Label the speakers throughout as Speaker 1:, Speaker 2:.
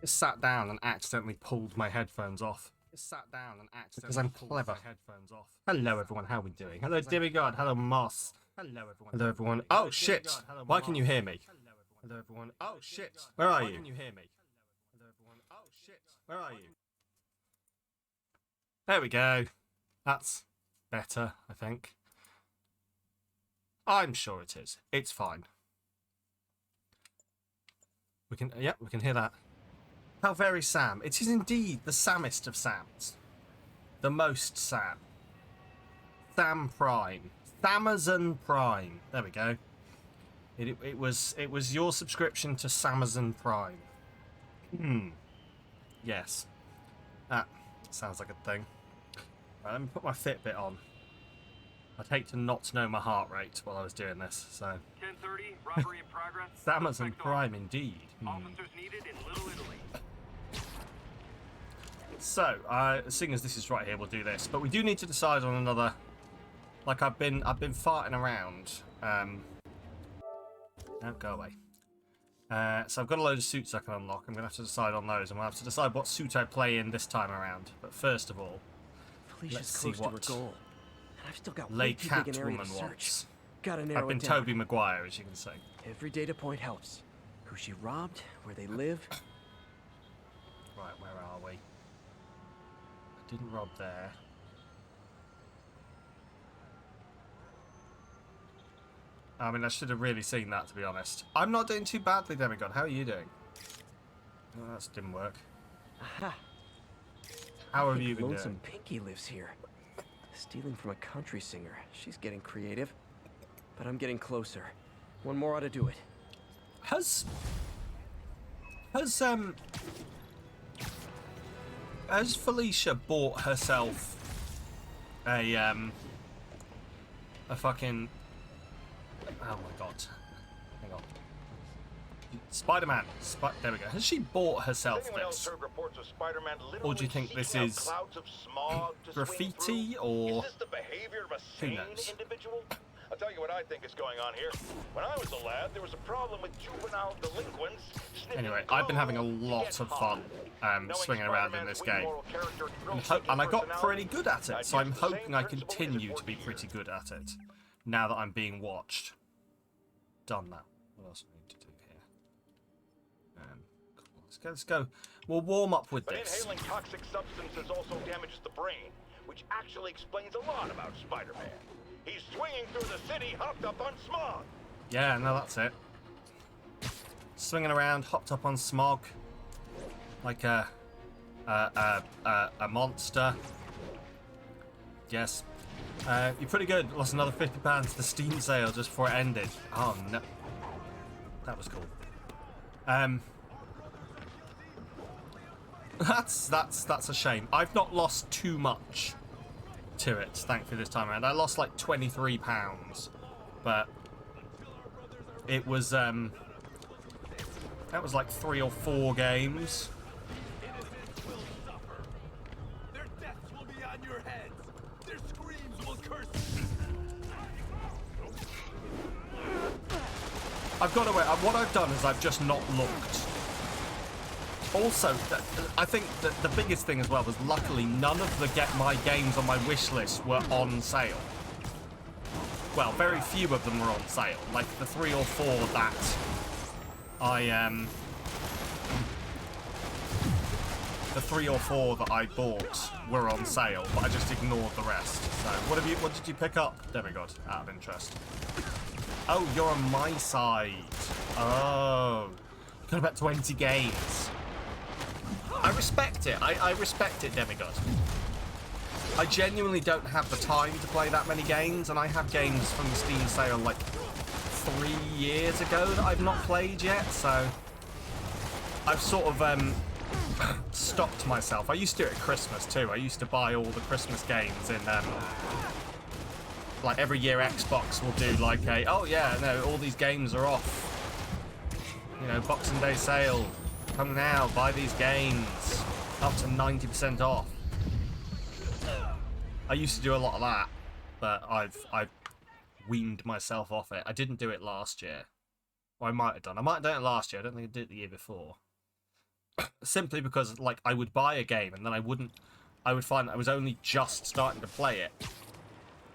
Speaker 1: Just sat down and accidentally pulled my headphones off. Because I'm clever. Hello everyone, how are we doing? Hello Demigod, hello Moss. Hello everyone. Oh shit! Why can you hear me? Hello everyone. Oh shit! Where are you? Why can you hear me? Hello everyone. Oh shit! Where are you? There we go. That's better, I think. I'm sure it is. It's fine. We can hear that. How very Sam. It is indeed the Samest of Sams. The most Sam. Sam Prime. Samazon Prime. There we go. It was your subscription to Samazon Prime. Yes. That sounds like a thing. Right, let me put my Fitbit on. I'd hate to not know my heart rate while I was doing this, so.
Speaker 2: 10:30, robbery in progress.
Speaker 1: Amazon Prime, indeed.
Speaker 2: Officers needed in Little Italy.
Speaker 1: So, seeing as this is right here, we'll do this. But we do need to decide on another. Like I've been farting around. No, go away. So I've got a load of suits I can unlock. I'm gonna have to decide on those, and we'll have to decide what suit I play in this time around. But first of all, let's see what
Speaker 3: I've still got
Speaker 1: Lay Catwoman wants. I've been Tobey Maguire, as you can see.
Speaker 3: Every data point helps. Who she robbed, where they live.
Speaker 1: Right, where are we? I didn't rob there. I mean, I should have really seen that, to be honest. I'm not doing too badly, Demigod. How are you doing? Oh, that didn't work.
Speaker 3: Aha.
Speaker 1: How have you been
Speaker 3: Lonesome
Speaker 1: doing?
Speaker 3: Pinky lives here. Stealing from a country singer. She's getting creative. But I'm getting closer. One more ought to do it.
Speaker 1: Has Felicia bought herself a fucking... Oh my god. Hang on. Spider-Man. There we go. Has she bought herself this? Or do you think this is graffiti, or who knows?
Speaker 4: I'll tell you what I think is going on here. When I was a lad, there was a problem with juvenile delinquents.
Speaker 1: Anyway, I've been having a lot of fun swinging around in this game. And I got pretty good at it, so I'm hoping I continue to be pretty good at it. Now that I'm being watched. Done that. What else do we need to do here? Cool. Let's go. We'll warm up with this.
Speaker 4: Inhaling toxic substances also damages the brain, which actually explains a lot about Spider-Man. He's swinging through the city, hopped up on smog.
Speaker 1: Yeah, no, that's it. Swinging around, hopped up on smog, like a monster. Yes. You're pretty good. Lost another £50 to the Steam sale just before it ended. Oh no, that was cool. That's a shame. I've not lost too much to it, thankfully, this time around. I lost like £23, but it was that was like 3 or 4 games.
Speaker 5: Their deaths will be on your heads. Their screams will curse.
Speaker 1: I've got away. What I've done is I've just not looked. Also, I think that the biggest thing as well was luckily none of my games on my wish list were on sale. Well, very few of them were on sale. Like the 3 or 4 that the 3 or 4 that I bought were on sale, but I just ignored the rest. So, what did you pick up, Demigod, out of interest? Oh, you're on my side. Oh, got about 20 games. I respect it. I respect it, Demigod. I genuinely don't have the time to play that many games, and I have games from the Steam sale like 3 years ago that I've not played yet, so I've sort of stopped myself. I used to do it at Christmas too. I used to buy all the Christmas games in like every year Xbox will do like a, oh yeah, no, all these games are off. You know, Boxing Day sale. Come now, buy these games. Up to 90% off. I used to do a lot of that, but I've weaned myself off it. I didn't do it last year. Or I might have done. I might have done it last year. I don't think I did it the year before. simply because like I would buy a game and then I would find that I was only just starting to play it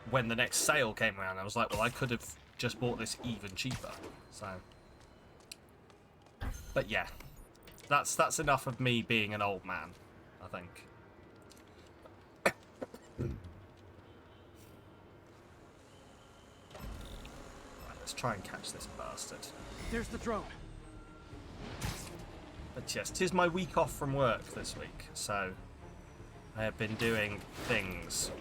Speaker 1: when the next sale came around. I was like, well, I could have just bought this even cheaper. So, but yeah, that's enough of me being an old man, I think. Right, let's try and catch this bastard.
Speaker 3: There's the drone.
Speaker 1: But yes, 'tis my week off from work this week, so I have been doing things.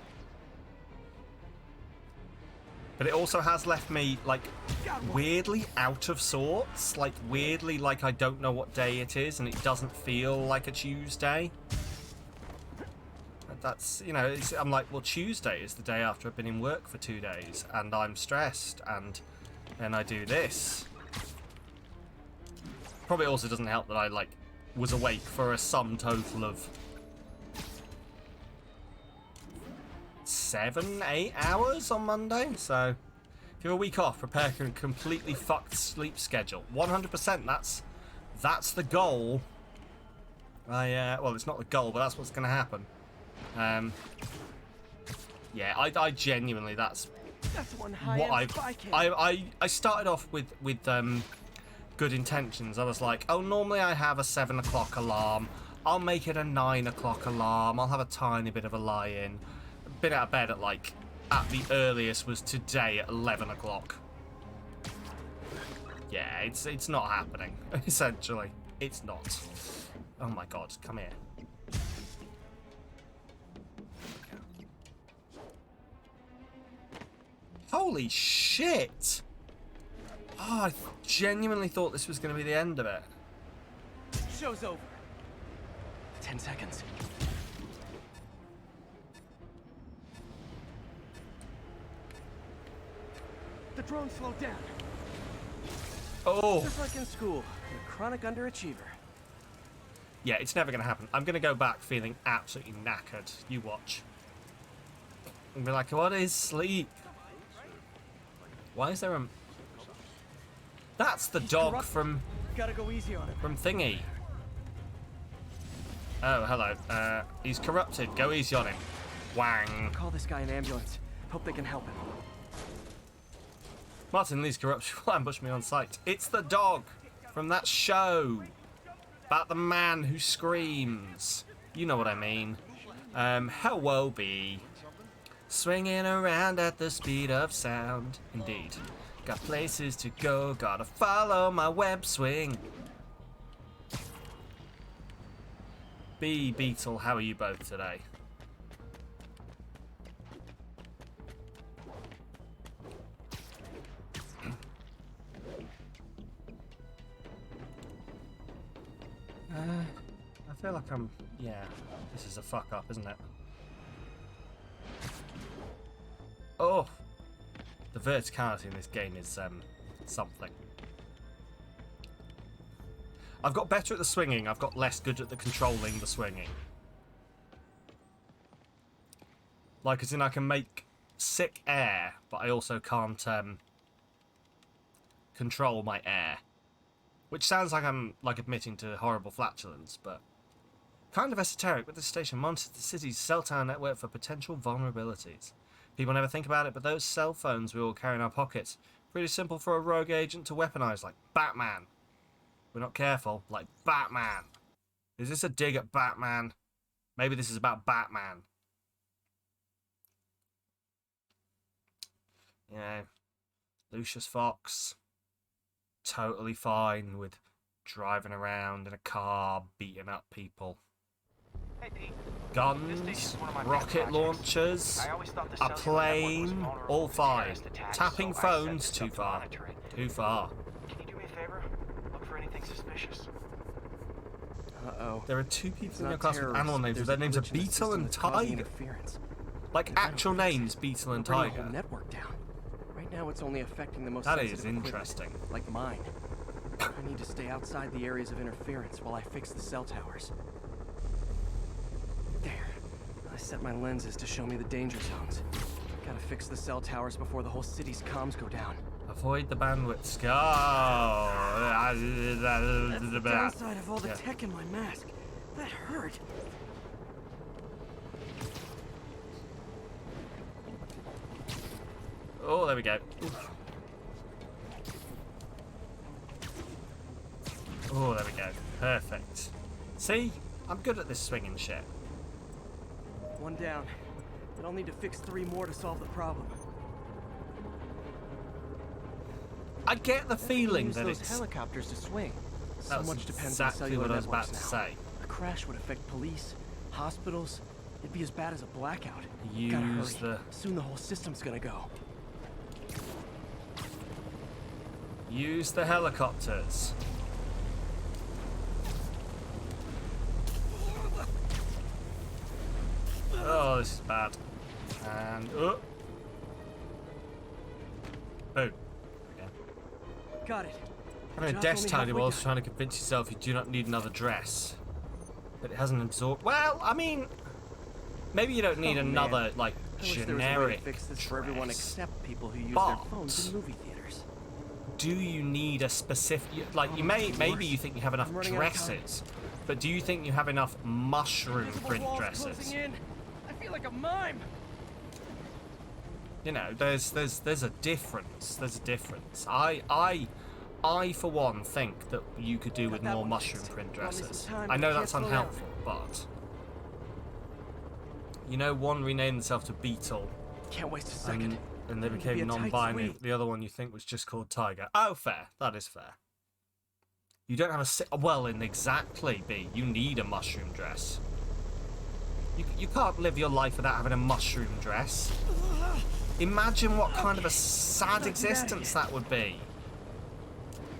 Speaker 1: But it also has left me, like, weirdly out of sorts. Like, weirdly, like, I don't know what day it is, and it doesn't feel like a Tuesday. That's, you know, I'm like, well, Tuesday is the day after I've been in work for 2 days, and I'm stressed, and then I do this. Probably also doesn't help that I, like, was awake for a sum total of 7, 8 hours on Monday. So, if you have a week off, prepare for a completely fucked sleep schedule. 100%, that's the goal. Well, it's not the goal, but that's what's going to happen. Yeah, I genuinely, that's
Speaker 3: one
Speaker 1: what I started off with good intentions. I was like, oh, normally I have a 7 o'clock alarm. I'll make it a 9 o'clock alarm. I'll have a tiny bit of a lie-in. Been out of bed at, like, at the earliest was today at 11 o'clock. Yeah, it's not happening, essentially. It's not. Oh my god, come here. Holy shit! Oh, I genuinely thought this was going to be the end of it.
Speaker 3: Show's over. 10 seconds. The drone slowed down.
Speaker 1: Oh!
Speaker 3: Just like in school, I'm a chronic underachiever.
Speaker 1: Yeah, it's never going to happen. I'm going to go back feeling absolutely knackered. You watch. And be like, what is sleep? Why is there a... That's the dog from...
Speaker 3: Gotta go easy on him.
Speaker 1: From Thingy. Oh, hello. He's corrupted. Go easy on him. Wang.
Speaker 3: Call this guy an ambulance. Hope they can help him.
Speaker 1: Martin Lee's corruption will ambush me on sight. It's the dog from that show about the man who screams. You know what I mean. Hello, B. Swinging around at the speed of sound. Indeed. Got places to go, gotta follow my web swing. B, Beetle, how are you both today? I feel like I'm... Yeah, this is a fuck up, isn't it? Oh! The verticality in this game is something. I've got better at the swinging, I've got less good at the controlling the swinging. Like, as in I can make sick air, but I also can't control my air. Which sounds like I'm admitting to horrible flatulence, but kind of esoteric, but this station monitors the city's cell tower network for potential vulnerabilities. People never think about it, but those cell phones we all carry in our pockets, pretty simple for a rogue agent to weaponize, like Batman. We're not careful, like Batman. Is this a dig at Batman? Maybe this is about Batman. You know, Lucius Fox, totally fine with driving around in a car, beating up people.
Speaker 2: Hey, Pete.
Speaker 1: Guns, rocket launchers, a plane, all fine. Tapping phones, too far. Too far.
Speaker 2: Can you do me a favor? Look for anything suspicious.
Speaker 3: Uh-oh.
Speaker 1: There are 2 people
Speaker 3: It's
Speaker 1: in your
Speaker 3: not
Speaker 1: class with
Speaker 3: terrorists.
Speaker 1: animal names, but
Speaker 3: There's
Speaker 1: their names are
Speaker 3: glitch in the
Speaker 1: Beetle
Speaker 3: system
Speaker 1: and
Speaker 3: that's causing
Speaker 1: Tiger.
Speaker 3: interference.
Speaker 1: Like
Speaker 3: And if I don't
Speaker 1: actual
Speaker 3: fix it,
Speaker 1: names, Beetle and
Speaker 3: it'll bring the
Speaker 1: Tiger.
Speaker 3: whole network down. Right now it's only affecting the most
Speaker 1: That
Speaker 3: sensitive
Speaker 1: is
Speaker 3: equipment,
Speaker 1: interesting.
Speaker 3: like mine. I need to stay outside the areas of interference while I fix the cell towers. There. I set my lenses to show me the danger zones. Gotta fix the cell towers before the whole city's comms go down.
Speaker 1: Avoid the bandwidth scar.
Speaker 3: That's the downside of all the tech in my mask. That hurt.
Speaker 1: Oh, there we go. Oh, there we go. Perfect. See? I'm good at this swinging shit.
Speaker 3: One down. But I'll need to fix 3 more to solve the problem.
Speaker 1: I get the feeling
Speaker 3: Use
Speaker 1: that
Speaker 3: those
Speaker 1: it's...
Speaker 3: helicopters to swing. So
Speaker 1: That's
Speaker 3: much depends on
Speaker 1: exactly
Speaker 3: cellular
Speaker 1: what I was about
Speaker 3: networks
Speaker 1: to
Speaker 3: now.
Speaker 1: say.
Speaker 3: A crash would affect police, hospitals. It'd be as bad as a blackout. Gotta
Speaker 1: Use
Speaker 3: hurry.
Speaker 1: the...
Speaker 3: Soon the whole system's gonna go.
Speaker 1: Use the helicopters. Oh, this is bad. And... Oh. Boom. Okay.
Speaker 3: Got it.
Speaker 1: Having a
Speaker 3: John's
Speaker 1: desk
Speaker 3: only
Speaker 1: tidy
Speaker 3: halfway
Speaker 1: whilst
Speaker 3: done.
Speaker 1: trying to convince yourself you do not need another dress. But it hasn't absorbed... Well, I mean... Maybe you don't need
Speaker 3: Oh,
Speaker 1: another,
Speaker 3: man.
Speaker 1: like,
Speaker 3: I wish there was a way
Speaker 1: generic
Speaker 3: to fix this
Speaker 1: dress.
Speaker 3: for everyone except people who use
Speaker 1: But-
Speaker 3: their phones in movie theaters.
Speaker 1: Do you need a specific... Like, you maybe you think you have enough
Speaker 3: I'm running out of time.
Speaker 1: dresses. But do you think you have enough mushroom print dresses?
Speaker 3: In. I feel like a mime.
Speaker 1: You know, there's a difference. There's a difference. I for one think that you could do with
Speaker 3: that
Speaker 1: more
Speaker 3: one
Speaker 1: mushroom
Speaker 3: fixed.
Speaker 1: print
Speaker 3: Brought me some
Speaker 1: dresses.
Speaker 3: time,
Speaker 1: I
Speaker 3: but
Speaker 1: know
Speaker 3: I
Speaker 1: that's
Speaker 3: can't slow down.
Speaker 1: unhelpful, but you know, one renamed themselves to Beetle,
Speaker 3: Can't waste a second.
Speaker 1: and they
Speaker 3: It'd be
Speaker 1: became
Speaker 3: a tight
Speaker 1: non-binary.
Speaker 3: squeeze.
Speaker 1: The other one you think was just called Tiger. Oh, fair. That is fair. You don't have a well, in exactly B. You need a mushroom dress. You can't live your life without having a mushroom dress. Imagine what kind of a sad existence that would be.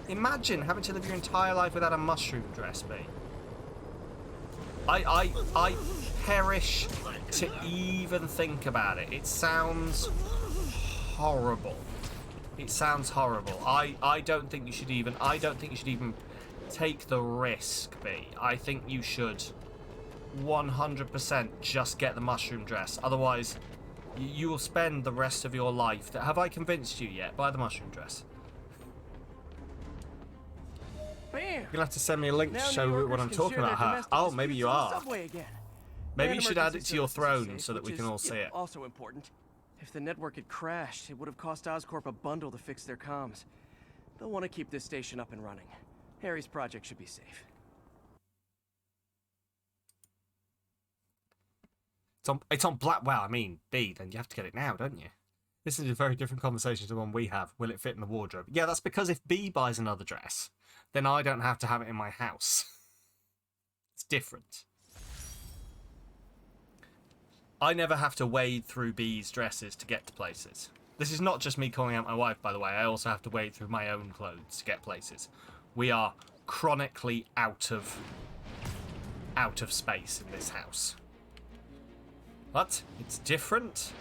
Speaker 1: Imagine having to live your entire life without a mushroom dress, B. I perish to even think about it. It sounds horrible. It sounds horrible. I don't think you should even take the risk, B. I think you should 100% just get the mushroom dress. Otherwise, you will spend the rest of your life... Have I convinced you yet? Buy the mushroom dress.
Speaker 3: Bam!
Speaker 1: You're going to have to send me a link to
Speaker 3: Now
Speaker 1: show
Speaker 3: New
Speaker 1: what
Speaker 3: Yorkers
Speaker 1: I'm
Speaker 3: can
Speaker 1: talking
Speaker 3: share
Speaker 1: about
Speaker 3: their
Speaker 1: her.
Speaker 3: domestic
Speaker 1: Oh, maybe you
Speaker 3: disputes on the
Speaker 1: are.
Speaker 3: subway again.
Speaker 1: Maybe
Speaker 3: And
Speaker 1: you should add it
Speaker 3: emergency
Speaker 1: to your
Speaker 3: services are
Speaker 1: throne
Speaker 3: safe,
Speaker 1: so that we
Speaker 3: which
Speaker 1: can all
Speaker 3: is,
Speaker 1: see it.
Speaker 3: Also important. If the network had crashed, it would have cost Oscorp a bundle to fix their comms. They'll want to keep this station up and running. Harry's project should be safe.
Speaker 1: It's on Black... Well, I mean, B, then you have to get it now, don't you? This is a very different conversation to the one we have. Will it fit in the wardrobe? Yeah, that's because if B buys another dress, then I don't have to have it in my house. It's different. I never have to wade through B's dresses to get to places. This is not just me calling out my wife, by the way. I also have to wade through my own clothes to get places. We are chronically out of space in this house. But it's different.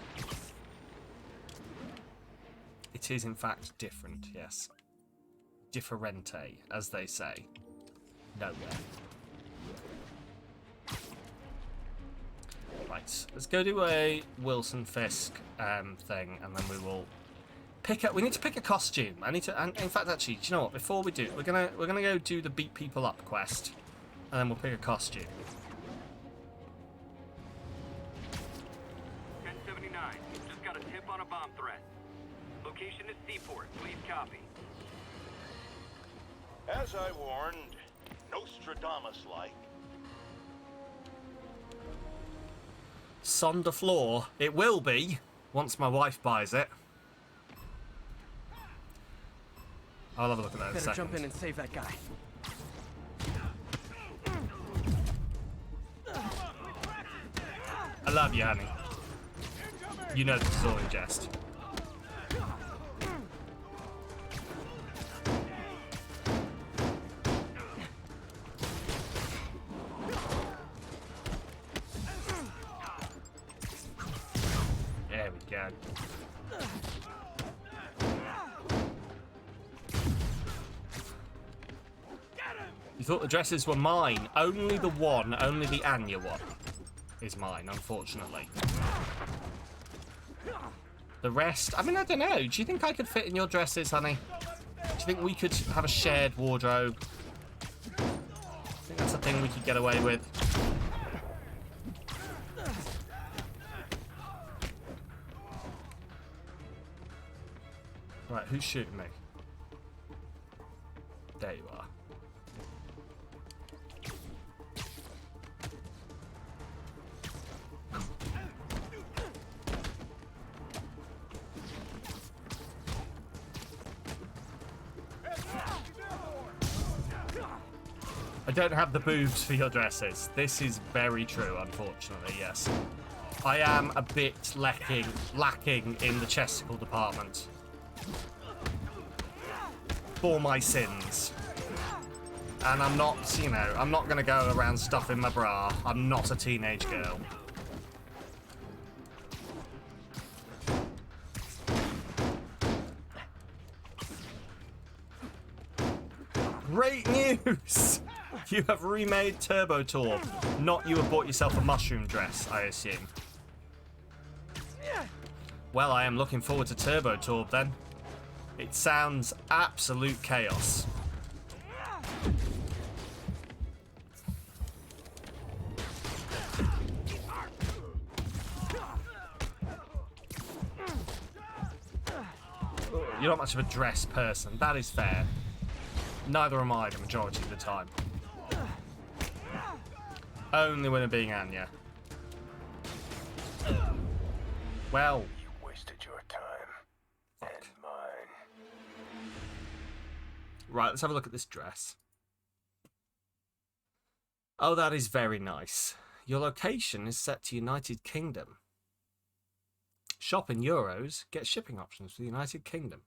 Speaker 1: It is, in fact, different, yes. Differente, as they say. Nowhere. Right, let's go do a Wilson Fisk thing, and then we will pick up. We need to pick a costume. I need to. And in fact, actually, do you know what? Before we do, we're gonna go do the beat people up quest, and then we'll pick a costume.
Speaker 6: 1079. Just got a tip on a bomb threat. Location is Seaport. Please copy.
Speaker 4: As I warned, Nostradamus-like.
Speaker 1: Sonder floor. It will be once my wife buys it. I'll have a look at that in a
Speaker 3: Better
Speaker 1: second.
Speaker 3: jump in and save that guy.
Speaker 1: I love you, honey. You know this is all in jest. There we go. You thought the dresses were mine. Only the one, only the Anya one is mine, unfortunately. The rest, I mean, I don't know. Do you think I could fit in your dresses, honey? Do you think we could have a shared wardrobe? I think that's a thing we could get away with. Right, who's shooting me? There you are. I don't have the boobs for your dresses. This is very true, unfortunately, yes. I am a bit lacking in the chesticle department. For my sins. And I'm not, you know, I'm not going to go around stuffing my bra. I'm not a teenage girl. Great news! You have remade Turbo Torb. Not you have bought yourself a mushroom dress, I assume. Well, I am looking forward to Turbo Torb then. It sounds absolute chaos. You're not much of a dress person, that is fair. Neither am I the majority of the time. Only when I'm being Anya. Well.
Speaker 5: You wasted your time.
Speaker 1: Fuck.
Speaker 5: And mine.
Speaker 1: Right, let's have a look at this dress. Oh, that is very nice. Your location is set to United Kingdom. Shop in euros, get shipping options for the United Kingdom.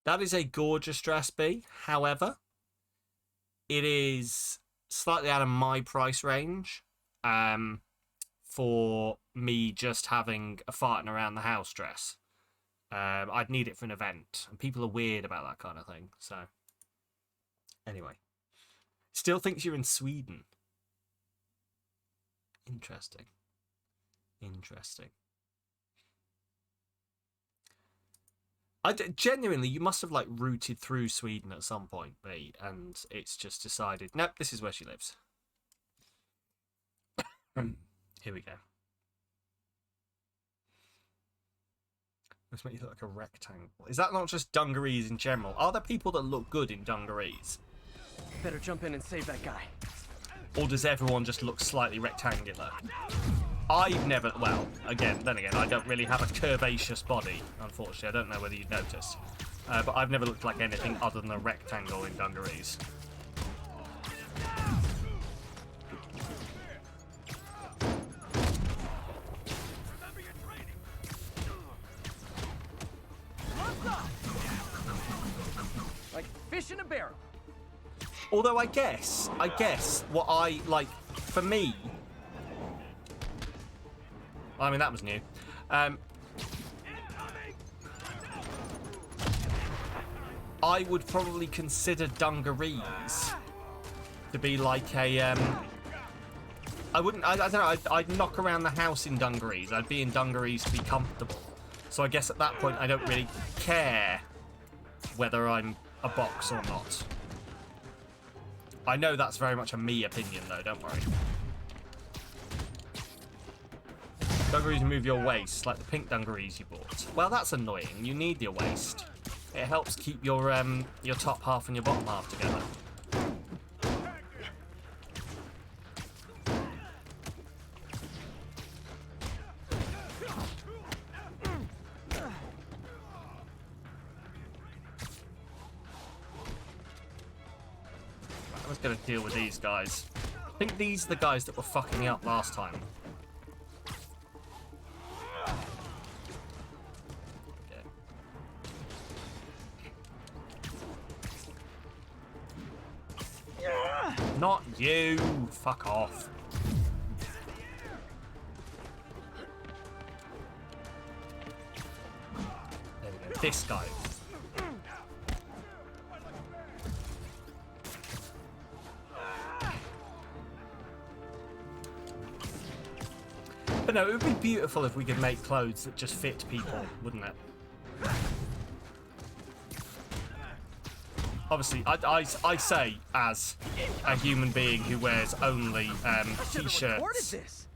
Speaker 1: That is a gorgeous dress, B. However, it is slightly out of my price range for me just having a farting around the house dress. I'd need it for an event, and people are weird about that kind of thing. So, anyway. Still thinks you're in Sweden. Interesting. Interesting. Genuinely, you must have like rooted through Sweden at some point, B, and it's just decided, nope, this is where she lives. Here we go. Let's make you look like a rectangle. Is that not just dungarees in general? Are there people that look good in dungarees?
Speaker 3: Better jump in and save that guy.
Speaker 1: Or does everyone just look slightly rectangular? I've never, well, then again, I don't really have a curvaceous body, unfortunately. I don't know whether you'd noticed. But I've never looked like anything other than a rectangle in dungarees.
Speaker 3: Like fish in a barrel.
Speaker 1: Although I guess what I, like, for me... I mean, that was new. I would probably consider dungarees to be like a, I don't know, I'd knock around the house in dungarees. I'd be in dungarees to be comfortable. So I guess at that point I don't really care whether I'm a box or not. I know that's very much a me opinion though, don't worry. Dungarees move your waist, like the pink dungarees you bought. Well, that's annoying. You need your waist. It helps keep your top half and your bottom half together. Right, let's get a deal with these guys. I think these are the guys that were fucking me up last time. Not you! Fuck off. There we go. This guy. But no, it would be beautiful if we could make clothes that just fit people, wouldn't it? Obviously, I say as a human being who wears only t-shirts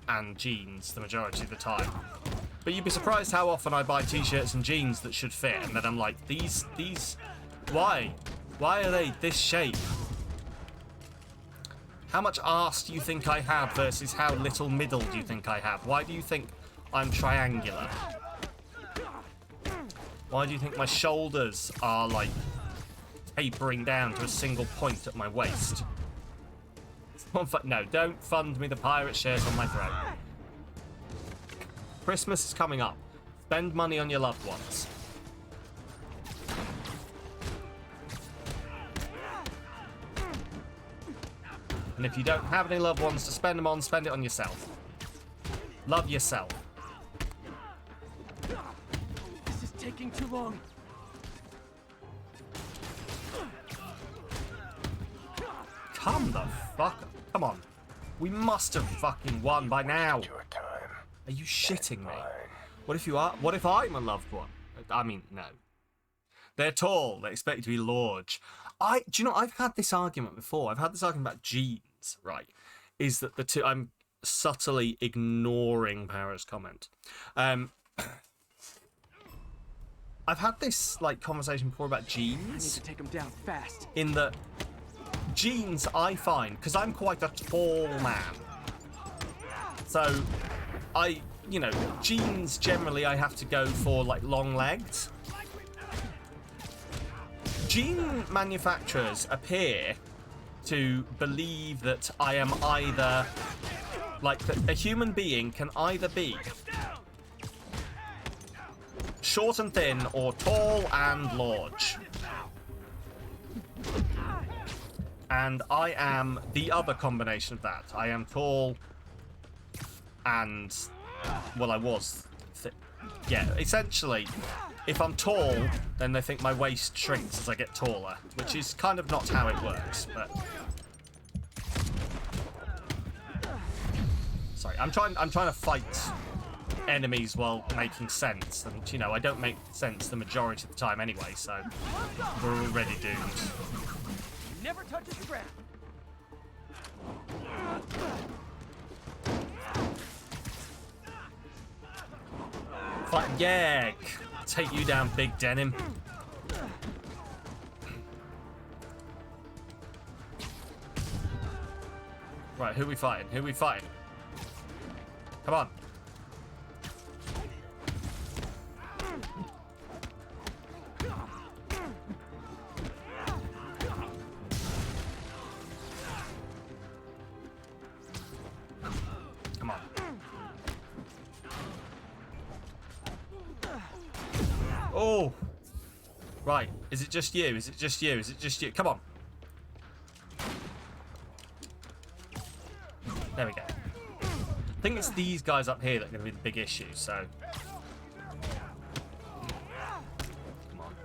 Speaker 1: and jeans the majority of the time. But you'd be surprised how often I buy t-shirts and jeans that should fit, and then I'm like, these, why? Why are they this shape? How much arse do you think I have versus how little middle do you think I have? Why do you think I'm triangular? Why do you think my shoulders are, like, tapering down to a single point at my waist? No, don't fund me the pirate shirt on my throat. Christmas is coming up. Spend money on your loved ones. And if you don't have any loved ones to spend them on, spend it on yourself. Love yourself.
Speaker 3: This is taking too long.
Speaker 1: Come the fuck up. Come on. We must have fucking won by now. Are you shitting me? What if you are? What if I'm a loved one? I mean, no. They're tall. They expect you to be large. Do you know, I've had this argument before. I've had this argument about jeans, right? Is that the two... I'm subtly ignoring Para's comment. I've had this, like, conversation before about jeans.
Speaker 3: I need to take them down fast.
Speaker 1: In that jeans, I find, because I'm quite a tall man. So, you know, jeans, generally, I have to go for, like, long legs. Jean manufacturers appear to believe that I am either, like, a human being can either be short and thin or tall and large. And I am the other combination of that. I am tall and, well, I was yeah, essentially, if I'm tall, then they think my waist shrinks as I get taller, which is kind of not how it works, but... Sorry, I'm trying to fight enemies while making sense, and, you know, I don't make sense the majority of the time anyway, so we're already doomed.
Speaker 3: Never touches the ground.
Speaker 1: Fight, yeah! Take you down, big denim. Right, who are we fighting? Who are we fighting? Come on. Come on. Oh! Right, is it just you? Is it just you? Is it just you? Come on. There we go. I think it's these guys up here that are going to be the big issue, so... Come on.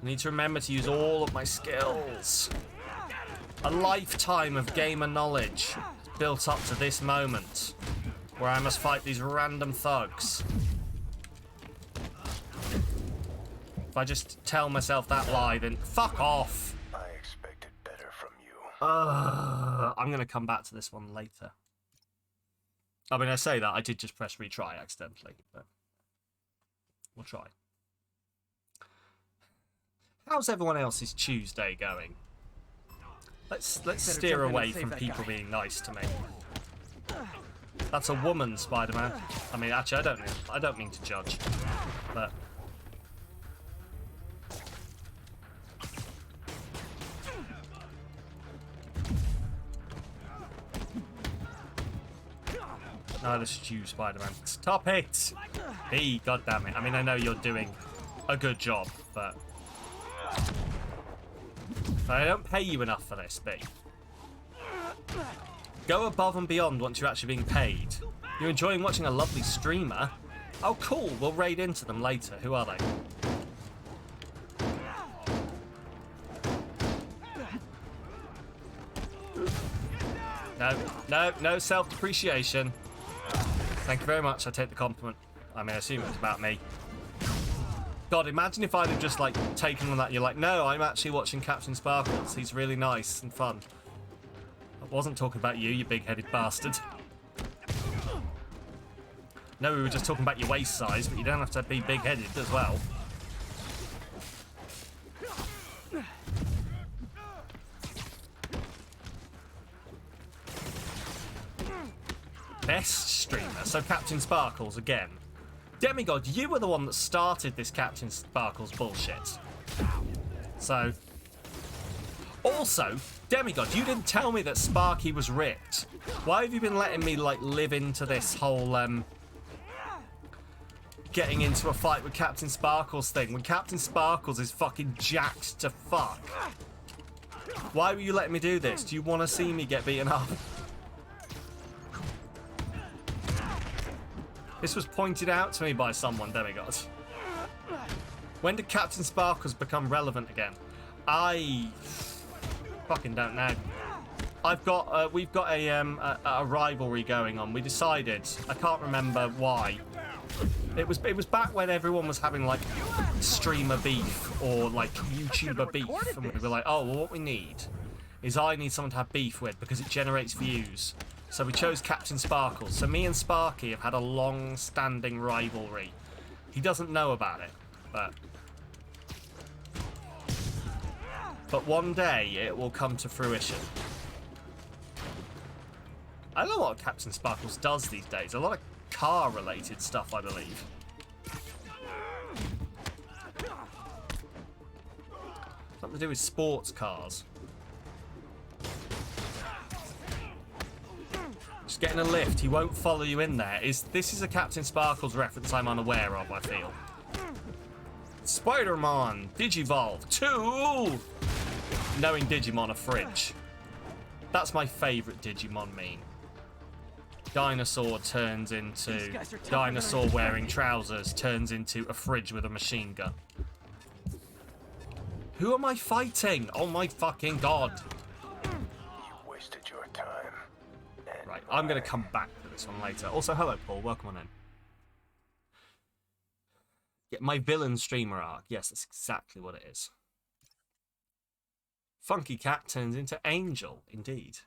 Speaker 1: I need to remember to use all of my skills. A lifetime of gamer knowledge built up to this moment, where I must fight these random thugs. If I just tell myself that lie, then fuck off.
Speaker 7: I expected better from you.
Speaker 1: I'm going to come back to this one later. I mean, I say that, I did just press retry accidentally, but we'll try. How's everyone else's Tuesday going? Let's steer away from people being nice to me. That's a woman, Spider-Man. I mean, actually, I don't mean to judge, but... No, this is you, Spider-Man. Stop it! B, goddammit. I mean, I know you're doing a good job, but... I don't pay you enough for this, B. Go above and beyond once you're actually being paid. You're enjoying watching a lovely streamer? Oh, cool. We'll raid into them later. Who are they? No self-depreciation. Thank you very much. I take the compliment. I mean, I assume it's about me. God, imagine if I'd have just, like, taken on that. You're like, no, I'm actually watching Captain Sparkles. He's really nice and fun. I wasn't talking about you, you big-headed bastard. No, we were just talking about your waist size, but you don't have to be big-headed as well. Best streamer, so Captain Sparkles again. Demigod, you were the one that started this Captain Sparkles bullshit. So, also, Demigod, you didn't tell me that Sparky was ripped. Why have you been letting me, like, live into this whole, getting into a fight with Captain Sparkles thing when Captain Sparkles is fucking jacked to fuck? Why were you letting me do this? Do you want to see me get beaten up? This was pointed out to me by someone, Demigod. When did Captain Sparkles become relevant again? I fucking don't know. We've got a rivalry going on. We decided, I can't remember why. It was back when everyone was having like streamer beef or like YouTuber beef, and we were like, oh, well, what we need is I need someone to have beef with because it generates views. So we chose Captain Sparkles. So me and Sparky have had a long-standing rivalry. He doesn't know about it, but one day it will come to fruition. I don't know what Captain Sparkles does these days. A lot of car-related stuff, I believe. Something to do with sports cars. Just getting a lift. He won't follow you in there. This is a Captain Sparkles reference I'm unaware of, I feel. Spider-Man Digivolve 2! Knowing Digimon a fridge. That's my favourite Digimon meme. Dinosaur turns into... Dinosaur wearing trousers turns into a fridge with a machine gun. Who am I fighting? Oh my fucking god.
Speaker 7: You wasted your time.
Speaker 1: Right, I'm going to come back to this one later. Also, hello Paul, welcome on in. Get my villain streamer arc. Yes, that's exactly what it is. Funky Cat turns into Angel, indeed.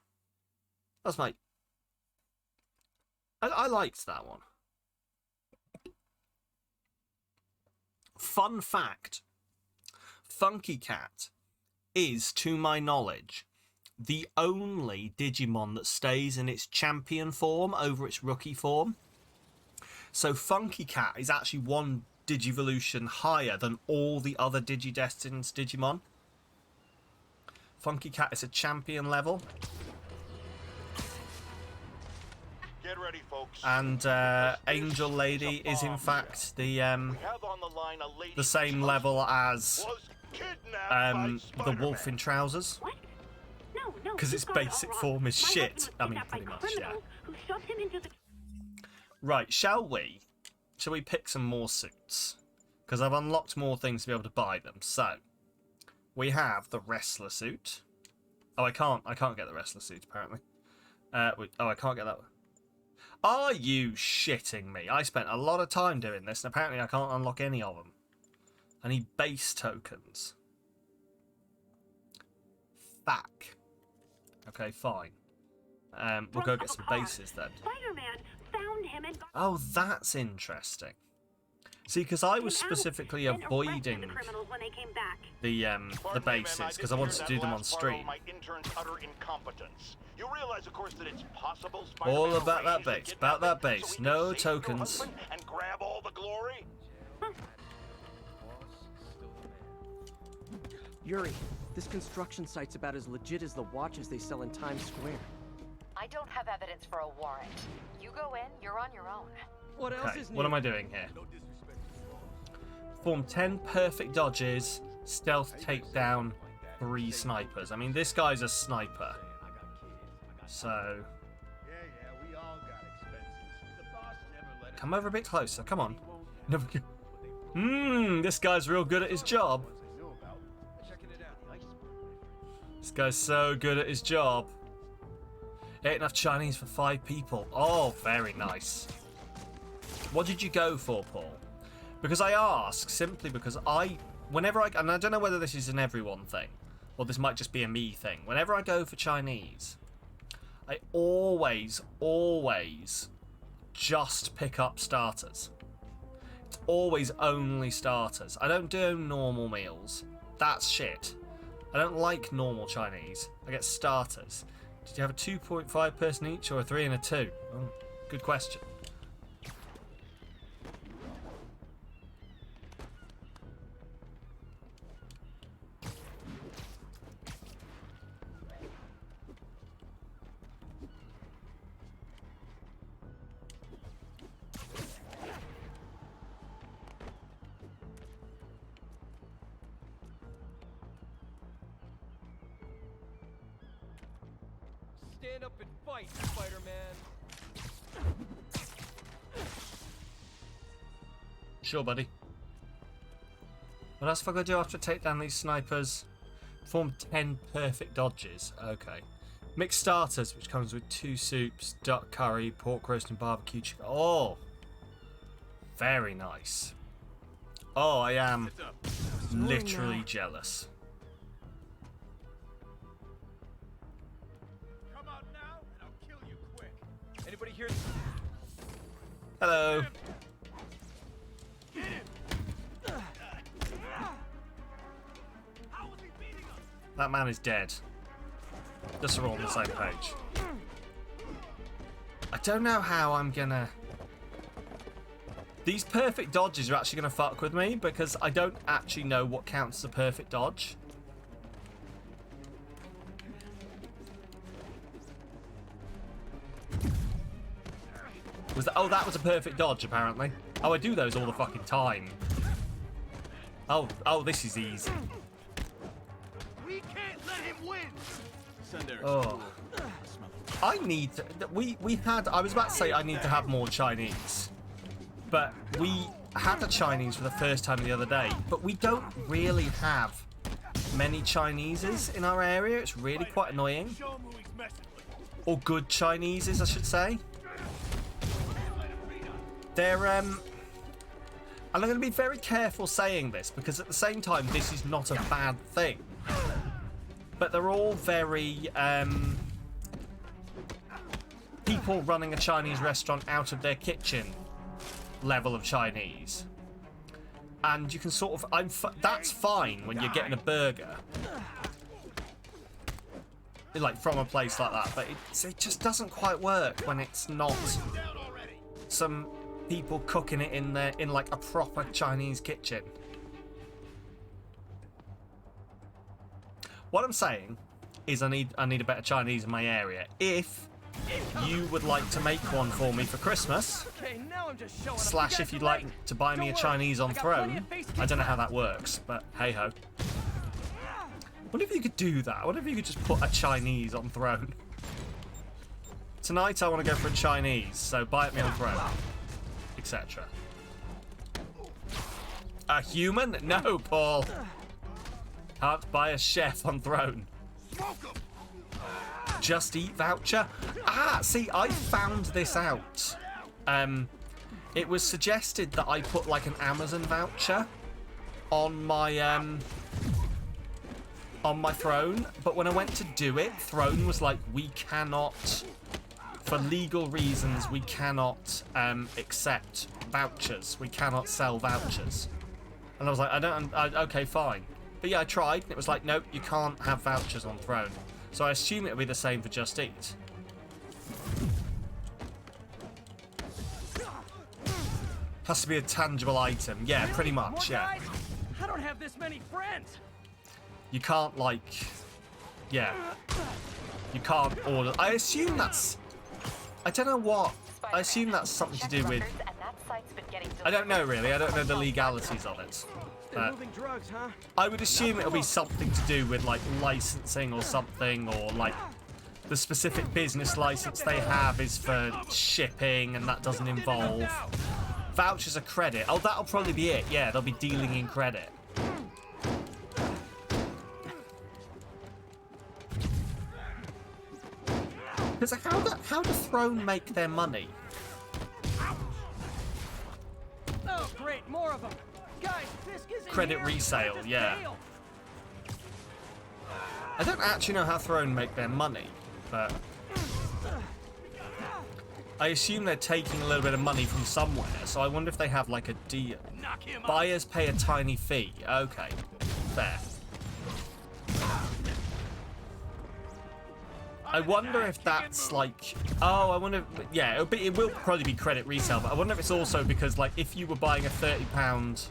Speaker 1: That's my... I liked that one. Fun fact. Funky Cat is, to my knowledge, the only Digimon that stays in its champion form over its rookie form. So Funky Cat is actually one Digivolution higher than all the other Digidestined's Digimon. Funky Cat is a champion level.
Speaker 4: Get ready, folks.
Speaker 1: And Angel Lady is in fact the same level as the Wolf in Trousers.
Speaker 8: What? No,
Speaker 1: because its basic form is shit. I mean, pretty much, yeah. Right, shall we pick some more suits? Because I've unlocked more things to be able to buy them. So, we have the Wrestler suit. Oh, I can't get the Wrestler suit, apparently. Oh, I can't get that one. Are you shitting me? I spent a lot of time doing this, and apparently I can't unlock any of them. I need base tokens. Fuck. Okay, fine. We'll go get some bases then.
Speaker 8: Spider-Man found him and
Speaker 1: oh, that's interesting. See, because I was specifically avoiding the bases because I wanted to do them on stream. All about that base, about that base. No tokens.
Speaker 3: Yuri, this construction site's about as legit as the watches they sell in Times Square.
Speaker 9: I don't have evidence for a warrant. You go in, you're on your own.
Speaker 3: What else
Speaker 1: Okay,
Speaker 3: is new?
Speaker 1: what am I doing here? Form 10 perfect dodges, stealth takedown, 3 snipers. I mean, this guy's a sniper. So... come over a bit closer, come on. This guy's real good at his job. This guy's so good at his job. Ain't enough Chinese for 5 people. Oh, very nice. What did you go for, Paul? Because I ask simply because whenever I, and I don't know whether this is an everyone thing, or this might just be a me thing. Whenever I go for Chinese, I always just pick up starters. It's always only starters. I don't do normal meals. That's shit. I don't like normal Chinese. I get starters. Did you have a 2.5 person each or a 3 and a 2? Oh, good question.
Speaker 3: Stand up and fight, Spider-Man.
Speaker 1: Sure, buddy. What else have I got to do after I take down these snipers? Perform 10 perfect dodges. Okay. Mixed starters, which comes with 2 soups, duck curry, pork roast and barbecue chicken. Oh! Very nice. Oh, I am literally jealous.
Speaker 5: Come out now, and I'll kill you quick.
Speaker 3: Anybody here?
Speaker 1: Hello.
Speaker 5: How was he beating us?
Speaker 1: That man is dead. Just so we're all on the same page. I don't know how I'm gonna... These perfect dodges are actually gonna fuck with me because I don't actually know what counts as a perfect dodge. Was that? Oh, that was a perfect dodge apparently. Oh, I do those all the fucking time. Oh, this is easy.
Speaker 5: We can't let him win.
Speaker 1: Oh. I need to, I was about to say I need to have more Chinese. But we had a Chinese for the first time the other day, but we don't really have many Chineses in our area. It's really quite annoying.
Speaker 5: Show him who he's messing with.
Speaker 1: Or good Chineses, I should say. They're, and I'm going to be very careful saying this, because at the same time, this is not a bad thing. But they're all very, people running a Chinese restaurant out of their kitchen level of Chinese. And you can sort of, that's fine when you're getting a burger. Like, from a place like that. But it just doesn't quite work when it's not some people cooking it in there in like a proper Chinese kitchen. What I'm saying is I need a better Chinese in my area. If you would like to make one for me for Christmas,
Speaker 3: Okay, now I'm just showing
Speaker 1: / if you'd like to buy me a Chinese on Throne, I don't know how that works, but hey ho. What if you could do that? What if you could just put a Chinese on Throne? Tonight I want to go for a Chinese, so buy it me on Throne, etc. A human? No, Paul. Can't buy a chef on Throne. Just Eat voucher? Ah, see, I found this out. It was suggested that I put like an Amazon voucher on my Throne, but when I went to do it, Throne was like, we cannot, for legal reasons, we cannot accept vouchers. We cannot sell vouchers. And I was like, okay, fine. But yeah, I tried, and it was like, nope, you can't have vouchers on Throne. So I assume it'll be the same for Just Eat. Has to be a tangible item. Yeah, pretty much, yeah.
Speaker 3: I don't have this many friends.
Speaker 1: You can't, like... Yeah. You can't order... I assume that's... I don't know what... I assume that's something to do with... I don't know, really. I don't know the legalities of it.
Speaker 3: Moving drugs, huh?
Speaker 1: I would assume it'll be something to do with, like, licensing or something, or, like, the specific business license they have is for shipping, and that doesn't involve... Vouchers are credit. Oh, that'll probably be it. Yeah, they'll be dealing in credit. Because how do Throne make their money?
Speaker 3: Great, more of them. Guys, Fisk is in
Speaker 1: Credit
Speaker 3: here.
Speaker 1: resale,
Speaker 3: Just
Speaker 1: yeah.
Speaker 3: bail.
Speaker 1: I don't actually know how Throne make their money, but I assume they're taking a little bit of money from somewhere, so I wonder if they have like a deal.
Speaker 5: Knock him out.
Speaker 1: Buyers pay a tiny fee. Okay, fair. I wonder if that's like... Oh, I wonder... Yeah, it will probably be credit resale, but I wonder if it's also because, like, if you were buying a £30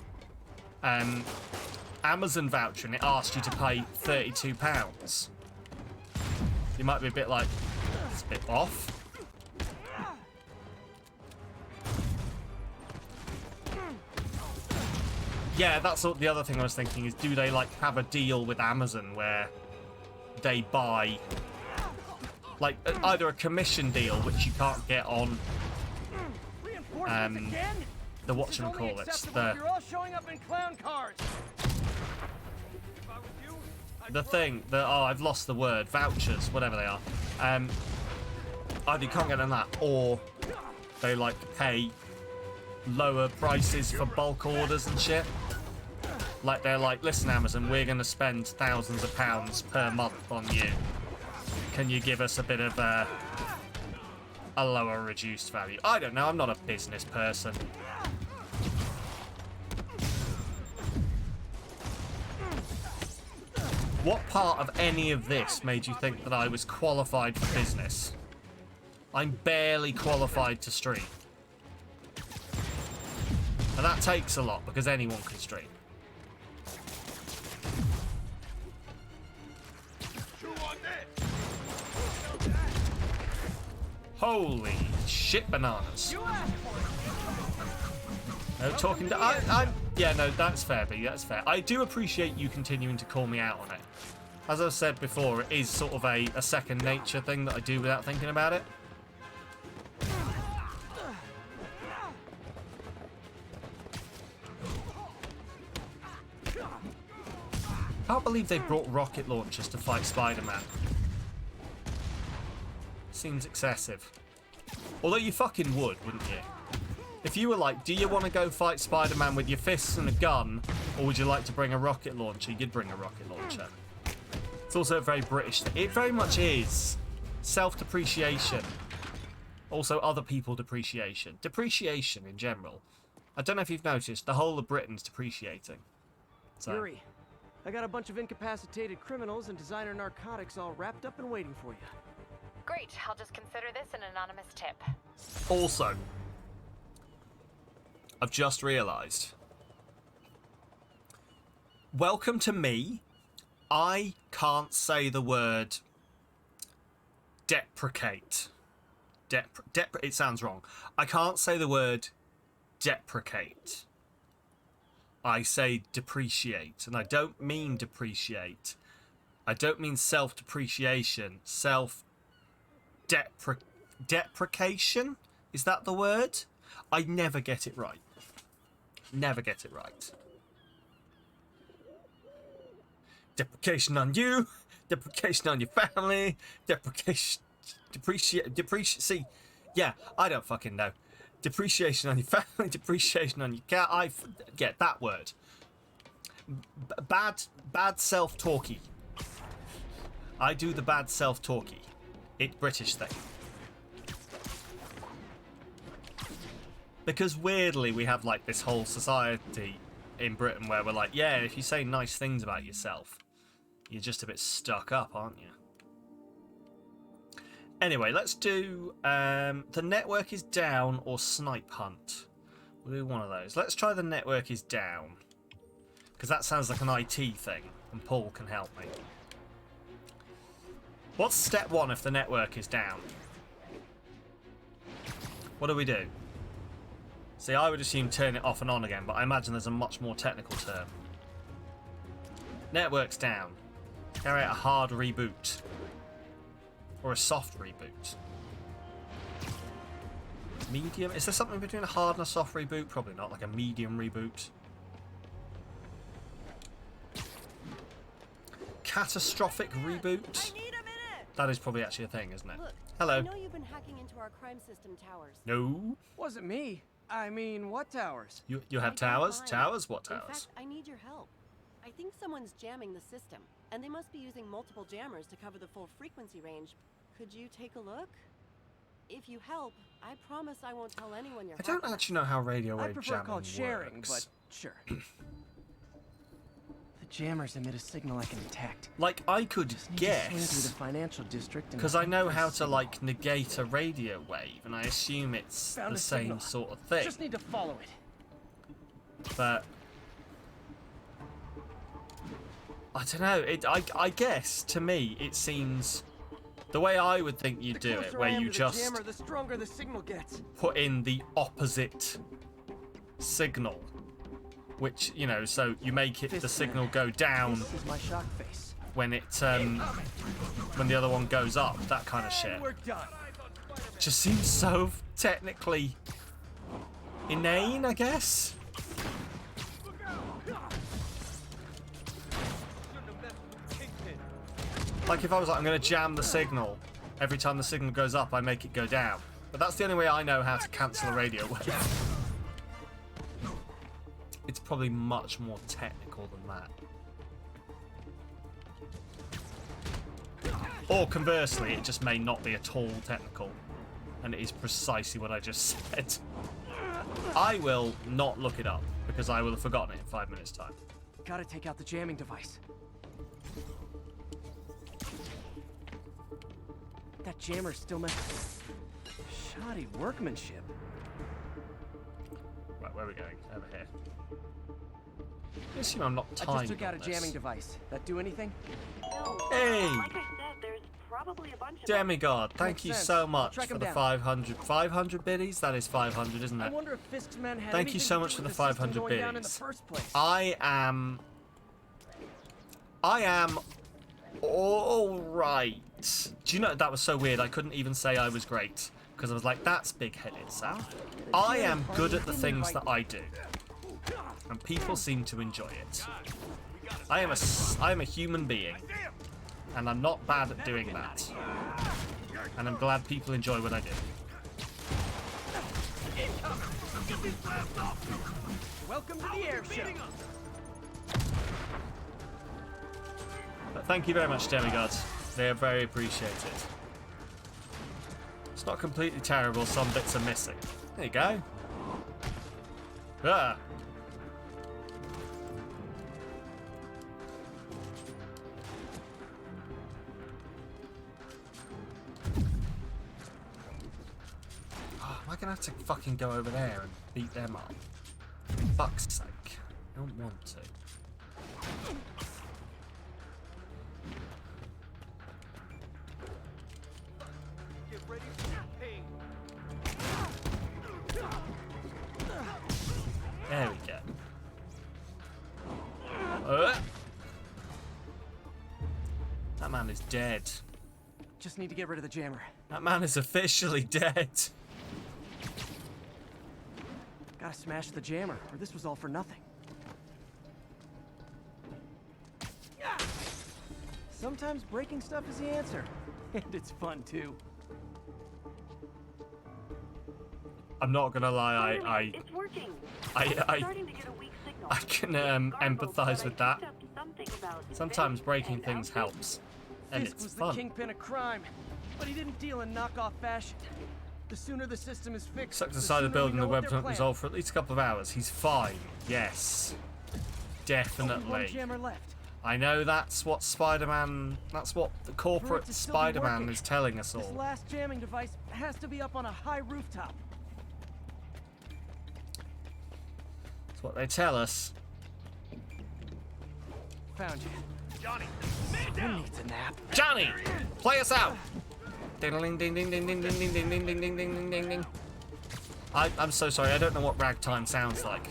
Speaker 1: Amazon voucher and it asked you to pay £32, you might be a bit like, it's a bit off. Yeah, that's the other thing I was thinking is, do they, like, have a deal with Amazon where they buy... like either a commission deal, which you can't get on the whatchamacallits,
Speaker 3: You're all showing up in clown cars.
Speaker 1: oh, I've lost the word, vouchers, whatever they are. Either you can't get on that, or they like pay lower prices for bulk orders and shit. Like they're like, listen Amazon, we're gonna spend thousands of pounds per month on you. Can you give us a bit of a lower reduced value? I don't know, I'm not a business person. What part of any of this made you think that I was qualified for business? I'm barely qualified to stream. And that takes a lot, because anyone can stream. Holy shit bananas. No talking to... yeah, no, that's fair, B, that's fair. I do appreciate you continuing to call me out on it. As I've said before, it is sort of a second nature thing that I do without thinking about it. I can't believe they brought rocket launchers to fight Spider-Man. Seems excessive. Although you fucking would, wouldn't you? If you were like, do you want to go fight Spider-Man with your fists and a gun, or would you like to bring a rocket launcher? You'd bring a rocket launcher. It's also a very British thing. It very much is. Self-depreciation. Also other people depreciation. Depreciation in general. I don't know if you've noticed, the whole of Britain's depreciating. So.
Speaker 3: Yuri, I got a bunch of incapacitated criminals and designer narcotics all wrapped up and waiting for you.
Speaker 9: Great, I'll just consider this an anonymous tip.
Speaker 1: Also, I've just realised. Welcome to me. I can't say the word deprecate. It sounds wrong. I can't say the word deprecate. I say depreciate, and I don't mean depreciate. I don't mean self-depreciation. Deprecation? Is that the word? I never get it right. Never get it right. Deprecation on you. Deprecation on your family. See, yeah, I don't fucking know. Depreciation on your family. Depreciation on your cat. I get that word. Bad self-talky. I do the bad self-talky. It's British thing. Because weirdly we have like this whole society in Britain where we're like, yeah, if you say nice things about yourself, you're just a bit stuck up, aren't you? Anyway, let's do the network is down or snipe hunt. We'll do one of those. Let's try the network is down. Because that sounds like an IT thing, and Paul can help me. What's step one if the network is down? What do we do? See, I would assume turn it off and on again, but I imagine there's a much more technical term. Network's down. Carry out a hard reboot. Or a soft reboot. Medium? Is there something between a hard and a soft reboot? Probably not, like a medium reboot. Catastrophic reboot? That is probably actually a thing, isn't it?
Speaker 10: Look,
Speaker 1: hello.
Speaker 10: I know you've been hacking into our crime system towers.
Speaker 1: No.
Speaker 3: Wasn't me. I mean, what towers?
Speaker 1: You have towers? Towers? What towers?
Speaker 10: In fact, I need your help. I think someone's jamming the system, and they must be using multiple jammers to cover the full frequency range. Could you take a look? If you help, I promise I won't tell anyone you're
Speaker 1: I don't
Speaker 10: helping.
Speaker 1: actually know how radio
Speaker 3: I
Speaker 1: wave
Speaker 3: prefer
Speaker 1: jamming
Speaker 3: called sharing,
Speaker 1: works.
Speaker 3: but sure. The jammers emit a signal I can detect.
Speaker 1: Like, I could
Speaker 3: Just need to swing through
Speaker 1: guess,
Speaker 3: the financial district and
Speaker 1: because I know
Speaker 3: find
Speaker 1: how
Speaker 3: the
Speaker 1: to, like, negate a radio wave, and I assume it's
Speaker 3: Found
Speaker 1: the
Speaker 3: a
Speaker 1: same
Speaker 3: signal.
Speaker 1: sort of thing.
Speaker 3: Just need to follow it.
Speaker 1: But I don't know. I guess to me it seems the way I would think you do it, where you just
Speaker 3: jammer, the stronger the signal gets.
Speaker 1: put in the opposite signal, which so you make it the signal go down
Speaker 3: This is my shock face.
Speaker 1: when it when the other one goes up. That kind of shit.
Speaker 3: We're done.
Speaker 1: Just seems so technically inane, I guess. Like if I was like, I'm going to jam the signal, every time the signal goes up, I make it go down. But that's the only way I know how to cancel a radio wave. It's probably much more technical than that. Or conversely, it just may not be at all technical. And it is precisely what I just said. I will not look it up, because I will have forgotten it in 5 minutes' time.
Speaker 3: Gotta take out the jamming device. That jammer's still shoddy workmanship.
Speaker 1: Right, where are we going? Over here. I assume I'm not
Speaker 3: I
Speaker 1: timed
Speaker 3: just took out a
Speaker 1: on this.
Speaker 3: jamming device. That do anything?
Speaker 8: No.
Speaker 1: Hey!
Speaker 8: Like I said, there's probably a bunch of
Speaker 1: Demigod, thank
Speaker 3: Makes
Speaker 1: you
Speaker 3: sense.
Speaker 1: so
Speaker 3: I'll
Speaker 1: much
Speaker 3: track
Speaker 1: for
Speaker 3: him
Speaker 1: the
Speaker 3: down.
Speaker 1: 500 biddies? That is 500, isn't
Speaker 3: I
Speaker 1: it?
Speaker 3: wonder if Fisk's men had
Speaker 1: Thank you
Speaker 3: anything
Speaker 1: so
Speaker 3: to
Speaker 1: much
Speaker 3: do
Speaker 1: for the
Speaker 3: with system
Speaker 1: 500
Speaker 3: going down in the
Speaker 1: biddies.
Speaker 3: first place.
Speaker 1: I am all right. Do you know that was so weird? I couldn't even say I was great because I was like, "That's big-headed, Sam." I am good at the things that I do, and people seem to enjoy it. I am a human being, and I'm not bad at doing that. And I'm glad people enjoy what I do.
Speaker 3: Welcome to the air show.
Speaker 1: But thank you very much, demigods. They are very appreciated. It's not completely terrible. Some bits are missing. There you go. Ah. Oh, am I gonna have to fucking go over there and beat them up? For fuck's sake. I don't want to.
Speaker 5: Get ready for your pain.
Speaker 1: There we go. That man is dead.
Speaker 3: Just need to get rid of the jammer.
Speaker 1: That man is officially dead.
Speaker 3: Gotta smash the jammer, or this was all for nothing. Sometimes breaking stuff is the answer. And it's fun, too.
Speaker 1: I'm not gonna lie,
Speaker 8: It's working.
Speaker 1: I
Speaker 8: Starting to get a weak signal.
Speaker 1: I can
Speaker 8: Garbled,
Speaker 1: empathize
Speaker 8: but
Speaker 1: with
Speaker 8: I
Speaker 1: that.
Speaker 8: picked up something about
Speaker 1: Sometimes
Speaker 8: Fisk
Speaker 1: breaking
Speaker 8: and
Speaker 1: things
Speaker 8: outfits.
Speaker 1: helps. And
Speaker 3: Fisk
Speaker 1: it's
Speaker 3: was the
Speaker 1: fun.
Speaker 3: kingpin of crime, but he didn't deal in knockoff fashion. The sooner the system is fixed,
Speaker 1: Sucked
Speaker 3: the
Speaker 1: inside the
Speaker 3: sooner we
Speaker 1: building,
Speaker 3: know
Speaker 1: the
Speaker 3: what
Speaker 1: web
Speaker 3: they're
Speaker 1: won't
Speaker 3: planning.
Speaker 1: resolve for at least a couple of hours. He's fine. Yes.
Speaker 3: Only
Speaker 1: Definitely.
Speaker 3: one jammer left.
Speaker 1: I know that's what Spider-Man, that's what the corporate
Speaker 3: to still be
Speaker 1: Spider-Man
Speaker 3: working,
Speaker 1: is telling us
Speaker 3: This
Speaker 1: all.
Speaker 3: last jamming device has to be up on a high rooftop.
Speaker 1: That's what they tell us.
Speaker 3: Found you.
Speaker 5: Johnny,
Speaker 3: Who needs a nap?
Speaker 1: Johnny, play us out. Ding ding ding ding ding ding ding ding ding ding ding ding ding ding ding. I'm so sorry. I don't know what ragtime sounds like.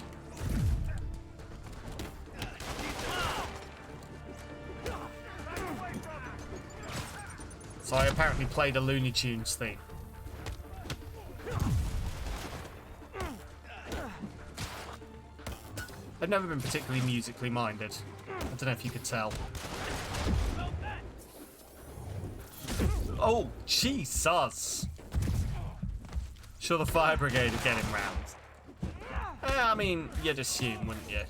Speaker 1: So I apparently played a Looney Tunes theme. I've never been particularly musically minded. I don't know if you could tell. Oh, Jesus! Sure, the fire brigade are getting round. I mean, you'd assume, wouldn't you?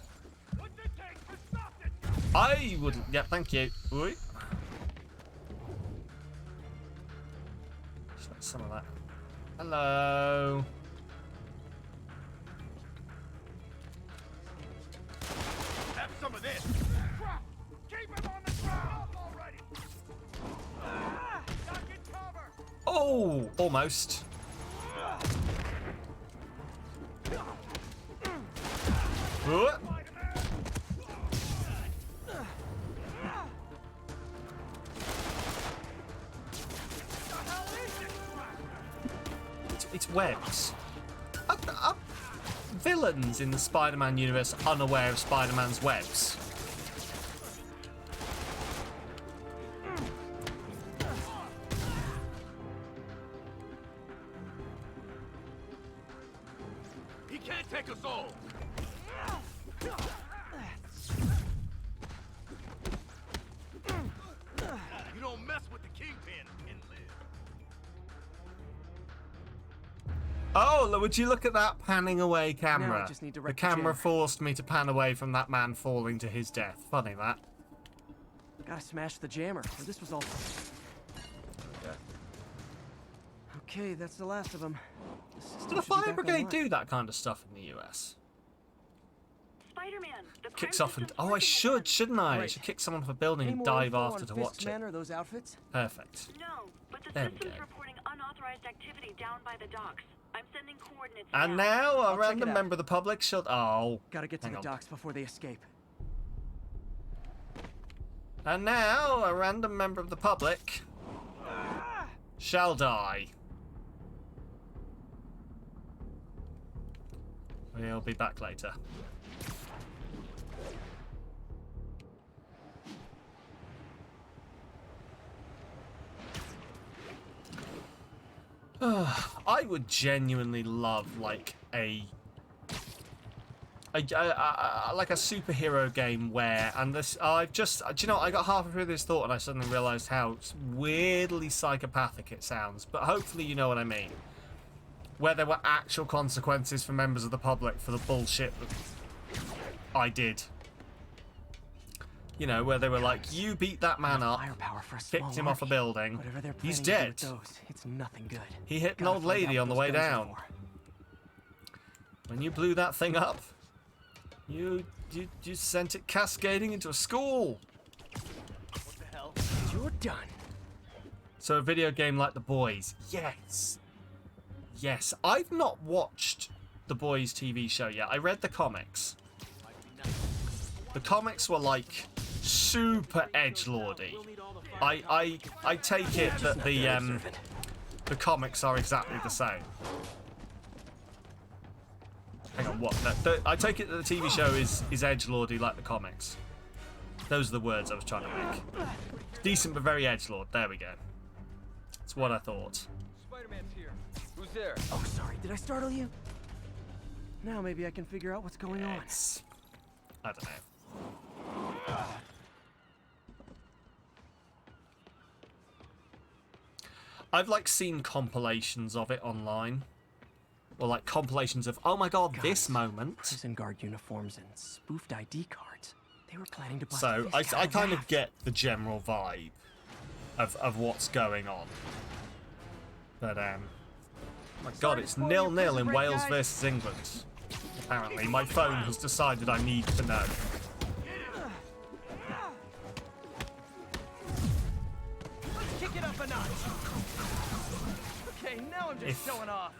Speaker 1: I would. Yep, thank you. Ooh. Just like some of that. Hello.
Speaker 5: Have some of this. Keep him on the ground already. Duck and cover.
Speaker 1: Oh, almost. Ooh. It's webs. Are villains in the Spider-Man universe unaware of Spider-Man's webs?
Speaker 5: He can't take us all. You don't mess with the Kingpin and live.
Speaker 1: Oh, would you look at that panning away camera?
Speaker 3: Now I just need to
Speaker 1: The
Speaker 3: wreck the
Speaker 1: camera
Speaker 3: jammer.
Speaker 1: forced me to pan away from that man falling to his death. Funny that.
Speaker 3: Gotta smash the jammer, or this was all. Okay, that's the last of them.
Speaker 1: Do the fire brigade do that kind of stuff in the US?
Speaker 8: Spider-Man, the
Speaker 1: Kicks
Speaker 8: crime
Speaker 1: off and
Speaker 8: system's
Speaker 1: oh, I
Speaker 8: working
Speaker 1: should,
Speaker 8: again.
Speaker 1: shouldn't I? I
Speaker 3: Right.
Speaker 1: should kick someone off a building
Speaker 3: Any
Speaker 1: and
Speaker 3: more
Speaker 1: dive
Speaker 3: info
Speaker 1: after
Speaker 3: on
Speaker 1: to
Speaker 3: Fist's
Speaker 1: watch
Speaker 3: men
Speaker 1: it.
Speaker 3: or those outfits?
Speaker 1: Perfect.
Speaker 8: No, but the
Speaker 1: There we
Speaker 8: system's
Speaker 1: go.
Speaker 8: reporting unauthorized activity down by the docks. I'm sending coordinates
Speaker 1: And
Speaker 8: now.
Speaker 1: now a
Speaker 3: check
Speaker 1: random
Speaker 3: it out.
Speaker 1: member of the public should. Oh.
Speaker 3: Gotta get to
Speaker 1: hang
Speaker 3: the
Speaker 1: on.
Speaker 3: docks before they escape.
Speaker 1: And now a random member of the public shall die. We'll be back later. I would genuinely love like a like a superhero game where, and this I've just, do you know, I got halfway through this thought and I suddenly realised how weirdly psychopathic it sounds, but hopefully you know what I mean. Where there were actual consequences for members of the public for the bullshit that I did. You know, where they were like, you beat that man up,
Speaker 3: Firepower for a small
Speaker 1: kicked him off a
Speaker 3: army.
Speaker 1: building,
Speaker 3: Whatever they're
Speaker 1: he's
Speaker 3: planning to do
Speaker 1: dead.
Speaker 3: with those, it's nothing good.
Speaker 1: He hit an
Speaker 3: Gotta
Speaker 1: old
Speaker 3: find out
Speaker 1: lady
Speaker 3: what
Speaker 1: on the
Speaker 3: those
Speaker 1: way
Speaker 3: guns are
Speaker 1: down.
Speaker 3: for.
Speaker 1: When you blew that thing up, you sent it cascading into a school.
Speaker 3: You're done.
Speaker 1: So a video game like The Boys, yes. Yes, I've not watched The Boys TV show yet. I read the comics. The comics were like super edgelordy. I take it that the comics are exactly the same. Hang on, what? No, I take it that the TV show is edgelordy like the comics. Those are the words I was trying to make. Decent but very edgelord. There we go. That's what I thought.
Speaker 6: Spider-Man's here. Who's there?
Speaker 3: Oh, sorry. Did I startle you? Now maybe I can figure out what's going on.
Speaker 1: It's, I don't know. I've like seen compilations of it online. Or like compilations of, oh my god, this moment.
Speaker 3: Prison guard uniforms and spoofed ID cards. They were planning to bust
Speaker 1: So
Speaker 3: Fisk out
Speaker 1: I
Speaker 3: of
Speaker 1: kind of
Speaker 3: raft.
Speaker 1: get the general vibe of what's going on. But my god, it's 0-0 in Wales versus England. Apparently, my phone has decided I need to know.
Speaker 3: Let's kick it up a notch. Okay, now I'm just showing off.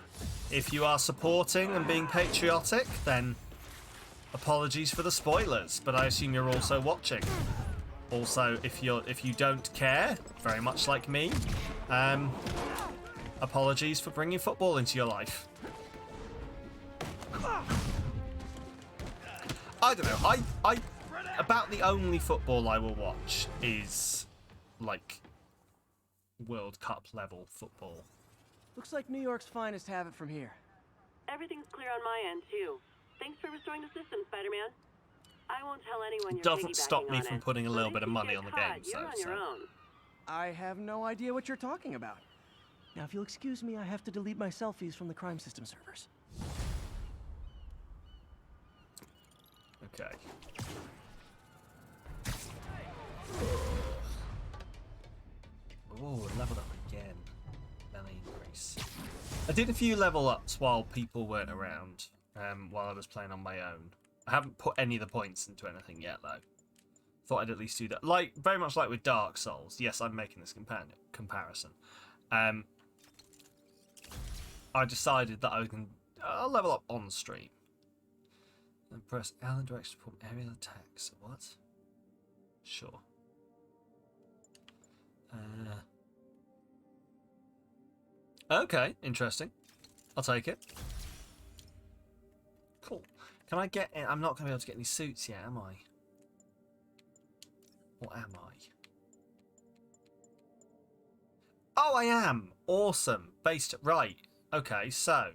Speaker 1: If you are supporting and being patriotic, then apologies for the spoilers, but I assume you're also watching. Also, if you don't care, very much like me, apologies for bringing football into your life. I don't know. I about the only football I will watch is like World Cup level football.
Speaker 3: Looks like New York's finest have it from here.
Speaker 8: Everything's clear on my end, too. Thanks for restoring the system, Spider-Man. I won't tell anyone you're
Speaker 1: Doesn't stop
Speaker 8: piggybacking
Speaker 1: me
Speaker 8: on
Speaker 1: from
Speaker 8: it.
Speaker 1: putting a
Speaker 8: But
Speaker 1: little
Speaker 8: if
Speaker 1: bit of
Speaker 8: you
Speaker 1: money
Speaker 8: get
Speaker 1: on the
Speaker 8: caught,
Speaker 1: game,
Speaker 8: you're on your own.
Speaker 3: I have no idea what you're talking about. Now, if you'll excuse me, I have to delete my selfies from the crime system servers.
Speaker 1: Okay. Oh, leveled up again. Melee increase. I did a few level ups while people weren't around, while I was playing on my own. I haven't put any of the points into anything yet, though. Thought I'd at least do that. Like, very much like with Dark Souls. Yes, I'm making this comparison. I decided that I'll level up on stream. And press L in direction to perform aerial attacks. What? Sure. Okay, interesting. I'll take it. Cool. Can I get... I'm not going to be able to get any suits yet, am I? Or am I? Oh, I am! Awesome. Based... Right. Okay, so...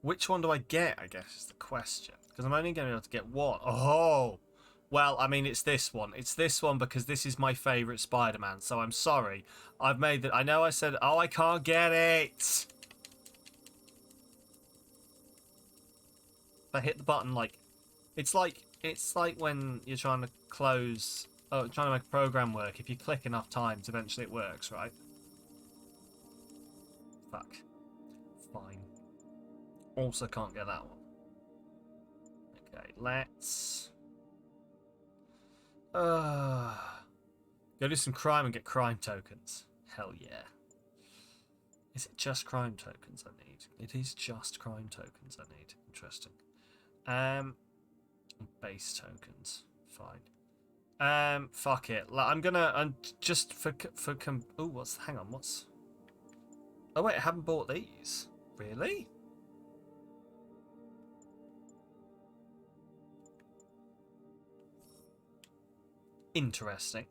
Speaker 1: Which one do I get, I guess, is the question. Because I'm only going to be able to get one. Oh! Well, I mean, it's this one. It's this one because this is my favourite Spider-Man. So I'm sorry. I've made that. I know I said, oh, I can't get it. If I hit the button, like, it's like when you're trying to close, trying to make a program work. If you click enough times, eventually it works, right? Fuck. Fine. Also can't get that one. Okay, let's... go do some crime and get crime tokens. Hell yeah. Is it just crime tokens I need? It is just crime tokens I need. Interesting. Base tokens. Fine. Fuck it. I'm just for oh, what's... Hang on, what's... Oh wait, I haven't bought these. Really? Interesting.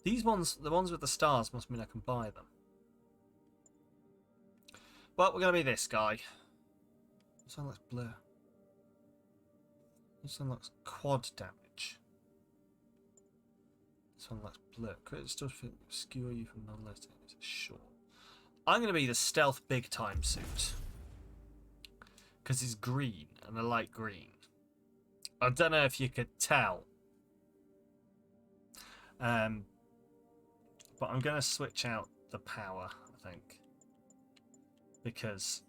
Speaker 1: These ones, the ones with the stars, must mean I can buy them. Well, we're going to be this guy. This one looks blur. This one looks quad damage. This one looks blur. Credit still obscure you from non-listing. Sure. I'm going to be the stealth big time suit. Because it's green, and I like green. I don't know if you could tell. But I'm going to switch out the power, I think, because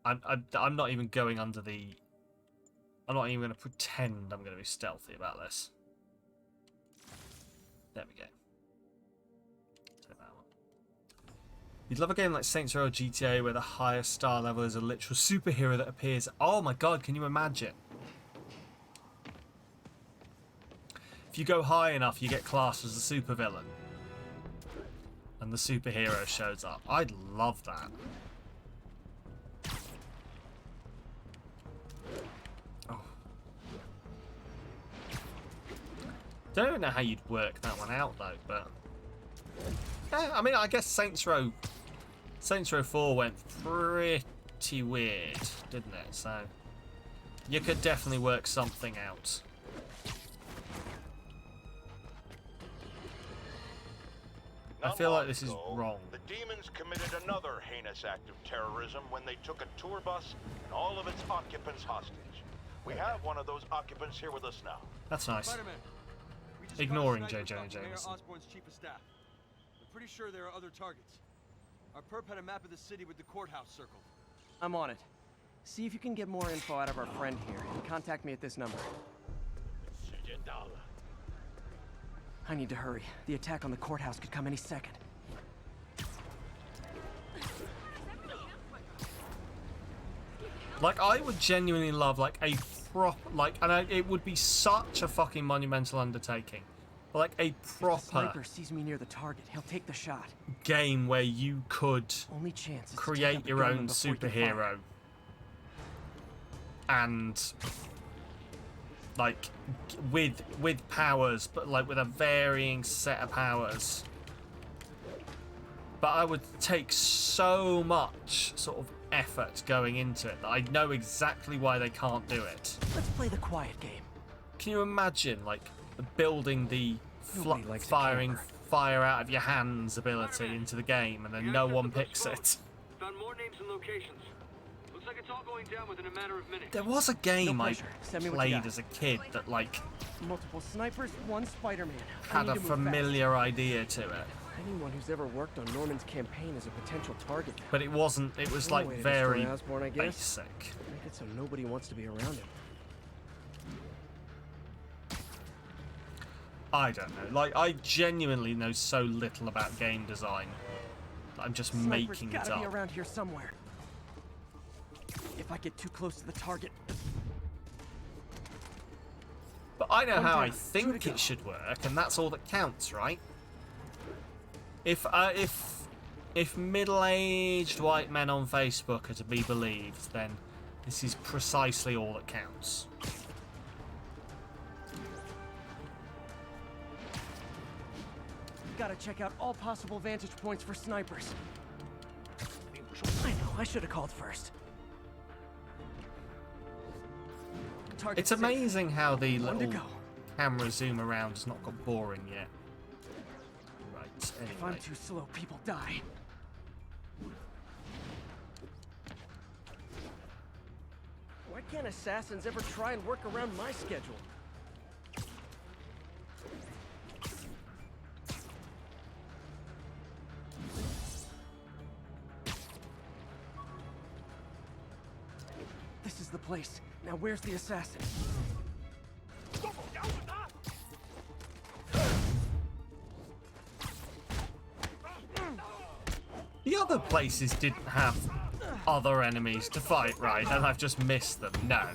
Speaker 1: I'm not even going under the... I'm not even going to pretend I'm going to be stealthy about this. There we go. Take that one. You'd love a game like Saints Row or GTA where the highest star level is a literal superhero that appears... Oh my god, can you imagine? If you go high enough, you get classed as a supervillain. And the superhero shows up. I'd love that. Oh. Don't even know how you'd work that one out, though, but... Yeah, I mean, I guess Saints Row 4 went pretty weird, didn't it? So, you could definitely work something out. I feel like this is wrong.
Speaker 4: The demons committed another heinous act of terrorism when they took a tour bus and all of its occupants hostage. We have one of those occupants here with us now.
Speaker 1: That's nice.
Speaker 5: Spider-Man, we just
Speaker 1: Ignoring
Speaker 5: got a sniper
Speaker 1: JJ
Speaker 5: from Mayor
Speaker 1: Jameson.
Speaker 5: Osborn's chief of staff. I'm pretty sure there are other targets. Our perp had a map of the city with the courthouse circled.
Speaker 3: I'm on it. See if you can get more info out of our friend here, and contact me at this number. I need to hurry. The attack on the courthouse could come any second.
Speaker 1: Like, I would genuinely love, like, a and it would be such a fucking monumental undertaking. But, like, a proper...
Speaker 3: If the sniper sees me near the target, he'll take the shot.
Speaker 1: Game where you could
Speaker 3: Only chance is
Speaker 1: create your own superhero. And... like, with powers, but like with a varying set of powers. But I would take so much sort of effort going into it that I know exactly why they can't do it.
Speaker 3: Let's play the quiet game.
Speaker 1: Can you imagine, like, building the firing fire out of your hands ability into the game, and then no one picks it?
Speaker 6: Found more names and locations. Looks like it's all going down within a matter of minutes.
Speaker 1: There was a game I
Speaker 3: Send me what you
Speaker 1: played
Speaker 3: got.
Speaker 1: as a kid that, like,
Speaker 3: Multiple snipers, one Spider-Man.
Speaker 1: had a familiar idea to it.
Speaker 3: Anyone who's ever worked on Norman's campaign is a potential target.
Speaker 1: But it wasn't, it was,
Speaker 3: One
Speaker 1: like,
Speaker 3: way to
Speaker 1: very
Speaker 3: destroy Osborn, I guess.
Speaker 1: basic.
Speaker 3: Make it so nobody wants to be around him.
Speaker 1: I don't know. Like, I genuinely know so little about game design. I'm just
Speaker 3: Sniper's
Speaker 1: making it
Speaker 3: gotta be
Speaker 1: up.
Speaker 3: around here somewhere. If I get too close to the target.
Speaker 1: But I know
Speaker 3: One
Speaker 1: how
Speaker 3: down.
Speaker 1: I think
Speaker 3: Two to
Speaker 1: it should work, and that's all that counts, right? If middle-aged white men on Facebook are to be believed, then this is precisely all that counts.
Speaker 3: Gotta check out all possible vantage points for snipers. I know, I should have called first.
Speaker 1: It's amazing how the
Speaker 3: One to
Speaker 1: little
Speaker 3: go.
Speaker 1: camera zoom around has not got boring yet. Right,
Speaker 3: If I'm
Speaker 1: anyway.
Speaker 3: too slow, people die. Why can't assassins ever try and work around my schedule? This is the place. Now where's the assassin?
Speaker 1: The other places didn't have other enemies to fight, right? And I've just missed them. No.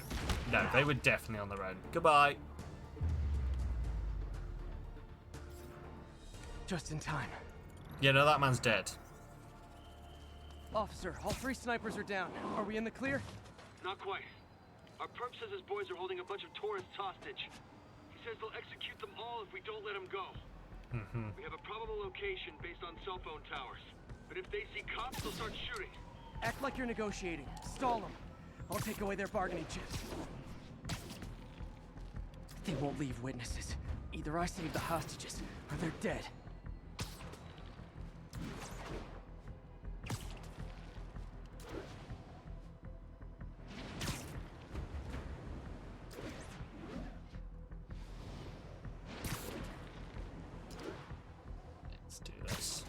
Speaker 1: No, they were definitely on their own. Goodbye.
Speaker 3: Just in time.
Speaker 1: Yeah, no, that man's dead.
Speaker 3: Officer, all 3 snipers are down. Are we in the clear?
Speaker 5: Not quite. Our perp says his boys are holding a bunch of tourists hostage. He says they'll execute them all if we don't let them go. We have a probable location based on cell phone towers. But if they see cops, they'll start shooting.
Speaker 3: Act like you're negotiating. Stall them. I'll take away their bargaining chips. They won't leave witnesses. Either I save the hostages, or they're dead.
Speaker 1: Let's do this.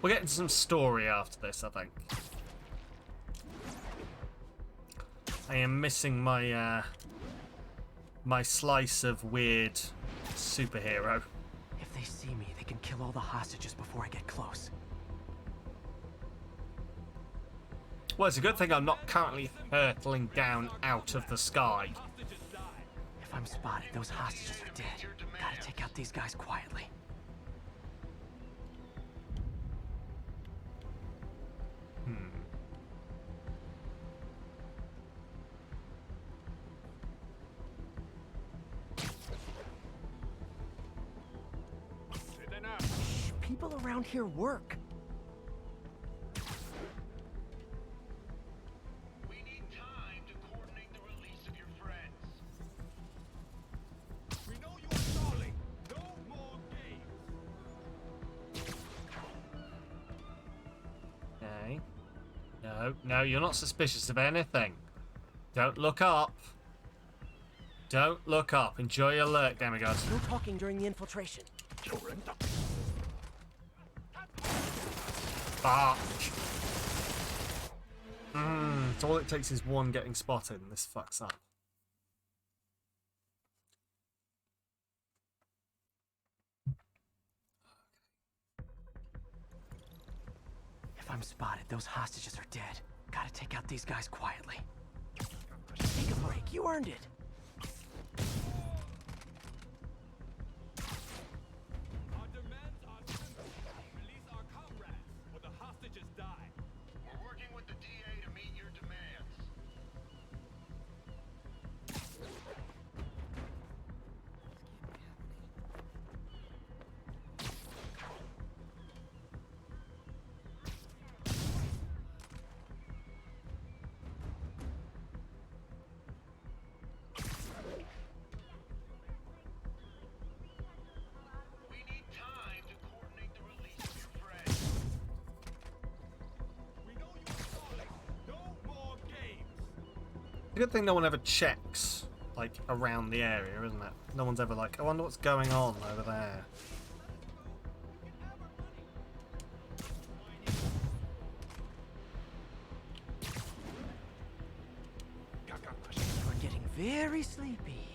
Speaker 1: We're getting some story after this, I think. I am missing my my slice of weird superhero.
Speaker 3: If they see me, they can kill all the hostages before I get close.
Speaker 1: Well, it's a good thing I'm not currently hurtling down out of the sky.
Speaker 3: If I'm spotted, those hostages are dead. Gotta take out these guys quietly. Shh, people around here work.
Speaker 4: We need time to coordinate the release of your friends. We know you are stalling. No more games.
Speaker 1: Okay. No, you're not suspicious of anything. Don't look up. Don't look up. Enjoy your lurk, demigods.
Speaker 3: No talking during the infiltration.
Speaker 1: Fuck. So all it takes is one getting spotted and this fucks up.
Speaker 3: If I'm spotted, those hostages are dead. Gotta take out these guys quietly. Take a break. You earned it.
Speaker 4: Our demands are simple. Release our comrades, or the hostages die. We're working with the DA to meet your demands.
Speaker 1: a good thing no one ever checks, like, around the area, isn't it? No one's ever like, I wonder what's going on over there.
Speaker 3: We're getting very sleepy.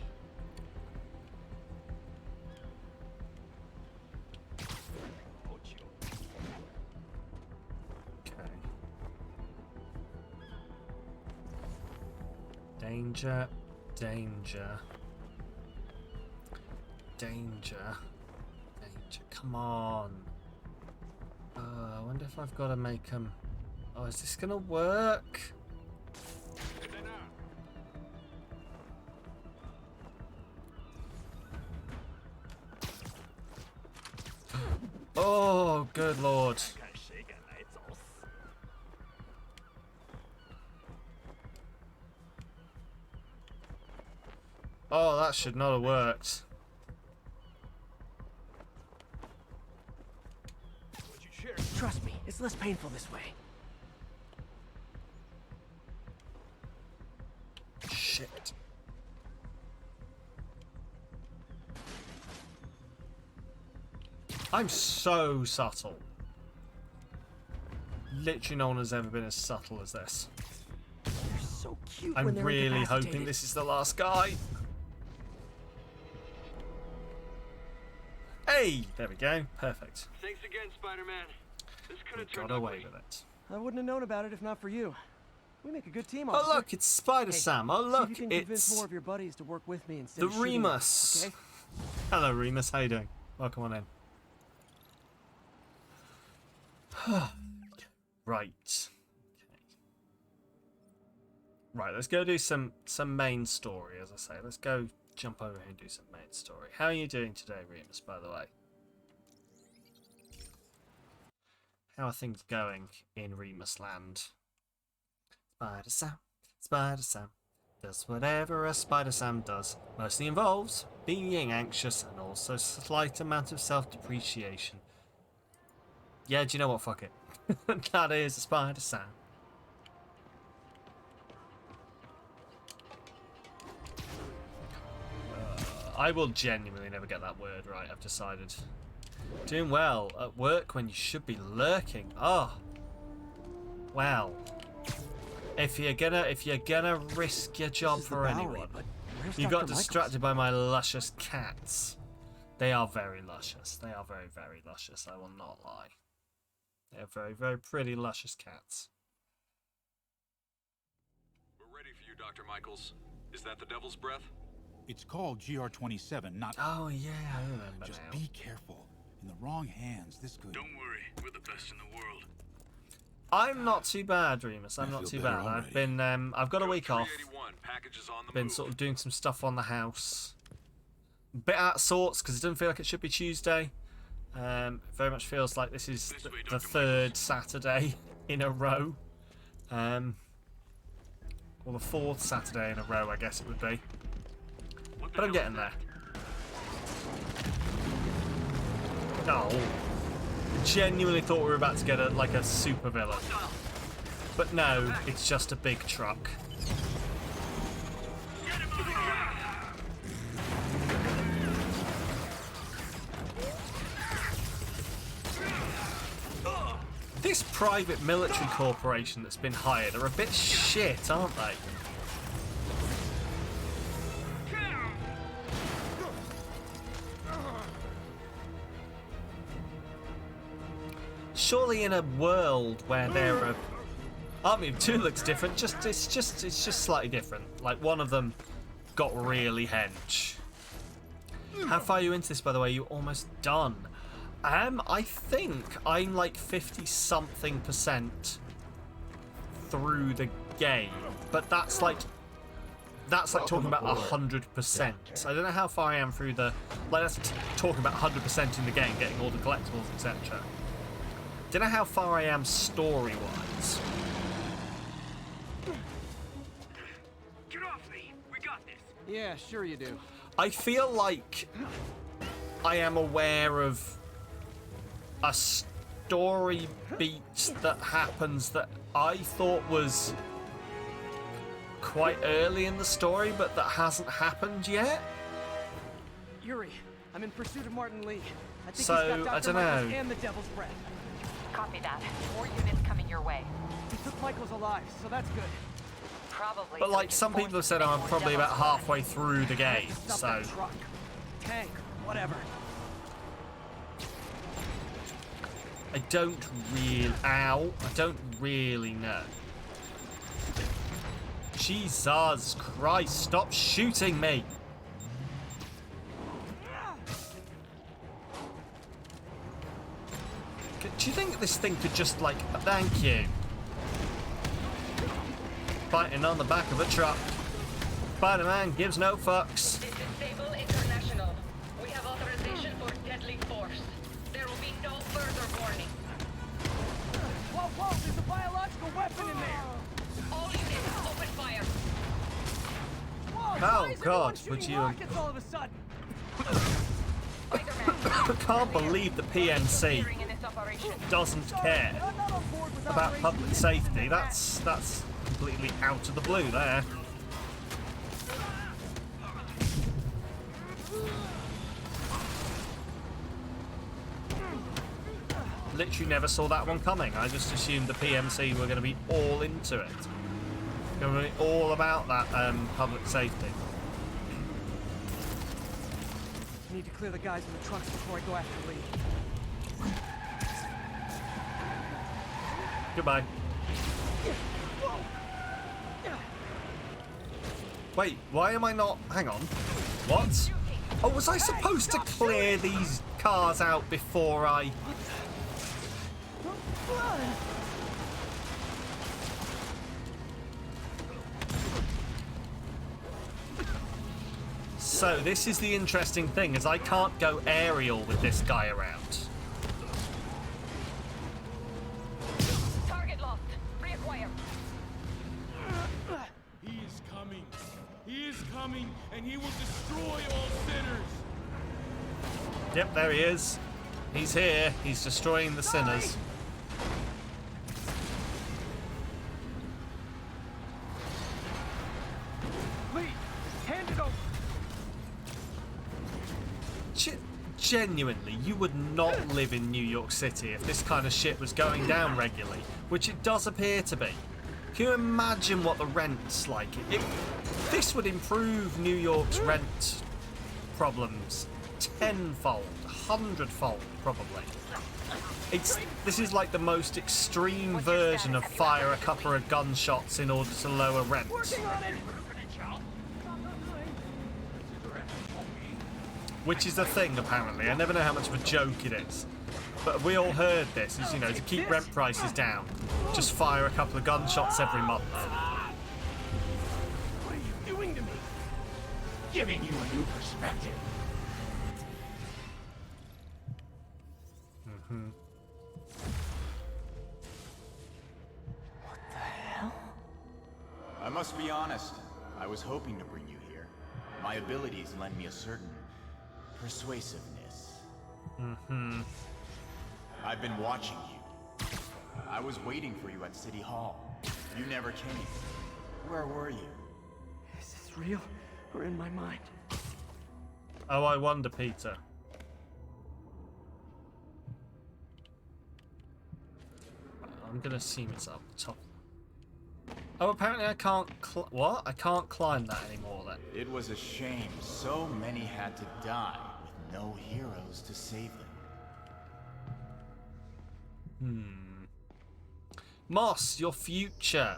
Speaker 1: Okay. Danger, danger. Danger. Danger. Come on. I wonder if I've got to make them... Oh, is this going to work? Oh, good lord. Oh, that should not have worked.
Speaker 3: Trust me, it's less painful this way.
Speaker 1: Shit. I'm so subtle. Literally no one has ever been as subtle as this.
Speaker 3: They're so cute
Speaker 1: I'm
Speaker 3: when they're
Speaker 1: really hoping
Speaker 3: incapacitated.
Speaker 1: this is the last guy. Hey! There we go. Perfect.
Speaker 5: Thanks again, Spider-Man. This could
Speaker 1: We
Speaker 5: have turned
Speaker 1: got away
Speaker 5: ugly.
Speaker 1: with it.
Speaker 3: I wouldn't have known about it if not for you. We make a good team,
Speaker 1: Oh
Speaker 3: officer.
Speaker 1: look, it's Spider
Speaker 3: Hey,
Speaker 1: Sam. Oh
Speaker 3: see
Speaker 1: look,
Speaker 3: if you can convince
Speaker 1: it's
Speaker 3: more of your buddies to work with me instead
Speaker 1: the
Speaker 3: of shooting me,
Speaker 1: Remus.
Speaker 3: okay?
Speaker 1: Hello Remus, how you doing? Welcome on in. Right. Okay. Right, let's go do some main story, as I say. Let's go jump over here and do some main story. How are you doing today, Remus, by the way? How are things going in Remus Land? Spider Sam does whatever a Spider Sam does. Mostly involves being anxious and also a slight amount of self-depreciation. Yeah, do you know what? Fuck it. That is a Spider Sam. I will genuinely never get that word right, I've decided. Doing well at work when you should be lurking. Oh. Well. If you're gonna risk your job for anyone, you got distracted by my luscious cats. They are very luscious. They are very, very luscious, I will not lie. They are very, very pretty, luscious cats.
Speaker 11: We're ready for you, Dr. Michaels. Is that the Devil's Breath?
Speaker 12: It's called GR27, not...
Speaker 1: Oh, yeah, I remember
Speaker 12: Just
Speaker 1: now.
Speaker 12: be careful. In the wrong hands, this could...
Speaker 11: Don't worry, we're the best in the world.
Speaker 1: I'm not too bad, Remus. I'm not too bad. I've been, I've got a week off. Been sort of doing some stuff on the house. A bit out of sorts because it doesn't feel like it should be Tuesday. Very much feels like this is the third Saturday in a row. Or the fourth Saturday in a row, I guess it would be. But I'm getting there. Oh. Genuinely thought we were about to get a super villain. But no, it's just a big truck. This private military corporation that's been hired are a bit shit, aren't they? Surely in a world where there are... I mean, two looks different, it's just slightly different. Like, one of them got really hench. How far are you into this, by the way? You're almost done. I think I'm like 50-something% through the game. But that's like talking about 100%. I don't know how far I am through the... Like, that's talking about 100% in the game, getting all the collectibles, etc. Don't know how far I am story-wise.
Speaker 5: Get off me! We got this!
Speaker 3: Yeah, sure you do.
Speaker 1: I feel like I am aware of a story beat that happens that I thought was quite early in the story, but that hasn't happened yet.
Speaker 3: Yuri, I'm in pursuit of Martin Lee. I think
Speaker 1: So,
Speaker 3: he's got
Speaker 1: I
Speaker 3: Dr.
Speaker 1: don't
Speaker 3: Michaels
Speaker 1: know.
Speaker 3: and the Devil's Breath.
Speaker 9: Copy that. More units coming your way.
Speaker 3: He took Michaels alive, so that's good.
Speaker 9: Probably.
Speaker 1: But
Speaker 9: so
Speaker 1: like
Speaker 9: we
Speaker 1: some
Speaker 9: can
Speaker 1: people have
Speaker 9: force
Speaker 1: said,
Speaker 9: him to
Speaker 1: I'm
Speaker 9: make
Speaker 1: probably
Speaker 9: more
Speaker 1: about
Speaker 9: Devil's
Speaker 1: halfway through the game,
Speaker 3: Stop
Speaker 1: so
Speaker 3: that truck. Tank, whatever.
Speaker 1: I don't really know. Jesus Christ, stop shooting me! Do you think this thing could just, like, thank you? Fighting on the back of a truck. Spider-Man gives no fucks.
Speaker 13: This is Sable International. We have authorization for deadly force. There will be no further warning.
Speaker 3: Whoa, whoa, there's a biological weapon in there!
Speaker 13: All units, open fire.
Speaker 3: Whoa,
Speaker 1: Oh,
Speaker 3: why is
Speaker 1: God,
Speaker 3: everyone
Speaker 1: would
Speaker 3: shooting
Speaker 1: you-
Speaker 3: rockets all of a sudden?
Speaker 1: I can't believe the PNC doesn't care
Speaker 3: I'm not on board with
Speaker 1: about
Speaker 3: Operation
Speaker 1: public
Speaker 3: Hit
Speaker 1: safety.
Speaker 3: and
Speaker 1: That's completely out of the blue there. Literally never saw that one coming. I just assumed the PMC were going to be all into it. Going to be all about that public safety.
Speaker 3: I need to clear the guys in the trucks before I go after Lee.
Speaker 1: Goodbye. Wait, why am I not... Hang on. What? Oh, was I supposed to clear these cars out before I... So, this is the interesting thing, is I can't go aerial with this guy around.
Speaker 13: Target lost. Reacquire.
Speaker 14: He is coming. He is coming, and he will destroy all sinners.
Speaker 1: Yep, there he is. He's here. He's destroying the sinners.
Speaker 3: Lee, hand it over.
Speaker 1: Genuinely, you would not live in New York City if this kind of shit was going down regularly, which it does appear to be. Can you imagine what the rent's like? This would improve New York's rent problems tenfold, 100-fold, probably. This is like the most extreme version of fire a couple of gunshots in order to lower rent. Which is a thing, apparently. I never know how much of a joke it is. But we all heard this, is, you know, to keep rent prices down, just fire a couple of gunshots every month.
Speaker 14: What are you doing to me? Giving you a new perspective.
Speaker 15: I must be honest. I was hoping to bring you here. My abilities lend me a certain persuasiveness. I've been watching you. I was waiting for you at City Hall. You never came. Where were you?
Speaker 3: Is this real or in my mind?
Speaker 1: Oh, I wonder, Peter. I'm gonna assume it's up top. Oh, apparently I can't what? I can't climb that anymore then.
Speaker 15: It was a shame so many had to die with no heroes to save them.
Speaker 1: Moss, your future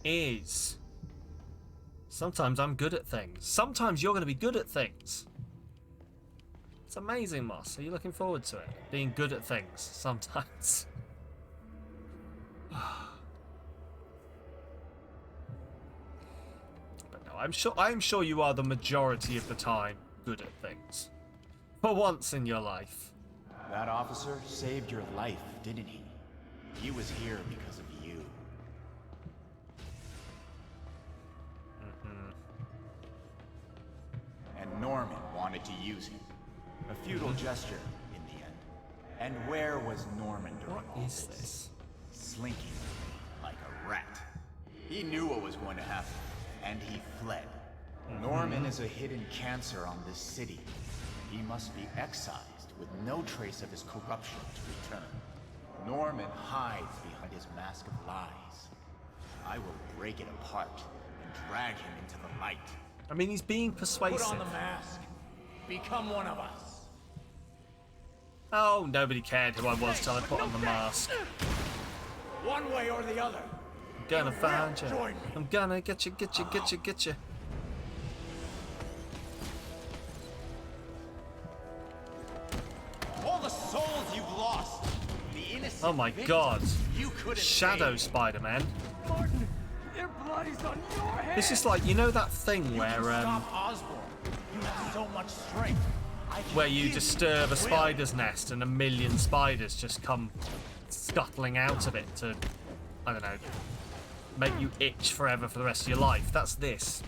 Speaker 1: is... Sometimes I'm good at things. Sometimes you're going to be good at things. It's amazing, Moss. Are you looking forward to it? Being good at things, sometimes. But no, I'm sure you are the majority of the time good at things. For once in your life.
Speaker 15: That officer saved your life, didn't he? He was here because of you. And Norman wanted to use him. A futile gesture, in the end. And where was Norman during all
Speaker 1: Is this?
Speaker 15: Slinking like a rat. He knew what was going to happen. and he fled. Norman is a hidden cancer on this city. He must be excised with no trace of his corruption to return. Norman hides behind his mask of lies. I will break it apart and drag him into the light.
Speaker 1: I mean, he's being persuasive.
Speaker 15: Put on the mask. Become one of us.
Speaker 1: Oh, nobody cared who I was till I put on the mask.
Speaker 15: One way or the other.
Speaker 1: I'm gonna find you. I'm gonna get you.
Speaker 15: All the souls you've lost. The innocent.
Speaker 1: Oh my god.
Speaker 15: You
Speaker 1: Shadow Spider-Man.
Speaker 3: Martin, their blood is on your hands.
Speaker 1: This is like, you know that thing where
Speaker 15: Stop Osborn. You have so much strength.
Speaker 1: where you disturb a spider's nest and a million spiders just come scuttling out of it to, I don't know, make you itch forever for the rest of your life. That's this.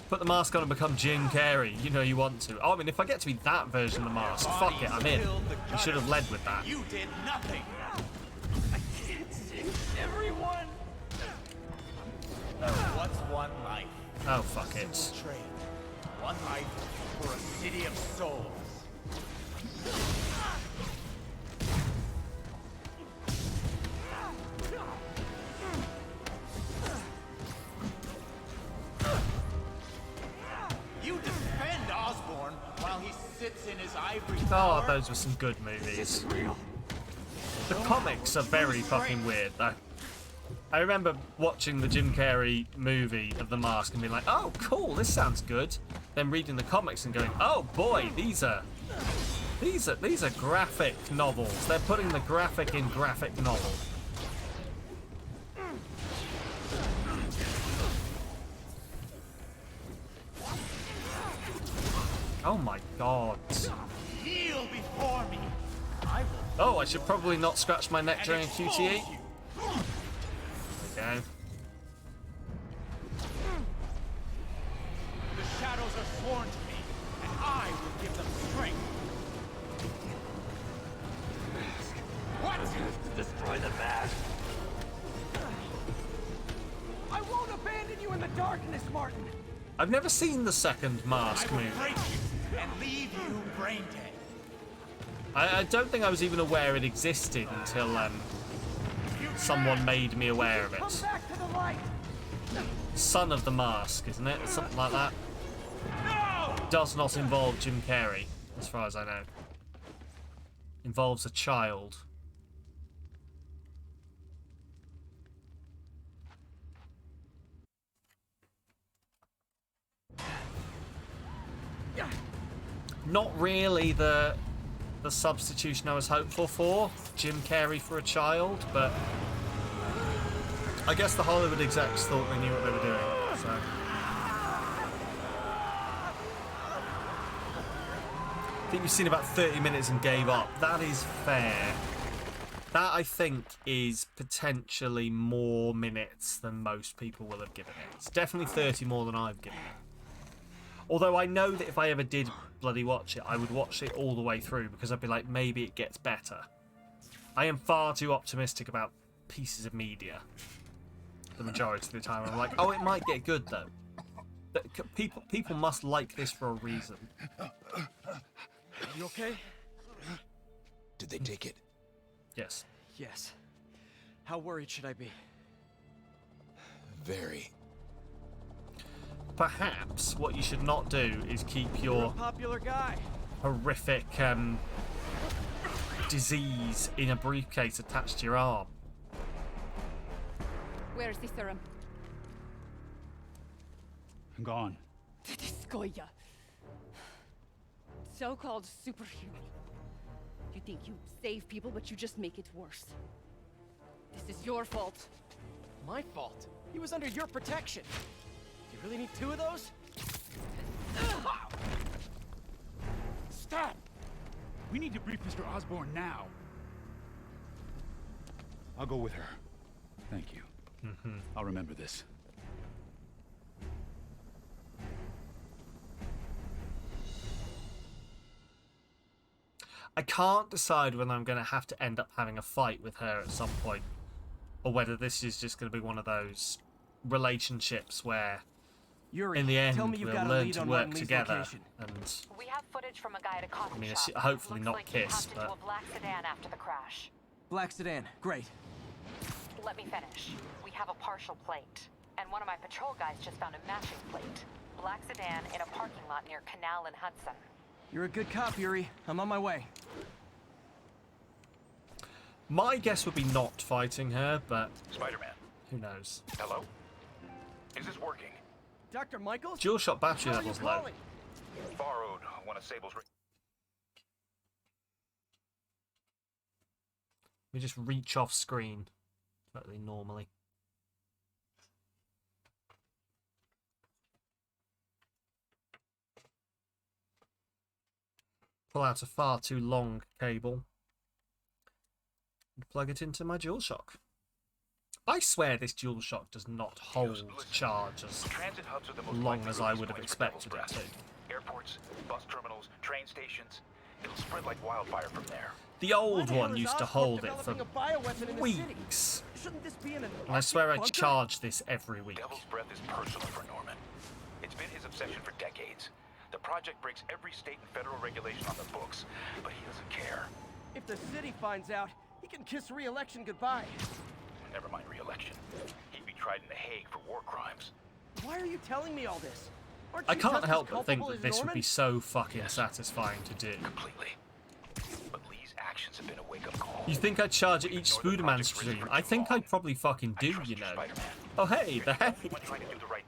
Speaker 1: Put the mask on and become Jim Carrey. You know you want to. Oh, I mean, if I get to be that version of the mask, fuck it, I'm in. You should have led with that.
Speaker 15: You did nothing.
Speaker 3: I can't save everyone.
Speaker 15: What's one life?
Speaker 1: Oh, fuck it.
Speaker 15: Trade. One life for a city of souls. You defend Osborn while he sits in his ivory tower.
Speaker 1: Oh, those were some good movies. The comics are very fucking weird, though. I remember watching the Jim Carrey movie of The Mask and being like, oh, cool, this sounds good. Then reading the comics and going, oh boy, these are graphic novels. They're putting the graphic in graphic novel. Oh my god.
Speaker 15: Kneel before me.
Speaker 1: Oh, I should probably not scratch my neck during a QTE. Okay.
Speaker 15: The shadows are sworn to me, and I will give them strength. What?
Speaker 3: Destroy the mask. I won't abandon you in the darkness, Martin.
Speaker 1: I've never seen the second Mask movie.
Speaker 15: Break you and leave you brain dead.
Speaker 1: I don't think I was even aware it existed until someone made me aware of it.
Speaker 3: Come back to the light.
Speaker 1: Son of the Mask, isn't it? Something like that.
Speaker 15: No!
Speaker 1: Does not involve Jim Carrey, as far as I know. Involves a child. Not really the substitution I was hopeful for, Jim Carrey for a child, but I guess the Hollywood execs thought they knew what they were doing, so. I think you've seen about 30 minutes and gave up. That is fair. That, I think, is potentially more minutes than most people will have given it. It's definitely 30 more than I've given it. Although I know that if I ever did bloody watch it, I would watch it all the way through because I'd be like, maybe it gets better. I am far too optimistic about pieces of media the majority of the time. I'm like, oh, it might get good though. People must like this for a reason.
Speaker 3: You okay?
Speaker 7: Did they take it?
Speaker 1: Yes.
Speaker 3: Yes. How worried should I be?
Speaker 7: Very.
Speaker 1: Perhaps what you should not do is keep
Speaker 3: You're a
Speaker 1: your
Speaker 3: popular guy.
Speaker 1: horrific disease in a briefcase attached to your arm.
Speaker 16: Where's the serum?
Speaker 12: I'm gone.
Speaker 16: Skoya. So-called superhuman. You think you save people, but you just make it worse. This is your fault.
Speaker 3: My fault. He was under your protection. Do you really need two of those?
Speaker 12: Stop! We need to brief Mr. Osborn now. I'll go with her. Thank you. I'll remember this.
Speaker 1: I can't decide whether I'm going to have to end up having a fight with her at some point, or whether this is just going to be one of those relationships where
Speaker 3: Yuri,
Speaker 1: in the end,
Speaker 3: tell me you've
Speaker 1: we'll
Speaker 3: got a
Speaker 1: learn
Speaker 3: lead
Speaker 1: to
Speaker 3: on
Speaker 1: work
Speaker 3: Martin Lee's
Speaker 1: together.
Speaker 3: location.
Speaker 1: And
Speaker 9: We have footage from a guy at a coffee
Speaker 1: I mean,
Speaker 9: shop.
Speaker 1: hopefully
Speaker 9: Looks
Speaker 1: not
Speaker 9: like he
Speaker 1: kiss,
Speaker 9: hopped into
Speaker 1: but
Speaker 9: a black sedan after the crash.
Speaker 3: Black sedan, great.
Speaker 9: Let me finish. We have a partial plate, and one of my patrol guys just found a matching plate. Black sedan in a parking lot near Canal and Hudson.
Speaker 3: You're a good cop, Yuri. I'm on my way.
Speaker 1: my guess would be not fighting her, but
Speaker 4: Spider-Man.
Speaker 1: who knows?
Speaker 4: Hello? Is this working?
Speaker 3: Dr. Michaels?
Speaker 1: Dual shot battery levels low.
Speaker 4: Borrowed one of Sable's...
Speaker 1: We just reach off screen totally normally. Pull out a far too long cable and plug it into my DualShock. I swear this DualShock does not hold charge as long as I would have expected it to.
Speaker 4: Airports, bus terminals, train stations. It'll spread like wildfire from there.
Speaker 1: The old one used to hold it for weeks. And I swear I charge this every week.
Speaker 4: Devil's Breath is personal for Norman. It's been his obsession for decades. The project breaks every state and federal regulation on the books, but he doesn't care.
Speaker 3: If the city finds out, he can kiss re-election goodbye.
Speaker 4: Never mind re-election. He'd be tried in The Hague for war crimes.
Speaker 3: Why are you telling me all this? Aren't
Speaker 1: I
Speaker 3: you
Speaker 1: can't
Speaker 3: just
Speaker 1: help
Speaker 3: as
Speaker 1: but think
Speaker 3: culpable
Speaker 1: that
Speaker 3: as
Speaker 1: this would
Speaker 3: Norman?
Speaker 1: be so fucking satisfying to do.
Speaker 4: Completely. But Lee's actions have been a wake-up call.
Speaker 1: You think I'd charge at each Spooderman stream? I think I probably fucking do, you know. Oh hey, the hey!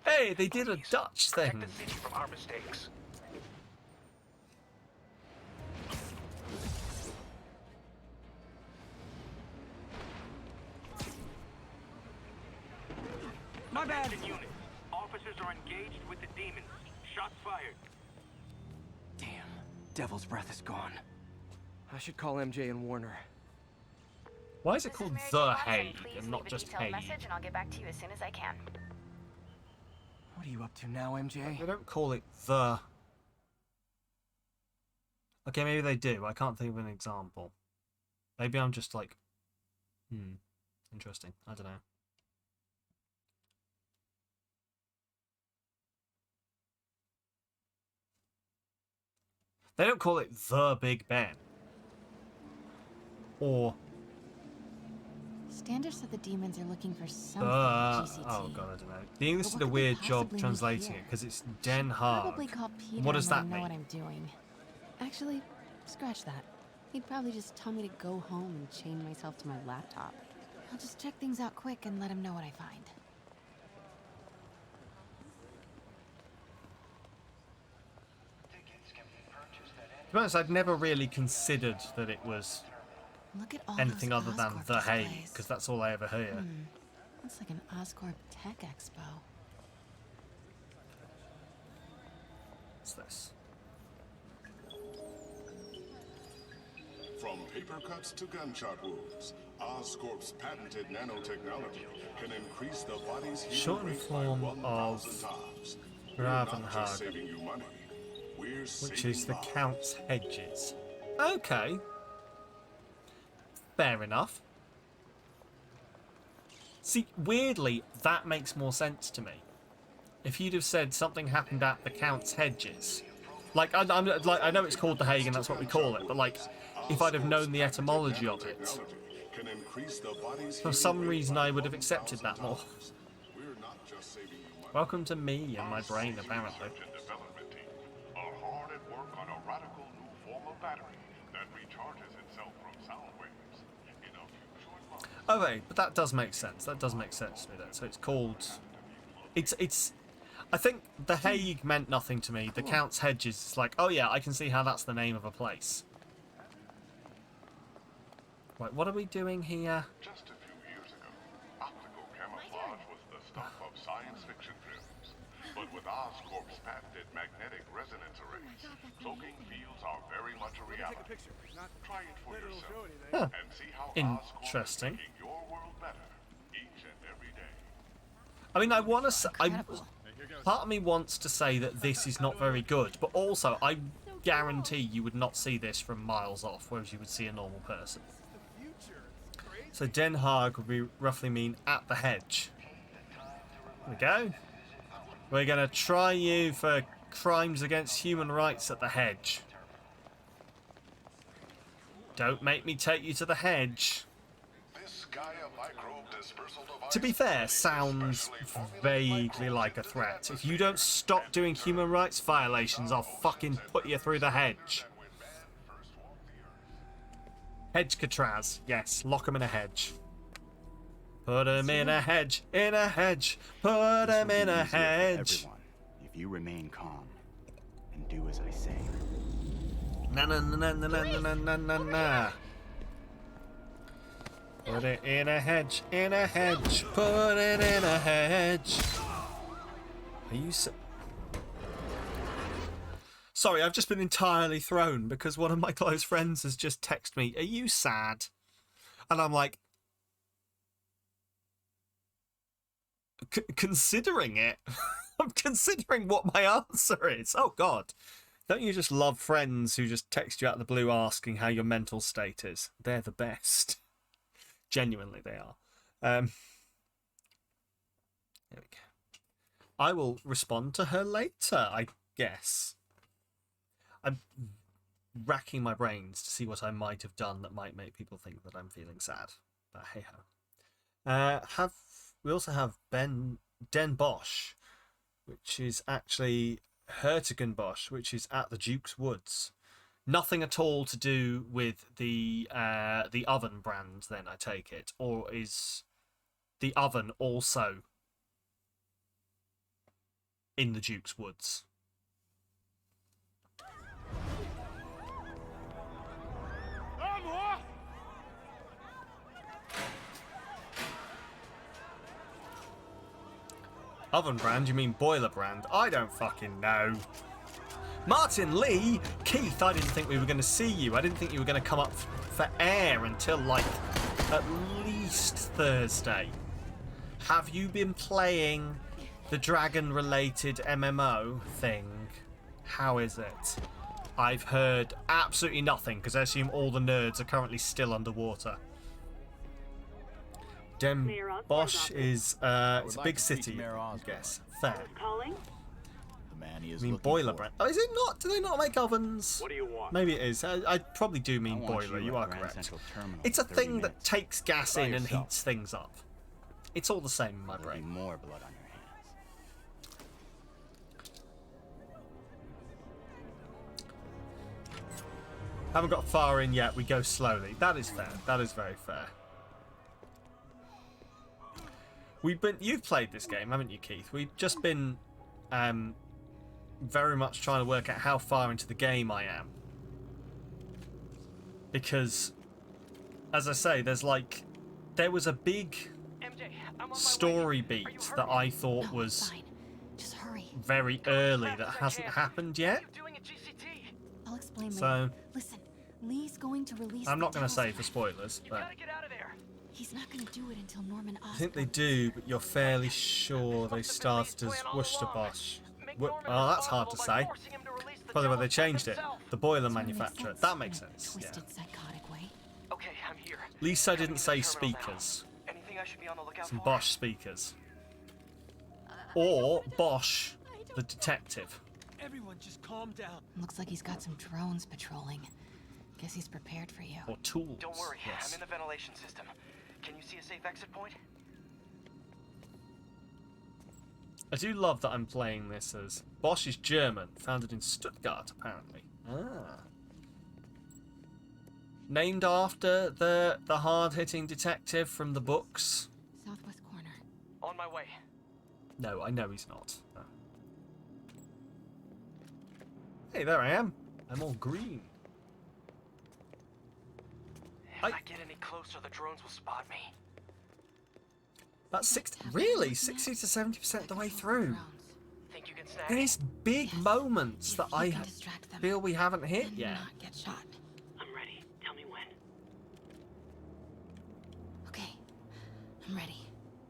Speaker 1: Hey, they did a Dutch thing.
Speaker 4: Protect the city from our mistakes.
Speaker 3: My bad.
Speaker 6: Unit. Officers are engaged with the demons. Shots fired.
Speaker 3: Damn, Devil's Breath is gone. I should call MJ and Warner.
Speaker 1: Why is it called The Hague and not just Hague?
Speaker 9: Message and I'll get back to you as soon as I can.
Speaker 3: What are you up to now, MJ?
Speaker 1: They don't call it The. Okay, maybe they do. I can't think of an example. Maybe I'm just like, interesting. I don't know. They don't call it The Big Ben. Or
Speaker 17: Standish said the demons are looking for something
Speaker 1: GCT.
Speaker 17: GCT.
Speaker 1: Oh god, I don't know. The English did a weird job translating it because it's Den Haag.
Speaker 17: Probably call Peter
Speaker 1: What does
Speaker 17: and let
Speaker 1: that
Speaker 17: him know
Speaker 1: mean?
Speaker 17: what I'm doing. Actually, scratch that. He'd probably just tell me to go home and chain myself to my laptop. I'll just check things out quick and let him know what I find.
Speaker 1: To be honest, I'd never really considered that it was
Speaker 17: Look at all
Speaker 1: anything
Speaker 17: those
Speaker 1: other than
Speaker 17: Oscorp
Speaker 1: The Hague,
Speaker 17: displays.
Speaker 1: because that's all I ever hear.
Speaker 17: Looks like an Oscorp Tech Expo.
Speaker 1: What's this?
Speaker 18: From paper cuts to gunshot wounds, Oscorp's patented nanotechnology can increase the body's healing
Speaker 1: Shortened
Speaker 18: rate by
Speaker 1: form
Speaker 18: 1,000
Speaker 1: of
Speaker 18: times. We're not just
Speaker 1: Gravenhag,
Speaker 18: saving you money, we're
Speaker 1: which
Speaker 18: saving
Speaker 1: is the
Speaker 18: lives.
Speaker 1: Count's Hedges. Okay. Fair enough. See, weirdly, that makes more sense to me. If you'd have said something happened at the Count's Hedges, like I know it's called The Hague and that's what we call it, but like, if I'd have known the etymology of it,
Speaker 18: Can increase the body's
Speaker 1: for some reason I would have accepted that more.
Speaker 18: We're not just saving you money.
Speaker 1: Welcome to me and my brain, apparently.
Speaker 18: Research and development team are hard at work on a radical new form of battery that recharges itself from sound waves in a few short months.
Speaker 1: Okay, but that does make sense. That does make sense to me then. So it's called... It's... I think The Hague meant nothing to me. The Count's Hedges is like, oh yeah, I can see how that's the name of a place. Right, what are we doing here?
Speaker 18: Just a few years ago, optical camouflage was the stuff of science fiction films. But with Oscorp's patented magnetic resonance arrays, cloaking fields are very much a reality. Try it for yourself
Speaker 1: Huh.
Speaker 18: and see how
Speaker 1: Interesting.
Speaker 18: Oscorp is making your world better each and every day.
Speaker 1: I mean, I want to say... Part of me wants to say that this is not very good, but also I guarantee you would not see this from miles off, whereas you would see a normal person. So Den Haag would be roughly mean at the hedge. There we go. We're gonna try you for crimes against human rights at the hedge. Don't make me take you to the hedge. To be fair, sounds vaguely like a threat. If you don't stop doing human rights violations, I'll fucking put you through the hedge. Hedge Catraz. Yes, lock him in a hedge. Put him in a hedge, in a hedge. Put him in a hedge.
Speaker 19: If you remain calm and do as I say.
Speaker 1: Na na na na na na na na na. Put it in a hedge, in a hedge. Put it in a hedge. Are you so... Sorry, I've just been entirely thrown because one of my close friends has just texted me, "Are you sad?" And I'm like, considering it. I'm considering what my answer is. Oh God. Don't you just love friends who just text you out of the blue asking how your mental state is? They're the best. Genuinely, they are. There we go. I will respond to her later, I guess. I'm racking my brains to see what I might have done that might make people think that I'm feeling sad. But hey ho. We also have Den Bosch, which is actually Hertigan Bosch, which is at the Duke's Woods. Nothing at all to do with the oven brand, then, I take it. Or is the oven also in the Duke's Woods? Oven brand? You mean boiler brand? I don't fucking know. Martin Lee? Keith, I didn't think we were going to see you. I didn't think you were going to come up for air until, like, at least Thursday. Have you been playing the dragon-related MMO thing? How is it? I've heard absolutely nothing, because I assume all the nerds are currently still underwater. Den Bosch is it's a big city, I guess. Fair. I mean boiler brand. Oh, is it not? Do they not make ovens?
Speaker 5: What do you want?
Speaker 1: Maybe it is. I probably do mean boiler. You are correct. It's a thing that takes gas in and heats things up. It's all the same in my brain.
Speaker 19: More blood on your hands.
Speaker 1: Haven't got far in yet. We go slowly. That is fair. That is very fair. You've played this game, haven't you, Keith? We've just been very much trying to work out how far into the game I am. Because, as I say, there was a big story beat that I thought was very early that hasn't happened yet.
Speaker 17: I'll explain
Speaker 1: so,
Speaker 17: later. Listen, Lee's going to release
Speaker 1: I'm not going to say for spoilers, but
Speaker 17: he's not going to do it until Norman Osborn.
Speaker 1: I think they do, but you're fairly sure they started as Worcester Bosch. Oh, that's hard to say. Probably why they changed it. The boiler manufacturer. That makes sense. Yeah.
Speaker 2: Okay, I'm here.
Speaker 1: At least I didn't say speakers.
Speaker 2: Anything I should be on the lookout
Speaker 1: Some
Speaker 2: for?
Speaker 1: Bosch speakers. Or Bosch, the detective.
Speaker 3: Everyone just calm down.
Speaker 17: Looks like he's got some drones patrolling. Guess he's prepared for you.
Speaker 1: Or tools.
Speaker 2: Don't worry,
Speaker 1: yes.
Speaker 2: I'm in the ventilation system. Can you see a safe exit point?
Speaker 1: I do love that I'm playing this as Bosch is German, founded in Stuttgart, apparently. Ah. Named after the hard-hitting detective from the books.
Speaker 17: Southwest corner.
Speaker 2: On my way.
Speaker 1: No, I know he's not. No. Hey, there I am. I'm all green.
Speaker 2: If I get any closer, the drones will spot me.
Speaker 1: That's 60. Really? 60 to 70% the way through.
Speaker 2: Think you can snag
Speaker 1: There's big moments that I feel we haven't hit yet.
Speaker 17: Get shot.
Speaker 8: I'm ready. Tell me when.
Speaker 17: Okay, I'm ready.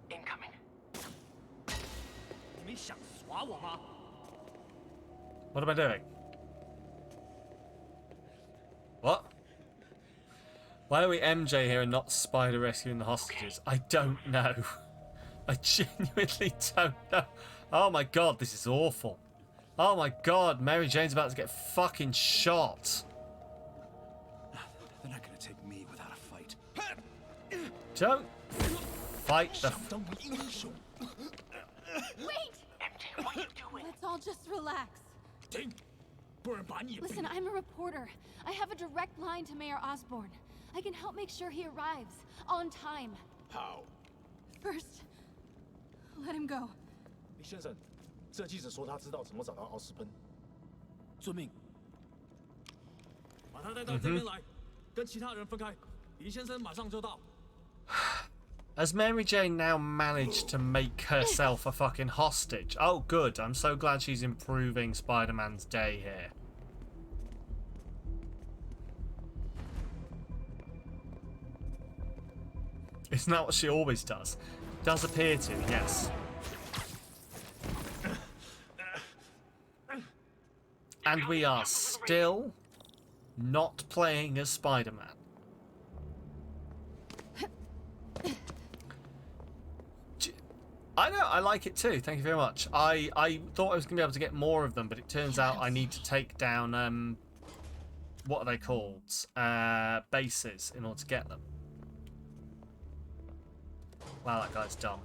Speaker 2: Incoming.
Speaker 1: What am I doing? What? Why are we MJ here and not Spider rescuing the hostages? I don't know. I genuinely don't know. Oh my god, this is awful. Oh my god, Mary Jane's about to get fucking shot.
Speaker 7: They're not gonna take me without a fight.
Speaker 1: Don't fight the...
Speaker 10: Wait!
Speaker 2: MJ, what are you doing?
Speaker 10: Let's all just relax. Listen, I'm a reporter. I have a direct line to Mayor Osborne. I can help make sure he arrives on time.
Speaker 7: How?
Speaker 10: First, let him go.
Speaker 14: 李先生，这记者说他知道怎么找到奥斯喷。遵命。把他带到这边来，跟其他人分开。李先生马上就到。
Speaker 1: Has Mary Jane now managed to make herself a fucking hostage? Oh, good. I'm so glad she's improving Spider-Man's day here. Isn't that what she always does? Does appear to, yes. And we are still not playing as Spider-Man. I know, I like it too. Thank you very much. I thought I was going to be able to get more of them, but it turns out I need to take down, what are they called? Bases in order to get them. Wow, that guy's dumb.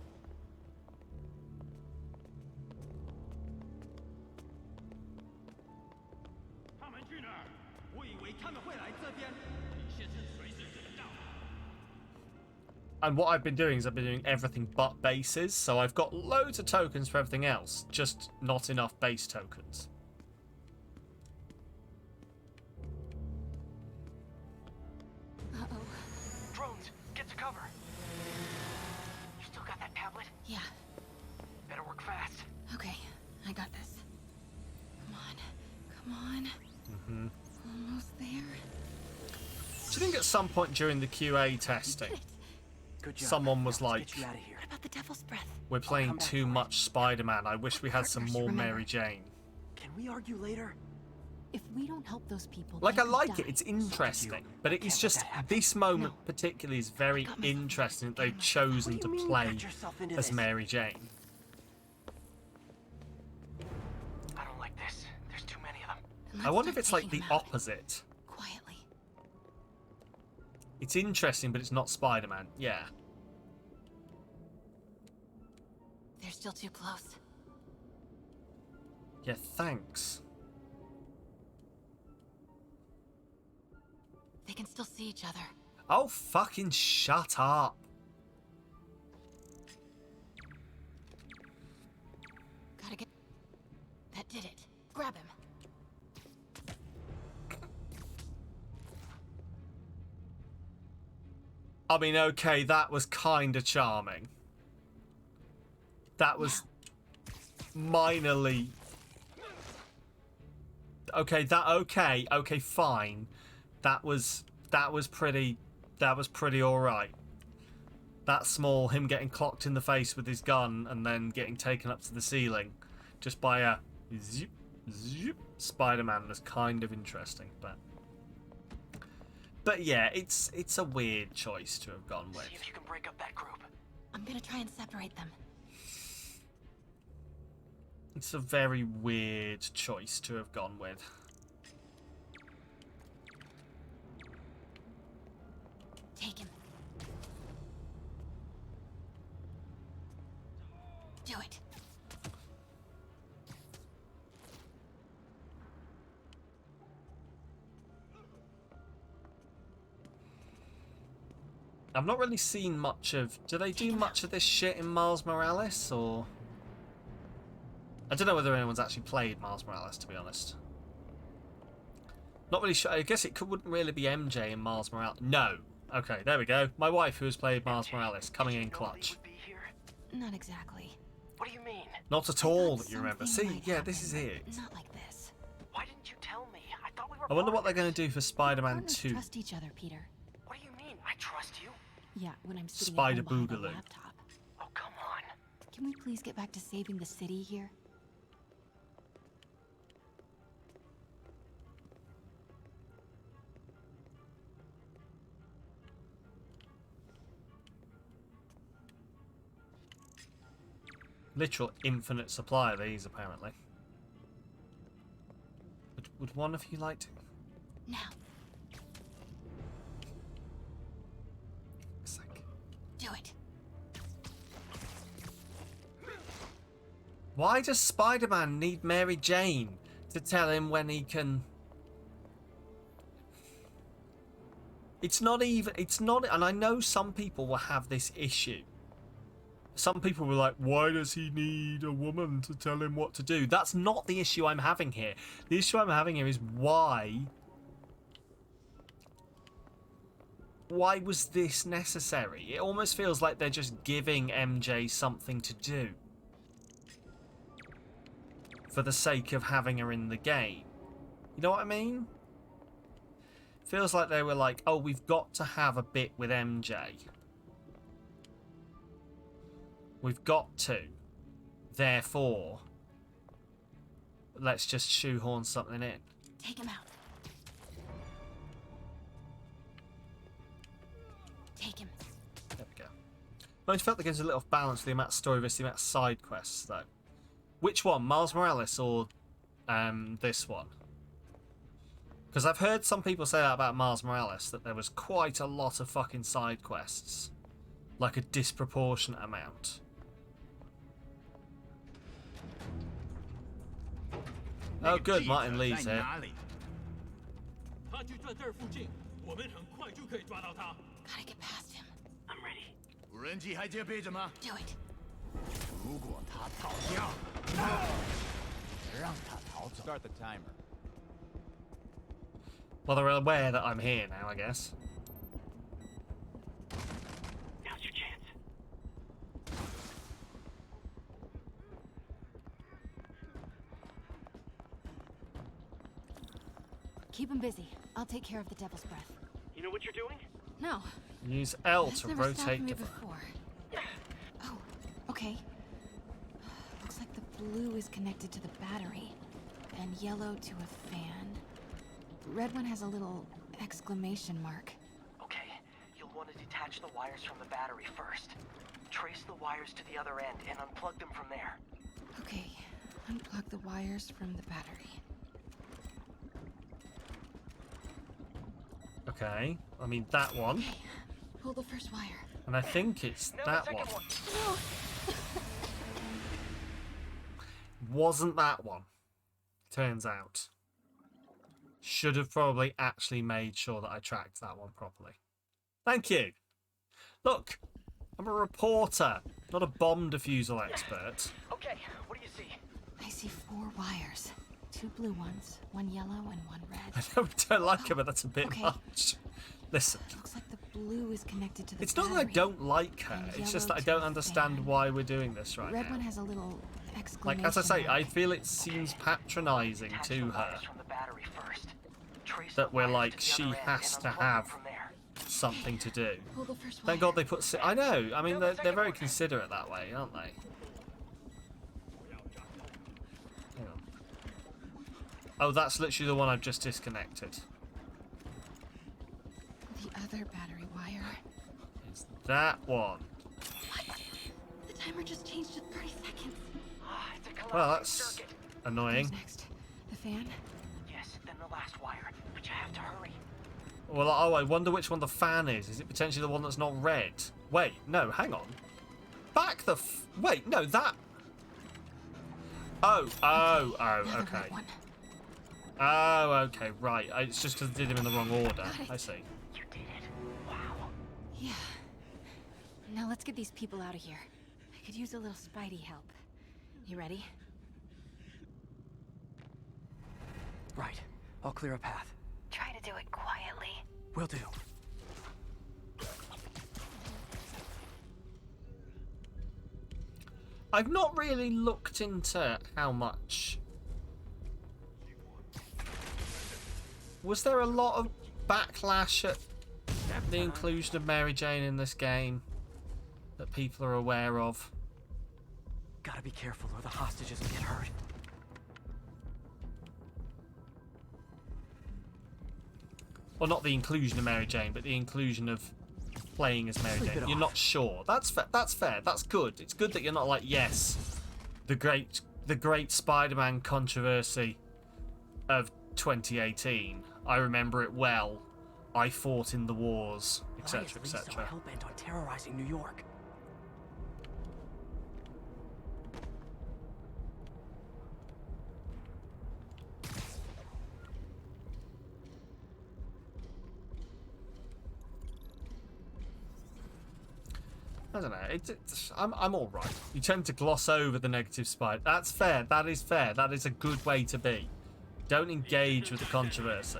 Speaker 1: And what I've been doing is I've been doing everything but bases, so I've got loads of tokens for everything else, just not enough base tokens.
Speaker 2: Uh-oh. Drones, get to cover. You still got that tablet?
Speaker 17: Yeah.
Speaker 2: Better work fast.
Speaker 17: Okay, I got this. Come on. Come on.
Speaker 1: Mm-hmm.
Speaker 17: Almost there.
Speaker 1: Do you think at some point during the QA testing,
Speaker 3: Good job.
Speaker 1: someone was
Speaker 3: Now let's
Speaker 1: like,
Speaker 3: get you out of here.
Speaker 17: What about the Devil's Breath?
Speaker 1: we're playing too much Spider-Man, I wish we had some more
Speaker 17: Remember.
Speaker 1: Mary Jane.
Speaker 3: Can we argue later?
Speaker 17: If we don't help those people,
Speaker 1: Like,
Speaker 17: they
Speaker 1: I
Speaker 17: could
Speaker 1: like
Speaker 17: die.
Speaker 1: it, it's interesting, but it's
Speaker 3: Can't let
Speaker 1: just,
Speaker 3: that happen.
Speaker 1: this moment particularly is very interesting that they've chosen
Speaker 3: What
Speaker 1: to
Speaker 3: do you mean you
Speaker 1: play
Speaker 3: got yourself into
Speaker 1: as
Speaker 3: this?
Speaker 1: Mary Jane.
Speaker 2: I don't like this. There's too many of them.
Speaker 17: And
Speaker 1: I
Speaker 17: let's
Speaker 1: wonder if
Speaker 17: start
Speaker 1: it's like the
Speaker 17: taking them out
Speaker 1: opposite.
Speaker 17: quietly.
Speaker 1: It's interesting, but it's not Spider-Man. Yeah.
Speaker 17: They're still too close.
Speaker 1: Yeah, thanks.
Speaker 17: They can still see each other.
Speaker 1: Oh, fucking shut up.
Speaker 17: Gotta get... That did it. Grab him.
Speaker 1: I mean, okay, that was kind of charming. That was minorly... Okay, okay, fine. That was pretty alright. That small, him getting clocked in the face with his gun and then getting taken up to the ceiling just by a zip, zip Spider-Man was kind of interesting, but yeah, it's a weird choice to have gone with.
Speaker 2: See if you can break up that group.
Speaker 17: I'm gonna try and separate them.
Speaker 1: It's a very weird choice to have gone with.
Speaker 17: Take him. Do it.
Speaker 1: I've not really seen much of... Do they do much of this shit in Miles Morales, or... I don't know whether anyone's actually played Miles Morales, to be honest. Not really sure. I guess it wouldn't really be MJ in Miles Morales. No. Okay, there we go. My wife, who has played Miles Morales, coming in clutch.
Speaker 17: Not exactly.
Speaker 2: What do you mean?
Speaker 1: Not at all that you remember. See, yeah, this is it.
Speaker 17: Not like this.
Speaker 2: Why didn't you tell me? I thought we were
Speaker 1: I wonder what they're
Speaker 2: partners.
Speaker 1: going to do for Spider-Man
Speaker 17: Partners
Speaker 1: 2.
Speaker 17: trust each other, Peter.
Speaker 2: What do you mean? I trust you.
Speaker 17: Yeah, when I'm sitting
Speaker 1: Spider
Speaker 17: at home behind a
Speaker 1: Boogaloo.
Speaker 17: laptop.
Speaker 2: Oh, come on.
Speaker 17: Can we please get back to saving the city here?
Speaker 1: Literal infinite supply of these, apparently. Would one of you like to?
Speaker 17: Now. Do it.
Speaker 1: Why does Spider-Man need Mary Jane to tell him when he can? It's not, and I know some people will have this issue. Some people were like, why does he need a woman to tell him what to do? That's not the issue I'm having here. The issue I'm having here is why was this necessary? It almost feels like they're just giving MJ something to do for the sake of having her in the game. You know what I mean? Feels like they were like, oh, we've got to have a bit with MJ. We've got to. Therefore, let's just shoehorn something in.
Speaker 17: Take him out. Take him.
Speaker 1: There we go. I felt like there's a little off balance with the amount of story versus the amount of side quests, though. Which one? Miles Morales or this one? Because I've heard some people say that about Miles Morales, that there was quite a lot of fucking side quests. Like a disproportionate amount. Oh good, Martin Lee's here.
Speaker 14: Gotta
Speaker 17: get past him.
Speaker 14: I'm ready.
Speaker 17: Do it.
Speaker 15: Start the timer.
Speaker 1: Well, they're aware that I'm here now, I guess.
Speaker 14: Now's your chance.
Speaker 17: Keep him busy. I'll take care of the Devil's Breath.
Speaker 5: You know what you're doing?
Speaker 17: No.
Speaker 1: Use L
Speaker 17: That's
Speaker 1: to
Speaker 17: never stopped
Speaker 1: rotate
Speaker 17: me
Speaker 1: the...
Speaker 17: before. Oh, okay. Looks like the blue is connected to the battery, and yellow to a fan. Red one has a little exclamation mark.
Speaker 2: Okay, you'll want to detach the wires from the battery first. Trace the wires to the other end and unplug them from there.
Speaker 17: Okay, unplug the wires from the battery.
Speaker 1: Okay, I mean that one.
Speaker 17: Okay, pull the first wire.
Speaker 1: And I think it's that one.
Speaker 17: No.
Speaker 1: Wasn't that one. Turns out. Should have probably actually made sure that I tracked that one properly. Thank you. Look, I'm a reporter, not a bomb defusal expert.
Speaker 2: Okay, what do you see?
Speaker 17: I see 4 wires. 2 blue ones, 1 yellow and 1 red.
Speaker 1: I don't like her, but that's a bit much. Listen.
Speaker 17: Looks like the blue is connected to the
Speaker 1: It's not that I don't like her, it's just that I don't understand why we're doing this right
Speaker 17: Red
Speaker 1: now.
Speaker 17: one has a little exclamation
Speaker 1: Like, as I say,
Speaker 17: mark.
Speaker 1: I feel it seems patronising to her. That we're like, she has to have something to do. Thank God they put... I know, I mean, they're very considerate that way, aren't they? Hang on. Oh, that's literally the one I've just disconnected.
Speaker 17: The other battery wire.
Speaker 1: It's that one.
Speaker 17: What? The timer just changed to 30 seconds.
Speaker 1: Well, that's annoying.
Speaker 17: Who's next? The fan?
Speaker 2: Yes, then the last wire. But you have to hurry.
Speaker 1: Well, oh, I wonder which one the fan is. Is it potentially the one that's not red? Wait, no, hang on. Back the wait, no, that... Oh, okay. Oh, okay, right. It's just because I did them in the wrong order. I see.
Speaker 2: You did it. Wow.
Speaker 17: Yeah. Now let's get these people out of here. I could use a little Spidey help. You ready?
Speaker 3: Right. I'll clear a path.
Speaker 9: Try to do it quietly.
Speaker 3: Will do.
Speaker 1: I've not really looked into how much... Was there a lot of backlash at the inclusion of Mary Jane in this game that people are aware of?
Speaker 3: Gotta be careful or the hostages will get hurt.
Speaker 1: Well, not the inclusion of Mary Jane, but the inclusion of playing as Mary Jane. You're not sure. That's fair. That's fair. That's good. It's good that you're not like, yes, the great Spider-Man controversy of 2018. I remember it well. I fought in the wars, etc., etc.
Speaker 3: Hell bent on terrorizing New York.
Speaker 1: I don't know. I'm all right. You tend to gloss over the negative spite. That's fair. That is fair. That is a good way to be. Don't engage with the controversy.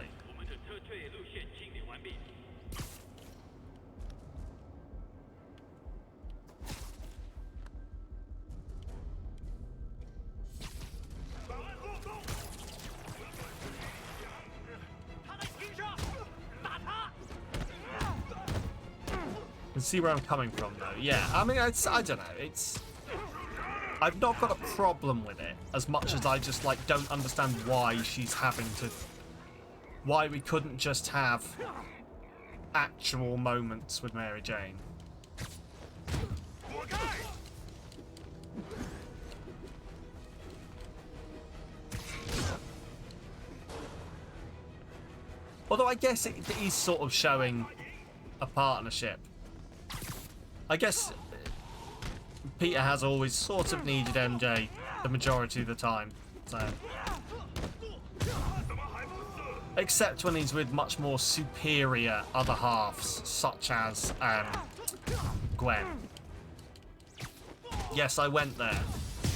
Speaker 1: You see where I'm coming from, though. Yeah, I mean, I don't know. I've not got a problem with it as much as I just like don't understand why she's having to. Why we couldn't just have actual moments with Mary Jane. Although I guess it is sort of showing a partnership. I guess Peter has always sort of needed MJ the majority of the time, so. Except when he's with much more superior other halves, such as Gwen. Yes, I went there.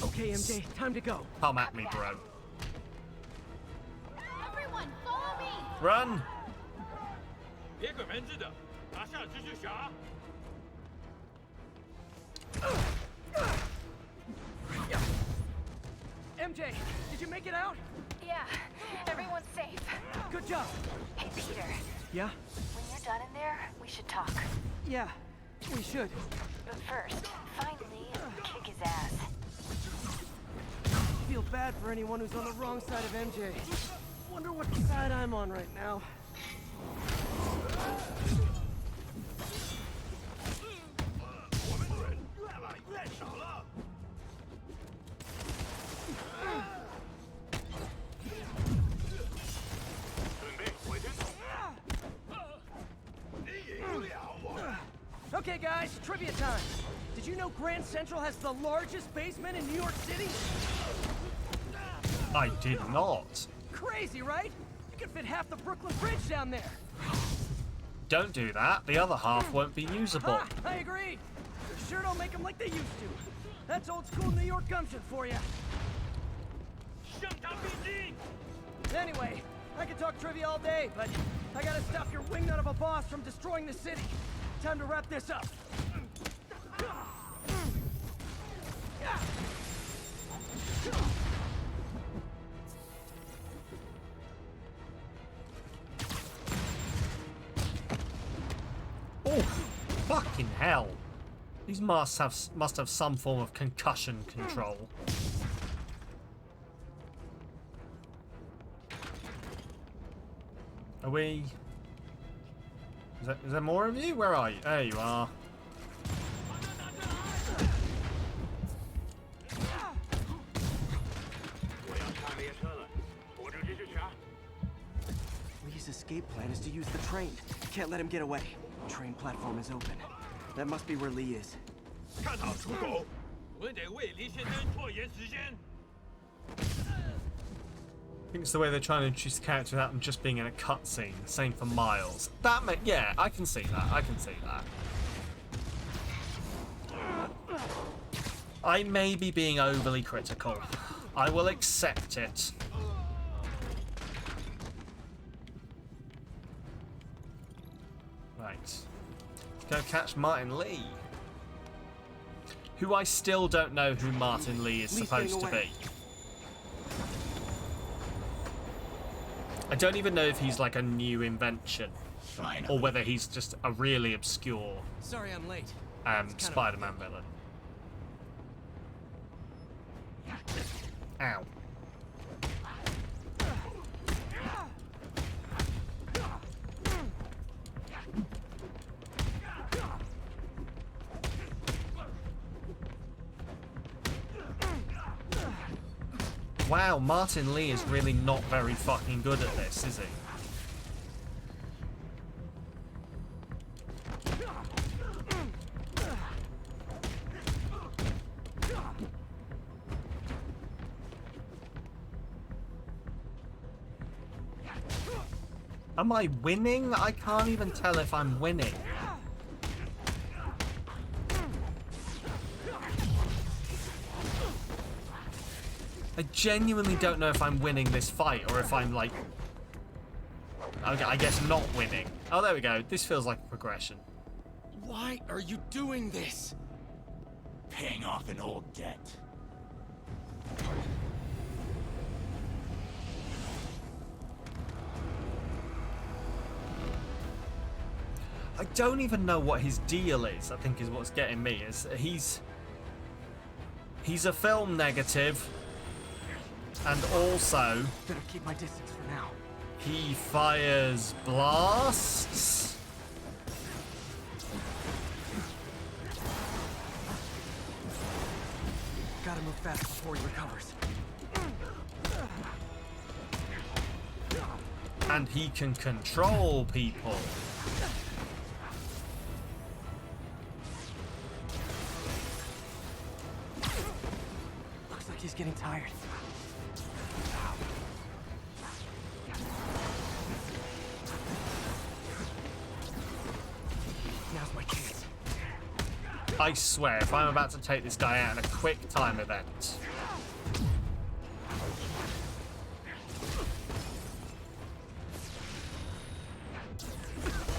Speaker 3: Okay, MJ, time to go.
Speaker 1: Come at me, bro.
Speaker 20: Everyone, follow me.
Speaker 1: Run!
Speaker 3: MJ, did you make it out?
Speaker 9: Yeah, everyone's safe.
Speaker 3: Good job.
Speaker 9: Hey, Peter.
Speaker 3: Yeah?
Speaker 9: When you're done in there, we should talk.
Speaker 3: Yeah, we should.
Speaker 9: But first, find Lee and kick his ass.
Speaker 3: I feel bad for anyone who's on the wrong side of MJ. Wonder what side I'm on right now. Okay guys, trivia time. Did you know Grand Central has the largest basement in New York City?
Speaker 1: I did not.
Speaker 3: Crazy, right? You could fit half the Brooklyn Bridge down there.
Speaker 1: Don't do that. The other half won't be usable.
Speaker 3: Ha, I agree. Sure don't make them like they used to. That's old school New York gumption for you. Anyway, I could talk trivia all day, but I gotta stop your wingnut of a boss from destroying the city. Time to wrap this up.
Speaker 1: Oh, fucking hell. These must have some form of concussion control. Are we... Is there more of you? Where are you? There you are.
Speaker 3: Lee's escape plan is to use the train. Can't let him get away. Train platform is open. That must be where Lee is.
Speaker 14: I
Speaker 1: think it's the way they're trying to introduce the character without them just being in a cutscene. Same for Miles. Yeah, I can see that. I can see that. I may be being overly critical. I will accept it. Right. Let's go catch Martin Lee. Who I still don't know who Martin Lee is supposed to be. I don't even know if he's like a new invention.
Speaker 15: Fine.
Speaker 1: Or whether he's just a really obscure
Speaker 3: Sorry I'm late.
Speaker 1: Spider-Man villain. Ow. Wow, Martin Lee is really not very fucking good at this, is he? Am I winning? I can't even tell if I'm winning. I genuinely don't know if I'm winning this fight or if I'm, like, I guess not winning. Oh, there we go. This feels like a progression.
Speaker 7: Why are you doing this?
Speaker 14: Paying off an old debt.
Speaker 1: I don't even know what his deal is, I think is what's getting me. Is he's a film negative, and also
Speaker 3: better keep my distance for now.
Speaker 1: He fires blasts.
Speaker 3: Gotta move fast before he recovers.
Speaker 1: And he can control people.
Speaker 3: Looks like he's getting tired. Now's my chance.
Speaker 1: I swear, if I'm about to take this guy out in a quick time event.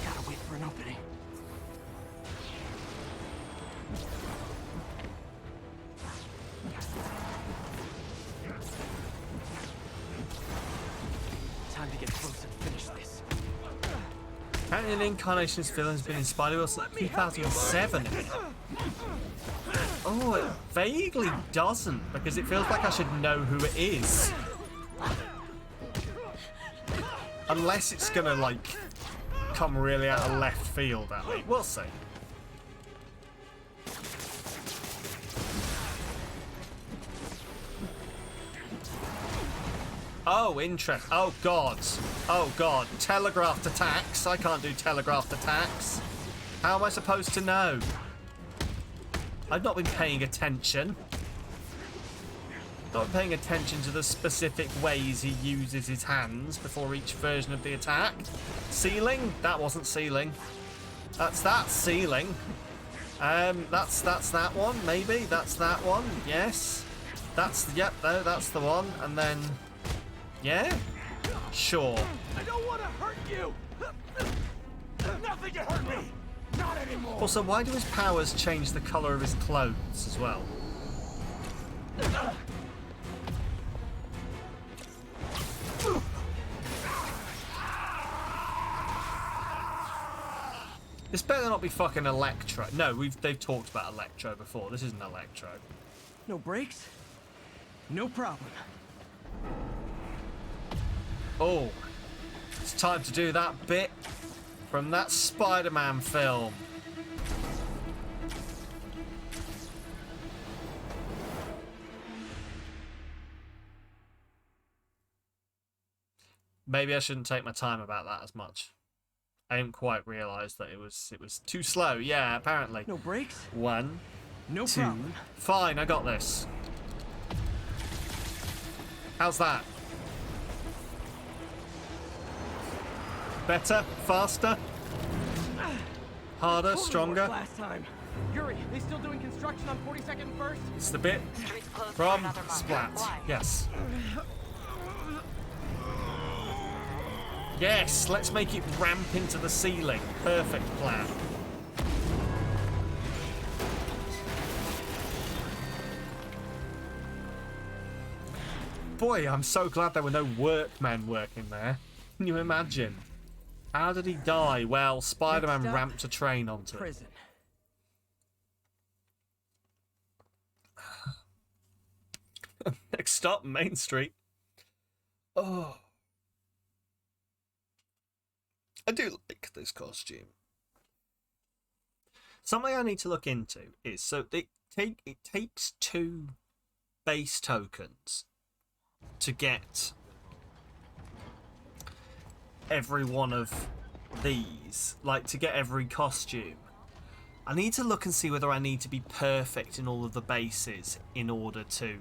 Speaker 3: Gotta wait for an opening. Time to get close and finish this.
Speaker 1: Apparently an Incarnation's villain has been in Spider-Man since 2007. Oh, it vaguely doesn't, because it feels like I should know who it is. Unless it's gonna, like, come really out of left field at me. We'll see. Oh, interest. Oh, God. Oh, God. Telegraphed attacks. I can't do telegraphed attacks. How am I supposed to know? I've not been paying attention. Not paying attention to the specific ways he uses his hands before each version of the attack. Sealing? That wasn't sealing. That's sealing. That's that one, maybe. That's that one. Yes. Yep, no, that's the one. And then, yeah? Sure.
Speaker 14: I don't want to hurt you. Nothing can hurt me. Not anymore.
Speaker 1: Also, why do his powers change the color of his clothes as well? This better not be fucking Electro. No, they've talked about Electro before. This isn't Electro.
Speaker 3: No brakes? No problem.
Speaker 1: Oh, it's time to do that bit from that Spider-Man film. Maybe I shouldn't take my time about that as much. I didn't quite realise that it was too slow. Yeah, apparently.
Speaker 3: No brakes?
Speaker 1: 1,
Speaker 3: no
Speaker 1: 2.
Speaker 3: problem.
Speaker 1: Fine, I got this. How's that? Better? Faster? Harder? Stronger?
Speaker 3: Last time. Yuri, they still doing construction on 42nd and 1st?
Speaker 1: It's the bit from Splat. Yes. Yes, let's make it ramp into the ceiling. Perfect plan. Boy, I'm so glad there were no workmen working there. Can you imagine? How did he die? Well, Spider-Man ramped a train onto it. Next stop, Main Street. Oh. I do like this costume. Something I need to look into is, so it takes 2 base tokens to get every one of these, like to get every costume, I need to look and see whether I need to be perfect in all of the bases in order to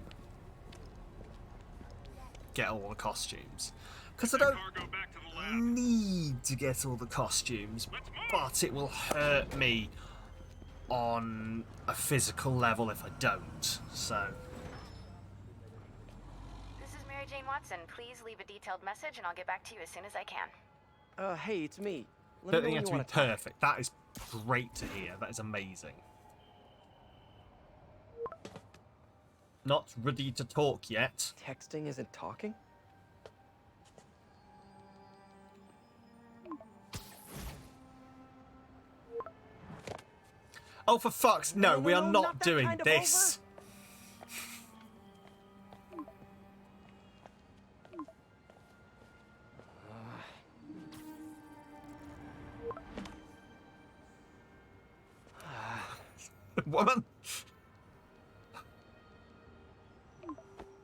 Speaker 1: get all the costumes. Because I don't need to get all the costumes, but it will hurt me on a physical level if I don't, so...
Speaker 9: This is Mary Jane Watson. Please leave a detailed message and I'll get back to you as soon as I can.
Speaker 3: Hey, it's me. Let
Speaker 1: Don't
Speaker 3: me
Speaker 1: think
Speaker 3: know
Speaker 1: you
Speaker 3: when
Speaker 1: have to
Speaker 3: you
Speaker 1: be
Speaker 3: want to talk.
Speaker 1: perfect. That is great to hear. That is amazing. Not ready to talk yet.
Speaker 3: Texting isn't talking?
Speaker 1: Oh, for fuck's... No, we are not doing
Speaker 3: kind of
Speaker 1: this. Woman.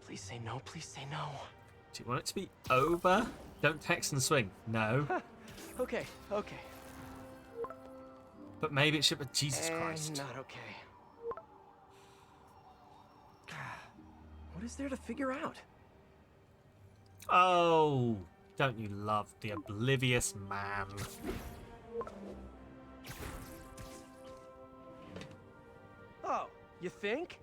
Speaker 3: Please say no, please say no.
Speaker 1: Do you want it to be over? Don't text and swing. No.
Speaker 3: Okay, okay.
Speaker 1: But maybe it should be... Jesus Christ.
Speaker 3: Not okay. What is there to figure out?
Speaker 1: Oh, don't you love the oblivious man?
Speaker 3: Oh, you think?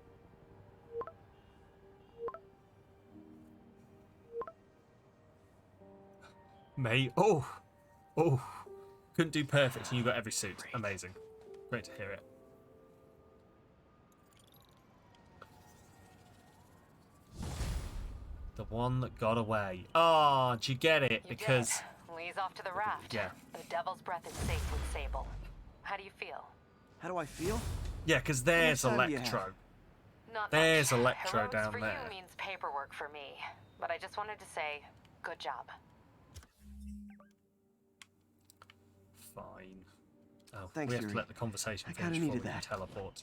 Speaker 1: Mate, oh, couldn't do perfect and you got every suit. Amazing. Great to hear it. The one that got away. Oh, did you get it? Because...
Speaker 9: Lee's off to the raft.
Speaker 1: Yeah.
Speaker 9: The Devil's Breath is safe with Sable. How do you feel?
Speaker 3: How do I feel?
Speaker 1: Yeah, because there's
Speaker 3: How much time do you
Speaker 1: Electro.
Speaker 3: have?
Speaker 9: Not
Speaker 1: There's
Speaker 9: much.
Speaker 1: Electro
Speaker 9: Heroics
Speaker 1: down
Speaker 9: for
Speaker 1: there.
Speaker 9: you means paperwork for me. But I just wanted to say, good job.
Speaker 1: Fine. Oh,
Speaker 3: Thanks,
Speaker 1: we have to
Speaker 3: Yuri.
Speaker 1: let the conversation
Speaker 3: I
Speaker 1: finish
Speaker 3: kinda
Speaker 1: before
Speaker 3: needed
Speaker 1: we can
Speaker 3: that.
Speaker 1: teleport.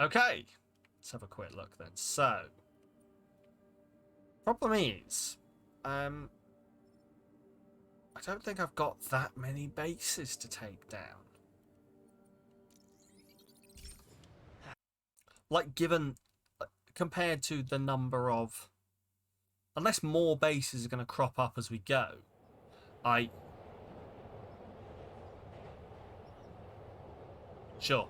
Speaker 1: Okay, let's have a quick look then. So, problem is, I don't think I've got that many bases to take down. Like, given, compared to the number of, unless more bases are going to crop up as we go, Sure.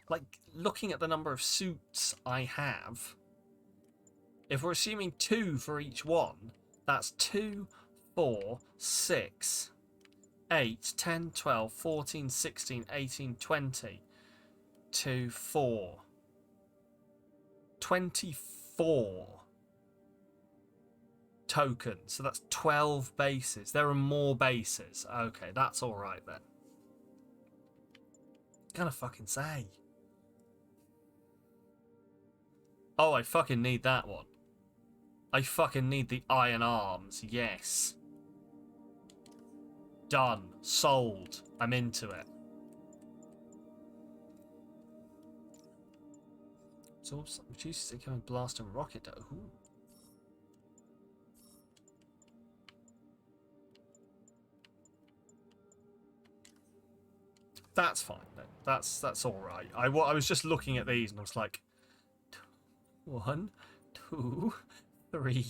Speaker 1: Like, looking at the number of suits I have, if we're assuming 2 for each one, that's 2, 4, 6, 8, 10, 12, 14, 16, 18, 20, 2, 4, 24 tokens. So that's 12 bases. There are more bases. Okay, that's alright then. Gonna fucking say. Oh, I fucking need that one. I fucking need the iron arms. Yes. Done. Sold. I'm into it. So, reduces the incoming blast and rocket. Ooh. That's fine then. That's all right. I was just looking at these and I was like, 1, 2, 3,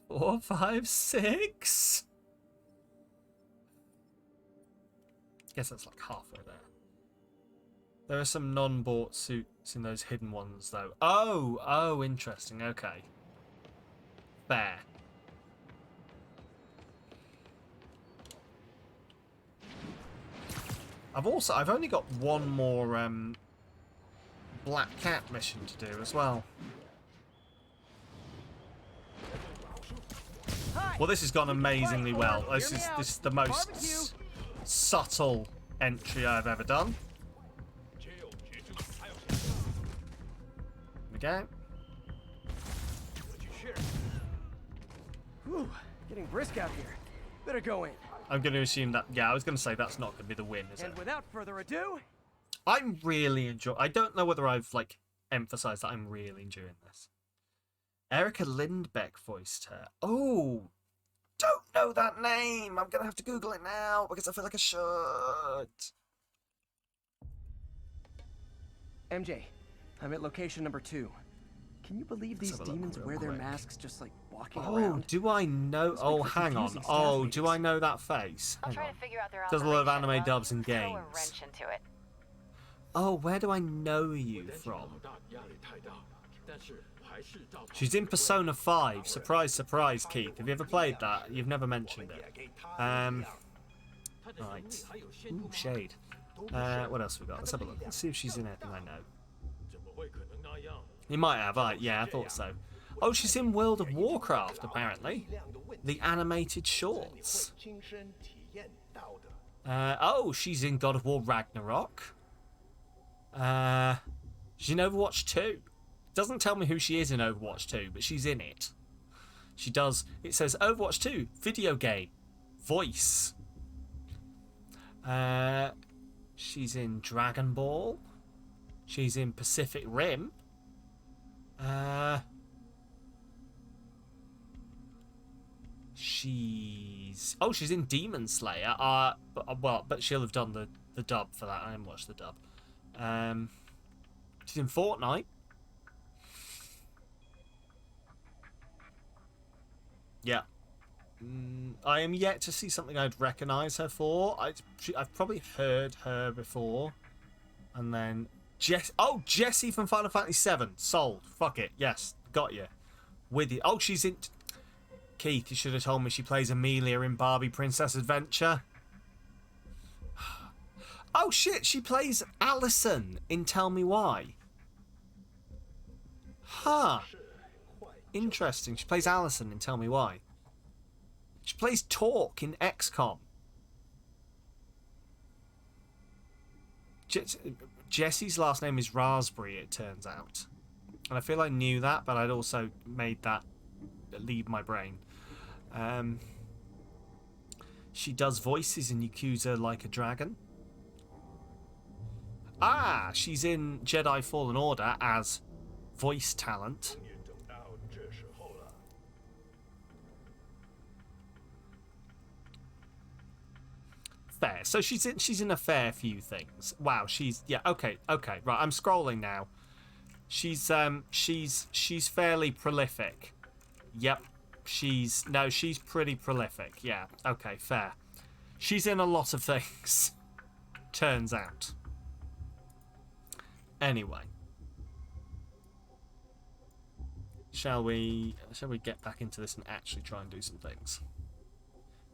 Speaker 1: 4, 5, 6. Guess that's like halfway there. There are some non-bought suits in those hidden ones though. Oh, interesting. Okay. Fair. I've only got one more Black Cat mission to do as well. Well, this has gone amazingly well. This is the most subtle entry I've ever done. Here we go.
Speaker 3: Whew, getting brisk out here. Better go in.
Speaker 1: I'm going to assume that... Yeah, I was going to say that's not going to be the win, is it?
Speaker 3: And without further ado...
Speaker 1: I'm really enjoying... I don't know whether I've, like, emphasised that I'm really enjoying this. Erica Lindbeck voiced her. Oh! Don't know that name! I'm going to have to Google it now, because I feel like I should.
Speaker 3: MJ, I'm at location number 2. Can you believe these demons wear their masks just like walking around?
Speaker 1: Oh, do I know? Oh, hang on. Oh, do I know that face?
Speaker 9: I'll try to figure out their
Speaker 1: There's a lot of
Speaker 9: operation,
Speaker 1: anime dubs and
Speaker 9: throw a
Speaker 1: games.
Speaker 9: wrench into it.
Speaker 1: Oh, where do I know you from? She's in Persona 5. Surprise, surprise, Keith. Have you ever played that? You've never mentioned it. Right. Ooh, shade. What else we got? Let's have a look. Let's see if she's in anything I know. You might have. Yeah, I thought so. Oh, she's in World of Warcraft, apparently. The animated shorts. Oh, she's in God of War Ragnarok. She's in Overwatch 2. Doesn't tell me who she is in Overwatch 2, but she's in it. She does. It says Overwatch 2, video game, voice. She's in Dragon Ball. She's in Pacific Rim. She's in Demon Slayer. But she'll have done the dub for that. I didn't watch the dub. She's in Fortnite. Yeah. I am yet to see something I'd recognise her for. I've probably heard her before. And then Jessie from Final Fantasy VII. Sold. Fuck it. Yes. Got you. With you. Oh, she's in... Keith, you should have told me she plays Amelia in Barbie Princess Adventure. Oh, shit. She plays Allison in Tell Me Why. Huh. Interesting. She plays Allison in Tell Me Why. She plays Torque in XCOM. Jessie's last name is Raspberry, it turns out. And I feel I knew that, but I'd also made that leave my brain. She does voices in Yakuza Like a Dragon. Ah, she's in Jedi Fallen Order as voice talent. Fair. So she's in a fair few things. Wow, okay, right. I'm scrolling now. She's fairly prolific. Yep. She's pretty prolific. Yeah. Okay, fair. She's in a lot of things. Turns out. Anyway. Shall we get back into this and actually try and do some things?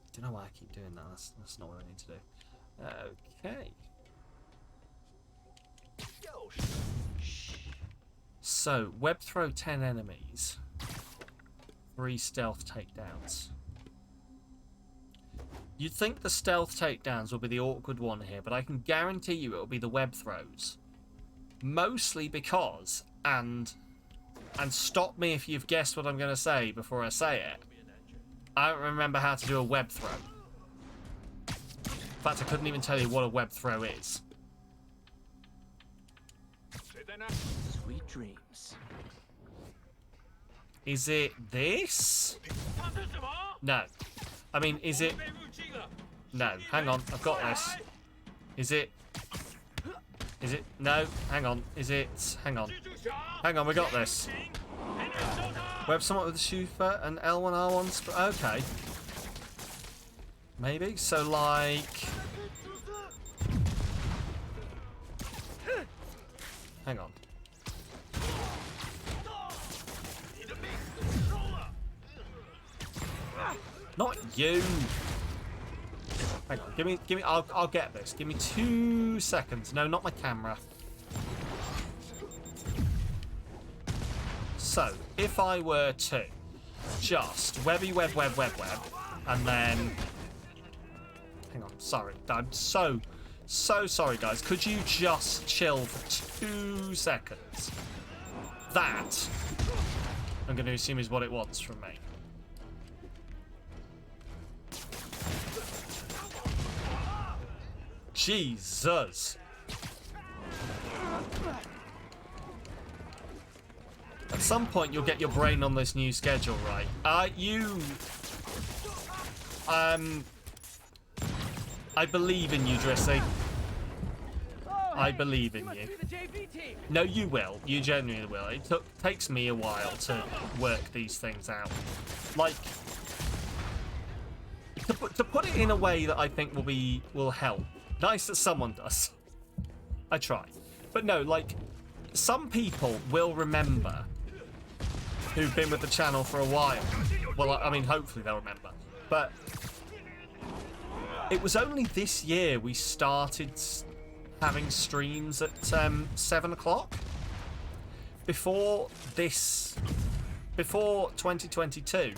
Speaker 1: I don't know why I keep doing that. That's not what I need to do. Okay. So, web throw 10 enemies. 3 stealth takedowns. You'd think the stealth takedowns will be the awkward one here, but I can guarantee you it'll be the web throws. Mostly because, and stop me if you've guessed what I'm going to say before I say it, I don't remember how to do a web throw. In fact, I couldn't even tell you what a web throw is.
Speaker 3: Sweet dreams.
Speaker 1: Is it this? No. I mean, is it... No, hang on, I've got this. Is it... No, hang on. Is it... Hang on, we got this. Web somewhat with the super and L1R1... Okay. Maybe? So, like... Hang on. Not you! Hang on, give me, I'll get this. Give me 2 seconds. No, not my camera. So, if I were to just webby web, and then... Hang on, sorry. I'm so sorry, guys. Could you just chill for 2 seconds? That, I'm going to assume, is what it wants from me. Jesus. At some point, you'll get your brain on this new schedule, right? I believe in you, Drissy. I believe in you. No, you will. You genuinely will. It takes me a while to work these things out. Like, to put it in a way that I think will help. Nice that someone does. I try. But no, like, some people will remember who've been with the channel for a while. Well, I mean, hopefully they'll remember. But it was only this year we started having streams at 7 o'clock. Before 2022,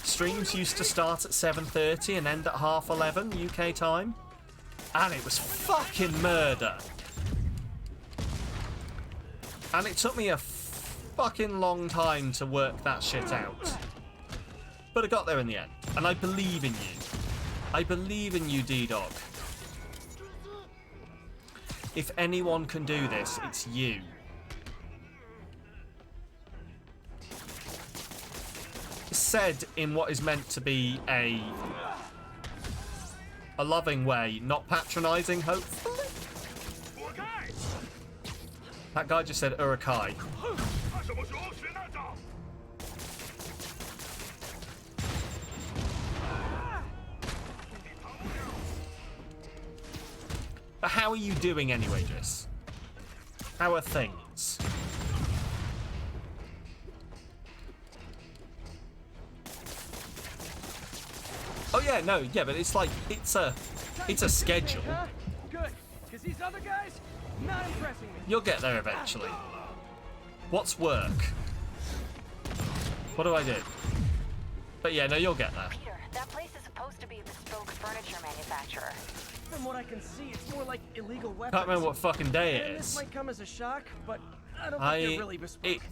Speaker 1: streams used to start at 7:30 and end at 11:30 UK time. And it was fucking murder. And it took me a fucking long time to work that shit out. But I got there in the end. And I believe in you. I believe in you, D-Dog. If anyone can do this, it's you. Said in what is meant to be a loving way, not patronising, hopefully? That guy just said Urukai. But how are you doing anyway, Driss? How are things? Oh yeah, no, yeah, but it's like it's a schedule.
Speaker 3: Good, because these other guys, not impressing me.
Speaker 1: You'll get there eventually. What's work? What do I do? But yeah, no, you'll get there.
Speaker 9: Peter, that place is supposed to be a bespoke furniture manufacturer.
Speaker 3: From what I can see, it's more like illegal weapons.
Speaker 1: Can't remember what fucking day it
Speaker 3: This
Speaker 1: is.
Speaker 3: might come as a shock, but I don't think they're really bespoke.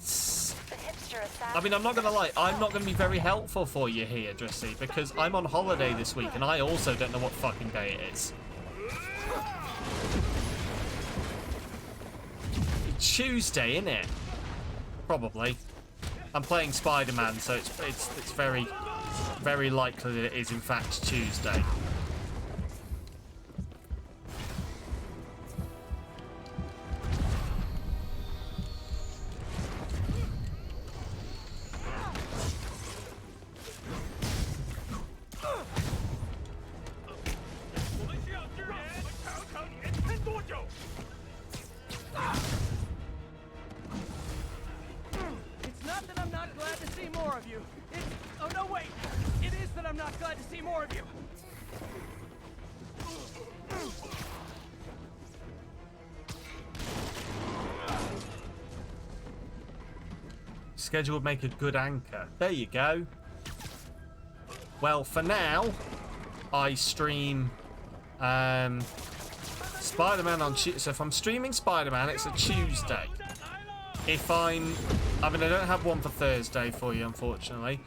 Speaker 1: I mean, I'm not gonna lie, I'm not gonna be very helpful for you here, Drissy, because I'm on holiday this week and I also don't know what fucking day it is. It's Tuesday, isn't it? Probably. I'm playing Spider-Man, so it's very, very likely that it is in fact Tuesday.
Speaker 3: It's not that I'm not glad to see more of you. It's... Oh, no, wait. It is that I'm not glad to see more of you.
Speaker 1: Schedule would make a good anchor. There you go. Well, for now, I stream Spider-Man on Tuesday. So if I'm streaming Spider-Man, it's a Tuesday. If I mean, I don't have one for Thursday for you, unfortunately.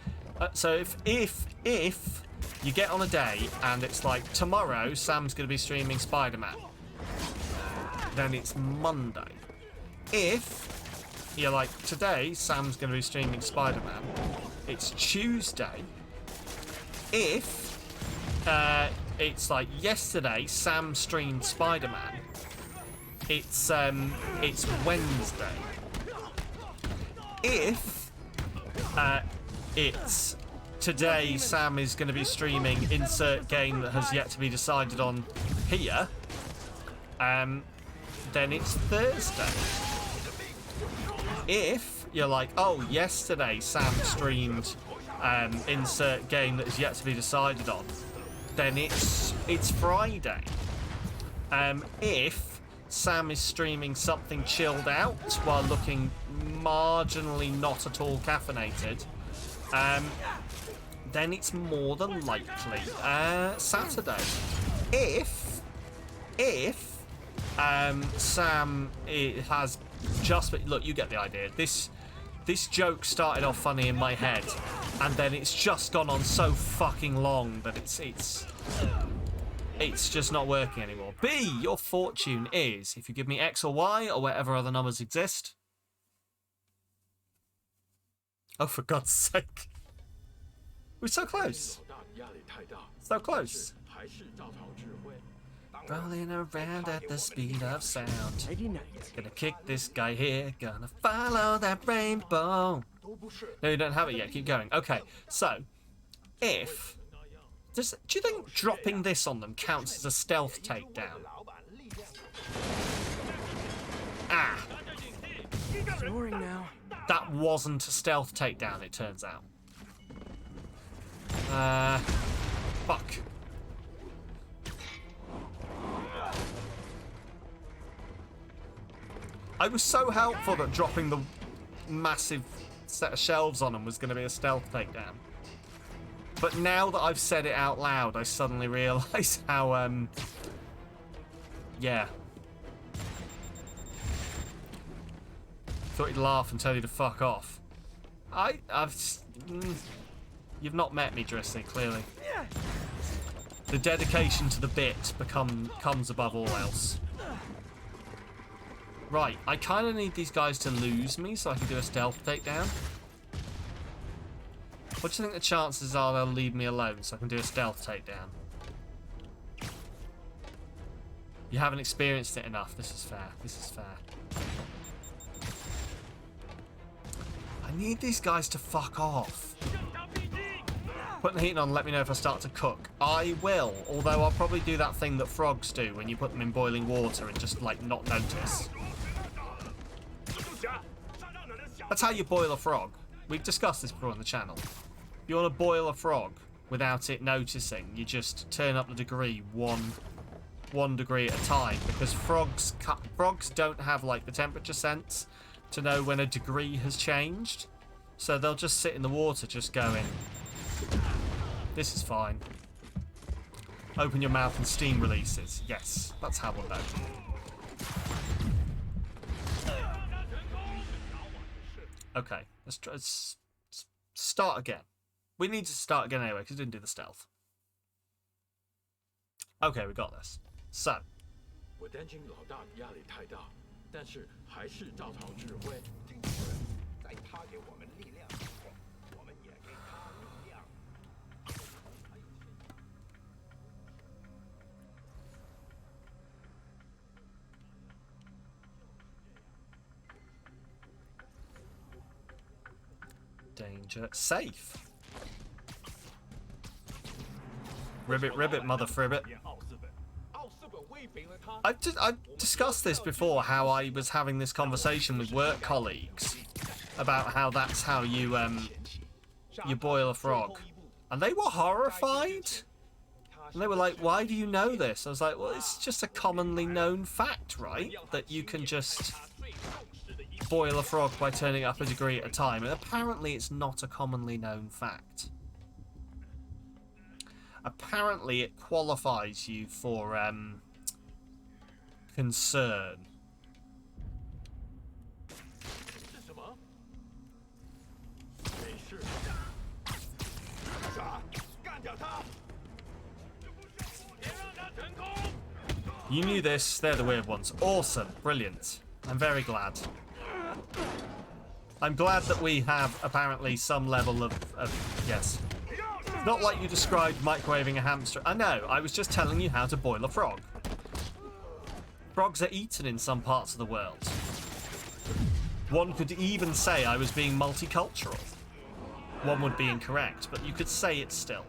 Speaker 1: So if you get on a day and it's like tomorrow, Sam's going to be streaming Spider-Man, then it's Monday. If you're like today, Sam's going to be streaming Spider-Man, it's Tuesday. If it's like yesterday, Sam streamed Spider-Man, it's Wednesday. If it's today, Sam is going to be streaming insert game that has yet to be decided on here, then it's Thursday. If you're like, oh, yesterday Sam streamed insert game that is yet to be decided on, then it's Friday. If Sam is streaming something chilled out while looking marginally not at all caffeinated, then it's more than likely Saturday. If Sam has just... Look, you get the idea. This joke started off funny in my head, and then it's just gone on so fucking long that it's It's just not working anymore. B, your fortune is, if you give me X or Y or whatever other numbers exist. Oh, for God's sake. We're so close. So close. Rolling around at the speed of sound. Gonna kick this guy here. Gonna follow that rainbow. No, you don't have it yet. Keep going. Okay, so if... do you think dropping this on them counts as a stealth takedown? Ah.
Speaker 3: Snoring now.
Speaker 1: That wasn't a stealth takedown, it turns out. Fuck. I was so helpful that dropping the massive set of shelves on them was going to be a stealth takedown. But now that I've said it out loud, I suddenly realise how, yeah. Thought he'd laugh and tell you to fuck off. You've not met me, Drissy, clearly. The dedication to the bit comes above all else. Right, I kind of need these guys to lose me so I can do a stealth takedown. What do you think the chances are they'll leave me alone so I can do a stealth takedown? You haven't experienced it enough. This is fair. This is fair. I need these guys to fuck off. Put the heat on, let me know if I start to cook. I will, although I'll probably do that thing that frogs do when you put them in boiling water and just, like, not notice. That's how you boil a frog. We've discussed this before on the channel. If you want to boil a frog without it noticing, you just turn up the degree one degree at a time, because frogs don't have, like, the temperature sense to know when a degree has changed. So they'll just sit in the water just going, this is fine. Open your mouth and steam releases. Yes, that's how we'll know. Okay, let's start again. We need to start again anyway, because we didn't do the stealth. Okay, we got this. So. Danger. Safe. Ribbit, ribbit, mother fribbit. I've discussed this before, how I was having this conversation with work colleagues about how that's how you boil a frog. And they were horrified. And they were like, why do you know this? I was like, well, it's just a commonly known fact, right? That you can just boil a frog by turning it up a degree at a time. And apparently it's not a commonly known fact. Apparently it qualifies you for concern. You knew this, they're the weird ones. Awesome, brilliant. I'm very glad. I'm glad that we have apparently some level of yes. Not like you described microwaving a hamster. I know, I was just telling you how to boil a frog. Frogs are eaten in some parts of the world. One could even say I was being multicultural. One would be incorrect, but you could say it still.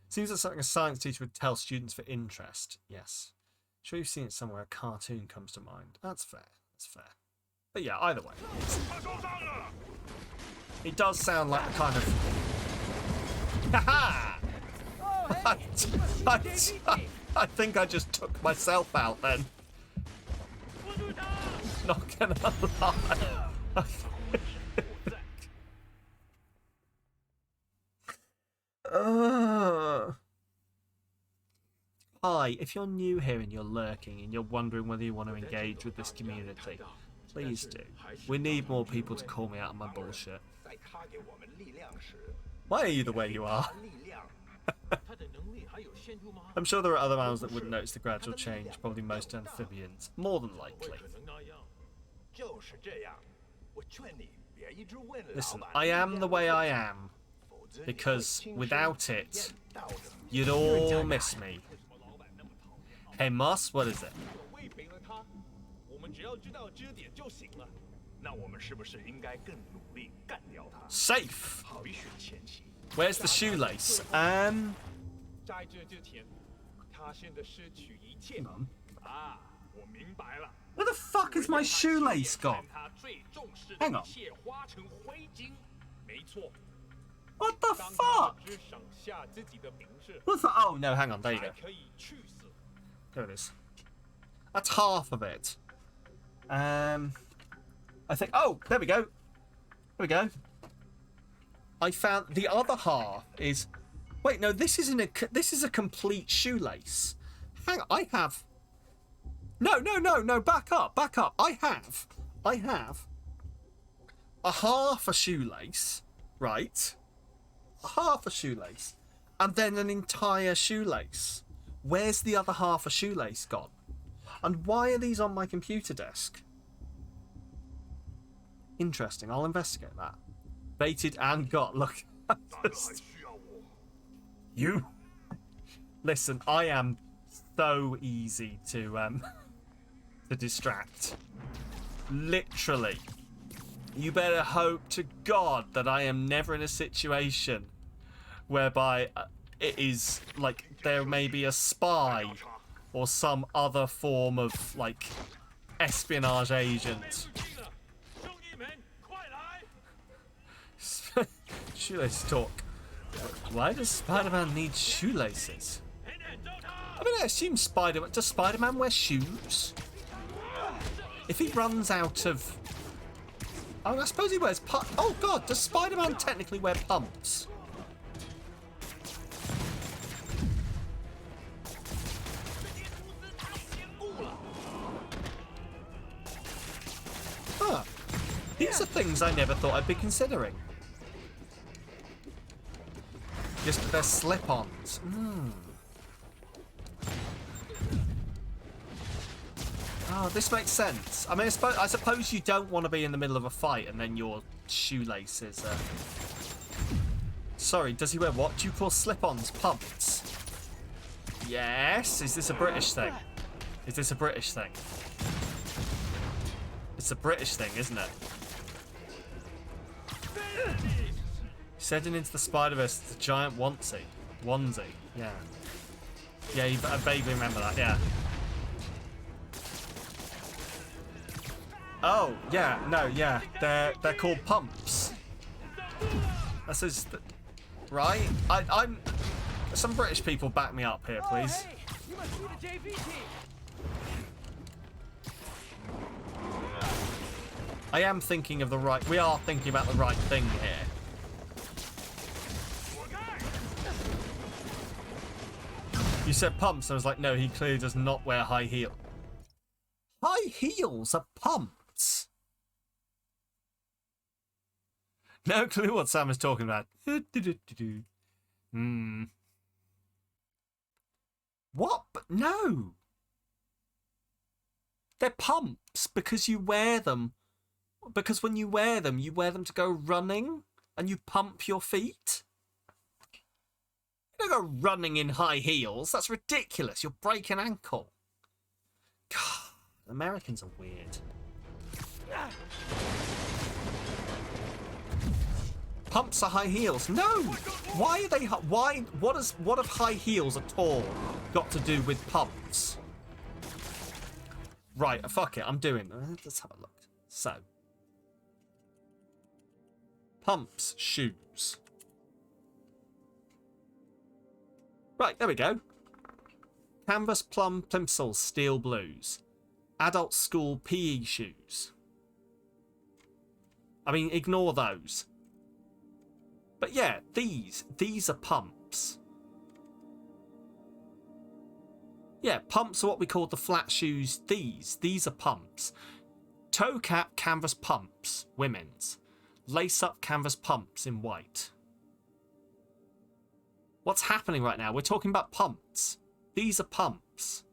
Speaker 1: Seems like something a science teacher would tell students for interest. Yes. Sure you've seen it somewhere, a cartoon comes to mind. That's fair. That's fair. But yeah, either way. It does sound like a kind of... Haha! I think I just took myself out then. Not gonna lie. hi, if you're new here and you're lurking and you're wondering whether you want to engage with this community, please do. We need more people to call me out on my bullshit. Why are you the way you are? I'm sure there are other animals that wouldn't notice the gradual change, probably most amphibians. More than likely. Listen, I am the way I am because without it, you'd all miss me. Hey Moss, what is it? Safe! Where's the shoelace? Hang on. Where the fuck is my shoelace gone? Hang on. What the fuck? What's that? Oh no, hang on, there you go. There it is. That's half of it. I think. Oh, there we go. There we go. I found the other half is. Wait, no, this isn't a. This is a complete shoelace. Hang on, I have. No. Back up. I have a half a shoelace, right? A half a shoelace, and then an entire shoelace. Where's the other half a shoelace gone? And why are these on my computer desk? Interesting. I'll investigate that. Baited and got. Look. You. Listen, I am so easy to distract. Literally. You better hope to God that I am never in a situation whereby it is like there may be a spy or some other form of like espionage agent. Shoelace talk. Why does Spider-Man need shoelaces? I mean, I assume does Spider-Man wear shoes? If he runs out of... Oh, I suppose he wears oh god, does Spider-Man technically wear pumps? Huh. These are things I never thought I'd be considering. Just that they're slip-ons. Oh, this makes sense. I mean, I suppose you don't want to be in the middle of a fight and then your shoelaces are... Sorry, does he wear what? Do you call slip-ons pumps? Yes. Is this a British thing? Is this a British thing? It's a British thing, isn't it? Setting into the Spider-Verse, it's a giant onesie. Yeah. Yeah, I vaguely remember that, yeah. Oh, yeah, no, yeah. They're called pumps. This is... Right? I'm... Some British people back me up here, please.
Speaker 3: Oh, hey, you must be the JV team.
Speaker 1: I am thinking of the right... We are thinking about the right thing here. You said pumps, and I was like, no, he clearly does not wear high heels. High heels are pumps. No clue what Sam is talking about. What? But no. They're pumps because you wear them. Because when you wear them to go running and you pump your feet. You don't go running in high heels. That's ridiculous. You'll break an ankle. God, Americans are weird. Pumps are high heels. No! Why are they... Why... What have high heels at all got to do with pumps? Right, fuck it. I'm doing... Let's have a look. So. Pumps, shoes. Right, there we go. Canvas plum plimsolls, steel blues. Adult school PE shoes. I mean, ignore those. But yeah, these are pumps. Yeah, pumps are what we call the flat shoes. These are pumps. Toe cap canvas pumps, women's. Lace up canvas pumps in white. What's happening right now? We're talking about pumps. These are pumps.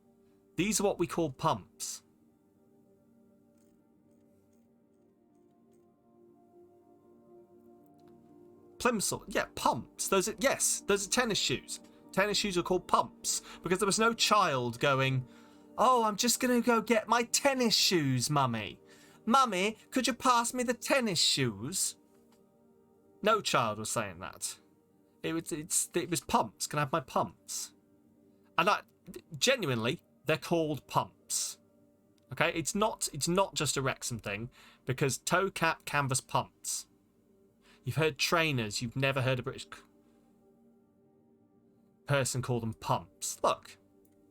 Speaker 1: These are what we call pumps. Plimsoll, yeah, pumps. Those are tennis shoes. Tennis shoes are called pumps because there was no child going, "Oh, I'm just gonna go get my tennis shoes, mummy. Mummy, could you pass me the tennis shoes?" No child was saying that. It was pumps. Can I have my pumps? And genuinely, they're called pumps. Okay, it's not just a Wrexham thing because toe cap canvas pumps. You've heard trainers. You've never heard a British person call them pumps. Look,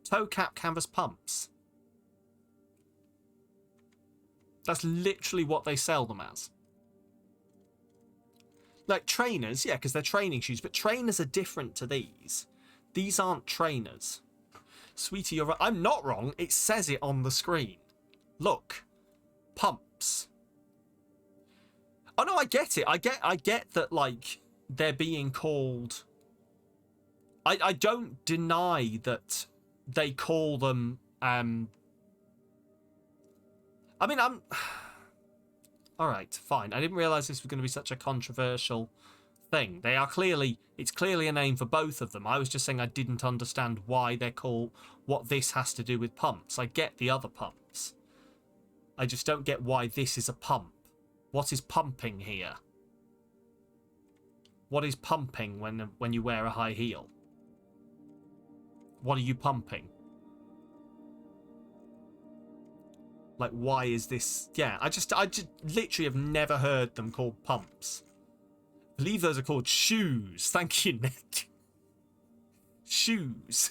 Speaker 1: toe cap canvas pumps. That's literally what they sell them as. Like trainers, yeah, because they're training shoes, but trainers are different to these. These aren't trainers. Sweetie, you're right. I'm not wrong. It says it on the screen. Look, pumps. Oh no, I get it. I get that, like, they're being called. I don't deny that they call them. I mean, I'm. All right, fine. I didn't realize this was going to be such a controversial thing. They are clearly. It's clearly a name for both of them. I was just saying I didn't understand why they're called. What this has to do with pumps. I get the other pumps. I just don't get why this is a pump. What is pumping here? What is pumping when you wear a high heel? What are you pumping? Like, why is this? Yeah, I just literally have never heard them called pumps. I believe those are called shoes. Thank you, Nick. Shoes.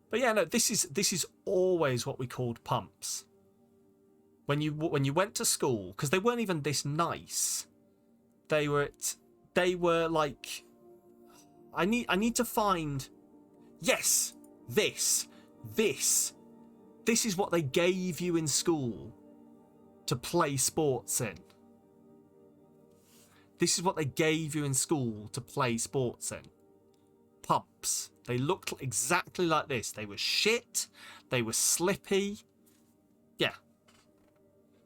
Speaker 1: But yeah, no, this is always what we called pumps. When you went to school, because they weren't even this nice. They were like, I need to find. Yes, this is what they gave you in school to play sports in. This is what they gave you in school to play sports in. Pumps. They looked exactly like this. They were shit. They were slippy. Yeah.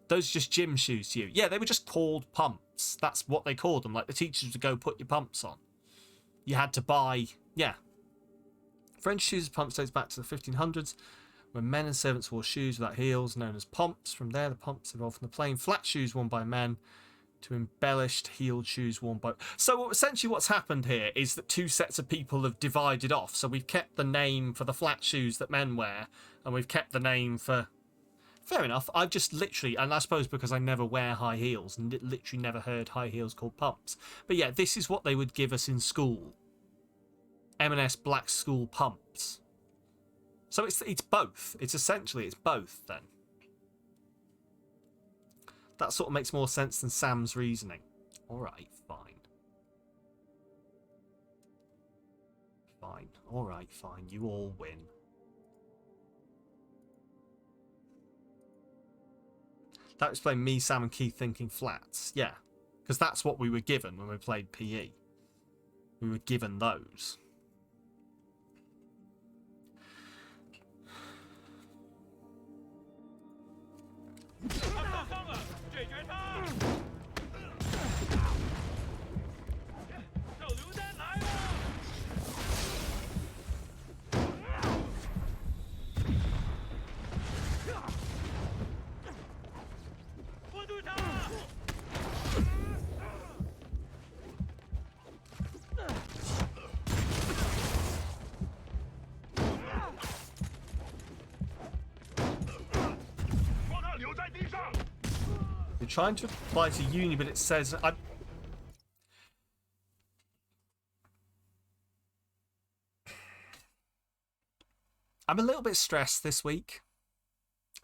Speaker 1: Those are just gym shoes to you. Yeah, they were just called pumps. That's what they called them. Like the teachers would go, put your pumps on. You had to buy, yeah. French shoes pumps dates back to the 1500s, when men and servants wore shoes without heels, known as pomps. From there, the pomps evolved from the plain flat shoes worn by men to embellished heeled shoes worn by... So essentially what's happened here is that two sets of people have divided off. So we've kept the name for the flat shoes that men wear, and we've kept the name for... Fair enough. I've just literally, and I suppose because I never wear high heels, and literally never heard high heels called pumps. But yeah, this is what they would give us in school. M&S Black School pumps. So it's both. It's both then. That sort of makes more sense than Sam's reasoning. Alright, fine. Fine. Alright, fine. You all win. That explained me, Sam and Keith thinking flats. Yeah. Because that's what we were given when we played PE. We were given those. You're trying to apply to uni, but it says... I'm a little bit stressed this week,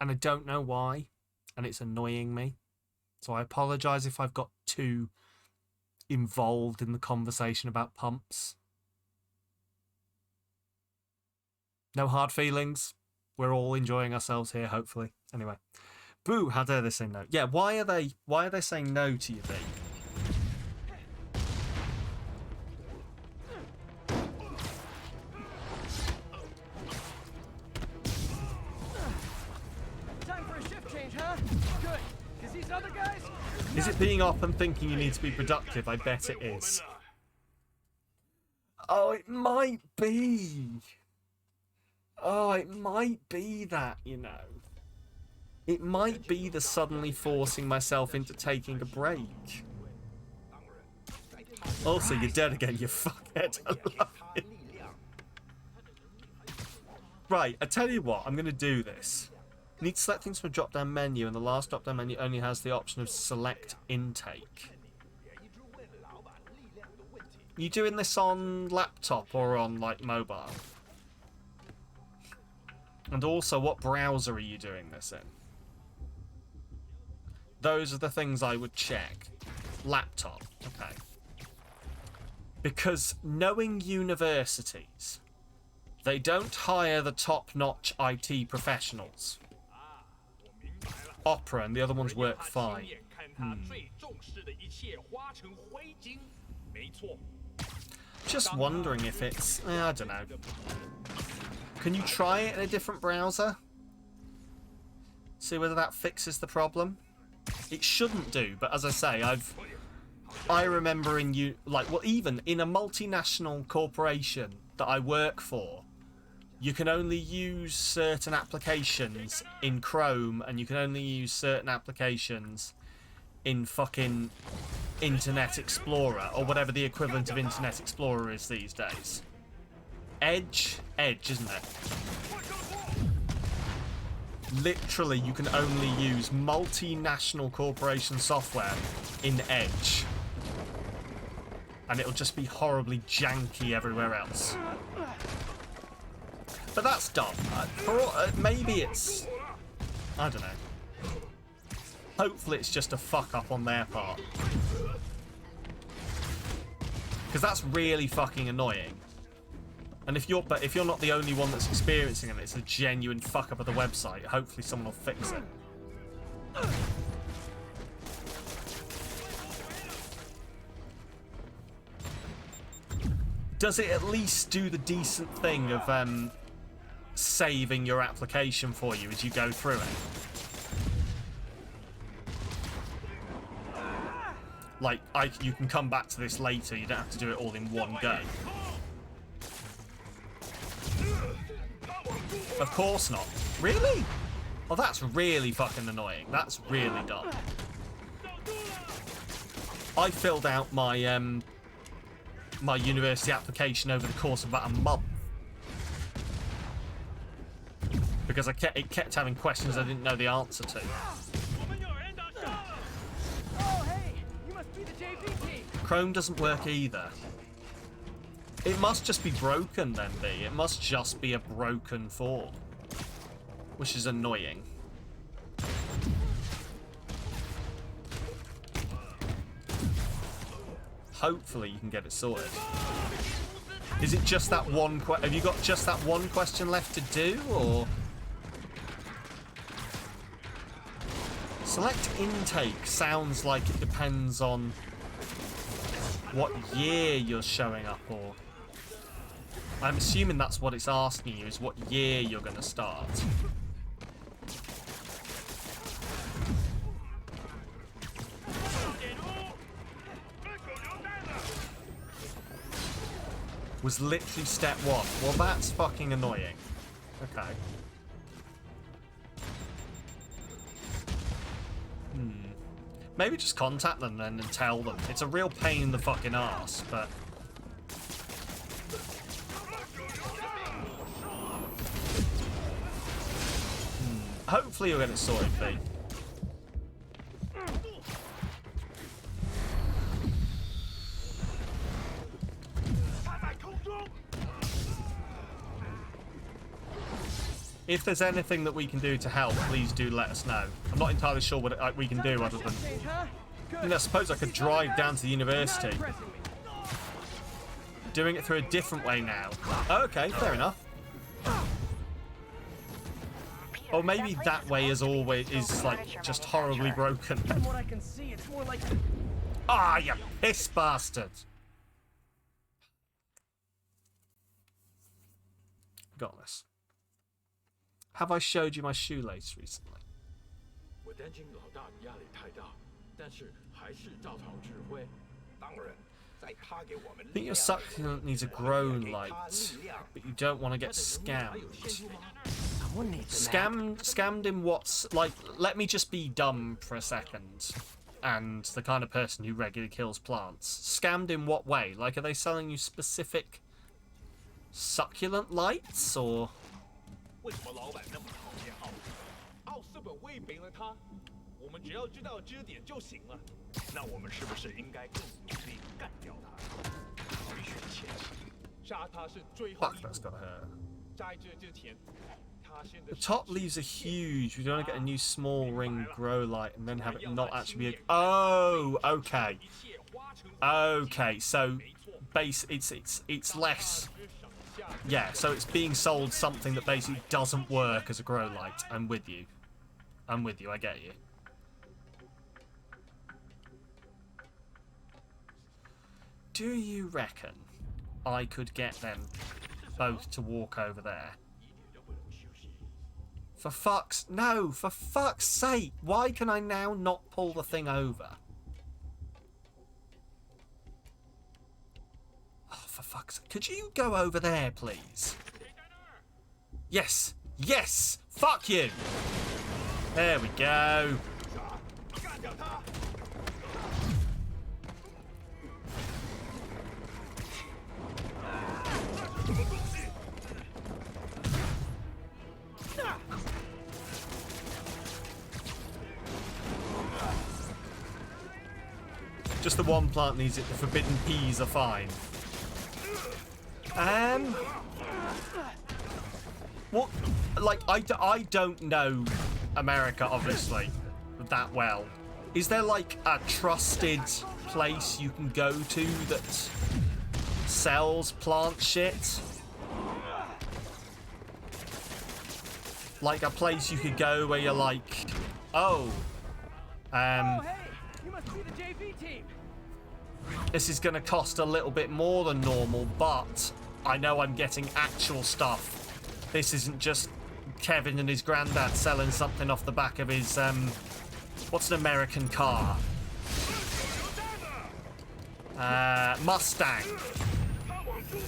Speaker 1: and I don't know why, and it's annoying me. So I apologise if I've got too involved in the conversation about pumps. No hard feelings. We're all enjoying ourselves here, hopefully. Anyway. Boo, how dare they say no? Yeah, why are they saying no to you, B?
Speaker 3: Time for a shift change, huh? Good. Because these other guys...
Speaker 1: Is it being up and thinking you need to be productive? I bet it is. Oh, it might be. Oh, it might be that, you know. It might be the suddenly forcing myself into taking a break. Also, you're dead again, you fuckhead. I love it. Right, I tell you what, I'm going to do this. You need to select things from a drop-down menu, and the last drop-down menu only has the option of select intake. You doing this on laptop or on, like, mobile? And also, what browser are you doing this in? Those are the things I would check. Laptop, okay. Because knowing universities, they don't hire the top-notch IT professionals. Opera and the other ones work fine. Just wondering if it's... I don't know. Can you try it in a different browser? See whether that fixes the problem? It shouldn't do, but as I say, I remember even in a multinational corporation that I work for, you can only use certain applications in Chrome, and you can only use certain applications in fucking Internet Explorer, or whatever the equivalent of Internet Explorer is these days. Edge, isn't it? Literally, you can only use multinational corporation software in Edge. And it'll just be horribly janky everywhere else. But that's dumb. Maybe it's... I don't know. Hopefully it's just a fuck-up on their part. Because that's really fucking annoying. And if you're not the only one that's experiencing it, it's a genuine fuck up of the website. Hopefully someone will fix it. Does it at least do the decent thing of saving your application for you as you go through it? Like, you can come back to this later. You don't have to do it all in one go. Of course not. Really? Oh, that's really fucking annoying. That's really dumb. I filled out my my university application over the course of about a month because it kept having questions I didn't know the answer to.
Speaker 3: Oh, hey, you must be the JV team.
Speaker 1: Chrome doesn't work either. It must just be broken then, B. It must just be a broken form. Which is annoying. Hopefully you can get it sorted. Is it just that one have you got just that one question left to do, or...? Select intake sounds like it depends on what year you're showing up, or... I'm assuming that's what it's asking you, is what year you're going to start. Was literally step 1. Well, that's fucking annoying. Okay. Maybe just contact them then and tell them. It's a real pain in the fucking arse, but... Hopefully you'll get it sorted, B. If there's anything that we can do to help, please do let us know. I'm not entirely sure what we can do other than... I suppose I could drive down to the university. Doing it through a different way now. Oh, okay, fair enough. Or maybe that way is always like just horribly broken.
Speaker 3: From what I can see, it's more like...
Speaker 1: Ah, you piss bastard! Got this. Have I showed you my shoelace recently?
Speaker 14: 我担心老大压力太大，但是还是照常指挥。当然，在他给我们
Speaker 1: I think your succulent needs a grow light, but you don't want to get scammed. Scammed in what's like? Let me just be dumb for a second, and the kind of person who regularly kills plants. Scammed in what way? Like, are they selling you specific succulent lights, or?
Speaker 14: 为什么老板那么讨厌奥斯本威没了他，我们只要知道支点就行了。那我们是不是应该更努力干掉他？回旋前行，杀他是最后一步。在这之前。
Speaker 1: The top leaves are huge. We don't want to get a new small ring grow light and then have it not actually be a... Oh, okay. Okay, so it's less. Yeah, so it's being sold something that basically doesn't work as a grow light. I'm with you. I'm with you. I get you. Do you reckon I could get them both to walk over there? For fuck's... No, for fuck's sake! Why can I now not pull the thing over? Oh, for fuck's sake. Could you go over there, please? Yes! Yes! Fuck you! There we go. Just the one plant needs it. The forbidden peas are fine. What? Like, I don't know America, obviously, that well. Is there, like, a trusted place you can go to that sells plant shit? Like, a place you could go where you're like, oh,
Speaker 3: Oh, hey! You must be the JV team!
Speaker 1: This is going to cost a little bit more than normal, but I know I'm getting actual stuff. This isn't just Kevin and his granddad selling something off the back of his, what's an American car? Mustang.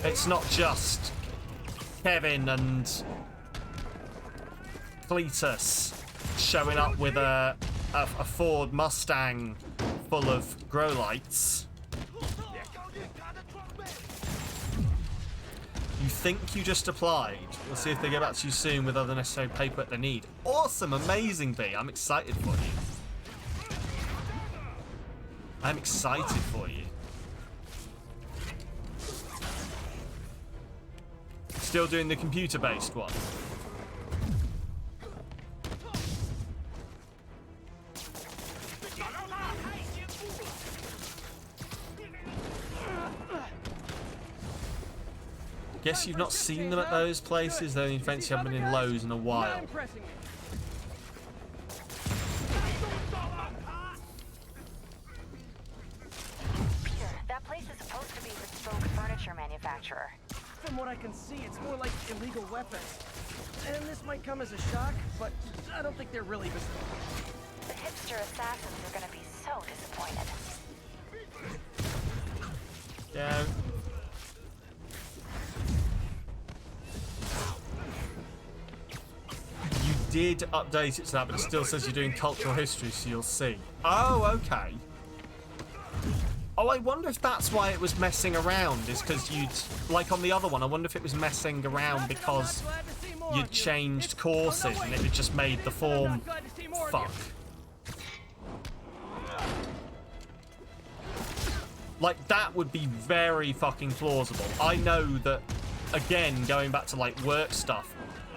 Speaker 1: It's not just Kevin and Cletus showing up with a Ford Mustang full of grow lights. You think you just applied. We'll see if they get back to you soon with other necessary paperwork they need. Awesome, amazing, B. I'm excited for you. I'm excited for you. Still doing the computer-based one. Guess you've not seen them at those places. The only events you haven't been in Lowe's in a while.
Speaker 9: Peter, that place is supposed to be a bespoke furniture manufacturer.
Speaker 3: From what I can see, it's more like illegal weapons. And this might come as a shock, but I don't think they're really bespoke.
Speaker 9: The hipster assassins are gonna be so disappointed.
Speaker 1: Yeah. You did update it to that, but it still says you're doing cultural history, so you'll see. Oh, okay. Oh, I wonder if that's why it was messing around, is because you'd... Like on the other one, I wonder if it was messing around because you'd changed courses and it had just made the form fuck. Like, that would be very fucking plausible. I know that, again, going back to, like, work stuff,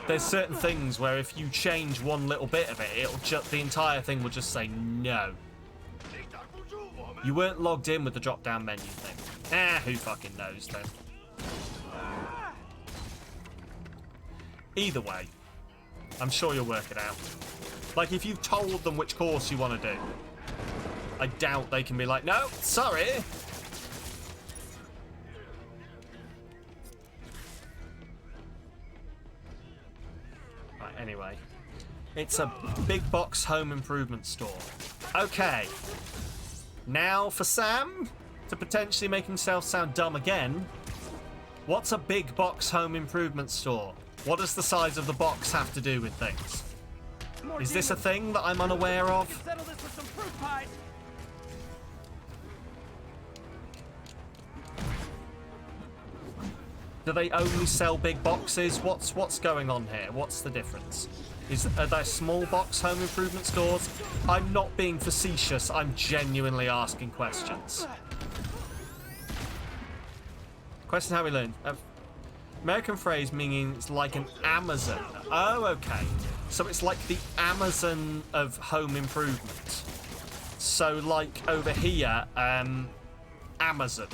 Speaker 1: there's certain things where if you change one little bit of it, it'll the entire thing will just say no. You weren't logged in with the drop-down menu thing. Who fucking knows then? Either way, I'm sure you'll work it out. Like, if you've told them which course you want to do, I doubt they can be like, no, sorry. Right, anyway. It's a big box home improvement store. Okay. Now for Sam to potentially make himself sound dumb again. What's a big box home improvement store? What does the size of the box have to do with things? Is this a thing that I'm unaware of?
Speaker 3: Settle this with some fruit pies.
Speaker 1: Do they only sell big boxes? What's going on here? What's the difference? Are there small box home improvement stores? I'm not being facetious. I'm genuinely asking questions. Question how we learn. American phrase meaning it's like an Amazon. Oh, okay. So it's like the Amazon of home improvement. So like over here, Amazon.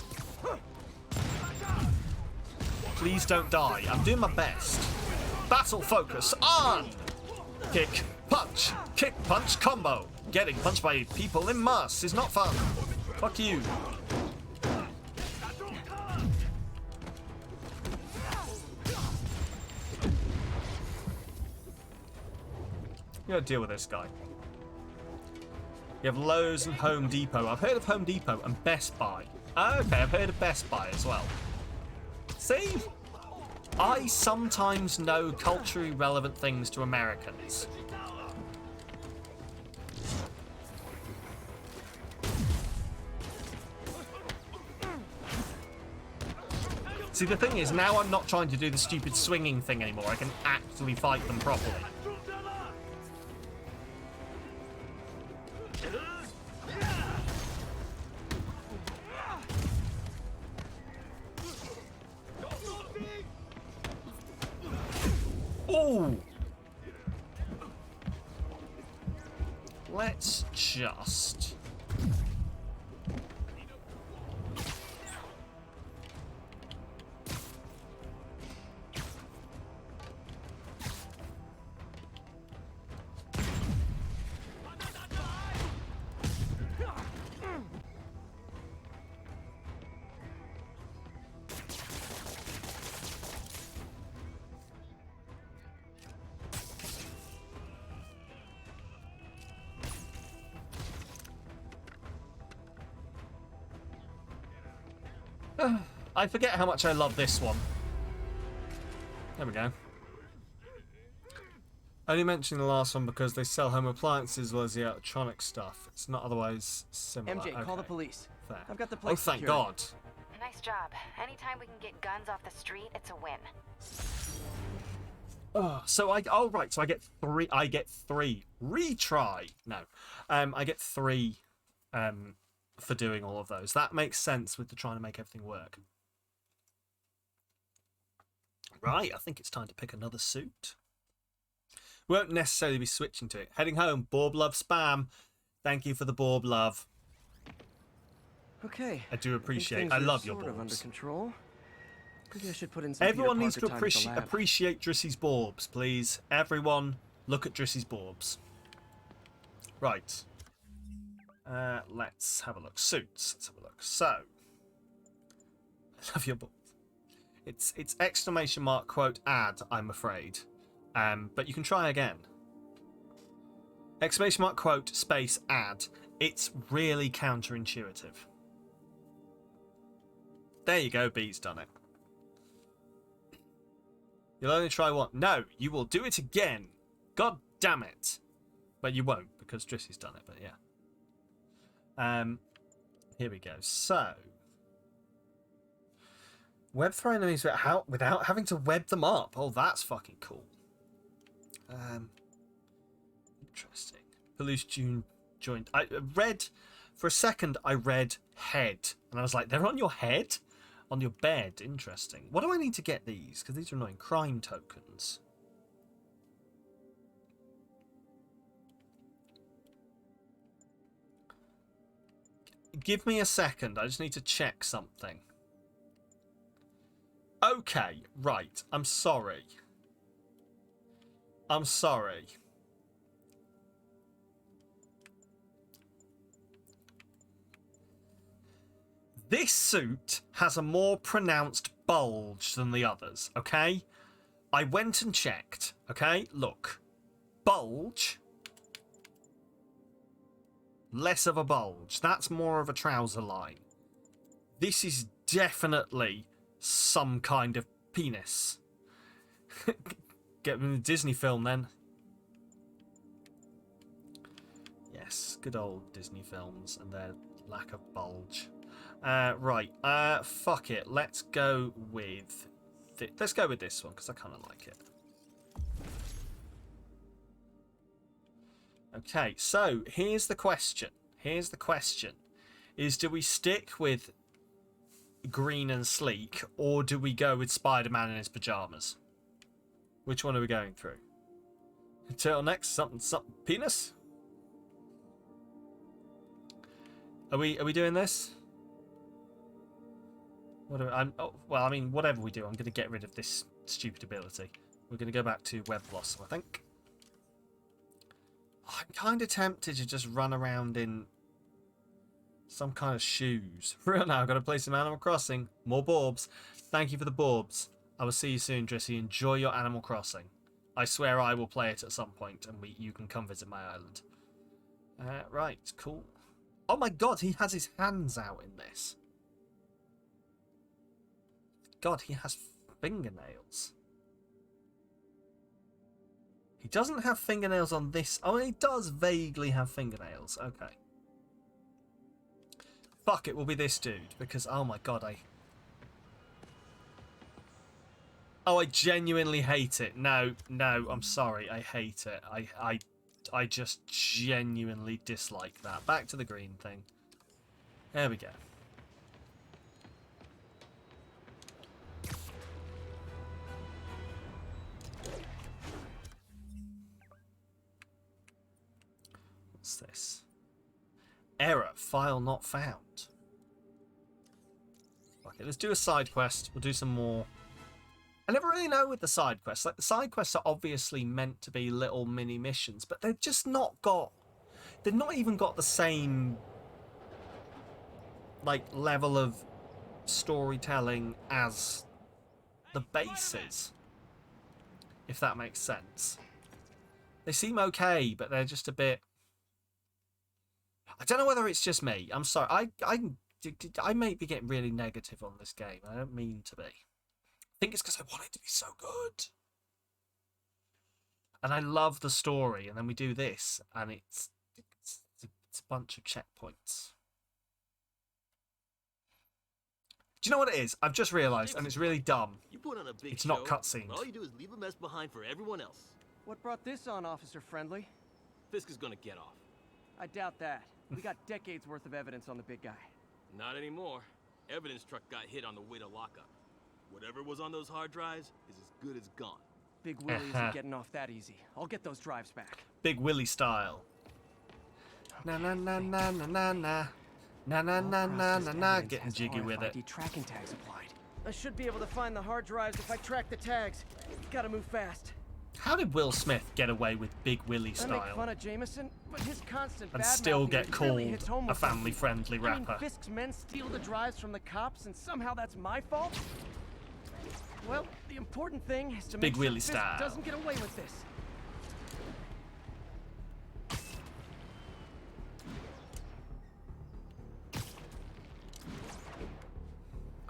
Speaker 1: Please don't die. I'm doing my best. Battle focus on! Kick, punch, combo. Getting punched by people in mass is not fun. Fuck you. You gotta deal with this guy. You have Lowe's and Home Depot. I've heard of Home Depot and Best Buy. Okay, I've heard of Best Buy as well. See? I sometimes know culturally relevant things to Americans. See, the thing is, now I'm not trying to do the stupid swinging thing anymore. I can actually fight them properly. Ooh! Let's just... I forget how much I love this one. There we go. Only mentioning the last one because they sell home appliances as well as the electronic stuff. It's not otherwise similar.
Speaker 3: MJ,
Speaker 1: okay.
Speaker 3: call the police.
Speaker 1: Fair.
Speaker 3: I've got the place
Speaker 1: Oh, thank
Speaker 3: secured.
Speaker 1: God.
Speaker 9: Nice job. Anytime we can get guns off the street, it's a win.
Speaker 1: Oh, so right, so I get three. I get three. Retry. No, I get three for doing all of those. That makes sense with the trying to make everything work. Right, I think it's time to pick another suit. Won't necessarily be switching to it. Heading home. Borb love spam. Thank you for the Borb love.
Speaker 3: Okay.
Speaker 1: I do appreciate.
Speaker 3: Things
Speaker 1: I
Speaker 3: are
Speaker 1: love your
Speaker 3: sort of under
Speaker 1: Borbs.
Speaker 3: control. Maybe I should put in some
Speaker 1: Everyone
Speaker 3: Peter
Speaker 1: needs to
Speaker 3: Parker time at the lab.
Speaker 1: appreciate Drissy's Borbs, please. Everyone, look at Drissy's Borbs. Right. Let's have a look. Suits. Let's have a look. So, I love your Borbs. It's exclamation mark quote ad, I'm afraid. But you can try again. Exclamation mark quote space ad. It's really counterintuitive. There you go, B's done it. You'll only try one. No, you will do it again. God damn it. But you won't, because Drissy's done it, but yeah. Here we go. So, web throw enemies without having to web them up. Oh, that's fucking cool. Interesting. Police June joined. I read, for a second, I read head. And I was like, they're on your head? On your bed. Interesting. What do I need to get these? Because these are annoying. Crime tokens. Give me a second. I just need to check something. Okay, right. I'm sorry. I'm sorry. This suit has a more pronounced bulge than the others, okay? I went and checked, okay? Look. Bulge. Less of a bulge. That's more of a trouser line. This is definitely some kind of penis. Get me the Disney film then. Yes, good old Disney films and their lack of bulge. Right, fuck it. Let's go with let's go with this one because I kind of like it. Okay, so here's the question. Here's the question: is do we stick with green and sleek, or do we go with Spider-Man in his pajamas? Which one are we going through? Turtlenecks, something, penis? Are we doing this? What do well, I mean, whatever we do, I'm going to get rid of this stupid ability. We're going to go back to Web Blossom, I think. I'm kind of tempted to just run around in some kind of shoes. For real now, I've got to play some Animal Crossing. More Borbs. Thank you for the Borbs. I will see you soon, Drissy. Enjoy your Animal Crossing. I swear I will play it at some point, and you can come visit my island. Right, cool. Oh my god, he has his hands out in this. God, he has fingernails. He doesn't have fingernails on this. Oh, he does vaguely have fingernails. Okay. Fuck, it will be this dude, because, oh my god, I genuinely hate it. No, I'm sorry. I hate it. I just genuinely dislike that. Back to the green thing. There we go. What's this? Error. File not found. Okay, let's do a side quest. We'll do some more. I never really know with the side quests. Like, the side quests are obviously meant to be little mini missions, but they've just not got... They've not even got the same, like, level of storytelling as the bases, if that makes sense. They seem okay, but they're just a bit... I don't know whether it's just me. I'm sorry. I may be getting really negative on this game. I don't mean to be. I think it's because I want it to be so good. And I love the story. And then we do this. And it's a bunch of checkpoints. Do you know what it is? I've just realised, and it's really dumb.
Speaker 20: You put on a big
Speaker 1: it's not cutscenes.
Speaker 20: All you do is leave a mess behind for everyone else.
Speaker 3: What brought this on, Officer Friendly?
Speaker 20: Fisk is gonna get off.
Speaker 3: I doubt that. We got decades worth of evidence on the big guy.
Speaker 20: Not anymore. Evidence truck got hit on the way to lockup. Whatever was on those hard drives is as good as gone.
Speaker 3: Big Willie isn't getting off that easy. I'll get those drives back.
Speaker 1: Big Willie style. Na na na na na na na. Na na na na na na. Getting jiggy with it.
Speaker 3: Tracking tags applied. I should be able to find the hard drives if I track the tags. Gotta move fast.
Speaker 1: How did Will Smith get away with Big Willie style?
Speaker 3: I make fun of Jameson, but his constant
Speaker 1: and still get called
Speaker 3: really
Speaker 1: a family-friendly rapper.
Speaker 3: I mean, Fisk's men steal the drives from the cops, and somehow that's my fault? Well, the important thing is to
Speaker 1: Big
Speaker 3: make
Speaker 1: Willie
Speaker 3: sure
Speaker 1: style.
Speaker 3: Fisk doesn't get away with this.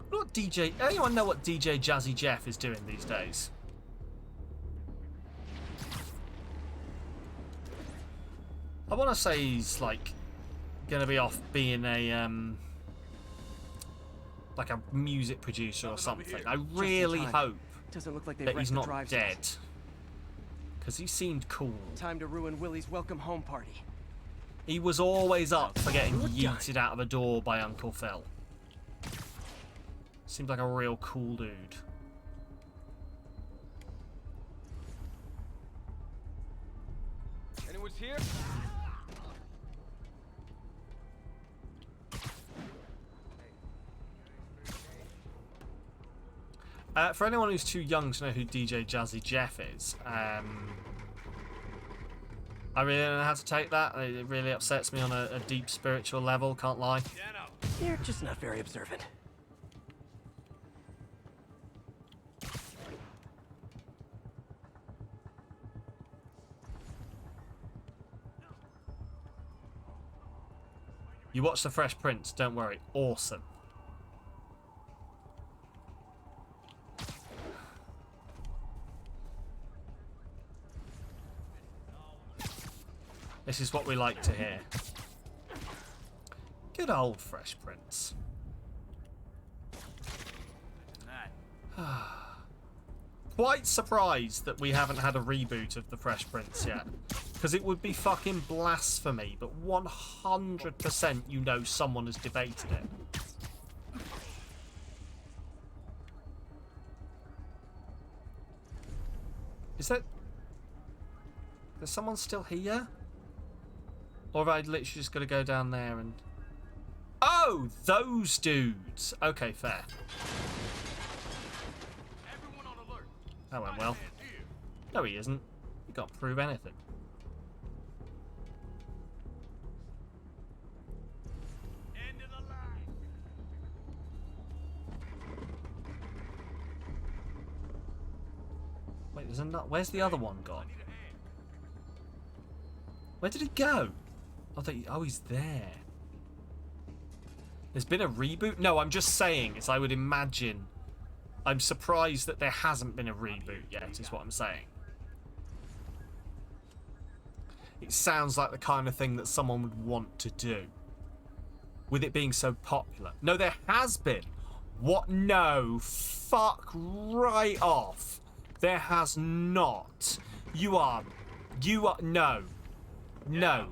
Speaker 1: What DJ? Anyone know what DJ Jazzy Jeff is doing these days? I want to say he's like gonna be off being a like a music producer or something. I really hope
Speaker 3: Doesn't look like
Speaker 1: that he's not dead, because he seemed cool.
Speaker 3: Time to ruin Willie's welcome home party.
Speaker 1: He was always up for getting yeeted out of a door by Uncle Phil. Seems like a real cool dude.
Speaker 5: Anyone's here?
Speaker 1: For anyone who's too young to know who DJ Jazzy Jeff is, I really don't know how to take that. It really upsets me on a deep spiritual level, can't lie.
Speaker 3: You're just not very observant.
Speaker 1: You watch The Fresh Prince, don't worry. Awesome. This is what we like to hear. Good old Fresh Prince. Quite surprised that we haven't had a reboot of The Fresh Prince yet. Because it would be fucking blasphemy, but 100% you know someone has debated it. Is that... Is someone still here? Or have I literally just got to go down there and... Oh! Those dudes! Okay, fair. That went well. No, he isn't. He can't prove anything. Wait, there's another. Where's the other one gone? Where did he go? Oh, he's there. There's been a reboot? No, I'm just saying, as I would imagine. I'm surprised that there hasn't been a reboot yet, is what I'm saying. It sounds like the kind of thing that someone would want to do. With it being so popular. No, there has been. What? No. Fuck right off. There has not. You are... No. No.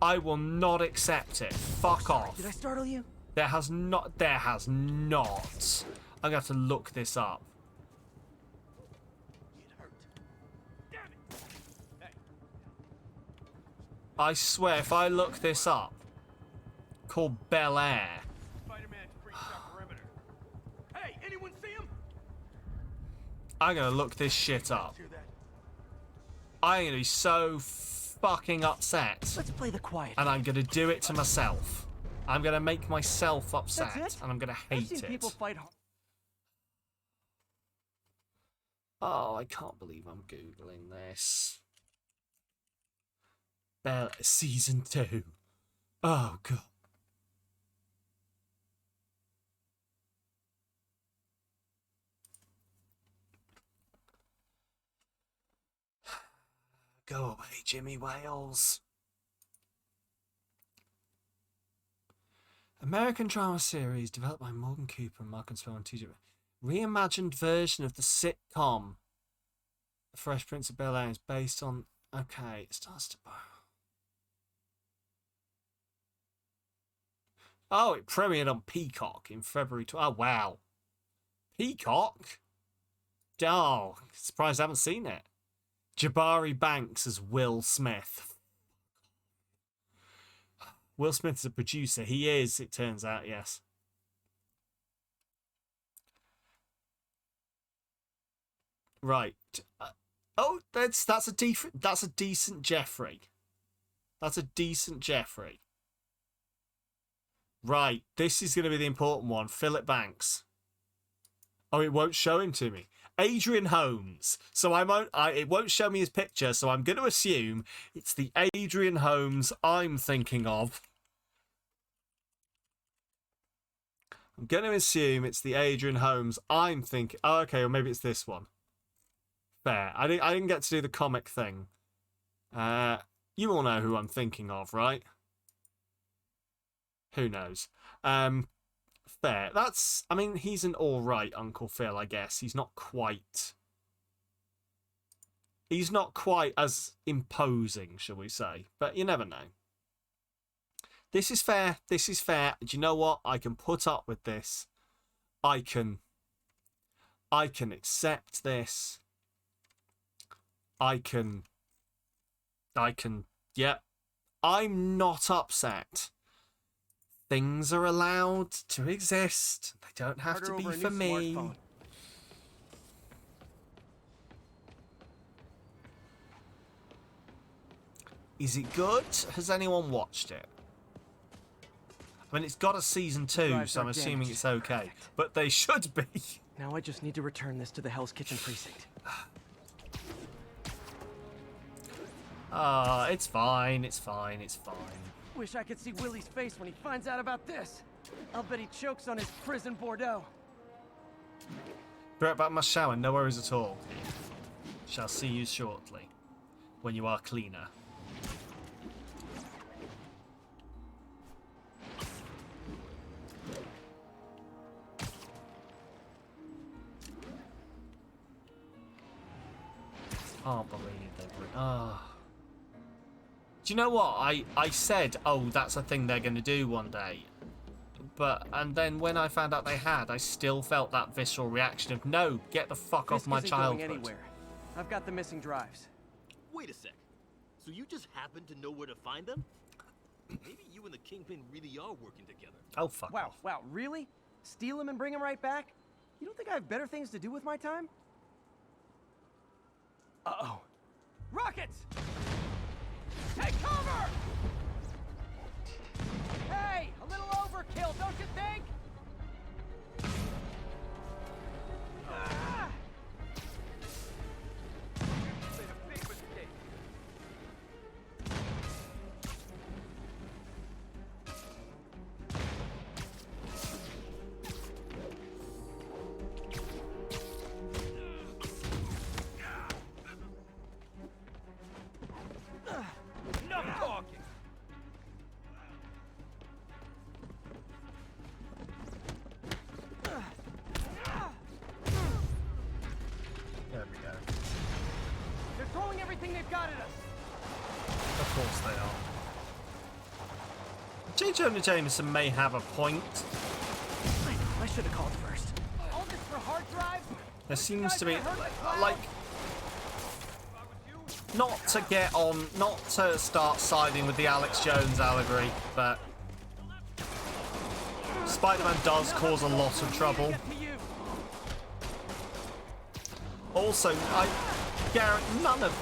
Speaker 1: I will not accept it. Fuck off.
Speaker 3: Did I startle you?
Speaker 1: There has not. There has not. I'm going to have to look this up. I swear, if I look this up, called Bel Air.
Speaker 5: Hey, anyone see him?
Speaker 1: I'm going to look this shit up. I'm going to be so fucking upset.
Speaker 3: Let's play the quiet.
Speaker 1: And I'm going to do it to myself. I'm going to make myself upset. And I'm going to hate it.
Speaker 3: People fight hard.
Speaker 1: Oh, I can't believe I'm Googling this. Bell Season 2. Oh, God. Go away, Jimmy Wales. American drama series developed by Morgan Cooper and Mark and Spell and TJ. Reimagined version of the sitcom The Fresh Prince of Bel-Air is based on... Okay, it starts to... Oh, it premiered on Peacock in February... Oh, wow. Peacock? Oh, surprised I haven't seen it. Jabari Banks as Will Smith. Will Smith is a producer. He is, it turns out, yes. Right. Oh, that's a decent Jeffrey. That's a decent Jeffrey. Right. This is going to be the important one. Philip Banks. Oh, it won't show him to me. Adrian Holmes. So it won't show me his picture, so I'm going to assume it's the Adrian Holmes I'm thinking of. I'm going to assume it's the Adrian Holmes I'm thinking... Oh, okay, or maybe it's this one. Fair. I didn't get to do the comic thing. You all know who I'm thinking of, right? Who knows? Fair. That's... I mean, he's an alright Uncle Phil, I guess. He's not quite as imposing, shall we say. But you never know. This is fair. This is fair. Do you know what? I can put up with this. I can accept this. I can, yeah. I'm not upset. Things are allowed to exist. They don't have to be for me. Is it good? Has anyone watched it? I mean, it's got a season 2, so I'm assuming it's okay. But they should be.
Speaker 3: Now I just need to return this to the Hell's Kitchen precinct.
Speaker 1: It's fine, it's fine, it's fine.
Speaker 3: Wish I could see Willie's face when he finds out about this. I'll bet he chokes on his prison Bordeaux.
Speaker 1: Be right back, must shower, no worries at all. Shall see you shortly, when you are cleaner. Can't believe they would. Do you know what? I said, oh, that's a thing they're going to do one day. And then when I found out they had, I still felt that visceral reaction of, no, get the fuck off my childhood.
Speaker 3: Going anywhere. I've got the missing drives.
Speaker 20: Wait a sec. So you just happen to know where to find them? Maybe you and the Kingpin really are working together.
Speaker 1: Oh, fuck off.
Speaker 3: Wow, really? Steal him and bring him right back? You don't think I have better things to do with my time? Uh-oh. Rockets! Take cover! Hey, a little overkill, don't you think? Ah! You made a big mistake.
Speaker 20: Enough talking!
Speaker 1: There we go.
Speaker 3: They're throwing everything they've got at us.
Speaker 1: Of course they are. J. Jonah Jameson may have a point.
Speaker 3: I should have called first. All this for hard drive?
Speaker 1: There seems to be, like, not to start siding with the Alex Jones allegory, but Spider-Man does cause a lot of trouble. Also, I guarantee none of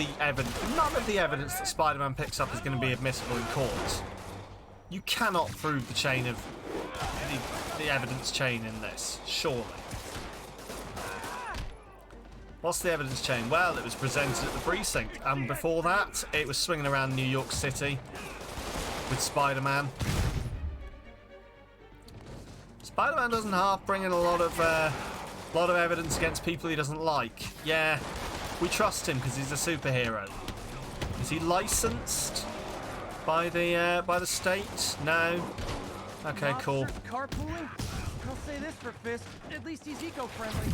Speaker 1: the evidence that Spider-Man picks up is going to be admissible in court. You cannot prove the chain of the evidence chain in this, surely. What's the evidence chain? Well, it was presented at the precinct, and before that, it was swinging around New York City with Spider-Man. Spider-Man doesn't half bring in a lot of evidence against people he doesn't like. Yeah, we trust him because he's a superhero. Is he licensed by the state? No. Okay, cool.
Speaker 3: Carpooling? I'll say this for Fisk. At least he's eco-friendly.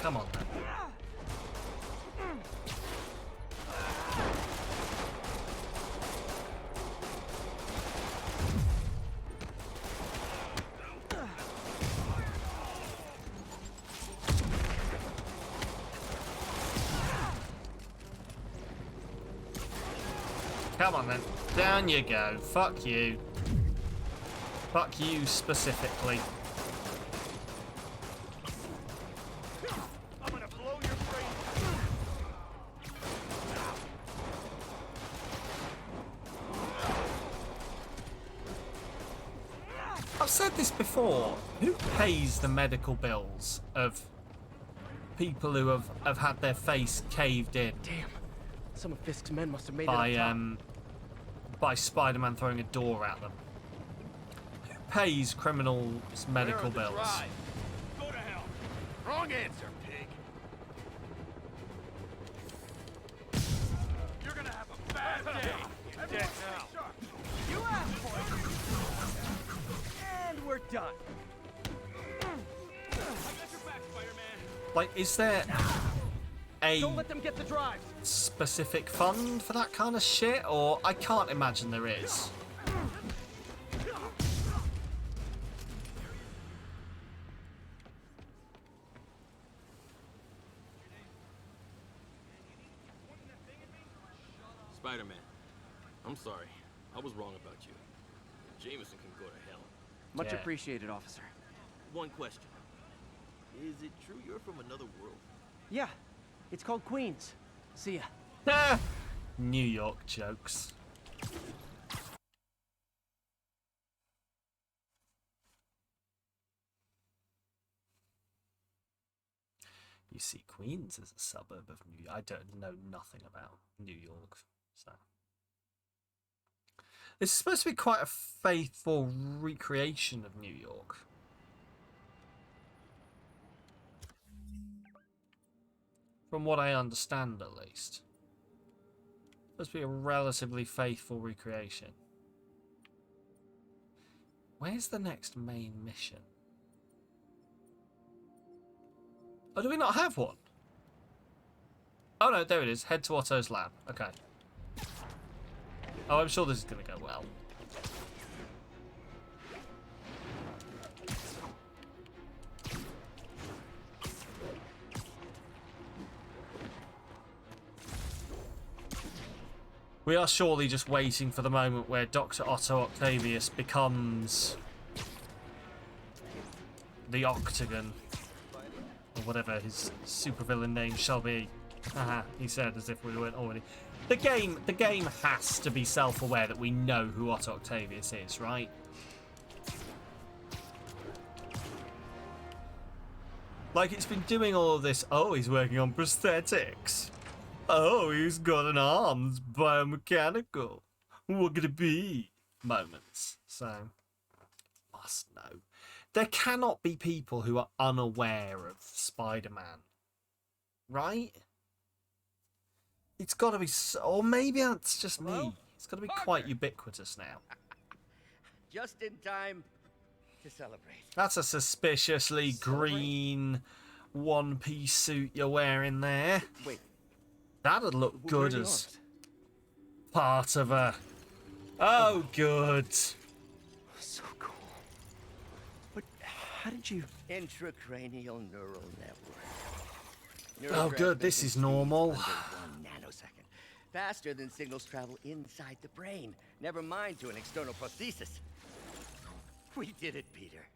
Speaker 1: Come on, then. Come on, then. Down you go. Fuck you. Fuck you specifically. I've said this before. Who pays the medical bills of people who have had their face caved in?
Speaker 3: Damn. Some of Fisk's men must have made it
Speaker 1: by Spider-Man throwing a door at them. Who pays criminals' medical bills?
Speaker 20: Go to hell. Wrong answer, pig. You're gonna have a bad day. You're dead now.
Speaker 3: You asked for it. And we're done.
Speaker 20: I got your back, Spider-Man.
Speaker 1: Like, is there
Speaker 3: Don't let them get the drives.
Speaker 1: specific fund for that kind of shit? Or I can't imagine there is.
Speaker 20: Spider-Man, I'm sorry. I was wrong about you. Jameson can go to hell.
Speaker 3: Much appreciated, officer.
Speaker 20: One question. Is it true you're from another world?
Speaker 3: Yeah, it's called Queens. See ya.
Speaker 1: New York jokes. You see, Queens is a suburb of New York. I don't know nothing about New York, so. This is supposed to be quite a faithful recreation of New York. From what I understand, at least. Supposed to be a relatively faithful recreation. Where's the next main mission? Oh, do we not have one? Oh no, there it is. Head to Otto's lab. Okay. Oh, I'm sure this is going to go well. We are surely just waiting for the moment where Dr. Otto Octavius becomes the Octagon, or whatever his supervillain name shall be. Haha, he said as if we weren't already. The game has to be self-aware that we know who Otto Octavius is, right? Like, it's been doing all of this, oh, he's working on prosthetics. Oh, he's got an arm that's biomechanical. What could it be? Moments. So, must know. There cannot be people who are unaware of Spider-Man. Right? It's got to be, or maybe that's just me. It's got to be quite ubiquitous now.
Speaker 21: Just in time to celebrate.
Speaker 1: That's a suspiciously green one-piece suit you're wearing there.
Speaker 21: Wait.
Speaker 1: That'd look good as part of a... Oh, good.
Speaker 21: So cool. But how did you... Intracranial neural network.
Speaker 1: Oh, good. This is normal.
Speaker 21: Under 1 nanosecond. Faster than signals travel inside the brain. Never mind to an external prosthesis. We did it, Peter.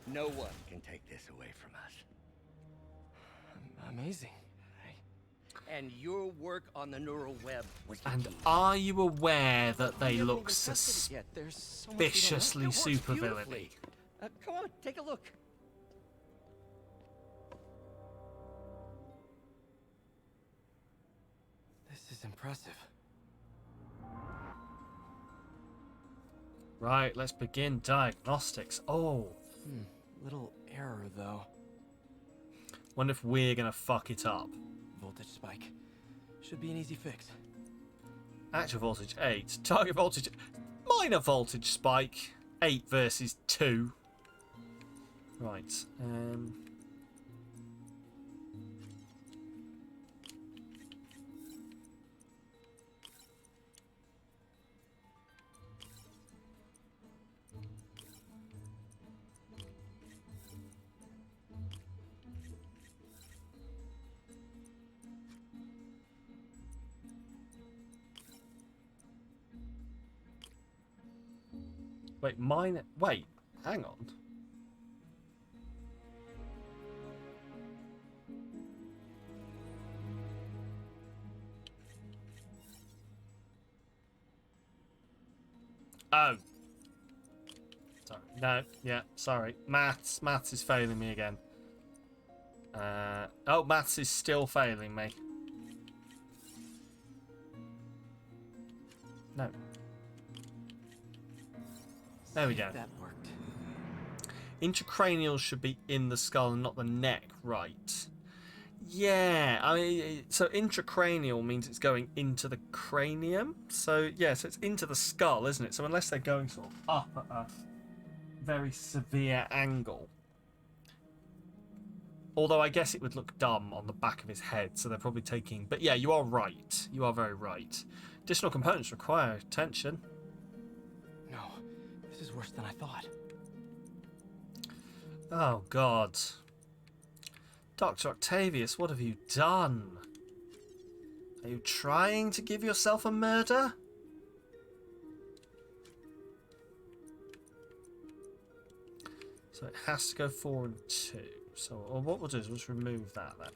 Speaker 21: No one can take this away from us.
Speaker 3: Amazing.
Speaker 21: And your work on the neural web was
Speaker 1: And are you aware that they look suspiciously supervillainy?
Speaker 21: Come on, take a look.
Speaker 3: This is impressive.
Speaker 1: Right, let's begin diagnostics. Oh.
Speaker 3: Little error, though.
Speaker 1: Wonder if we're gonna fuck it up.
Speaker 3: Voltage spike. Should be an easy fix.
Speaker 1: Actual voltage 8. Target voltage... Minor voltage spike. 8 versus 2. Right. Wait, mine... Wait, hang on. Oh. Sorry. No, yeah, sorry. Maths is failing me again. Oh, maths is still failing me. No. There we go.
Speaker 3: That worked.
Speaker 1: Intracranial should be in the skull and not the neck, right? Yeah, I mean, so intracranial means it's going into the cranium. So, yeah, so it's into the skull, isn't it? So unless they're going sort of up at a very severe angle. Although I guess it would look dumb on the back of his head, so they're probably taking... But yeah, you are right. You are very right. Additional components require attention.
Speaker 3: No, this is worse than I thought.
Speaker 1: Oh, God. Dr. Octavius, what have you done? Are you trying to give yourself a murder? So it has to go 4 and 2. So what we'll do is we'll just remove that then.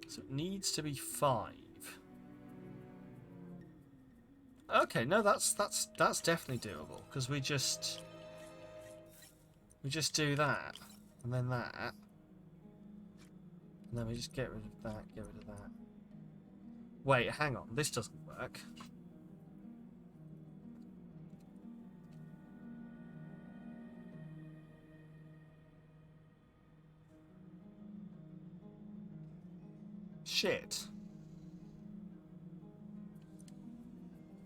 Speaker 1: So it needs to be 5. Okay, no, that's definitely doable because we just do that and then that, and then we just get rid of that, get rid of that. Wait, hang on, this doesn't work. Shit.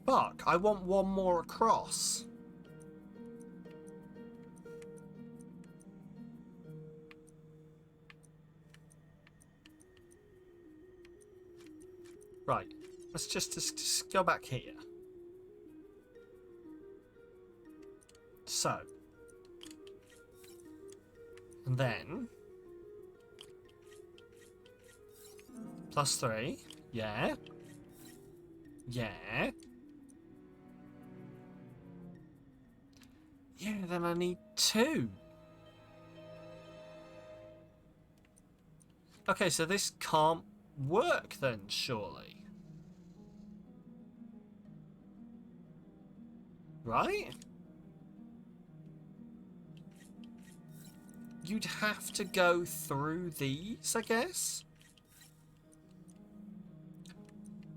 Speaker 1: Fuck, I want one more across. Right, let's just go back here. So. And then. +3. Yeah. Yeah. Yeah, then I need 2. Okay, so this can't work then, surely. Right? You'd have to go through these, I guess?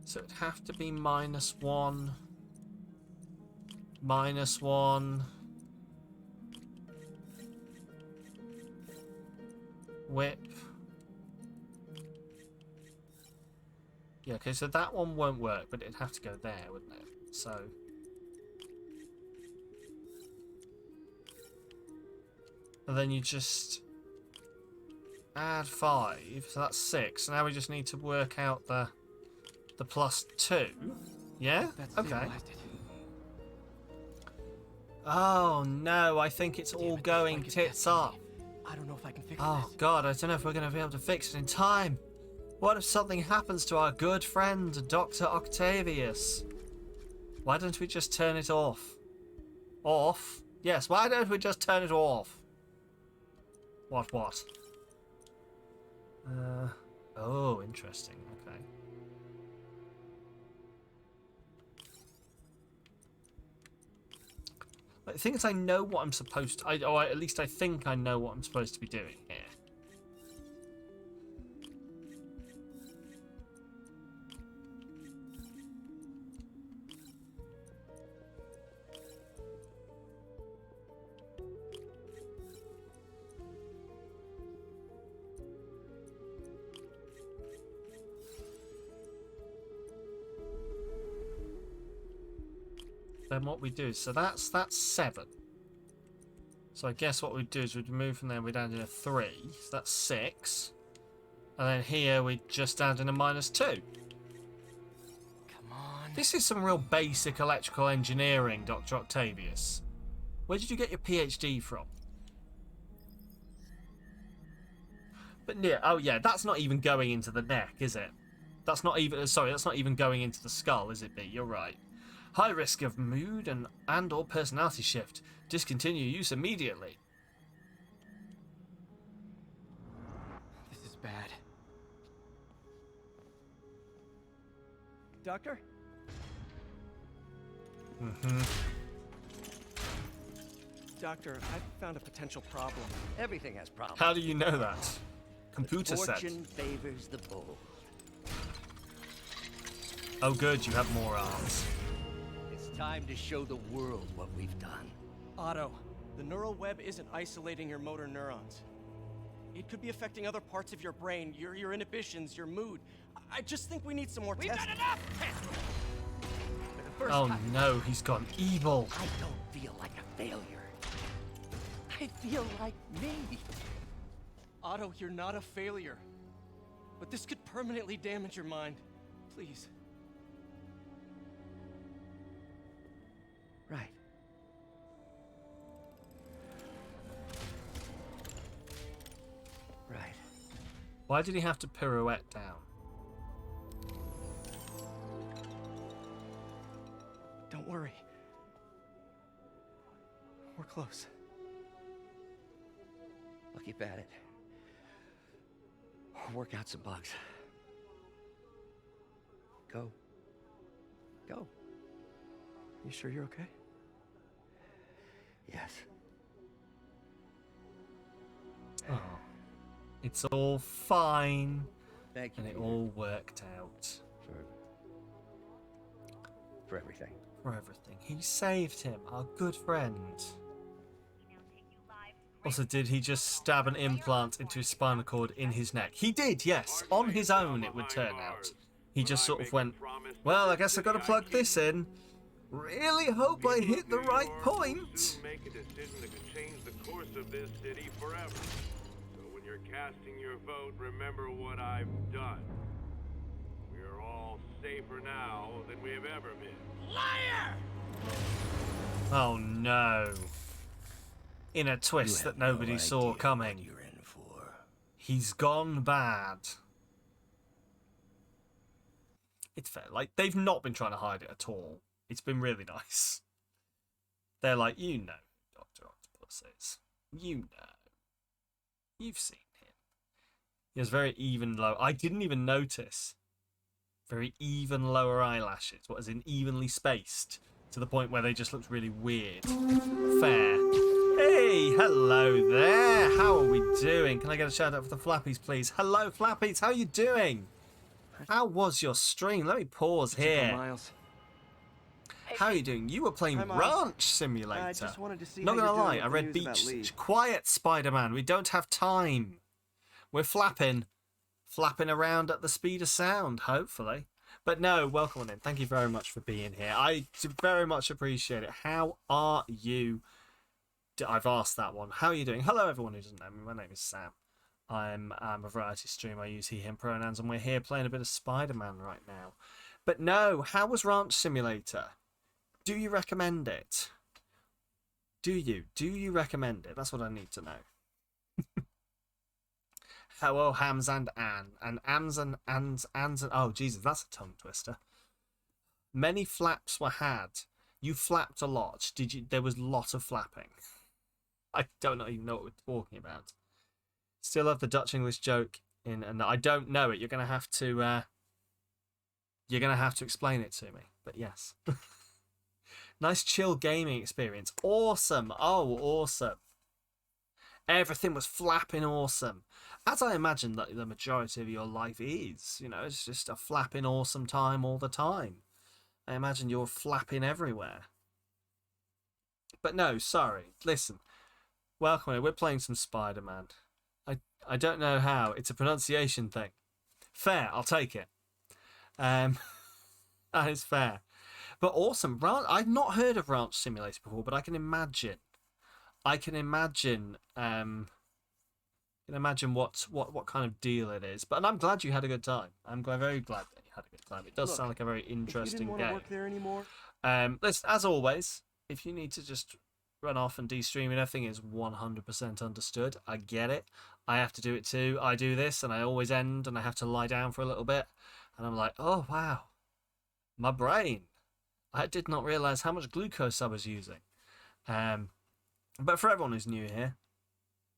Speaker 1: So it'd have to be -1. -1. Whip. Yeah, okay, so that one won't work, but it'd have to go there, wouldn't it? So. And then you just add 5, so that's 6. So now we just need to work out the +2. Yeah? Okay. Oh no, I think it's all going tits up.
Speaker 3: I don't know if I can fix
Speaker 1: Oh
Speaker 3: this.
Speaker 1: god, I don't know if we're going to be able to fix it in time. What if something happens to our good friend, Dr. Octavius? Why don't we just turn it off? Off? Yes, why don't we just turn it off? What? Oh, interesting. Okay. The thing is, I know what I'm supposed to... or at least I think I know what I'm supposed to be doing here. Then what we do, so that's 7. So I guess what we'd do is we'd move from there, we'd add in a 3, so that's 6. And then here we'd just add in a -2.
Speaker 3: Come on.
Speaker 1: This is some real basic electrical engineering, Dr. Octavius. Where did you get your PhD from? But yeah, oh yeah, that's not even going into the neck, is it? That's not even, sorry, that's not even going into the skull, is it, B? You're right. High risk of mood and or personality shift. Discontinue use immediately.
Speaker 3: This is bad. Doctor? Doctor, I found a potential problem.
Speaker 21: Everything has problems.
Speaker 1: How do you know that? Computer said.
Speaker 21: Fortune favors the bold.
Speaker 1: Oh good, you have more arms.
Speaker 21: It's time to show the world what we've done.
Speaker 3: Otto, the neural web isn't isolating your motor neurons. It could be affecting other parts of your brain, your inhibitions, your mood. I just think we need some more testing.
Speaker 21: We've got enough testing! For the first
Speaker 1: Oh
Speaker 21: time,
Speaker 1: no, he's gone evil.
Speaker 21: I don't feel like a failure. I feel like me.
Speaker 3: Otto, you're not a failure. But this could permanently damage your mind. Please.
Speaker 21: Right.
Speaker 1: Why did he have to pirouette down?
Speaker 3: Don't worry. We're close. I'll keep at it. I'll work out some bugs. Go. Go. You sure you're okay? Yes.
Speaker 1: Oh. It's all fine.
Speaker 21: Thank you.
Speaker 1: And it all worked out.
Speaker 21: For everything.
Speaker 1: For everything. He saved him, our good friend. Also, did he just stab an implant into his spinal cord in his neck? He did, yes. On his own, it would turn out. He just sort of went, well, I guess I've got to plug this in. Really hope I hit the right point.
Speaker 5: Make a decision that could change the course of this city forever. So when you're casting your vote, remember what I've done. We are all safer now than we have ever been. Liar!
Speaker 1: Oh no. In a twist that nobody saw coming. He's gone bad. It's fair. Like, they've not been trying to hide it at all. It's been really nice. They're like, you know who Dr. Octopus is. You know. You've seen him. He has very even low... I didn't even notice. Very even lower eyelashes. What, as in evenly spaced? To the point where they just looked really weird. Fair. Hey, hello there. How are we doing? Can I get a shout out for the Flappies, please? Hello, Flappies. How are you doing? How was your stream? Let me pause here.
Speaker 3: Miles.
Speaker 1: How are you doing? You were playing
Speaker 3: Hi, Miles.
Speaker 1: Ranch Simulator.
Speaker 3: I just wanted to see
Speaker 1: Not
Speaker 3: how
Speaker 1: gonna
Speaker 3: you're
Speaker 1: lie,
Speaker 3: doing
Speaker 1: I
Speaker 3: with
Speaker 1: read
Speaker 3: the news about Lee.
Speaker 1: Beach. Quiet, Spider-Man. We don't have time. We're flapping around at the speed of sound, hopefully. But no, welcome on in. Thank you very much for being here. I very much appreciate it. How are you? I've asked that one. How are you doing? Hello, everyone who doesn't know me. My name is Sam. I'm a variety streamer. I use he, him pronouns, and we're here playing a bit of Spider-Man right now. But no, how was Ranch Simulator? Do you recommend it? Do you? Do you recommend it? That's what I need to know. Hello, Hams and Ann. And Ams and Ans and... Oh, Jesus, that's a tongue twister. Many flaps were had. You flapped a lot. Did you? There was a lot of flapping. I don't even know what we're talking about. Still have the Dutch English joke in, and I don't know it. You're gonna have to explain it to me. But yes, nice chill gaming experience. Awesome. Oh, awesome. Everything was flapping awesome, as I imagine that the majority of your life is. You know, it's just a flapping awesome time all the time. I imagine you're flapping everywhere. But no, sorry. Listen, welcome. We're playing some Spider-Man. I don't know how. It's a pronunciation thing. Fair, I'll take it. That is fair. But awesome. I've not heard of Ranch Simulator before, but I can imagine. I can imagine what kind of deal it is. But I'm glad you had a good time. Very glad that you had a good time. It does sound like a very interesting
Speaker 3: if you didn't
Speaker 1: game.
Speaker 3: want to work there anymore,
Speaker 1: Listen, as always, if you need to just run off and de-stream and everything is 100% understood. I get it. I have to do it too. I do this and I always end and I have to lie down for a little bit. And I'm like, oh, wow. My brain. I did not realize how much glucose I was using. But for everyone who's new here,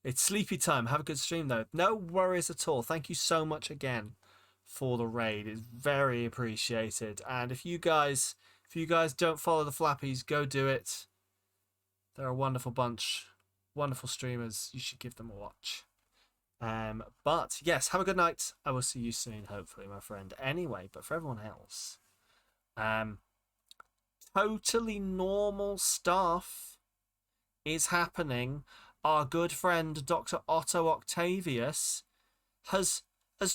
Speaker 1: it's sleepy time. Have a good stream, though. No worries at all. Thank you so much again for the raid. It's very appreciated. And if you guys don't follow the Flappies, go do it. They're a wonderful bunch. Wonderful streamers. You should give them a watch. But yes, have a good night. I will see you soon, hopefully, my friend. Anyway, but for everyone else, totally normal stuff is happening. Our good friend Dr. Otto Octavius has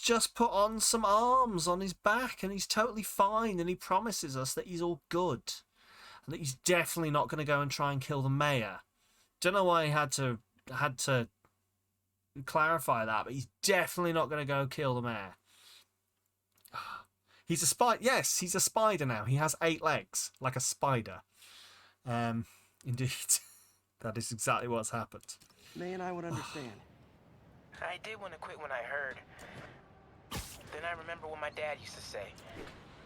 Speaker 1: just put on some arms on his back and he's totally fine, and he promises us that he's all good and that he's definitely not going to go and try and kill the mayor. Don't know why he had to clarify that, but he's definitely not going to go kill the mayor. He's a spider. Yes, he's a spider now. He has 8 legs, like a spider. Indeed. That is exactly what's happened.
Speaker 3: May and I would understand.
Speaker 2: I did want to quit when I heard. Then I remember what my dad used to say.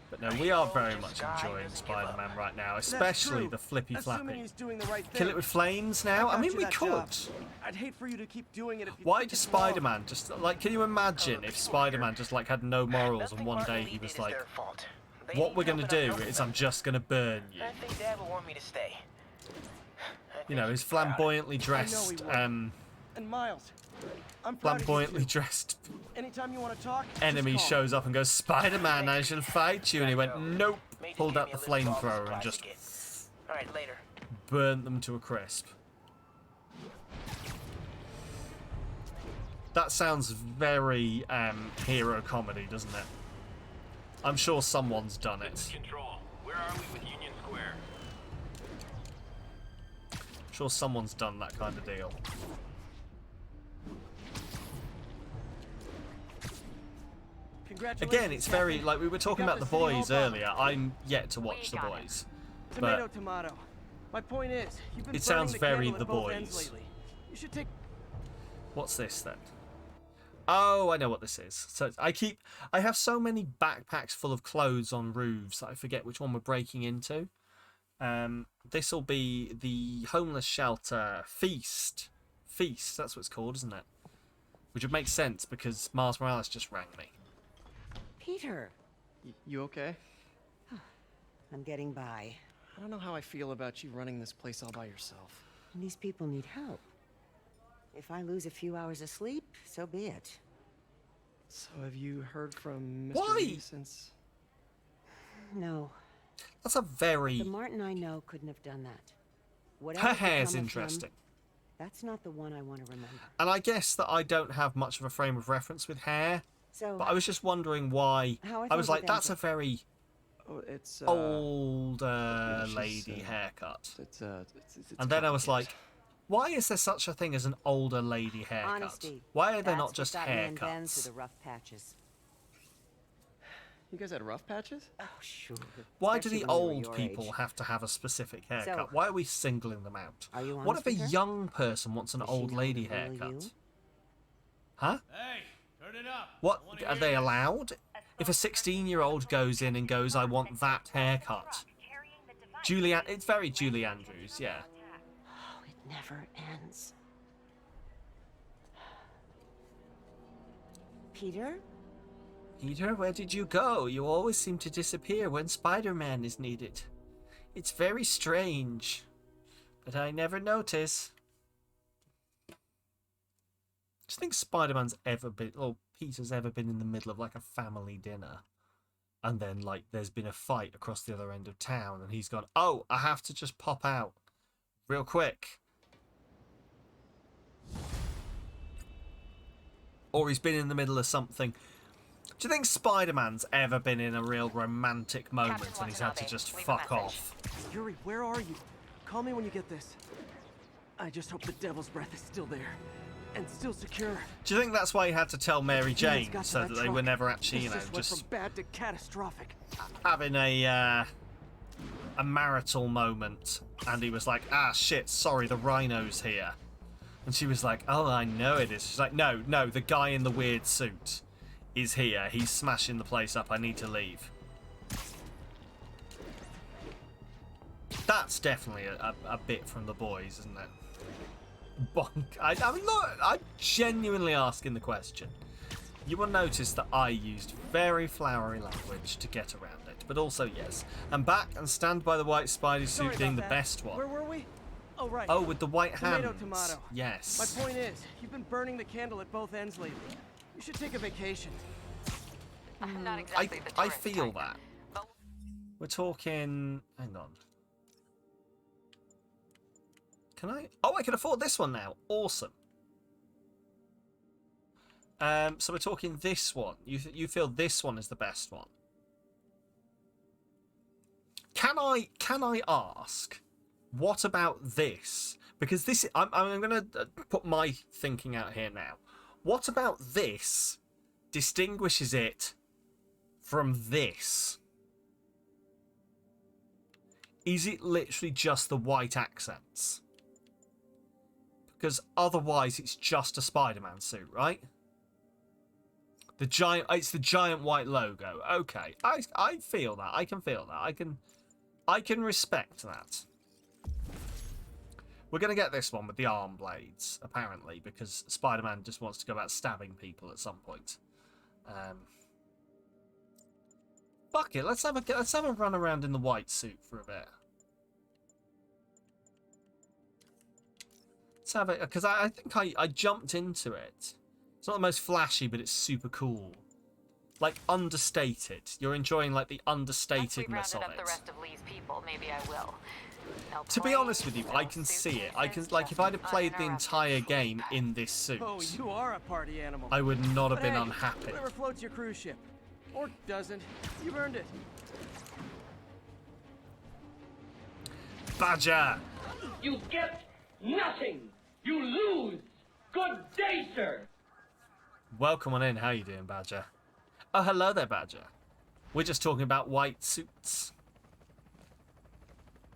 Speaker 1: But no, we are very much enjoying Spider-Man right now, especially the flippy flappy. Kill it with flames now? I mean, we could.
Speaker 3: I'd hate for you to keep doing it if you
Speaker 1: Why does Spider-Man just, like, can you imagine if Spider-Man just, like, had no morals and one day he was like, what we're going to do is I'm just going to burn you.
Speaker 2: I think Dad would want me to stay.
Speaker 1: You know, his flamboyantly dressed,
Speaker 3: And Miles, I'm proud
Speaker 1: flamboyantly
Speaker 3: of you too.
Speaker 1: dressed
Speaker 3: Anytime you want to talk,
Speaker 1: enemy
Speaker 3: just call.
Speaker 1: shows up and goes, Spider-Man, I shall fight you. And he went, nope. Pulled out the flamethrower and just
Speaker 2: Alright, later.
Speaker 1: burnt them to a crisp. That sounds very hero comedy, doesn't it? I'm sure someone's done it.
Speaker 6: Control. Where are we with Union Square?
Speaker 1: I'm sure someone's done that kind of deal. Again, it's very, like we were talking about The Boys earlier. I'm yet to watch The Boys.
Speaker 3: Tomato, tomato. My point is, you've been
Speaker 1: it sounds
Speaker 3: burning the
Speaker 1: very
Speaker 3: candle
Speaker 1: The
Speaker 3: at both ends
Speaker 1: Boys.
Speaker 3: lately. You should take.
Speaker 1: What's this then? Oh, I know what this is. So I have so many backpacks full of clothes on roofs that I forget which one we're breaking into. This will be the homeless shelter Feast. Feast, that's what it's called, isn't it? Which would make sense because Miles Morales just rang me.
Speaker 10: Peter.
Speaker 3: You okay?
Speaker 10: I'm getting by.
Speaker 3: I don't know how I feel about you running this place all by yourself.
Speaker 10: And these people need help. If I lose a few hours of sleep, so be it.
Speaker 3: So have you heard from Mr.
Speaker 1: Why?
Speaker 3: Lee since?
Speaker 10: No.
Speaker 1: That's a very...
Speaker 10: The Martin I know couldn't have done that.
Speaker 1: Her
Speaker 10: Whatever's
Speaker 1: hair's
Speaker 10: become of him,
Speaker 1: interesting.
Speaker 10: that's not the one I want to remember.
Speaker 1: And I guess that I don't have much of a frame of reference with hair.
Speaker 10: So,
Speaker 1: but I was just wondering why.
Speaker 10: How
Speaker 1: I was like,
Speaker 10: with
Speaker 1: that's a
Speaker 10: Angel?
Speaker 1: very
Speaker 3: It's
Speaker 1: older lady haircut. And then I was like, why is there such a thing as an older lady haircut?
Speaker 10: Honesty.
Speaker 1: Why are there
Speaker 10: That's
Speaker 1: not just
Speaker 10: what got me and Ben
Speaker 1: haircuts?
Speaker 10: through the rough patches.
Speaker 3: You guys had rough patches?
Speaker 10: Oh, sure.
Speaker 1: Why do
Speaker 10: Especially
Speaker 1: the
Speaker 10: when we were
Speaker 1: old
Speaker 10: your
Speaker 1: people
Speaker 10: age.
Speaker 1: have to have a specific haircut?
Speaker 10: So,
Speaker 1: Why are we singling them out?
Speaker 10: Are you
Speaker 1: What
Speaker 10: honest
Speaker 1: if a
Speaker 10: with her?
Speaker 1: young person wants an
Speaker 10: Does she
Speaker 1: old
Speaker 10: know
Speaker 1: lady
Speaker 10: the real
Speaker 1: haircut?
Speaker 10: you?
Speaker 1: Huh?
Speaker 14: Hey, turn it up.
Speaker 1: What? Are they allowed? If a 16-year-old goes in and goes, I want that haircut. Julie, it's very Julie Andrews, yeah.
Speaker 10: Oh, it never ends. Peter?
Speaker 1: Peter, where did you go? You always seem to disappear when Spider-Man is needed. It's very strange, but I never notice. Do you think Spider-Man's ever been, or Peter's ever been in the middle of like a family dinner? And then like there's been a fight across the other end of town and he's gone, oh, I have to just pop out real quick. Or he's been in the middle of something. Do you think Spider-Man's ever been in a real romantic moment and he's had to just fuck off?
Speaker 3: Yuri, where are you? Call me when you get this. I just hope the Devil's Breath is still there. And still secure.
Speaker 1: Do you think that's why he had to tell Mary Jane
Speaker 3: got to
Speaker 1: so
Speaker 3: that
Speaker 1: that they
Speaker 3: truck.
Speaker 1: were never actually, you
Speaker 3: This
Speaker 1: know,
Speaker 3: just went
Speaker 1: just
Speaker 3: from bad to catastrophic.
Speaker 1: having a marital moment? And he was like, ah, shit, sorry, the rhino's here. And she was like, oh, I know it is. She's like, no, the guy in the weird suit is here. He's smashing the place up. I need to leave. That's definitely a bit from The Boys, isn't it? Bonk. I mean, look, I'm genuinely asking the question. You will notice that I used very flowery language to get around it. But also, yes, I'm back and stand by the white Spidey
Speaker 3: Sorry
Speaker 1: suit being
Speaker 3: about
Speaker 1: the
Speaker 3: that.
Speaker 1: best one.
Speaker 3: Where were we? Oh, right.
Speaker 1: Oh, with the white
Speaker 3: Tomato,
Speaker 1: hands.
Speaker 3: tomato.
Speaker 1: Yes.
Speaker 3: My point is, you've been burning the candle at both ends lately. You should take a vacation.
Speaker 9: Not exactly the
Speaker 1: I
Speaker 9: tourist
Speaker 1: feel
Speaker 9: type.
Speaker 1: that. We're talking... Hang on. Can I? Oh, I can afford this one now. Awesome. So we're talking this one. You feel this one is the best one? Can I ask, what about this? Because this, I'm going to put my thinking out here now. What about this distinguishes it from this? Is it literally just the white accents? Because otherwise it's just a Spider-Man suit, right? The giant. It's the giant white logo. Okay, I feel that. I can feel that. I can respect that. We're gonna get this one with the arm blades, apparently, because Spider-Man just wants to go about stabbing people at some point. Fuck it. Let's have a run around in the white suit for a bit. Let's have it, because I think I jumped into it. It's not the most flashy, but it's super cool. Like, understated. You're enjoying, like, the understatedness of it.
Speaker 9: The rest of Lee's people, maybe I will.
Speaker 1: To be honest with you, I can see it. I can, like, if I'd have played the entire game in this suit,
Speaker 3: Oh, you are a party animal.
Speaker 1: I would not have
Speaker 3: But
Speaker 1: been
Speaker 3: hey,
Speaker 1: unhappy.
Speaker 3: Whatever floats your cruise ship. Or doesn't. You've earned it.
Speaker 1: Badger!
Speaker 13: You get nothing. You lose. Good day, sir.
Speaker 1: Welcome on in. How you doing, Badger? Oh, hello there, Badger. We're just talking about white suits.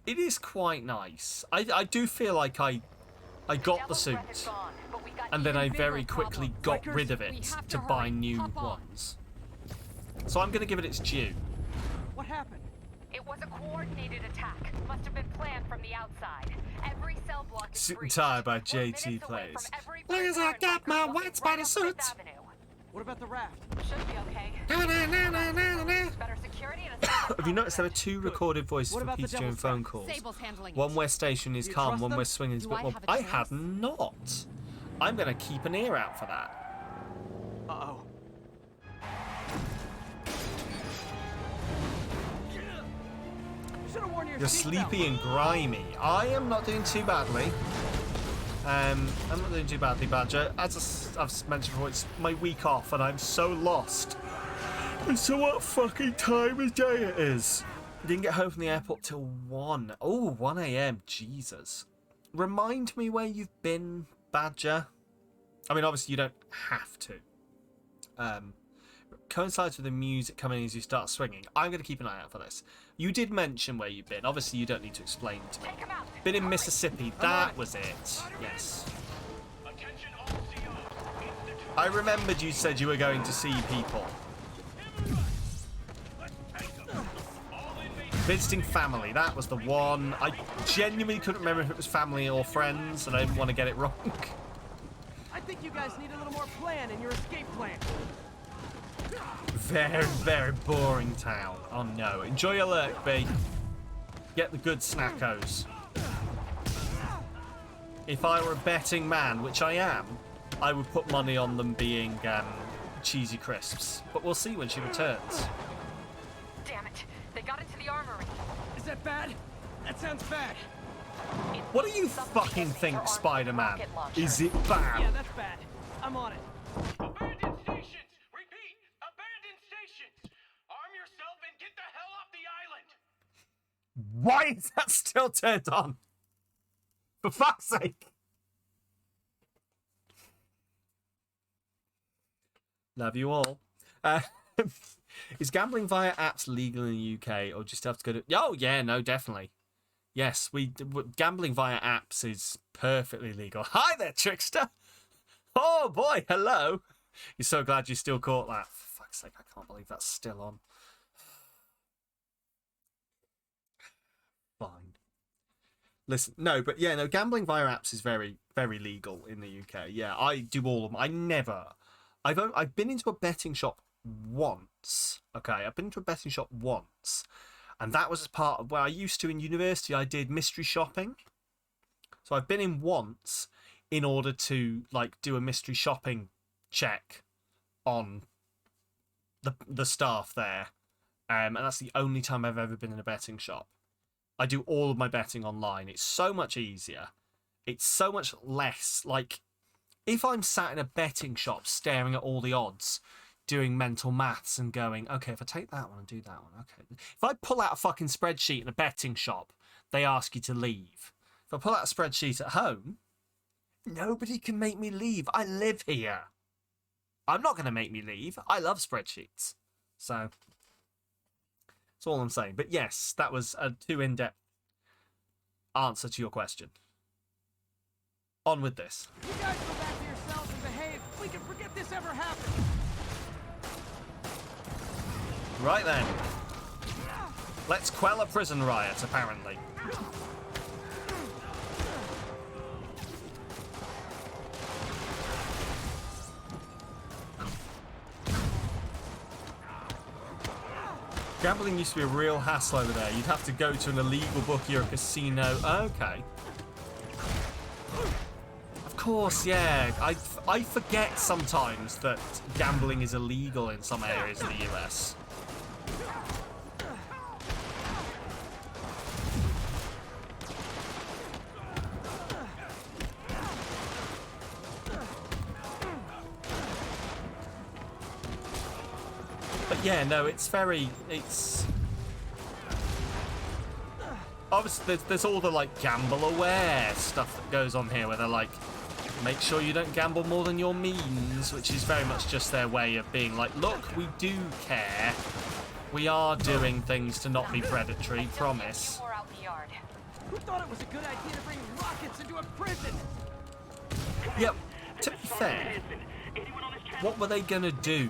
Speaker 1: It is quite nice. I do feel like I got the suit, and then I very quickly got rid of it to buy new ones. So I'm going to give it its due.
Speaker 3: What happened?
Speaker 9: It was a coordinated attack. Must have been planned from the outside. Every cell block is
Speaker 1: Suit and
Speaker 9: breached.
Speaker 1: tie by JT Plays. Look as I got my white spider suit.
Speaker 3: What about the raft?
Speaker 9: Should be okay. Better security and a
Speaker 1: Have you noticed there are two recorded voices
Speaker 3: What
Speaker 1: for
Speaker 3: about the
Speaker 1: Peter during
Speaker 3: devil's
Speaker 1: phone
Speaker 3: trap?
Speaker 1: calls?
Speaker 16: Sable's handling
Speaker 1: One
Speaker 16: it.
Speaker 1: where station is
Speaker 3: You
Speaker 1: calm,
Speaker 3: trust
Speaker 1: one
Speaker 3: them?
Speaker 1: where swinging is a
Speaker 16: Do
Speaker 1: bit
Speaker 16: I
Speaker 1: more.
Speaker 16: have a
Speaker 1: I
Speaker 16: chance?
Speaker 1: had not. I'm going to keep an ear out for that.
Speaker 3: Uh-oh.
Speaker 1: You're sleepy and grimy. I am not doing too badly. I'm not doing too badly, Badger. As I've mentioned before, it's my week off and I'm so lost. And so what fucking time of day it is? Didn't get home from the airport till 1. Oh, 1 a.m. Jesus. Remind me where you've been, Badger. I mean, obviously you don't have to. Coincides with the music coming as you start swinging. I'm going to keep an eye out for this. You did mention where you've been. Obviously, you don't need to explain to me. Been in Mississippi. That was it. Yes. I remembered you said you were going to see people. Visiting family. That was the one. I genuinely couldn't remember if it was family or friends, and I didn't want to get it wrong.
Speaker 3: I think you guys need a little more plan in your escape plan.
Speaker 1: Very, very boring town. Oh no. Enjoy your lurk, B. Get the good snackos. If I were a betting man, which I am, I would put money on them being cheesy crisps. But we'll see when she returns.
Speaker 9: Damn it. They got into the armory.
Speaker 3: Is that bad? That sounds bad.
Speaker 1: What do you fucking think, Spider-Man? Is it bad?
Speaker 3: Yeah, that's bad. I'm on it.
Speaker 5: Abandoned stations! Repeat! Abandoned stations! Arm yourself and get the hell off the island!
Speaker 1: Why is that still turned on? For fuck's sake. Love you all. Is gambling via apps legal in the UK, or just have to go to... Oh, yeah, no, definitely. Yes, gambling via apps is perfectly legal. Hi there, trickster. Oh, boy, hello. You're so glad you still caught that. For fuck's sake, I can't believe that's still on. Fine. Listen, no, but yeah, no, gambling via apps is very, very legal in the UK. Yeah, I do all of them. I've been into a betting shop once. Okay, I've been into a betting shop once. And that was as part of where I used to in university. I did mystery shopping. So I've been in once in order to like do a mystery shopping check on the staff there. And that's the only time I've ever been in a betting shop. I do all of my betting online. It's so much easier. It's so much less like if I'm sat in a betting shop staring at all the odds, doing mental maths and going, okay, if I take that one and do that one, okay. If I pull out a fucking spreadsheet in a betting shop, they ask you to leave. If I pull out a spreadsheet at home, nobody can make me leave. I live here. I'm not going to make me leave. I love spreadsheets. So, that's all I'm saying. But yes, that was a too in-depth answer to your question. On with this.
Speaker 3: You guys go back to yourselves and behave. We can forget this ever happened.
Speaker 1: Right then. Let's quell a prison riot, apparently. Gambling used to be a real hassle over there. You'd have to go to an illegal bookie or a casino. Okay. Of course, yeah. I forget sometimes that gambling is illegal in some areas of the US. But yeah, no, it's obviously there's all the like gamble aware stuff that goes on here where they're like, make sure you don't gamble more than your means, which is very much just their way of being like, look, we do care. We are doing things to not be predatory, promise.
Speaker 3: Who thought it was a good idea to bring rockets into a prison?
Speaker 1: Yep, to be fair, what were they gonna do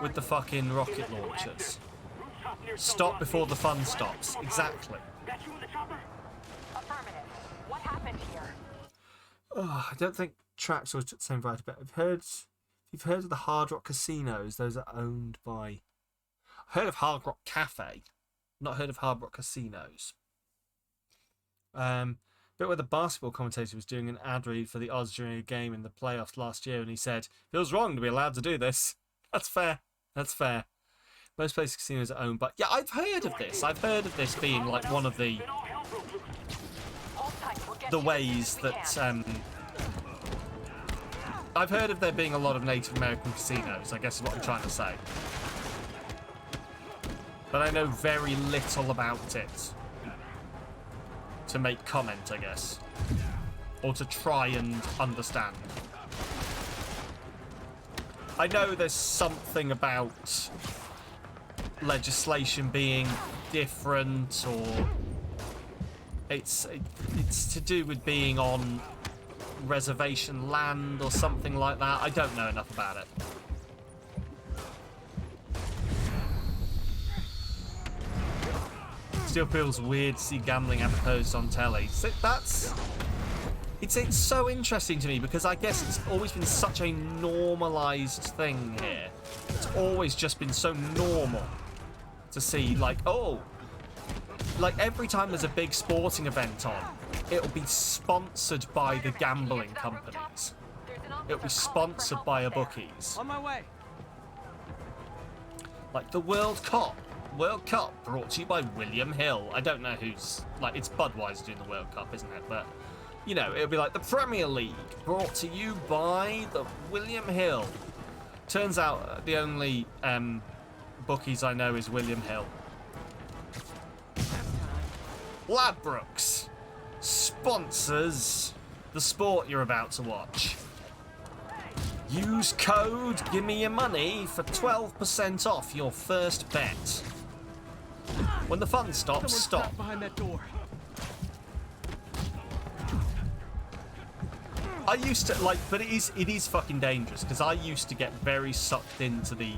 Speaker 1: with the fucking rocket launchers? Stop before the fun stops. Exactly.
Speaker 9: Affirmative. What happened here?
Speaker 1: Oh, I don't think Traps was the same variety, but if you've heard of the Hard Rock casinos, those are owned by... I've heard of Hard Rock Cafe, not heard of Hard Rock casinos. Bit where the basketball commentator was doing an ad read for the odds during a game in the playoffs last year, and he said, "Feels wrong to be allowed to do this." That's fair. That's fair. Most places casinos are owned, but yeah, I've heard of this. I've heard of this being like one of the ways that I've heard of there being a lot of Native American casinos, I guess is what I'm trying to say. But I know very little about it to make comment, I guess. Or to try and understand. I know there's something about legislation being different, or it's to do with being on reservation land or something like that. I don't know enough about it. Still feels weird to see gambling advertised on telly. So it's so interesting to me because I guess it's always been such a normalized thing here. It's always just been so normal to see, like, oh, like every time there's a big sporting event on, it'll be sponsored by the gambling companies. It'll be sponsored by a bookies.
Speaker 3: On my way.
Speaker 1: Like the World Cup. World Cup brought to you by William Hill. I don't know who's, like, it's Budweiser doing the World Cup, isn't it? But, you know, it'll be like the Premier League brought to you by the William Hill. Turns out the only bookies I know is William Hill. Ladbrokes sponsors the sport you're about to watch. Use code GIMMEYOURMONEY for 12% off your first bet. When the fun stops, stop.
Speaker 3: Behind that door.
Speaker 1: I used to like, but it is fucking dangerous because I used to get very sucked into the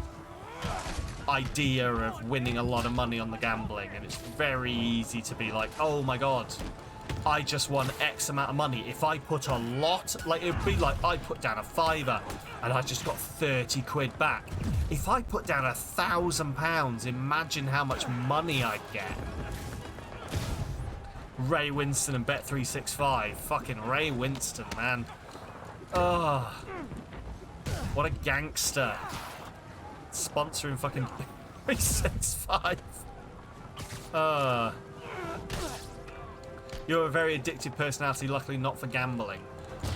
Speaker 1: idea of winning a lot of money on the gambling, and it's very easy to be like, oh my god, I just won X amount of money. If I put a lot, like, it'd be like I put down a £5 and I just got 30 quid back. If I put down £1,000, imagine how much money I'd get. Ray Winston and Bet365. Fucking Ray Winston, man. Oh, what a gangster. Sponsoring fucking Bet365. You're a very addictive personality, luckily not for gambling.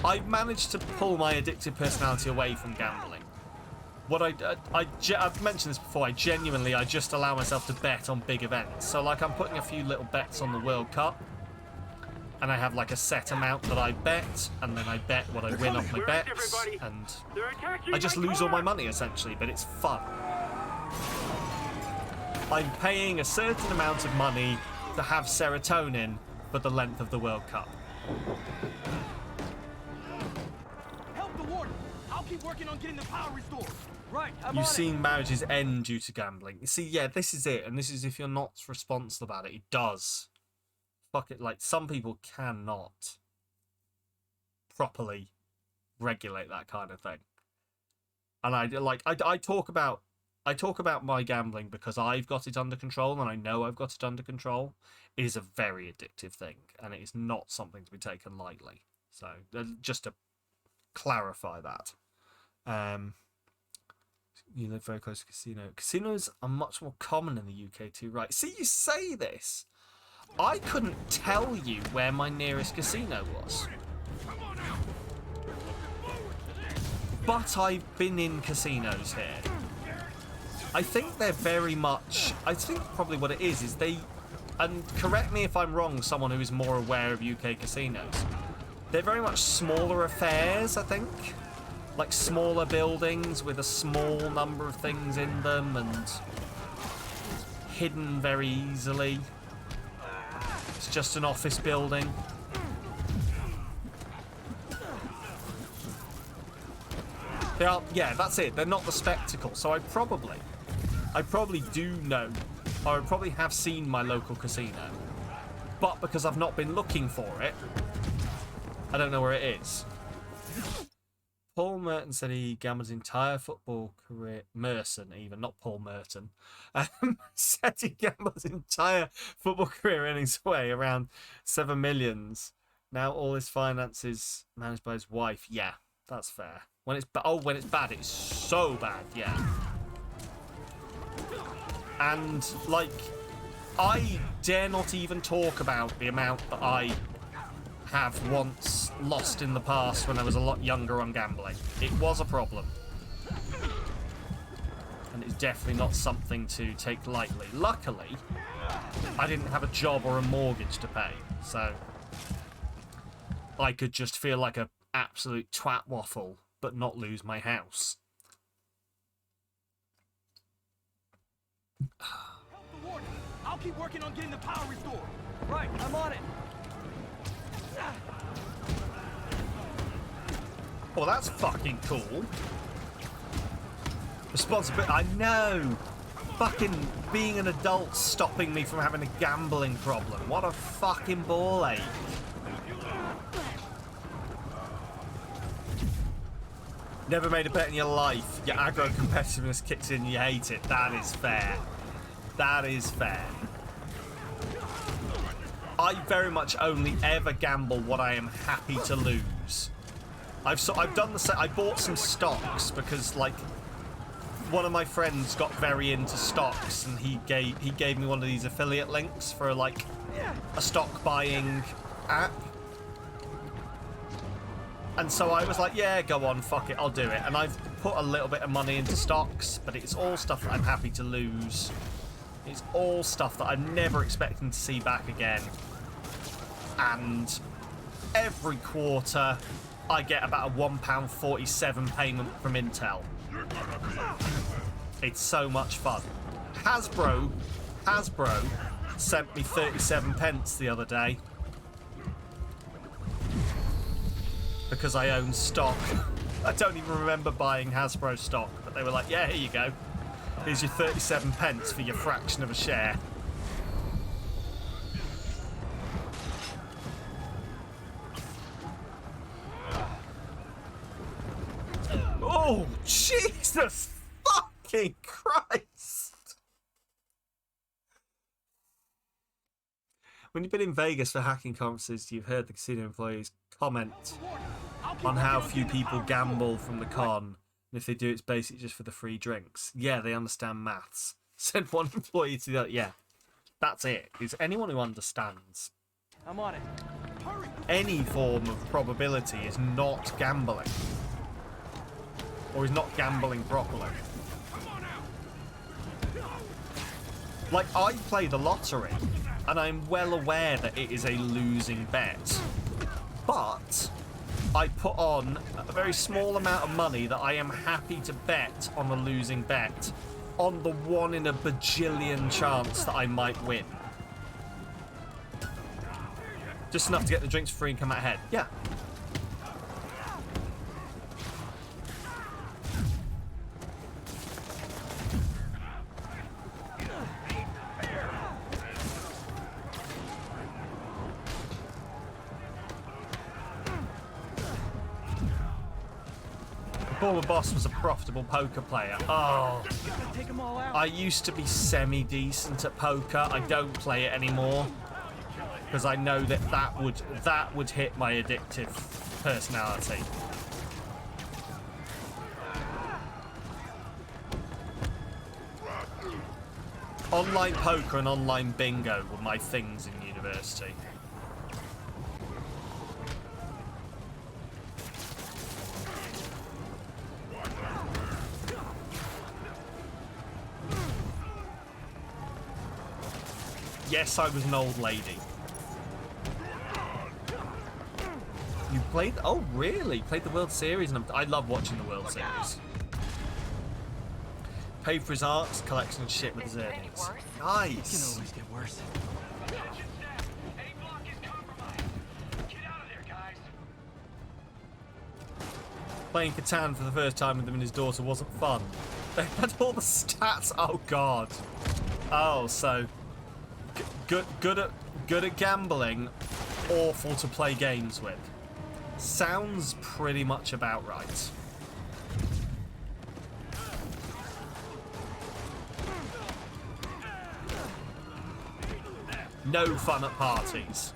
Speaker 1: I've managed to pull my addictive personality away from gambling. What I've mentioned this before, I just allow myself to bet on big events. So like I'm putting a few little bets on the World Cup, and I have like a set amount that I bet, and then I bet what I win off my bets, and I just lose all my money essentially, but it's fun. I'm paying a certain amount of money to have serotonin for the length of the World Cup.
Speaker 3: Help the warden. I'll keep working on getting the power restored. Right,
Speaker 1: You've seen marriages end due to gambling. See, yeah, this is it, and this is if you're not responsible about it. It does. Fuck it, like some people cannot properly regulate that kind of thing. And I talk about my gambling because I've got it under control, and I know I've got it under control. It is a very addictive thing, and it is not something to be taken lightly. So just to clarify that. You live very close to a casino. Casinos are much more common in the UK too, right? See, you say this. I couldn't tell you where my nearest casino was. But I've been in casinos here. I think they're very much... I think probably what it is they... And correct me if I'm wrong, someone who is more aware of UK casinos. They're very much smaller affairs, I think. Like smaller buildings with a small number of things in them and hidden very easily. It's just an office building. They are, yeah, that's it. They're not the spectacle. So I probably do know, or I probably have seen my local casino. But because I've not been looking for it, I don't know where it is. Paul Merton said he gambled his entire football career. Merson, even, not Paul Merton. Said he gambled his entire football career earnings away, around 7 million. Now all his finances managed by his wife. Yeah, that's fair. When it's bad, it's so bad. Yeah. And like, I dare not even talk about the amount that I have once lost in the past when I was a lot younger on gambling. It was a problem. And it's definitely not something to take lightly. Luckily, I didn't have a job or a mortgage to pay, so I could just feel like an absolute twat waffle, but not lose my house.
Speaker 3: I'll keep working on getting the power restored. Right, I'm on it.
Speaker 1: Well, that's fucking cool. Responsibility. I know. Fucking being an adult stopping me from having a gambling problem. What a fucking ball ache. Never made a bet in your life. Your aggro competitiveness kicks in, you hate it. That is fair. That is fair. I very much only ever gamble what I am happy to lose. I've done the same. I bought some stocks because like one of my friends got very into stocks, and he gave me one of these affiliate links for like a stock buying app. And so I was like, yeah, go on, fuck it, I'll do it. And I've put a little bit of money into stocks, but it's all stuff that I'm happy to lose. It's all stuff that I'm never expecting to see back again. And every quarter, I get about a £1.47 payment from Intel. It's so much fun. Hasbro sent me 37 pence the other day. Because I own stock. I don't even remember buying Hasbro stock, but they were like, yeah, here you go. Here's your 37 pence for your fraction of a share. Oh, Jesus fucking Christ! When you've been in Vegas for hacking conferences, you've heard the casino employees comment on how few people gamble from the con. And if they do, it's basically just for the free drinks. Yeah, they understand maths. Send one employee to the other. Yeah, that's it. It's anyone who understands.
Speaker 3: I'm on it. Hurry.
Speaker 1: Any form of probability is not gambling. Or is not gambling properly. Like, I play the lottery, and I'm well aware that it is a losing bet. But I put on a very small amount of money that I am happy to bet on a losing bet on the 1 in a bajillion chance that I might win. Just enough to get the drinks free and come out ahead. Yeah. former boss was a profitable poker player. Oh, I used to be semi-decent at poker. I don't play it anymore because I know that would hit my addictive personality. Online poker and online bingo were my things in university. Yes, I was an old lady. You played? Oh, really? Played the World Series, and I love watching the World Series. Paid for his arts, collection of shit with his earnings. Nice.
Speaker 3: It can always get worse.
Speaker 1: Playing Catan for the first time with him and his daughter wasn't fun. They had all the stats. Oh god. Oh, so good at gambling, awful to play games with. Sounds pretty much about right. No fun at parties,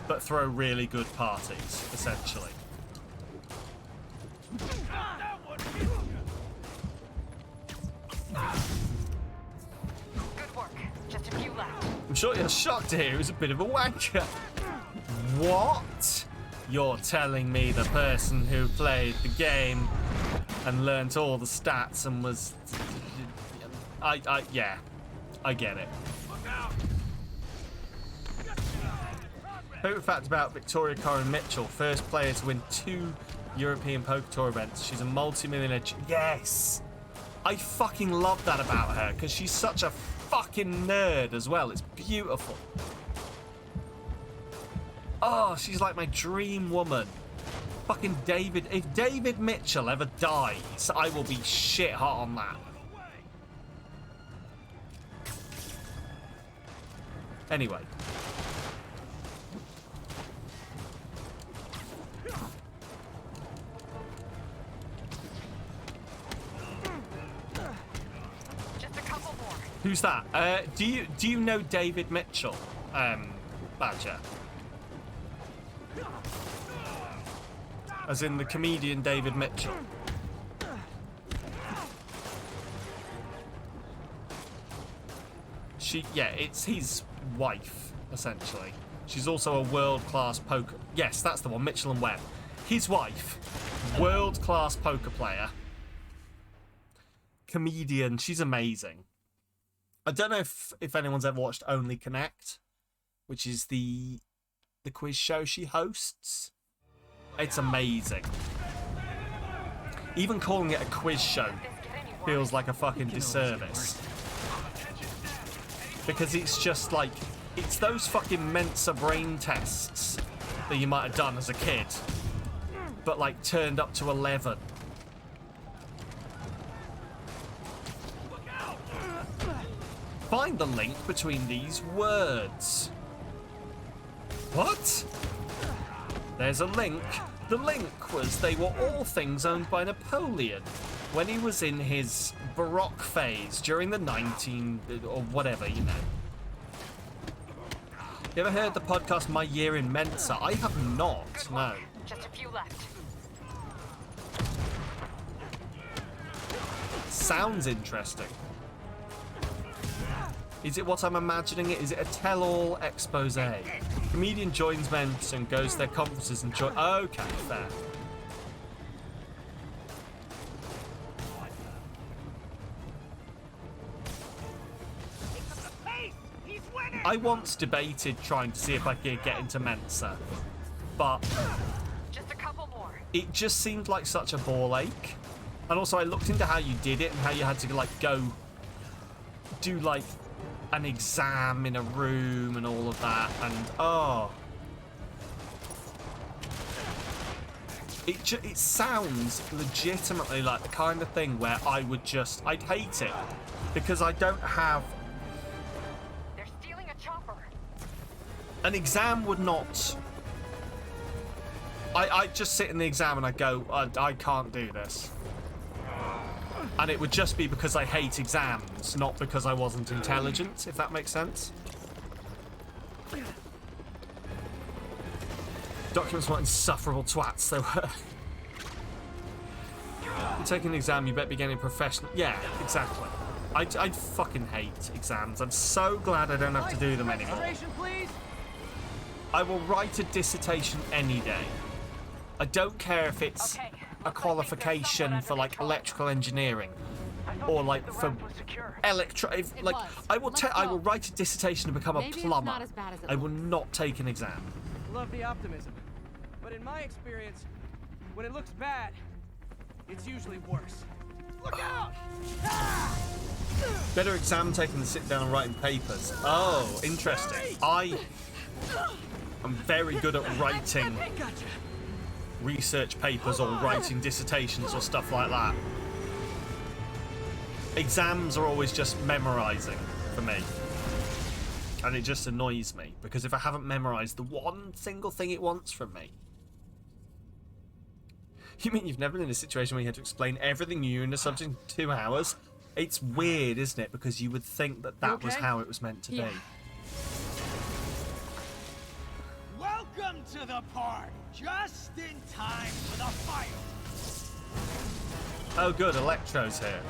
Speaker 1: but throw really good parties, essentially.
Speaker 9: Good work. Just a few left.
Speaker 1: I'm sure you're shocked to hear he was a bit of a wanker. What? You're telling me the person who played the game and learnt all the stats and was... yeah, I get it. Favorite fact about Victoria Corin Mitchell, first player to win 2 European Poker Tour events. She's a multi-millionaire. Yes! I fucking love that about her, because she's such a fucking nerd as well. It's beautiful. Oh, she's like my dream woman. Fucking David. If David Mitchell ever dies, I will be shit hot on that. Anyway.
Speaker 9: Just a couple more.
Speaker 1: Who's that? Do you know David Mitchell, Badger? As in the comedian David Mitchell. It's his wife, essentially. She's also a world-class poker... Yes, that's the one, Mitchell and Webb. His wife, world-class poker player. Comedian, she's amazing. I don't know if anyone's ever watched Only Connect, which is the quiz show she hosts. It's amazing. Even calling it a quiz show feels like a fucking disservice. Because it's just like, it's those fucking Mensa brain tests that you might have done as a kid, but like turned up to 11. Find the link between these words. What? There's a link. The link was they were all things owned by Napoleon when he was in his Baroque phase during the or whatever, you know. You ever heard the podcast My Year in Mensa? I have not, no.
Speaker 9: Just a few left.
Speaker 1: Sounds interesting. Is it what I'm imagining it? Is it a tell-all expose? Comedian joins Mensa and goes to their conferences and join... Okay, fair. I once debated trying to see if I could get into Mensa, but
Speaker 9: just a couple more.
Speaker 1: It just seemed like such a ball ache. And also I looked into how you did it and how you had to like go do like an exam in a room and all of that, and oh, it sounds legitimately like the kind of thing where I'd hate it because I don't have...
Speaker 9: They're stealing a chopper.
Speaker 1: An exam would not... I'd just sit in the exam and I'd go, I can't do this. And it would just be because I hate exams, not because I wasn't intelligent, if that makes sense. Documents weren't insufferable twats, they were. You're taking an exam, you better be getting a professional. Yeah, exactly. I fucking hate exams. I'm so glad I don't have to do them anymore. I will write a dissertation any day. I don't care if it's a qualification for like electrical engineering or like for I will write a dissertation to become a plumber. I will not take an exam.
Speaker 3: Love the optimism, but in my experience, when it looks bad, it's usually worse. Look out!
Speaker 1: Better exam taking than sit down and writing papers. Oh, interesting. I'm very good at writing research papers or writing dissertations or stuff like that. Exams are always just memorizing for me. And it just annoys me, because if I haven't memorized the one single thing it wants from me... You mean you've never been in a situation where you had to explain everything you knew in a subject in 2 hours? It's weird, isn't it? Because you would think that that was how it was meant to be.
Speaker 14: Welcome to the party! Just in time for the fire!
Speaker 1: Oh good, Electro's here.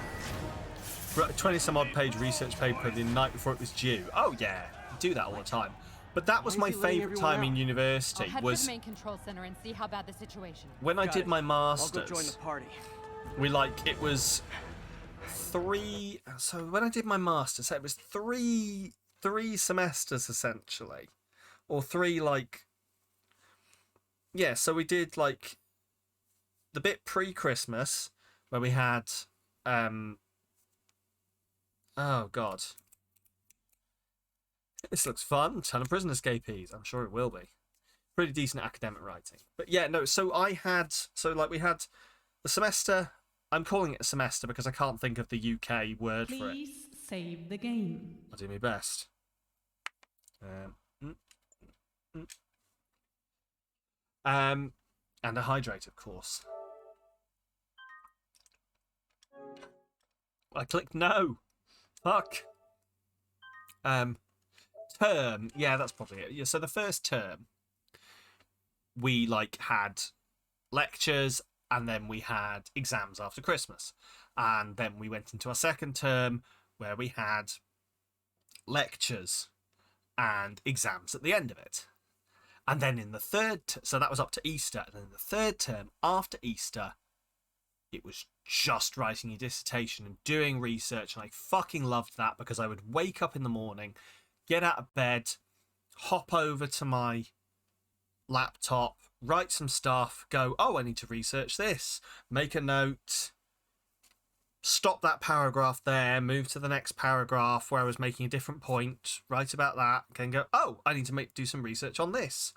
Speaker 1: 20-some-odd page research paper the night before it was due. Oh yeah, I do that all the time. But that was my favourite time in university.
Speaker 9: I'll head to the main control center and see how bad the situation is.
Speaker 1: When I did my masters.
Speaker 3: I'll go join the party.
Speaker 1: It was 3. So when I did my masters, it was three semesters essentially, or 3 like. Yeah, so we did like the bit pre-Christmas where we had. Oh god. This looks fun. Ton of prison escapees. I'm sure it will be. Pretty decent academic writing. But yeah, no, we had the semester. I'm calling it a semester because I can't think of the UK word for it.
Speaker 11: Please save the game.
Speaker 1: I'll do my best. And a hydrate, of course. I clicked no. Fuck. Term, yeah, that's probably it. Yeah, so the first term, we had lectures, and then we had exams after Christmas, and then we went into our second term where we had lectures and exams at the end of it, and then in the third, so that was up to Easter, and then in the third term after Easter, it was just writing your dissertation and doing research, and I fucking loved that because I would wake up in the morning, get out of bed, hop over to my laptop, write some stuff, go, oh, I need to research this, make a note, stop that paragraph there, move to the next paragraph where I was making a different point, write about that, then go, oh, I need to do some research on this,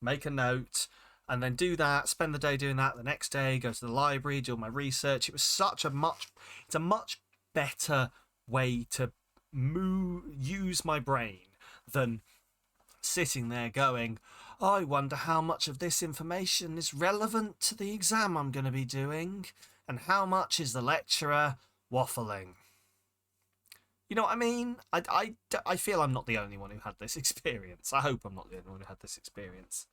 Speaker 1: make a note, and then do that, spend the day doing that, the next day go to the library, do my research. It was it's a much better way to use my brain than sitting there going, oh, I wonder how much of this information is relevant to the exam I'm going to be doing, and how much is the lecturer waffling. You know what I mean? I feel I'm not the only one who had this experience. I hope I'm not the only one who had this experience.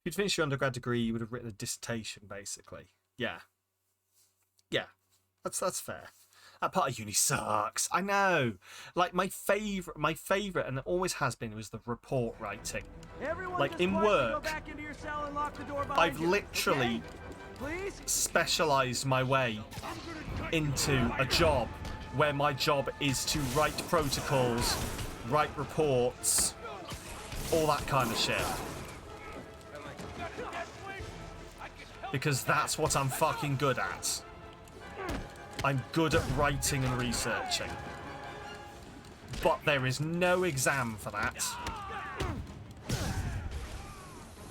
Speaker 1: If you'd finished your undergrad degree, you would have written a dissertation, basically. Yeah. That's fair. That part of uni sucks. I know. Like my favorite, and it always has been, was the report writing. Like in work, I've literally specialized my way into a job where my job is to write protocols, write reports, all that kind of shit. Because that's what I'm fucking good at. I'm good at writing and researching. But there is no exam for that.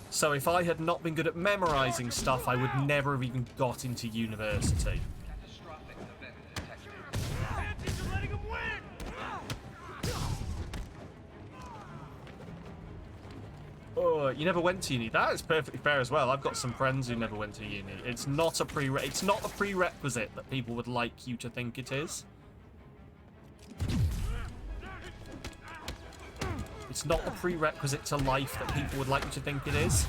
Speaker 1: So if I had not been good at memorizing stuff, I would never have even got into university. Oh, you never went to uni. That is perfectly fair as well. I've got some friends who never went to uni. It's not a prerequisite that people would like you to think it is. It's not a prerequisite to life that people would like you to think it is.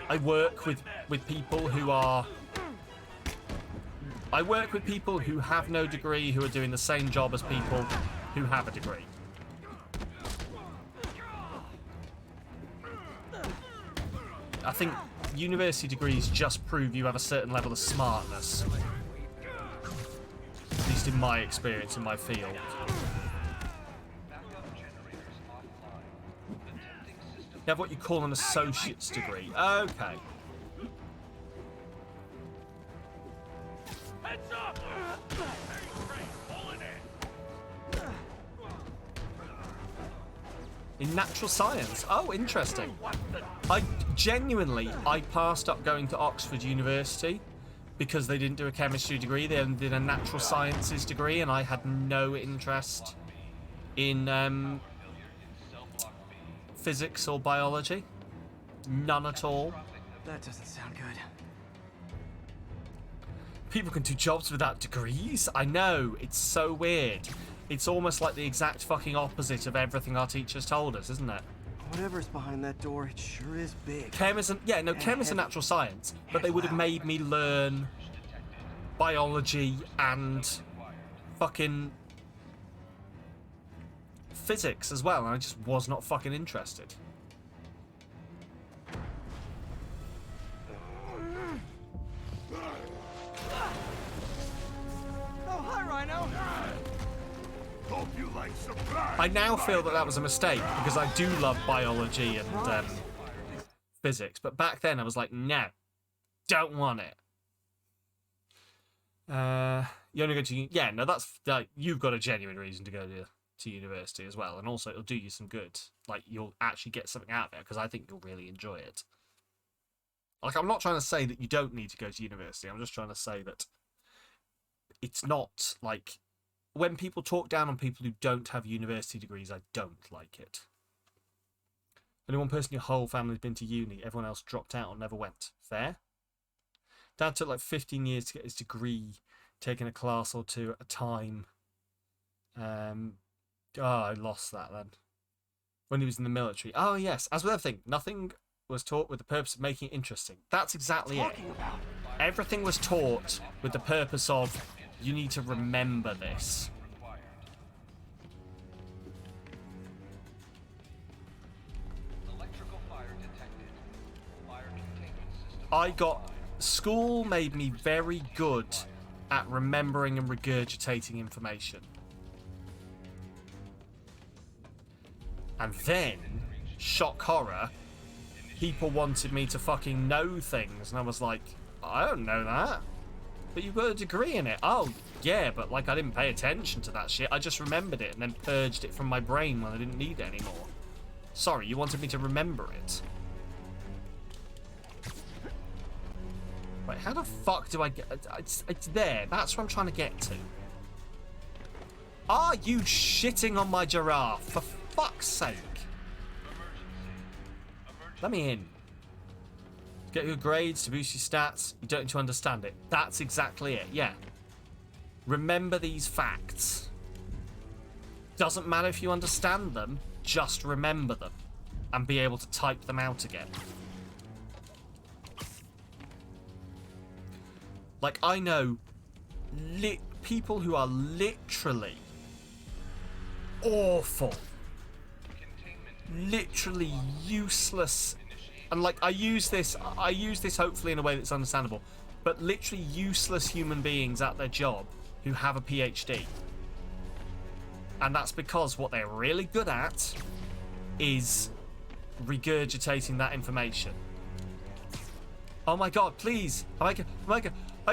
Speaker 1: I work with people who are... I work with people who have no degree, who are doing the same job as people who have a degree. I think university degrees just prove you have a certain level of smartness. At least in my experience, in my field. You have what you call an associate's degree. Okay.
Speaker 2: Heads up!
Speaker 1: In natural science. Oh, interesting. I passed up going to Oxford University because they didn't do a chemistry degree. They only did a natural sciences degree, and I had no interest in physics or biology. None at all.
Speaker 3: That doesn't sound good.
Speaker 1: People can do jobs without degrees? I know, it's so weird. It's almost like the exact fucking opposite of everything our teachers told us, isn't it?
Speaker 3: Whatever's behind that door, it sure is big.
Speaker 1: Chem is a natural science, but they would have made me learn biology and fucking physics as well, and I just was not fucking interested.
Speaker 3: Oh, hi, Rhino.
Speaker 2: Hope you like surprise.
Speaker 1: I now feel that that was a mistake because I do love biology and physics, but back then I was like, no, don't want it. You only go to that's you've got a genuine reason to go to university as well, and also it'll do you some good. Like you'll actually get something out of it because I think you'll really enjoy it. Like I'm not trying to say that you don't need to go to university. I'm just trying to say that it's not like when people talk down on people who don't have university degrees, I don't like it. Only one person in your whole family's been to uni. Everyone else dropped out or never went. Fair? Dad took like 15 years to get his degree, taking a class or two at a time. I lost that then. When he was in the military. Oh, yes. As with everything, nothing was taught with the purpose of making it interesting. That's exactly it. Everything was taught with the purpose of, you need to remember this. School made me very good at remembering and regurgitating information. And then, shock horror, people wanted me to fucking know things, and I was like, I don't know that. But you've got a degree in it. Oh, yeah, but like I didn't pay attention to that shit. I just remembered it and then purged it from my brain when I didn't need it anymore. Sorry, you wanted me to remember it. Wait, how the fuck do I get... It's there. That's what I'm trying to get to. Are you shitting on my giraffe? For fuck's sake. Let me in. Get your grades to boost your stats. You don't need to understand it. That's exactly it, yeah. Remember these facts. Doesn't matter if you understand them, just remember them. And be able to type them out again. Like, I know people who are literally awful. Literally useless. And like, I use this hopefully in a way that's understandable, but literally useless human beings at their job who have a PhD. And that's because what they're really good at is regurgitating that information. Oh my god, please. Are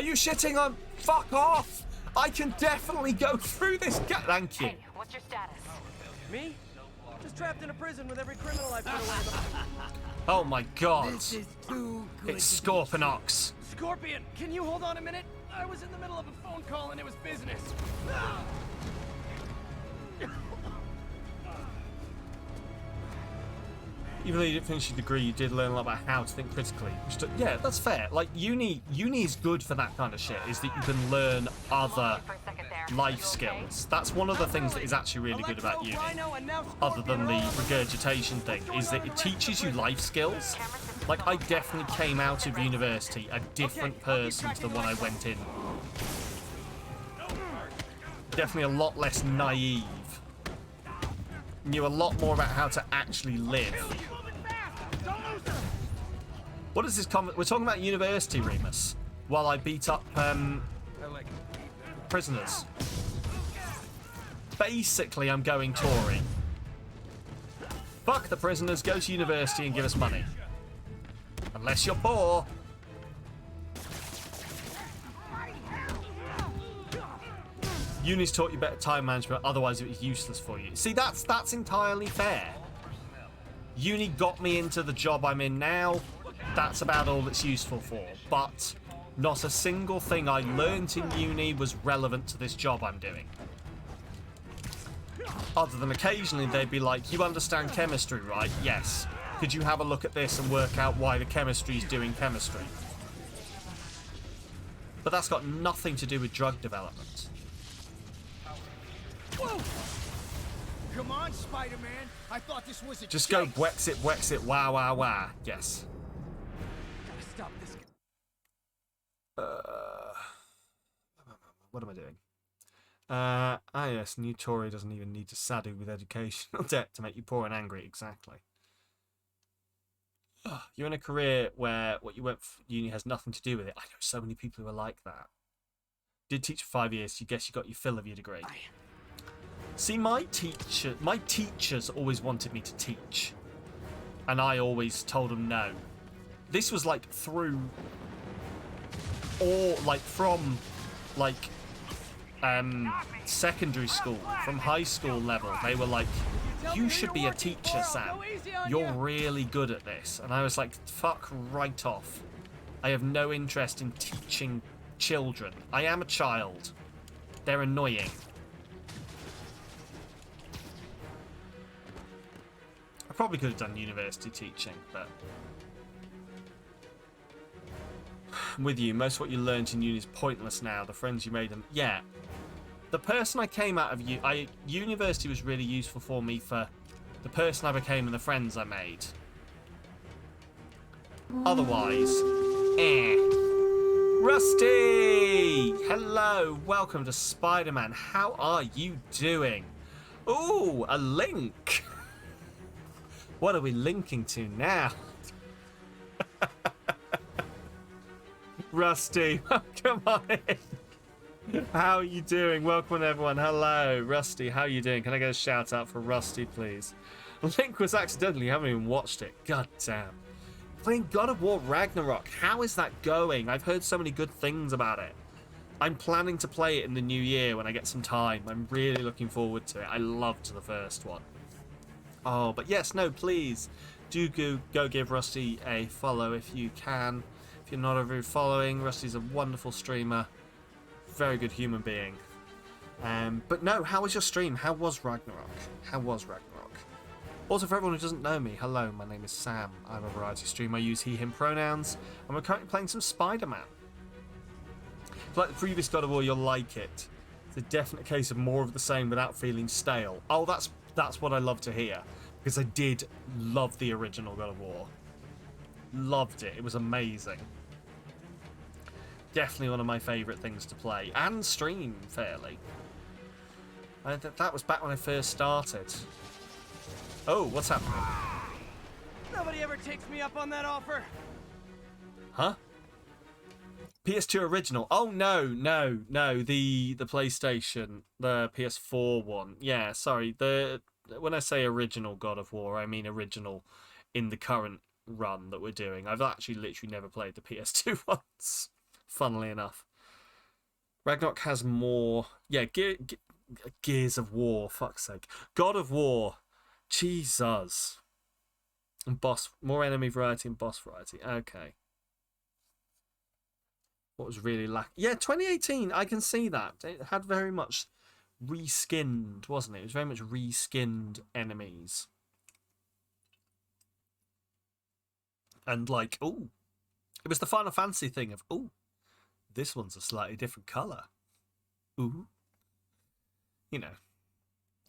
Speaker 1: you shitting on? Fuck off! I can definitely go through this. Thank you.
Speaker 9: Hey, what's your status?
Speaker 3: Me? Just trapped in a prison with every criminal I've put away.
Speaker 1: Oh my god.
Speaker 3: This is too good.
Speaker 1: It's Scorpionox.
Speaker 3: Scorpion, can you hold on a minute? I was in the middle of a phone call and it was business.
Speaker 1: Even though you didn't finish your degree, you did learn a lot about how to think critically. Yeah, that's fair. Like, uni is good for that kind of shit, is that you can learn other life skills. That's one of the things that is actually really good about uni, other than the regurgitation thing, is that it teaches you life skills. Like, I definitely came out of university a different person to the one I went in. Definitely a lot less naive. Knew a lot more about how to actually live. What is this comment? We're talking about university, Remus, while I beat up prisoners. Basically, I'm going Tory. Fuck the prisoners, go to university and give us money. Unless you're poor. Uni's taught you better time management, otherwise it was useless for you. See, that's entirely fair. Uni got me into the job I'm in now. That's about all it's useful for. But not a single thing I learnt in uni was relevant to this job I'm doing. Other than occasionally they'd be like, you understand chemistry, right? Yes. Could you have a look at this and work out why the chemistry's doing chemistry? But that's got nothing to do with drug development.
Speaker 7: Whoa! Come on, Spider-Man. I thought this was a
Speaker 1: Just go Brexit, wow, wow, wow. Yes.
Speaker 7: Gotta stop this.
Speaker 1: What am I doing? Yes, new Tory doesn't even need to saddle with educational debt to make you poor and angry. Exactly. You're in a career where what you went for uni has nothing to do with it. I know so many people who are like that. Did teach for 5 years, you guess you got your fill of your degree. See, my teachers always wanted me to teach. And I always told them no. This was like through, or like from, like, secondary school, from high school level. They were like, you should be a teacher, Sam. You're really good at this. And I was like, fuck right off. I have no interest in teaching children. I am a child. They're annoying. I probably could have done university teaching, but I'm with you. Most of what you learned in uni is pointless now. The friends you made them. Yeah. The person I came out of university was really useful for me for the person I became and the friends I made. Otherwise, Rusty! Hello, welcome to Spider-Man. How are you doing? Ooh, a link. What are we linking to now? Rusty, come on in. How are you doing? Welcome everyone. Hello, Rusty. How are you doing? Can I get a shout out for Rusty, please? Link was accidentally. You haven't even watched it. God damn. Playing God of War Ragnarok. How is that going? I've heard so many good things about it. I'm planning to play it in the new year when I get some time. I'm really looking forward to it. I loved the first one. Oh, but yes, no, please do go give Rusty a follow if you can. If you're not already following, Rusty's a wonderful streamer. Very good human being. But no, how was your stream? How was Ragnarok? How was Ragnarok? Also, for everyone who doesn't know me, hello, my name is Sam. I'm a variety streamer. I use he, him pronouns. And we're currently playing some Spider-Man. Like the previous God of War, you'll like it. It's a definite case of more of the same without feeling stale. Oh, that's what I love to hear. Because I did love the original God of War. Loved it. It was amazing. Definitely one of my favourite things to play. And stream, fairly. That was back when I first started. Oh, what's happening?
Speaker 3: Nobody ever takes me up on that offer.
Speaker 1: Huh? PS2 original. Oh, no. The PlayStation. The PS4 one. Yeah, sorry. When I say original God of War, I mean original in the current run that we're doing. I've actually literally never played the PS2 ones, funnily enough. Ragnarok has more... Yeah, Gears of War, fuck's sake. God of War. Jesus. And more enemy variety and boss variety. Okay. What was really lacking? Yeah, 2018, I can see that. It had very much reskinned, wasn't it? It was very much reskinned enemies. And like, ooh, it was the Final Fantasy thing of, ooh, this one's a slightly different colour. Ooh. You know.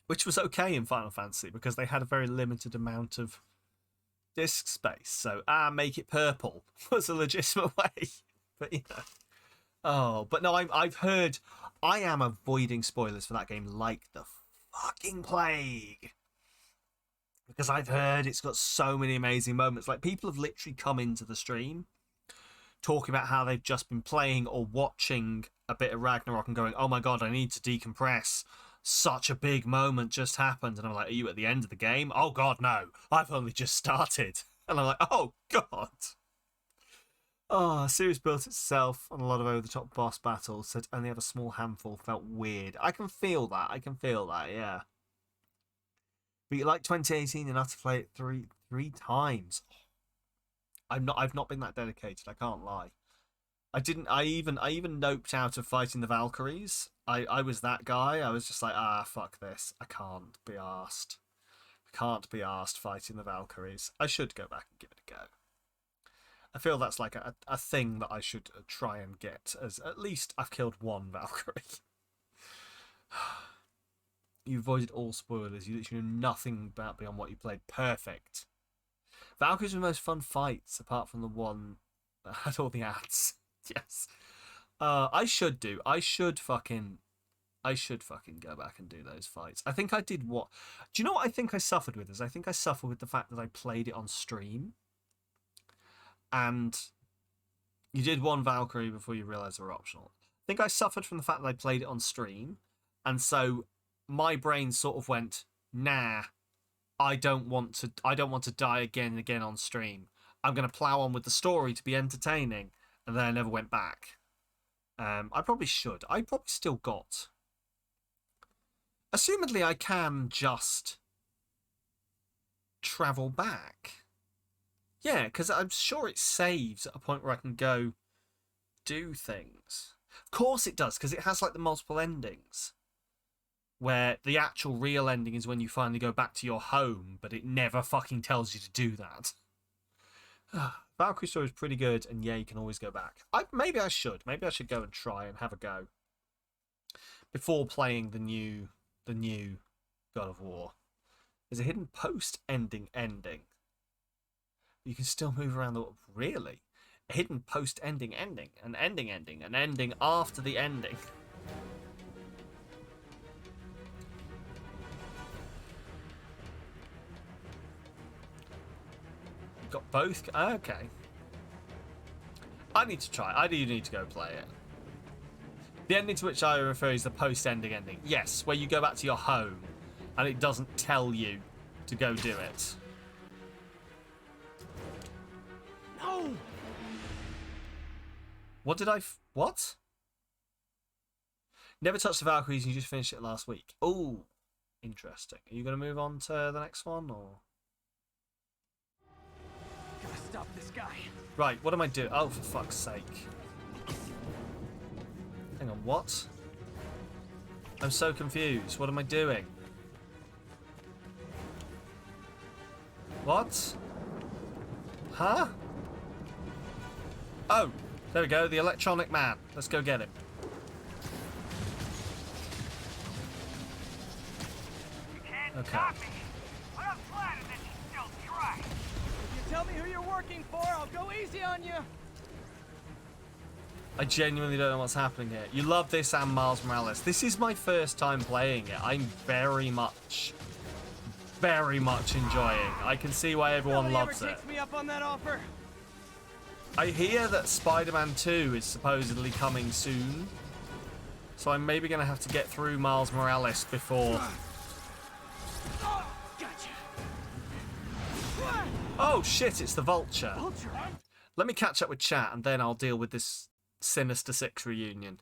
Speaker 1: Which was okay in Final Fantasy because they had a very limited amount of disk space. So, make it purple was a legitimate way. But, you know. Oh, but no, I've heard... I am avoiding spoilers for that game like the fucking plague. Because I've heard it's got so many amazing moments. Like, people have literally come into the stream talking about how they've just been playing or watching a bit of Ragnarok and going, oh my god, I need to decompress. Such a big moment just happened. And I'm like, are you at the end of the game? Oh god, no. I've only just started. And I'm like, oh god. Oh, the series built itself on a lot of over-the-top boss battles, so only have a small handful felt weird. I can feel that. I can feel that, yeah. But you like 2018 enough to play it three times. I've not been that dedicated, I can't lie. I even noped out of fighting the Valkyries. I was that guy. I was just like, fuck this. I can't be arsed. I can't be arsed fighting the Valkyries. I should go back and give it a go. I feel that's like a thing that I should try and get, as at least I've killed one Valkyrie. You avoided all spoilers. You literally knew nothing about beyond what you played. Perfect. Valkyries were the most fun fights, apart from the one that had all the ads. Yes. I should fucking go back and do those fights. I think I did what... Do you know what I think I suffered with? I think I suffered with the fact that I played it on stream. And you did one Valkyrie before you realised they were optional. I think I suffered from the fact that I played it on stream. And so my brain sort of went, nah, I don't want to die again and again on stream. I'm going to plow on with the story to be entertaining. And then I never went back. I probably should. I probably still got... Assumedly, I can just travel back. Yeah, because I'm sure it saves at a point where I can go do things. Of course it does, because it has like the multiple endings. Where the actual real ending is when you finally go back to your home, but it never fucking tells you to do that. Valkyrie story is pretty good, and yeah, you can always go back. Maybe I should. Maybe I should go and try and have a go before playing the new God of War. There's a hidden post-ending ending. You can still move around the... Really? A hidden post-ending ending. An ending. An ending after the ending. Got both? Okay. I need to try. I do need to go play it. The ending to which I refer is the post-ending ending. Yes, where you go back to your home and it doesn't tell you to go do it.
Speaker 3: No!
Speaker 1: What did I... What? Never touched the Valkyries and you just finished it last week. Oh, interesting. Are you going to move on to the next one, or...?
Speaker 3: Gotta stop this guy.
Speaker 1: Right, what am I doing? Oh, for fuck's sake. Hang on, what? I'm so confused. What am I doing? What? Huh? Oh, there we go, the electronic man. Let's go get him. Okay.
Speaker 3: Tell me who you're working for, I'll go easy on you.
Speaker 1: I genuinely don't know what's happening here. You love this and Miles Morales. This is my first time playing it. I'm very much enjoying. I can see why everyone loves it.
Speaker 3: Takes me up on that offer.
Speaker 1: I hear that Spider-Man 2 is supposedly coming soon. So I'm maybe going to have to get through Miles Morales before... Oh shit, it's the Vulture. Let me catch up with chat and then I'll deal with this Sinister Six reunion.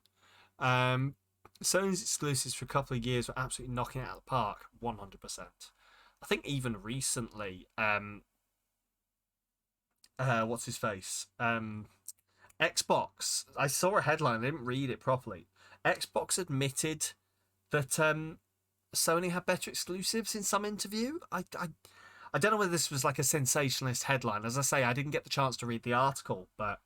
Speaker 1: Sony's exclusives for a couple of years were absolutely knocking it out of the park. 100%. I think even recently, what's his face? Xbox. I saw a headline, I didn't read it properly. Xbox admitted that Sony had better exclusives in some interview. I don't know whether this was like a sensationalist headline. As I say, I didn't get the chance to read the article, but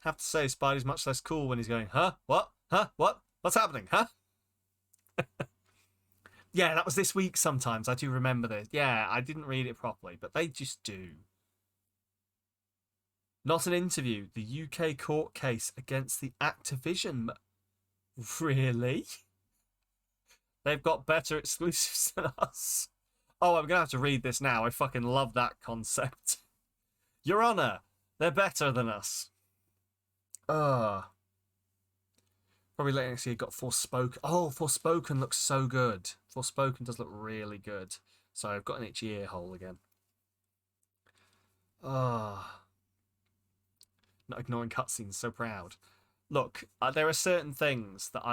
Speaker 1: I have to say Spidey's much less cool when he's going, huh? What? Huh? What? What's happening? Huh? Yeah, that was this week sometimes. I do remember this. Yeah, I didn't read it properly, but they just do. Not an interview. The UK court case against the Activision. Really? They've got better exclusives than us. Oh, I'm going to have to read this now. I fucking love that concept. Your Honor, they're better than us. Probably later next year got Forspoken. Oh, Forspoken looks so good. Forspoken does look really good. So I've got an itchy ear hole again. Not ignoring cutscenes, so proud. Look, there are certain things that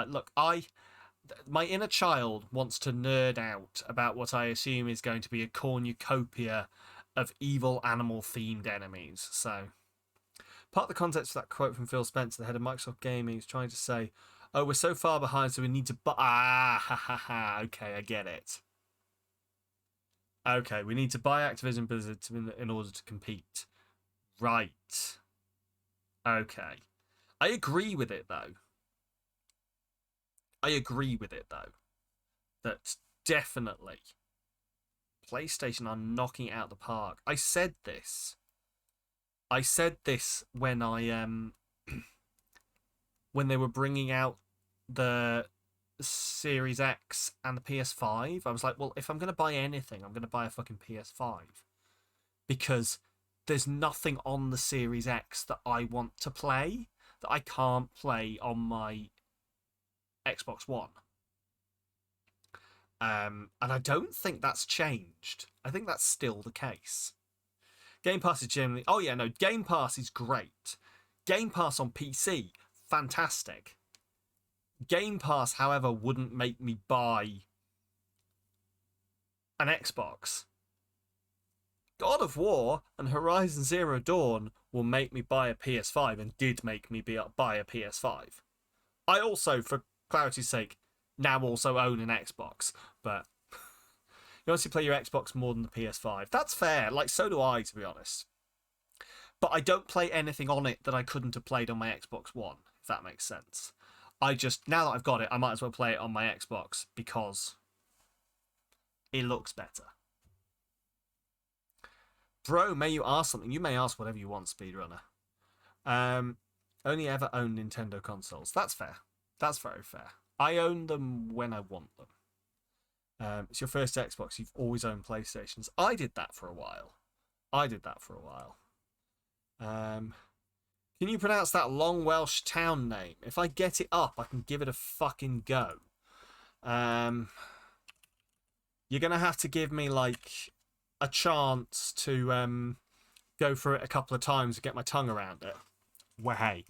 Speaker 1: my inner child wants to nerd out about what I assume is going to be a cornucopia of evil animal-themed enemies. So, part of the context for that quote from Phil Spencer, the head of Microsoft Gaming, is trying to say, oh, we're so far behind, so we need to buy... okay, I get it. Okay, we need to buy Activision Blizzard in order to compete. Right. Okay. I agree with it, though. That definitely PlayStation are knocking it out the park. I said this when when they were bringing out the Series X and the PS5. I was like, well, if I'm going to buy anything, I'm going to buy a fucking PS5. Because there's nothing on the Series X that I want to play that I can't play on my Xbox One. And I don't think that's changed. I think that's still the case. Game Pass is generally... Oh, yeah, no, Game Pass is great. Game Pass on PC, fantastic. Game Pass, however, wouldn't make me buy an Xbox. God of War and Horizon Zero Dawn will make me buy a PS5 and did make me buy a PS5. I also, for clarity's sake, now also own an Xbox, but you honestly play your Xbox more than the PS5. That's fair, like, so do I, to be honest. But I don't play anything on it that I couldn't have played on my Xbox One, if that makes sense. Now that I've got it, I might as well play it on my Xbox because it looks better. Bro, may you ask something? You may ask whatever you want, Speedrunner. Only ever own Nintendo consoles. That's fair. That's very fair. I own them when I want them. It's your first Xbox. You've always owned PlayStations. I did that for a while. Can you pronounce that long Welsh town name? If I get it up, I can give it a fucking go. You're going to have to give me, like, a chance to go through it a couple of times to get my tongue around it. Well, hey.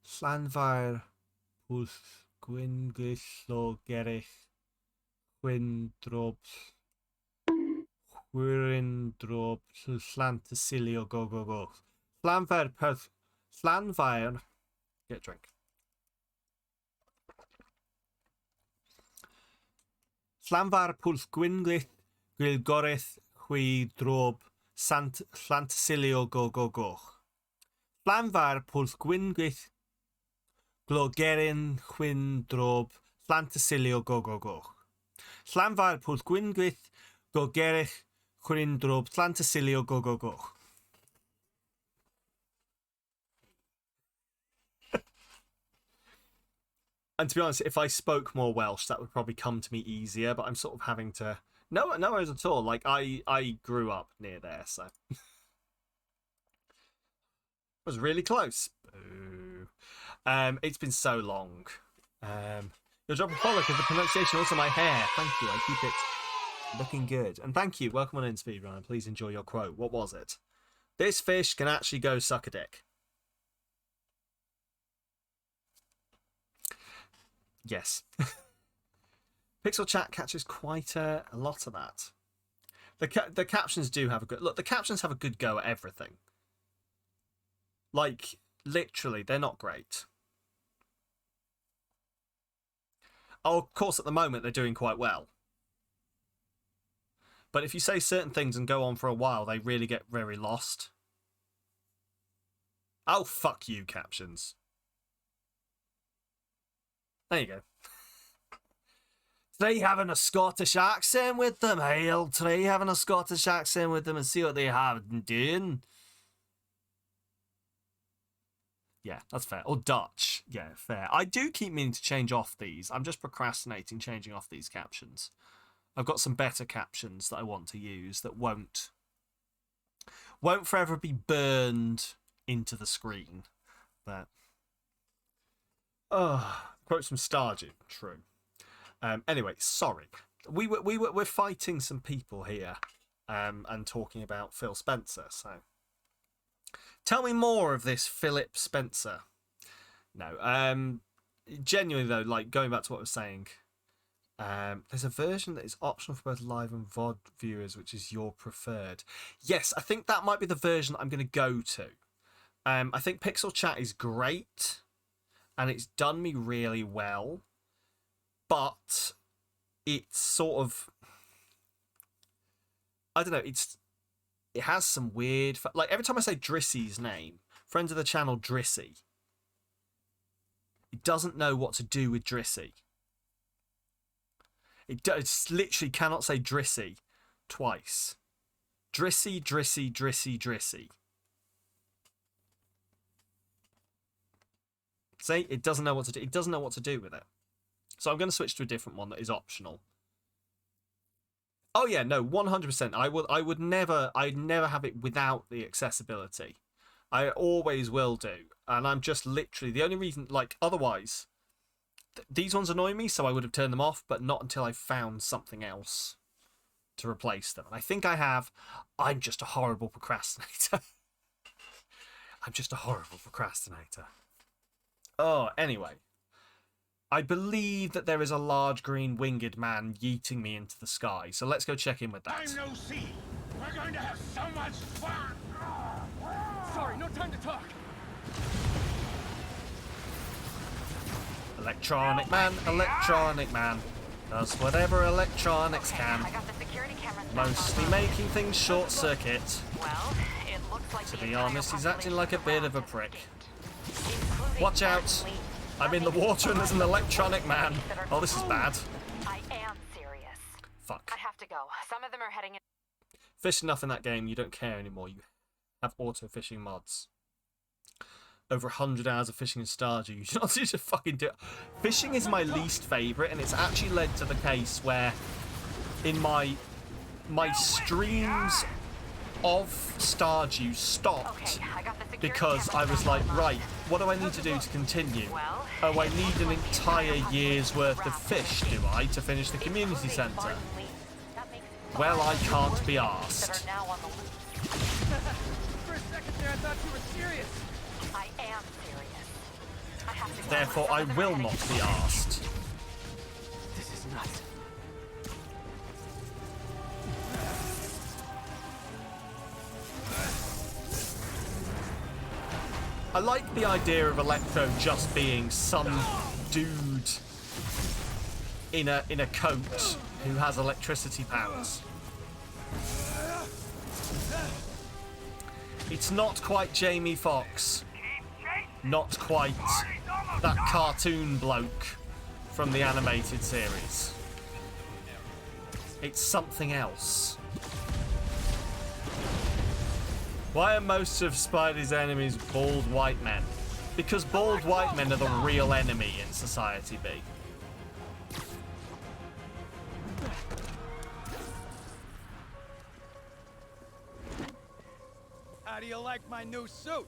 Speaker 1: Llanfair pwth gwyngyll gerich chwyndrob chwyrindrob Llantysilio go. Llanfair get a drink. Llanfair pwth gwyngyll gwylgoreth chwydrob Llantysilio go. Llanfair pwth gwyngyll Glogerin chwyndrob Llantysilio go. Llanfair pwth gwyngyll Glogerich chwyndrob Llantysilio go. And to be honest, if I spoke more Welsh, that would probably come to me easier, but I'm sort of having to... No worries at all. Like, I grew up near there, so... It was really close. Boo. It's been so long. You'll drop a follow because the pronunciation also my hair. Thank you. I keep it looking good. And thank you. Welcome on in, Speedrunner. Please enjoy your quote. What was it? This fish can actually go suck a dick. Yes. Pixel Chat catches quite a lot of that. The captions do have a good... Look, the captions have a good go at everything. Like, literally, they're not great. Oh, of course, at the moment, they're doing quite well. But if you say certain things and go on for a while, they really get very lost. Oh, fuck you, captions. There you go. Try having a Scottish accent with them. Hey, I'll try having a Scottish accent with them and see what they have been doing. Yeah, that's fair. Or Dutch. Yeah, fair. I do keep meaning to change off these. I'm just procrastinating changing off these captions. I've got some better captions that I want to use that won't forever be burned into the screen. But quotes from Stardew. True. Anyway, sorry. We're fighting some people here, and talking about Phil Spencer. So, tell me more of this Philip Spencer. No, genuinely though, like going back to what I was saying, there's a version that is optional for both live and VOD viewers, which is your preferred. Yes, I think that might be the version I'm going to go to. I think Pixel Chat is great, and it's done me really well. But it's sort of, I don't know, it has some weird, like every time I say Drissy's name, friends of the channel Drissy, it doesn't know what to do with Drissy. It literally cannot say Drissy twice. Drissy, Drissy, Drissy, Drissy. See, it doesn't know what to do. It doesn't know what to do with it. So I'm going to switch to a different one that is optional. Oh yeah, no, 100%. I'd never have it without the accessibility. I always will do. And I'm just literally, the only reason, like, otherwise, these ones annoy me, so I would have turned them off, but not until I found something else to replace them. And I think I have. I'm just a horrible procrastinator. I'm just a horrible procrastinator. Oh, anyway. I believe that there is a large green winged man yeeting me into the sky, so let's go check in with that.
Speaker 7: I'm no sea. We're going to have so much fun. Sorry, no time to talk.
Speaker 1: Electronic man does whatever electronics can.
Speaker 9: I got the security cameras
Speaker 1: Mostly making things short circuit.
Speaker 9: Well, it looks like
Speaker 1: to be honest, he's acting like a bit of a prick. Watch out! I'm in the water and there's an electronic man. Oh, this is bad.
Speaker 9: I am serious.
Speaker 1: Fuck.
Speaker 9: I have to go. Some of them are heading in.
Speaker 1: Fish enough in that game, you don't care anymore. You have auto fishing mods. Over 100 hours of fishing in Stardew. You should not need to fucking do it. Fishing is my least favourite, and it's actually led to the case where in my streams of Stardew stopped because I was like, right, what do I need to do to continue? Oh, I need an entire year's worth of fish, do I, to finish the community centre? Well, I can't be arsed.
Speaker 7: For a second there, I thought you were serious.
Speaker 9: I am serious. I have to go.
Speaker 1: Therefore, I will not be arsed.
Speaker 3: This is nuts.
Speaker 1: I like the idea of Electro just being some dude in a coat who has electricity powers. It's not quite Jamie Foxx. Not quite that cartoon bloke from the animated series. It's something else. Why are most of Spidey's enemies bald white men? Because bald white men are the real enemy in Society B.
Speaker 7: How do you like my new suit?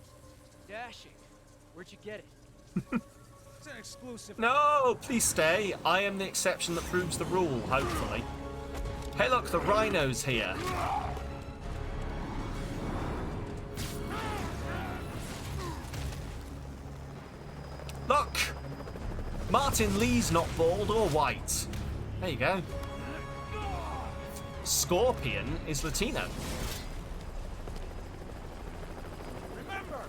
Speaker 3: Dashing. Where'd you get it?
Speaker 7: It's an exclusive.
Speaker 1: No, please stay. I am the exception that proves the rule, hopefully. Hey look, the rhino's here. Look! Martin Lee's not bald or white. There you go. Scorpion is Latino.
Speaker 7: Remember,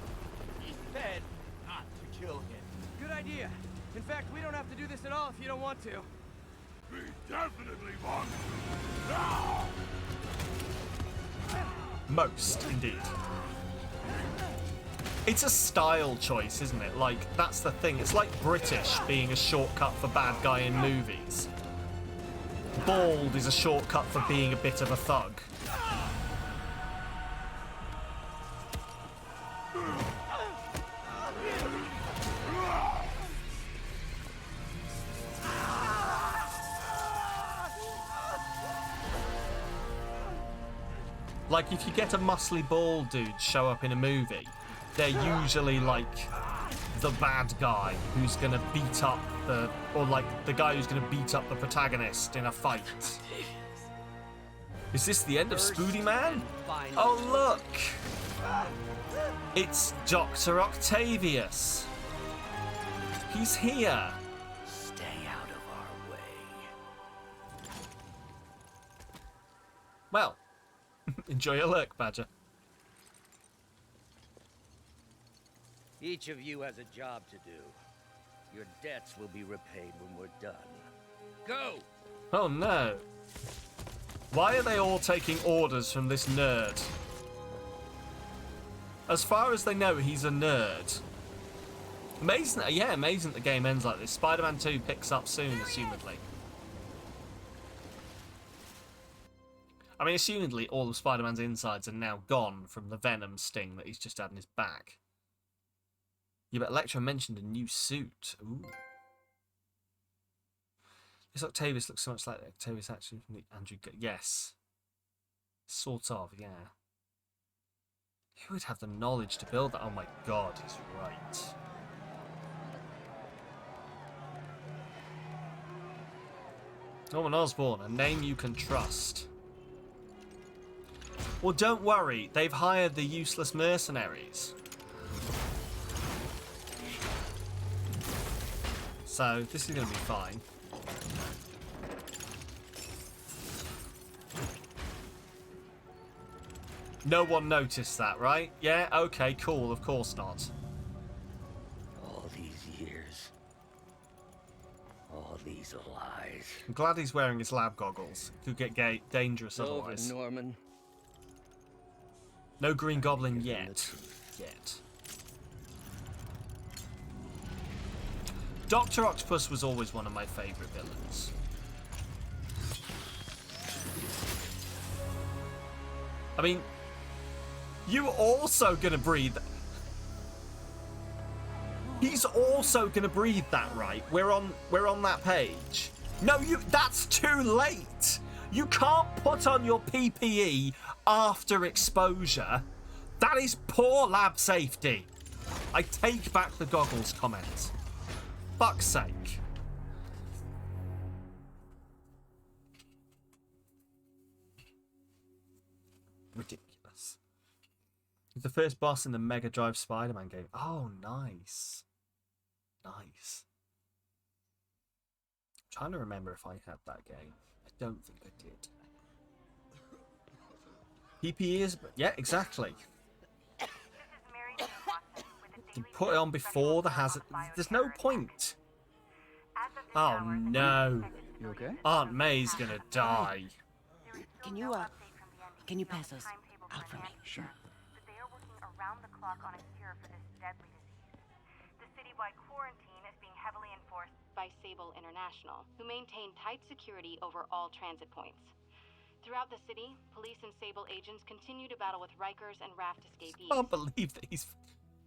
Speaker 7: he said not to kill him.
Speaker 3: Good idea. In fact, we don't have to do this at all if you don't want to.
Speaker 18: We definitely want to. Now!
Speaker 1: Most, indeed. It's a style choice, isn't it? Like, that's the thing. It's like British being a shortcut for bad guy in movies. Bald is a shortcut for being a bit of a thug. Like, if you get a muscly bald dude show up in a movie, they're usually like the bad guy who's gonna beat up the, or like the guy who's gonna beat up the protagonist in a fight. Is this the end of Spoody Man? Oh look! It's Dr. Octavius. He's here.
Speaker 21: Stay out of our way.
Speaker 1: Well, enjoy your lurk, Badger.
Speaker 21: Each of you has a job to do. Your debts will be repaid when we're done. Go!
Speaker 1: Oh no. Why are they all taking orders from this nerd? As far as they know, he's a nerd. Amazing, yeah, amazing the game ends like this. Spider-Man 2 picks up soon, assumedly. I mean, assumedly, all of Spider-Man's insides are now gone from the venom sting that he's just had in his back. Yeah, but Electro mentioned a new suit. Ooh. This Octavius looks so much like the Octavius actually from the Andrew... Yes. Sort of, yeah. Who would have the knowledge to build that? Oh my god, he's right. Norman Osborn, a name you can trust. Well, don't worry, they've hired the useless mercenaries. So, this is going to be fine. No one noticed that, right? Yeah? Okay, cool. Of course not.
Speaker 21: All these years. All these lies.
Speaker 1: I'm glad he's wearing his lab goggles. Could get dangerous otherwise.
Speaker 21: Over, Norman.
Speaker 1: No Green Goblin yet. Dr. Octopus was always one of my favourite villains. I mean, you were also gonna breathe. He's also gonna breathe that, right? We're on that page. No, that's too late. You can't put on your PPE after exposure. That is poor lab safety. I take back the goggles comment. Fuck's sake. Ridiculous. The first boss in the Mega Drive Spider-Man game. Oh, nice. Nice. I'm trying to remember if I had that game. I don't think I did. PPE is... Yeah, exactly. You put it on before the hazard. There's no point. Oh no.
Speaker 12: You okay?
Speaker 1: Aunt May's gonna die.
Speaker 10: Can you pass those out for me?
Speaker 12: Sure.
Speaker 9: They are working around the clock on a cure for this deadly disease. The citywide quarantine is being heavily enforced by Sable International, who maintain tight security over all transit points. Throughout the city, police and Sable agents continue to battle with Rikers and Raft escapees.
Speaker 1: I can't believe that he's...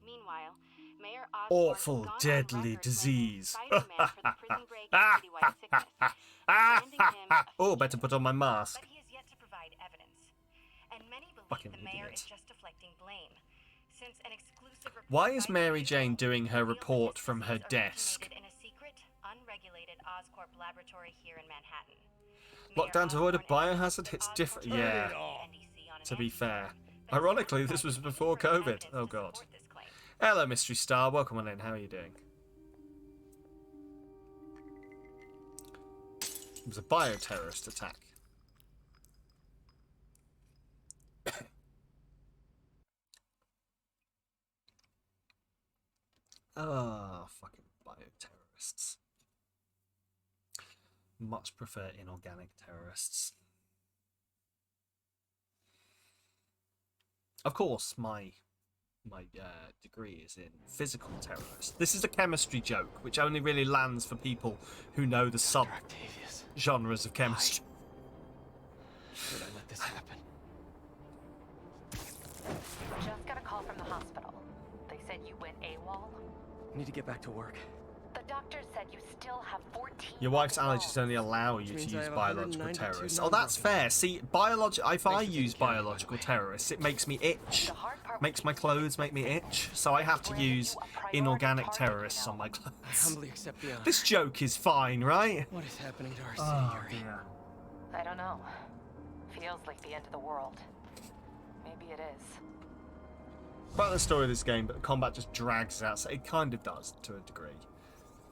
Speaker 9: Meanwhile, Mayor Osborn
Speaker 1: Awful, deadly disease.
Speaker 9: Spider-Man for the prison break and citywide sickness, branding him a
Speaker 1: Oh, better put on my mask.
Speaker 9: but he has yet to provide evidence. And many believe
Speaker 1: Fucking
Speaker 9: the mayor
Speaker 1: idiot.
Speaker 9: is just deflecting blame. Since an exclusive report
Speaker 1: Why is
Speaker 9: by
Speaker 1: Mary
Speaker 9: Sable
Speaker 1: Jane doing her
Speaker 9: revealed that
Speaker 1: report
Speaker 9: this
Speaker 1: from her
Speaker 9: disease
Speaker 1: desk?
Speaker 9: originated in a secret, unregulated Oscorp laboratory here in Manhattan.
Speaker 1: Lockdown to avoid a biohazard hits different. Yeah, to be fair. Ironically, this was before COVID. Oh god. Hello, Mystery Star. Welcome on in. How are you doing? It was a bioterrorist attack. Ah, fucking bioterrorists. Much prefer inorganic terrorists. Of course, my degree is in physical terrorists. This is a chemistry joke, which only really lands for people who know the sub-genres of chemistry.
Speaker 3: Should I let this happen?
Speaker 9: Just got a call from the hospital. They said you went AWOL.
Speaker 3: Need to get back to work.
Speaker 9: The doctor said you still have 14.
Speaker 1: Your wife's allergies only allow you to use biological terrorists. Oh, that's fair. See, if I use biological terrorists, it makes me itch. Makes my clothes make me itch. So I have to use inorganic terrorists on my clothes.
Speaker 3: I humbly accept the honor.
Speaker 1: This joke is fine, right?
Speaker 3: What is happening to our city, Yuri?
Speaker 9: I don't know. Feels like the end of the world. Maybe it is.
Speaker 1: About the story of this game, but the combat just drags out. So it kind of does, to a degree.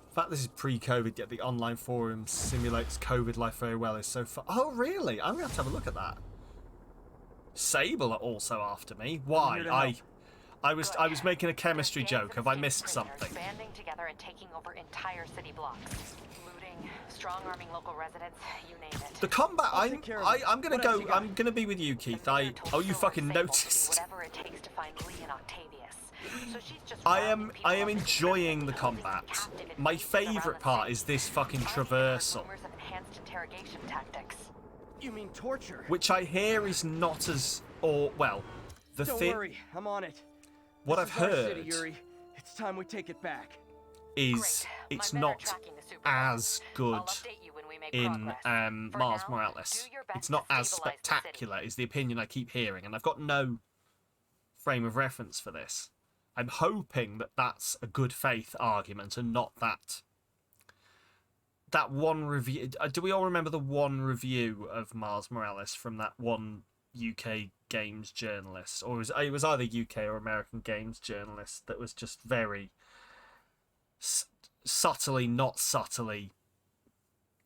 Speaker 1: The fact this is pre-COVID, yet the online forum simulates COVID life very well is so fun. Oh, really? I'm going to have a look at that. Sable are also after me. Why? I was making a chemistry joke. Have I missed something?
Speaker 9: Banding together and taking over entire city blocks. Looting, strong-arming local residents, you name it.
Speaker 1: The combat, I'm gonna be with you, Keith. Oh, you fucking noticed.
Speaker 9: Whatever it takes to find Lee and Octavius. So she's just
Speaker 1: I am enjoying the combat. My favourite part is this fucking traversal.
Speaker 9: Rumors of enhanced interrogation tactics.
Speaker 3: You mean torture?
Speaker 1: Which I hear is not as, or well, the thing.
Speaker 3: Don't worry, I'm on it.
Speaker 1: What
Speaker 3: This
Speaker 1: I've
Speaker 3: is our
Speaker 1: heard
Speaker 3: city, Yuri. It's time we take it back.
Speaker 1: is it's not as good in Miles Morales. It's not as spectacular, is the opinion I keep hearing, and I've got no frame of reference for this. I'm hoping that that's a good faith argument and not that one review. Do we all remember the one review of Miles Morales from that one UK games journalist, or it was either UK or American games journalist that was just very subtly, not subtly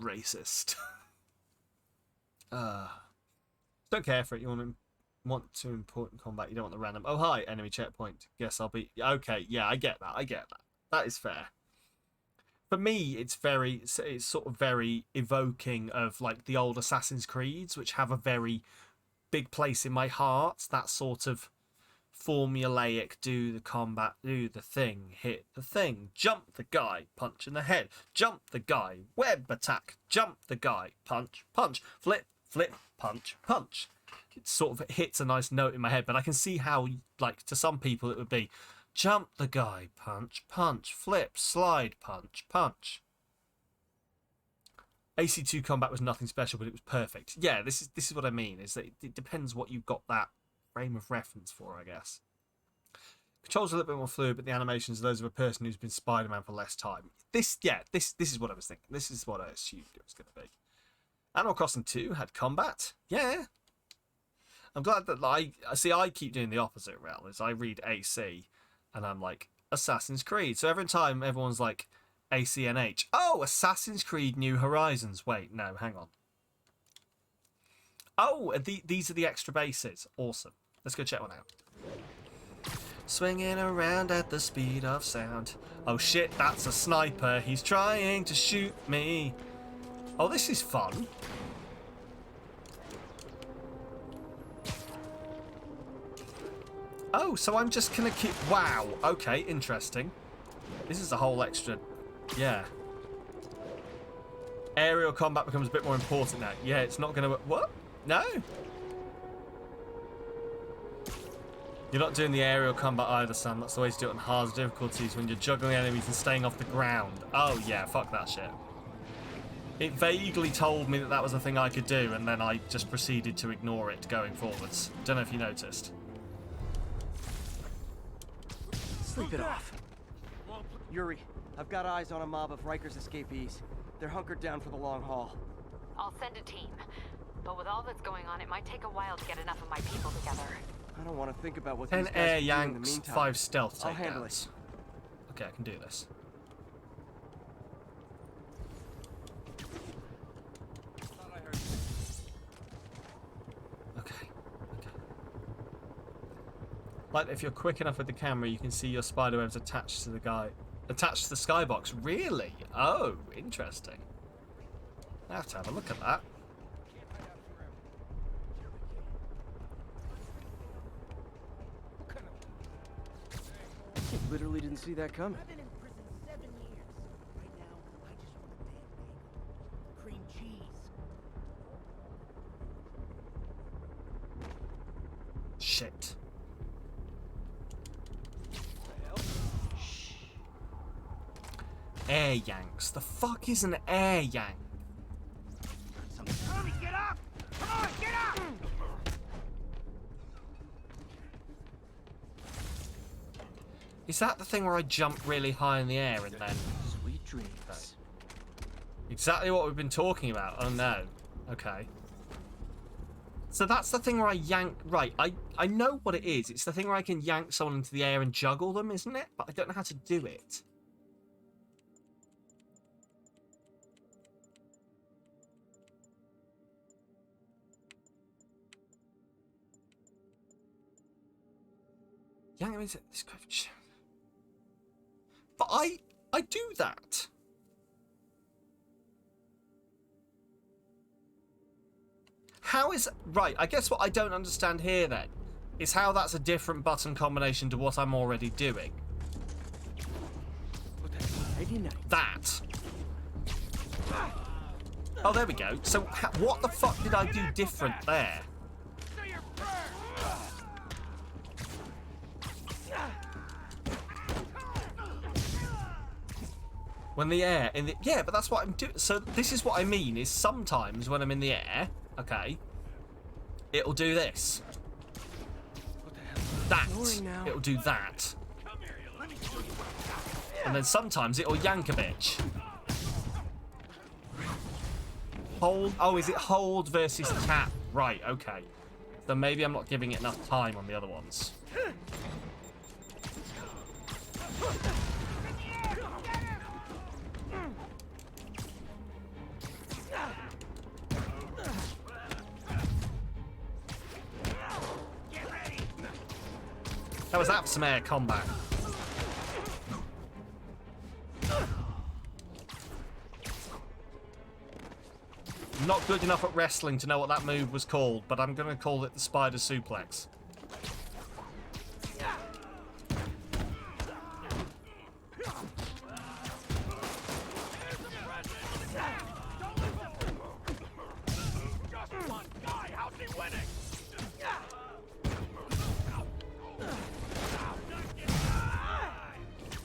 Speaker 1: racist. Don't care for it. You want to important combat. You don't want the random. Oh hi, enemy checkpoint. Guess I'll be okay. Yeah, I get that. That is fair. For me, it's sort of very evoking of like the old Assassin's Creeds, which have a very big place in my heart. That sort of formulaic, do the combat, do the thing, hit the thing, jump the guy, punch in the head, jump the guy, web attack, jump the guy, punch, punch, flip, flip, punch, punch. It sort of hits a nice note in my head, but I can see how, like, to some people it would be jump the guy, punch, punch, flip, slide, punch, punch. AC2 combat was nothing special, but it was perfect. Yeah, this is what I mean, is that it depends what you've got that frame of reference for, I guess. Controls are a little bit more fluid, but the animations are those of a person who's been Spider-Man for less time. This is what I was thinking. This is what I assumed it was going to be. Animal Crossing 2 had combat. Yeah. I'm glad that I keep doing the opposite, Rel, is I read AC and I'm like, Assassin's Creed. So every time everyone's like, ACNH. Oh, Assassin's Creed New Horizons. Wait, no, hang on. Oh, these are the extra bases. Awesome. Let's go check one out. Swinging around at the speed of sound. Oh shit, that's a sniper. He's trying to shoot me. Oh, this is fun. Oh, so I'm just gonna keep... Wow. Okay, interesting. This is a whole extra... Yeah. Aerial combat becomes a bit more important now. Yeah, it's not gonna... What? No? You're not doing the aerial combat either, Sam. That's the way to do it on hard difficulties when you're juggling enemies and staying off the ground. Oh, yeah, fuck that shit. It vaguely told me that that was a thing I could do, and then I just proceeded to ignore it going forwards. Don't know if you noticed.
Speaker 3: Sleep it off. Yuri, I've got eyes on a mob of Riker's escapees. They're hunkered down for the long haul.
Speaker 9: I'll send a team. But with all that's going on, it might take a while to get enough of my people together.
Speaker 3: I don't want to think about what
Speaker 1: 10
Speaker 3: these guys
Speaker 1: air
Speaker 3: can do in the
Speaker 1: yanks,
Speaker 3: meantime.
Speaker 1: 5 stealth
Speaker 3: I'll handle
Speaker 1: takedowns. Okay, I can do this. Okay. Like, if you're quick enough with the camera, you can see your spiderwebs attached to the guy. Attached to the skybox. Really? Oh, interesting. I have to have a look at that.
Speaker 3: Literally didn't see that coming.
Speaker 7: I've been in prison 7 years. Right now, I just want a damn bagel. Cream cheese.
Speaker 1: Shit. Air yanks. The fuck is an air yank?
Speaker 7: Tommy, get up! Come on, get up!
Speaker 1: Is that the thing where I jump really high in the air and then...
Speaker 3: Sweet dreams.
Speaker 1: Okay. Exactly what we've been talking about. Oh no. Okay. So that's the thing where I yank... Right, I know what it is. It's the thing where I can yank someone into the air and juggle them, isn't it? But I don't know how to do it. Yank them into this... But I do that. How is... Right, I guess what I don't understand here then is how that's a different button combination to what I'm already doing. That. Oh, there we go. So what the fuck did I do different there? When the air in the... Yeah, but that's what I'm doing. So this is what I mean, is sometimes when I'm in the air, okay, it'll do this. That. It'll do that. And then sometimes it'll yank a bitch. Hold. Oh, is it hold versus tap? Right, okay. So maybe I'm not giving it enough time on the other ones. How was that for some air combat? I'm not good enough at wrestling to know what that move was called, but I'm going to call it the spider suplex.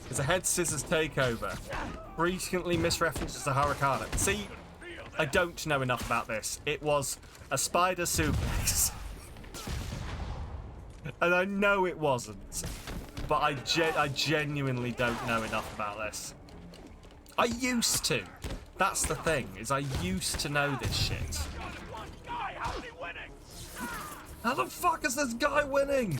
Speaker 1: It's a head scissors takeover. Frequently misreferences to Hurricane. See, I don't know enough about this. It was a spider suplex. And I know it wasn't. But I genuinely don't know enough about this. I used to. That's the thing, is I used to know this shit. How the fuck is this guy winning?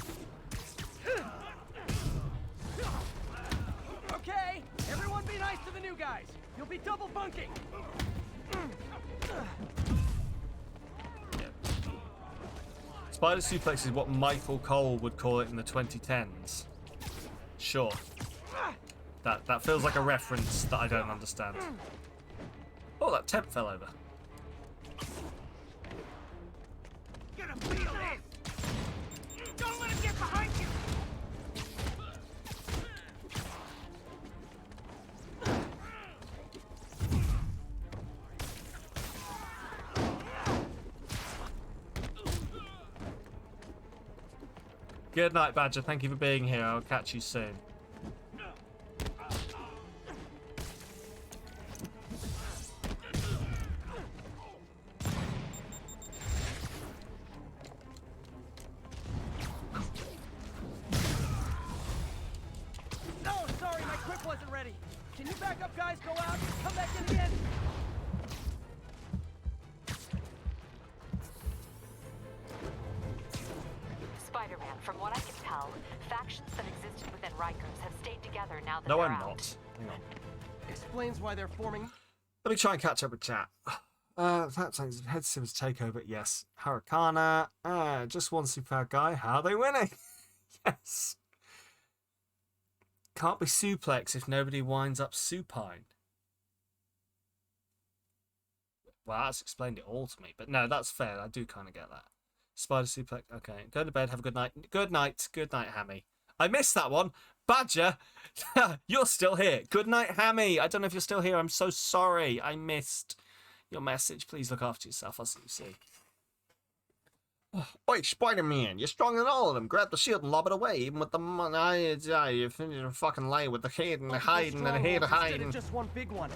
Speaker 3: Okay, everyone be nice to the new guys. You'll be double bunking.
Speaker 1: Spider suplex is what Michael Cole would call it in the 2010s. Sure. That feels like a reference that I don't understand. Oh, that tent fell over.
Speaker 7: Gonna feel this! Don't let him get behind you!
Speaker 1: Good night, Badger. Thank you for being here. I'll catch you soon.
Speaker 3: No, sorry, my quick wasn't ready. Can you back up, guys? Go out, come back in again.
Speaker 9: Spider-Man, from what I can tell, factions that existed within Rikers have stayed together now that
Speaker 1: No,
Speaker 9: they're
Speaker 1: I'm
Speaker 9: out.
Speaker 1: not. Hang on.
Speaker 3: Explains why they're forming.
Speaker 1: Let me try and catch up with chat. That sounds head scissors takeover. Yes. Hurricana. Just one super guy. How are they winning? Yes. Can't be suplex if nobody winds up supine. Well, that's explained it all to me. But no, that's fair. I do kind of get that. Spider suplex. Okay, go to bed. Have a good night. Good night. Good night, Hammy. I missed that one. Badger, you're still here. Good night, Hammy. I don't know if you're still here. I'm so sorry. I missed your message. Please look after yourself. I'll see you soon. Oi, Spider-Man, you're stronger than all of them. Grab the shield and lob it away, even with the you finish a fucking lay with the head and the hiding and the head hiding.
Speaker 3: Just one big one.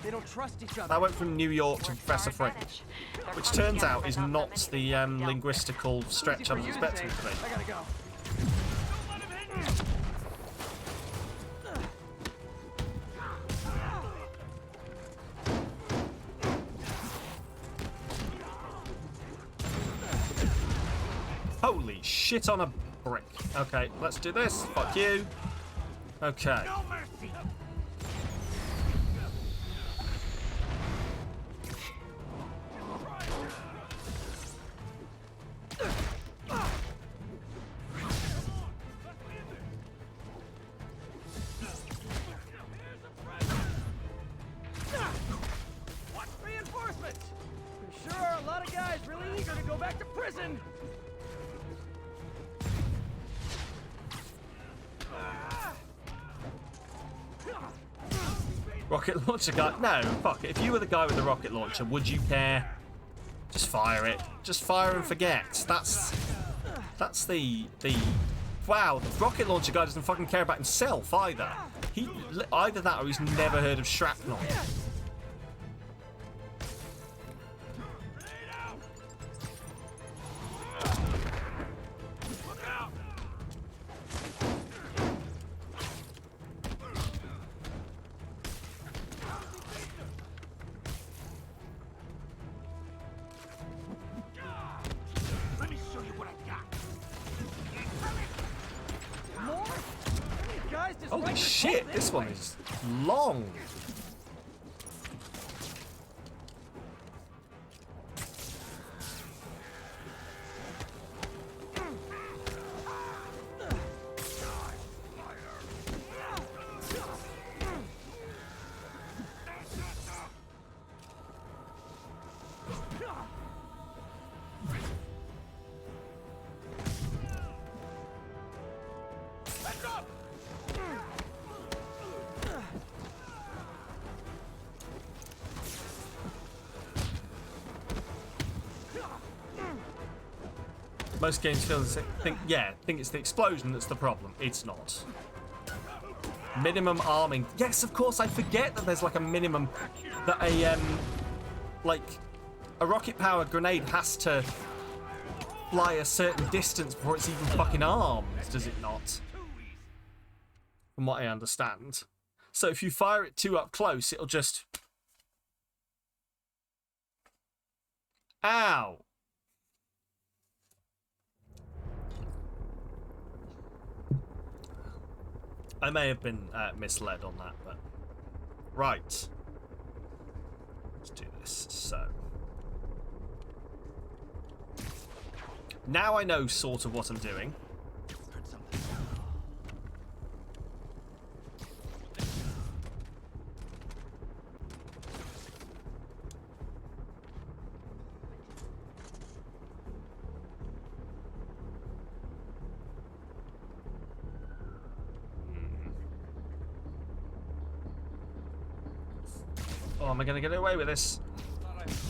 Speaker 3: They don't trust each other.
Speaker 1: I went from New York to Professor Fringe, which turns out is not the linguistical stretch I was expecting it to be.
Speaker 3: I gotta go.
Speaker 1: Holy shit on a brick. Okay, let's do this. Fuck you. Okay.
Speaker 7: No mercy.
Speaker 3: What reinforcements? There sure are a lot of guys really eager to go back to prison.
Speaker 1: Rocket launcher guy. No, fuck it. If you were the guy with the rocket launcher, would you care? Just fire it. Just fire and forget. That's the wow. The rocket launcher guy doesn't fucking care about himself either. He either that or he's never heard of shrapnel. Holy shit, this one is long. Most games think it's the explosion that's the problem. It's not. Minimum arming. Yes, of course, I forget that there's like a minimum that a rocket powered grenade has to fly a certain distance before it's even fucking armed, does it not? From what I understand. So if you fire it too up close, it'll just... Ow! I may have been misled on that, but... Right. Let's do this. So... Now I know sort of what I'm doing. Oh, am I going to get away with this?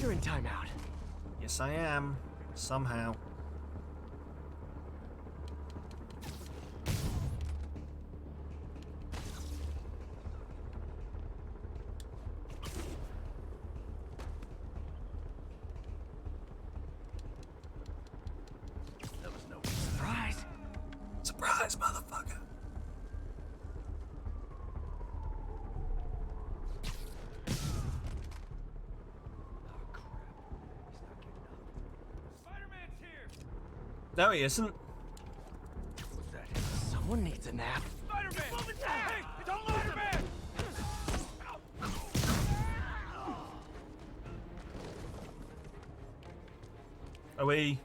Speaker 3: You're in timeout.
Speaker 1: Yes, I am. Somehow.
Speaker 3: That was no surprise.
Speaker 1: Surprise, motherfucker. No, he isn't.
Speaker 3: What's that? Someone needs a nap. Spider-Man! Hey, don't lose him!
Speaker 1: Are we...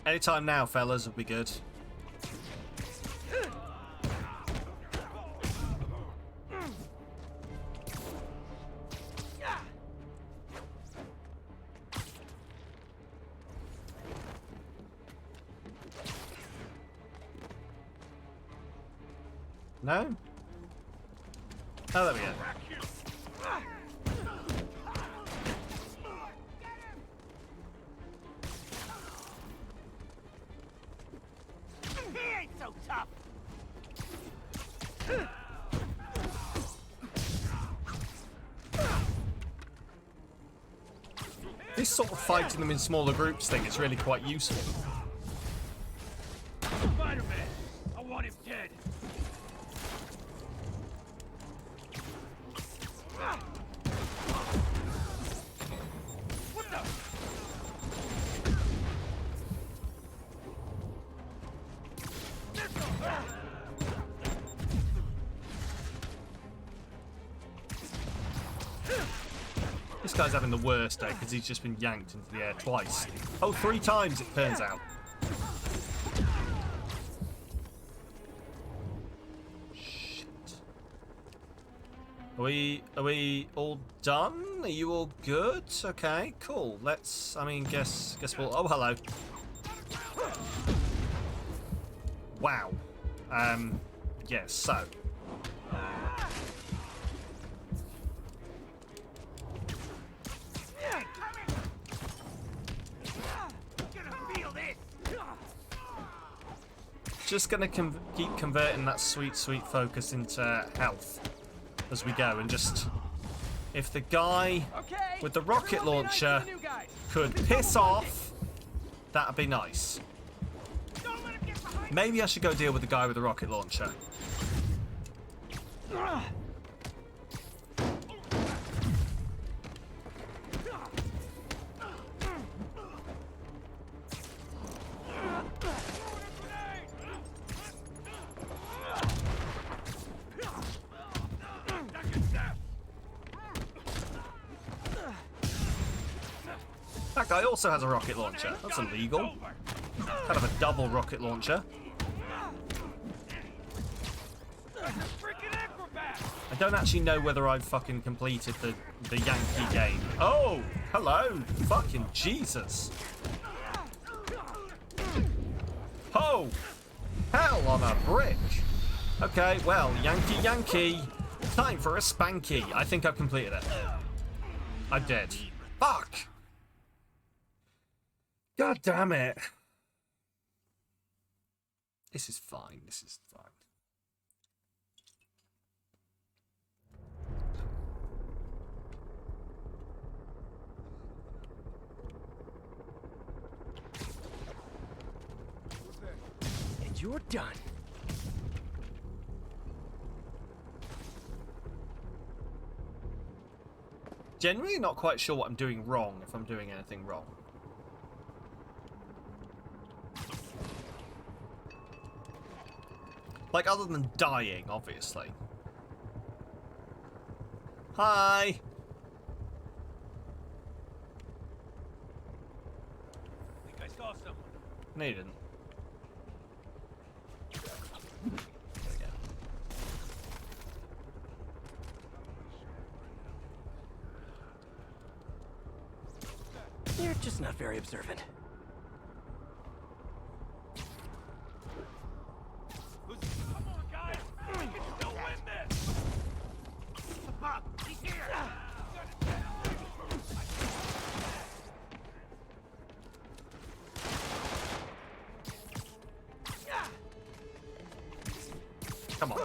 Speaker 1: Anytime now, fellas, would be good. No? Oh, there we go.
Speaker 2: He ain't so tough.
Speaker 1: This sort of fighting them in smaller groups thing is really quite useful.
Speaker 7: Spider-Man! I want him dead! What the?
Speaker 1: This guy's having the worst day because he's just been yanked into the air twice. Oh, 3 times it turns out. Shit. Are we all done? Are you all good? Okay, cool. Let's, I mean, guess we'll, oh, hello. Wow. Yes, so. Just gonna keep converting that sweet focus into health as we go, and just if the guy with the rocket launcher could piss off, that'd be nice. Maybe I should go deal with the guy with the rocket launcher. That guy also has a rocket launcher. That's illegal. Kind of a double rocket launcher. I don't actually know whether I've fucking completed the Yankee game. Oh, hello. Fucking Jesus. Oh, hell on a brick. Okay, well, Yankee. Time for a spanky. I think I've completed it. I'm dead. Fuck. God damn it. This is fine. This is fine.
Speaker 21: And you're done.
Speaker 1: Generally not quite sure what I'm doing wrong, if I'm doing anything wrong. Like, other than dying, obviously. Hi!
Speaker 7: I think I saw someone.
Speaker 1: No, you didn't.
Speaker 21: You're just not very observant.
Speaker 7: Come on, guys! We can still win this! Bob, he's here!
Speaker 1: Come on.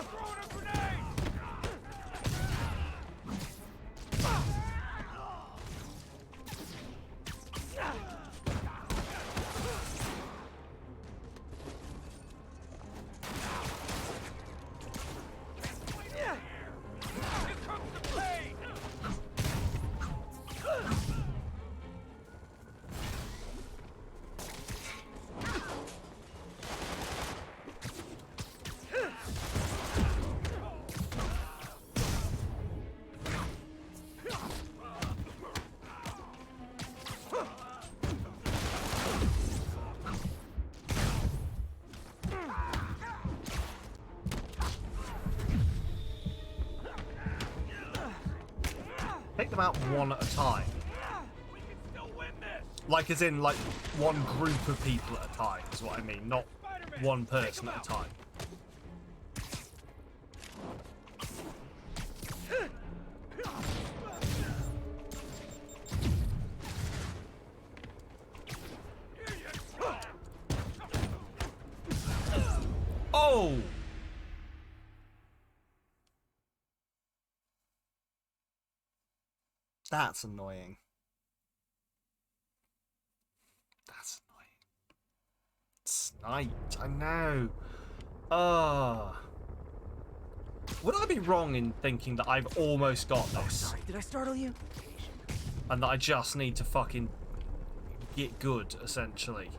Speaker 1: Take them out one at a time. Like, as in, like, one group of people at a time, is what I mean. Not one person at a time. Oh! That's annoying. That's annoying. Sniped, I know. Would I be wrong in thinking that I've almost got this?
Speaker 3: Oh, sorry, did I startle you?
Speaker 1: And that I just need to fucking get good, essentially.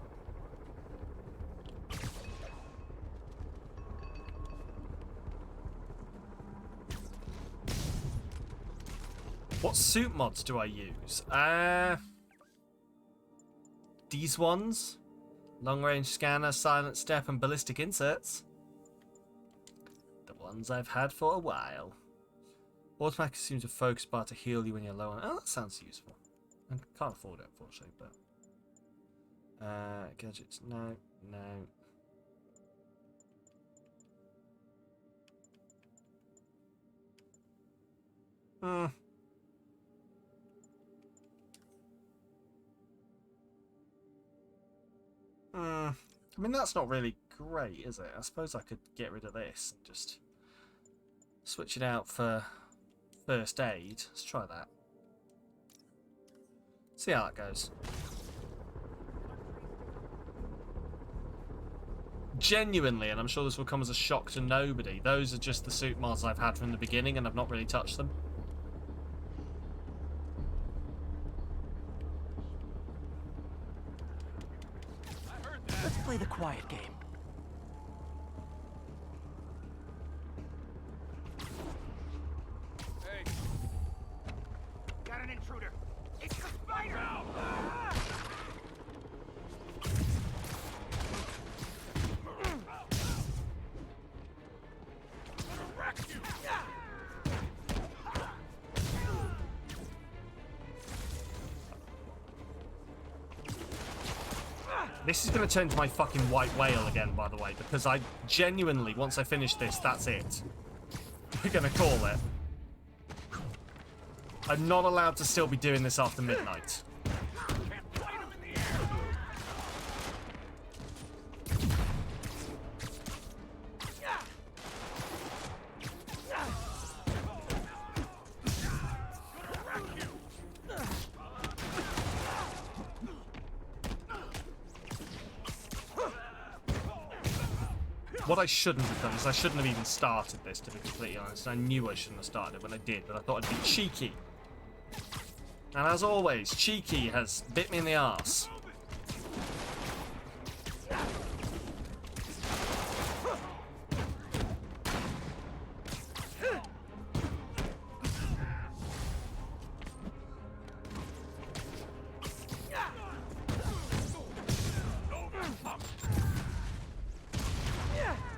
Speaker 1: What suit mods do I use? These ones. Long range scanner, silent step, and ballistic inserts. The ones I've had for a while. Automatic assumes a focus bar to heal you when you're low on. Oh, that sounds useful. I can't afford it, unfortunately, but. Gadgets, no. I mean, that's not really great, is it? I suppose I could get rid of this and just switch it out for first aid. Let's try that. See how that goes. Genuinely, and I'm sure this will come as a shock to nobody, those are just the suit mods I've had from the beginning and I've not really touched them.
Speaker 3: Let's play the quiet game.
Speaker 7: Hey. Got an intruder. It's the spider!
Speaker 1: This is going to turn to my fucking white whale again, by the way, because I genuinely, once I finish this, that's it. We're going to call it. I'm not allowed to still be doing this after midnight. What I shouldn't have done is I shouldn't have even started this, to be completely honest. I knew I shouldn't have started it when I did, but I thought I'd be cheeky. And as always, cheeky has bit me in the arse.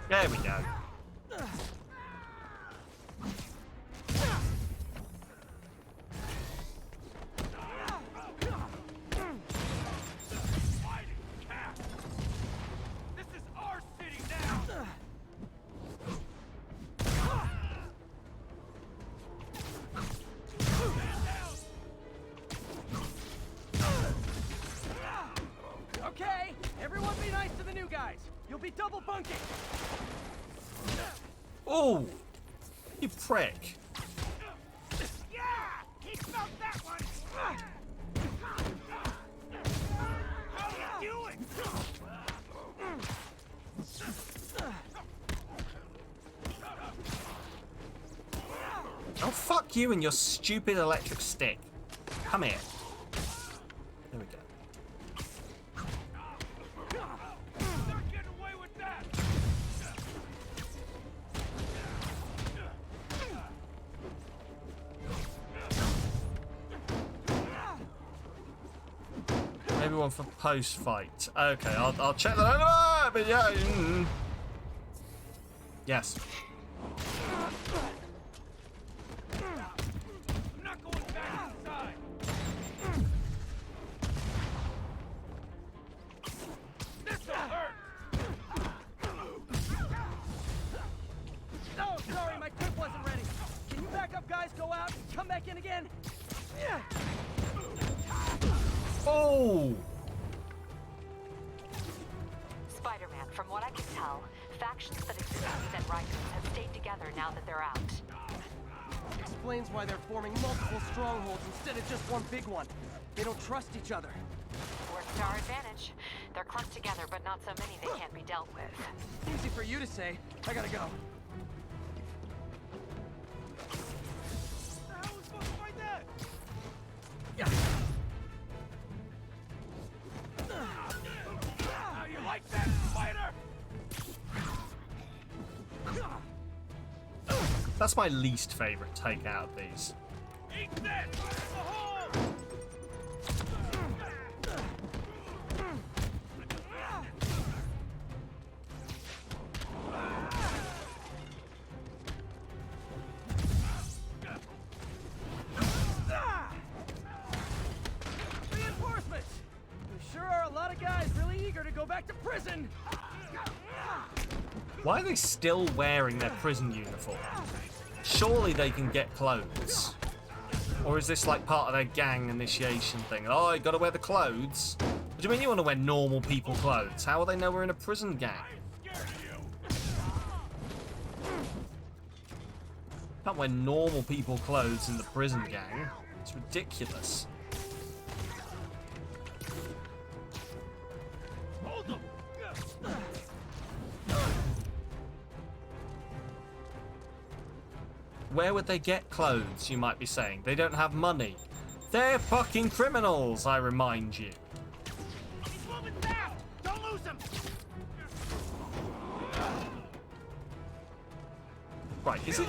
Speaker 1: There we go.
Speaker 7: This is our city now!
Speaker 3: Okay, everyone be nice to the new guys. You'll be double bunking.
Speaker 1: Oh, you prick.
Speaker 7: Yeah! He smelled that one! How you doing?
Speaker 1: Oh, fuck you and your stupid electric stick. Come here. There we go.
Speaker 7: They're getting away with that!
Speaker 1: Maybe one for post-fight. Okay, I'll check that out. But yeah, yes.
Speaker 7: I'm not going back inside! This'll hurt!
Speaker 3: Oh, sorry, my grip wasn't ready. Can you back up, guys? Go out and come back in again. Yeah.
Speaker 1: Oh!
Speaker 9: Spider-Man, From what I can tell, factions that existed within Rikers have stayed together now that they're out.
Speaker 3: Explains why they're forming multiple strongholds instead of just one big one. They don't trust each other.
Speaker 9: Works to our advantage. They're clumped together, but not so many they can't be dealt with.
Speaker 3: Easy for you to say. I gotta go.
Speaker 7: How are we supposed to fight that? How you like that, spider?
Speaker 1: That's my least favorite take out of these.
Speaker 7: Eat this! The hole!
Speaker 3: Reinforcements! There sure are a lot of guys really eager to go back to prison!
Speaker 1: Why are they still wearing their prison uniform? Surely they can get clothes. Or is this like part of their gang initiation thing? Oh, you gotta wear the clothes? What do you mean you want to wear normal people clothes? How will they know we're in a prison gang? Can't wear normal people clothes in the prison gang. It's ridiculous.
Speaker 7: Hold them!
Speaker 1: Where would they get clothes, you might be saying? They don't have money. They're fucking criminals, I remind you.
Speaker 7: He's moving fast! Don't lose him!
Speaker 1: Right, is it?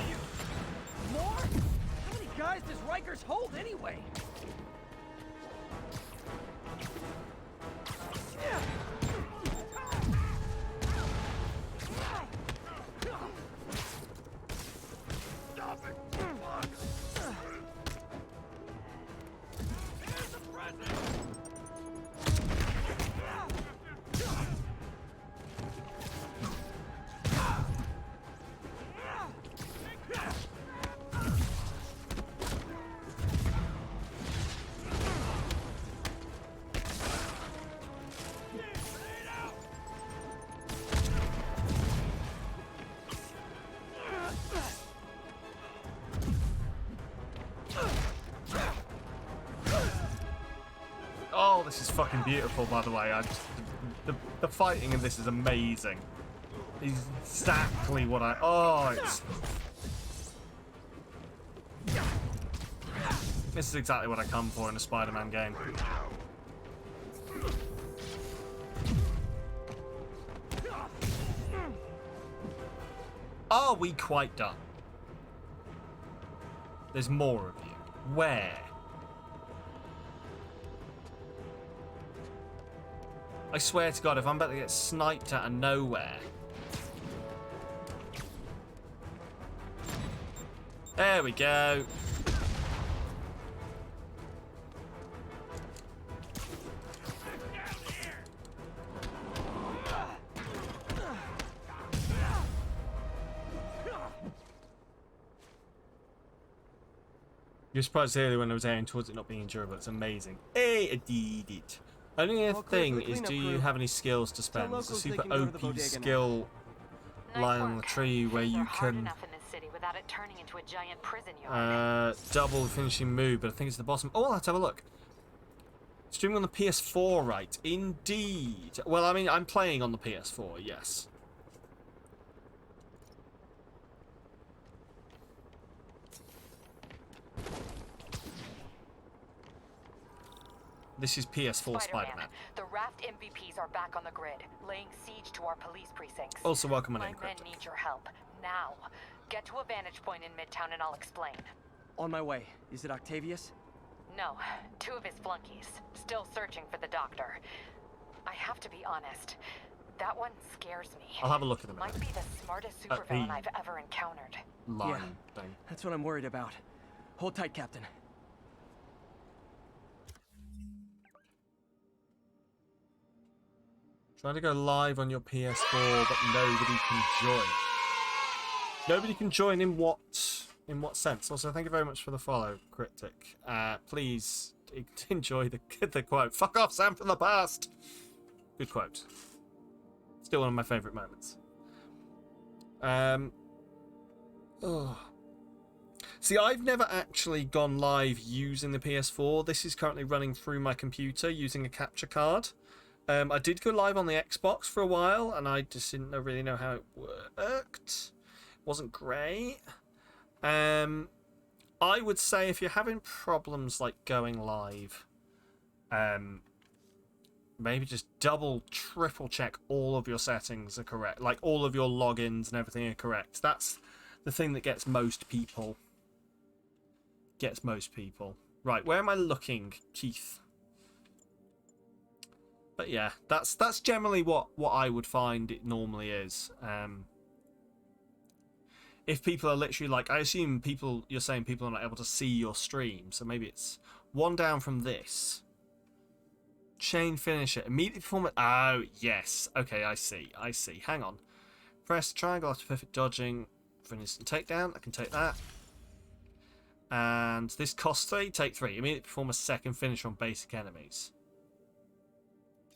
Speaker 3: More? How many guys does Rikers hold anyway?
Speaker 1: Oh, this is fucking beautiful, by the way. The fighting in this is amazing. Exactly what I... Oh, it's... This is exactly what I come for in a Spider-Man game. Are we quite done? There's more of you. Where? I swear to God, if I'm about to get sniped out of nowhere. There we go. You're surprised earlier when I was aiming towards it not being endurable. It's amazing. Hey, I did it. Only thing is, do you have any skills to spend? There's a super OP skill line on the tree where you can double the finishing move, but I think it's the bottom. Oh, let's have a look. Streaming on the PS4, right? Indeed. Well, I mean, I'm playing on the PS4, yes. This is PS4 Spider-Man.
Speaker 9: The Raft MVPs are back on the grid, laying siege to our police precincts.
Speaker 1: Also, welcome my
Speaker 9: My
Speaker 1: name,
Speaker 9: men need your help now. Get to a vantage point in Midtown, and I'll explain.
Speaker 3: On my way. Is it Octavius?
Speaker 9: No, 2 of his flunkies, still searching for the doctor. I have to be honest. That one scares me.
Speaker 1: I'll have a look at them.
Speaker 9: Might be the smartest supervillain I've ever encountered.
Speaker 1: Lion thing.
Speaker 3: That's what I'm worried about. Hold tight, Captain.
Speaker 1: Trying to go live on your PS4, but nobody can join. Nobody can join in what sense? Also, thank you very much for the follow, Cryptic. Please enjoy the quote. Fuck off, Sam from the past. Good quote. Still one of my favourite moments. See, I've never actually gone live using the PS4. This is currently running through my computer using a capture card. I did go live on the Xbox for a while, and I just didn't really know how it worked. It wasn't great. I would say if you're having problems like going live, maybe just double, triple check all of your settings are correct. Like all of your logins and everything are correct. That's the thing that gets most people. Right, where am I looking, Keith? But yeah, that's generally what I would find it normally is. If people are literally like, I assume you're saying people are not able to see your stream, so maybe it's one down from this. Chain finisher, immediately perform it. Oh, yes. Okay, I see. Hang on. Press triangle after perfect dodging for an instant takedown. I can take that. And this costs 3, take 3. Immediately perform a second finisher on basic enemies.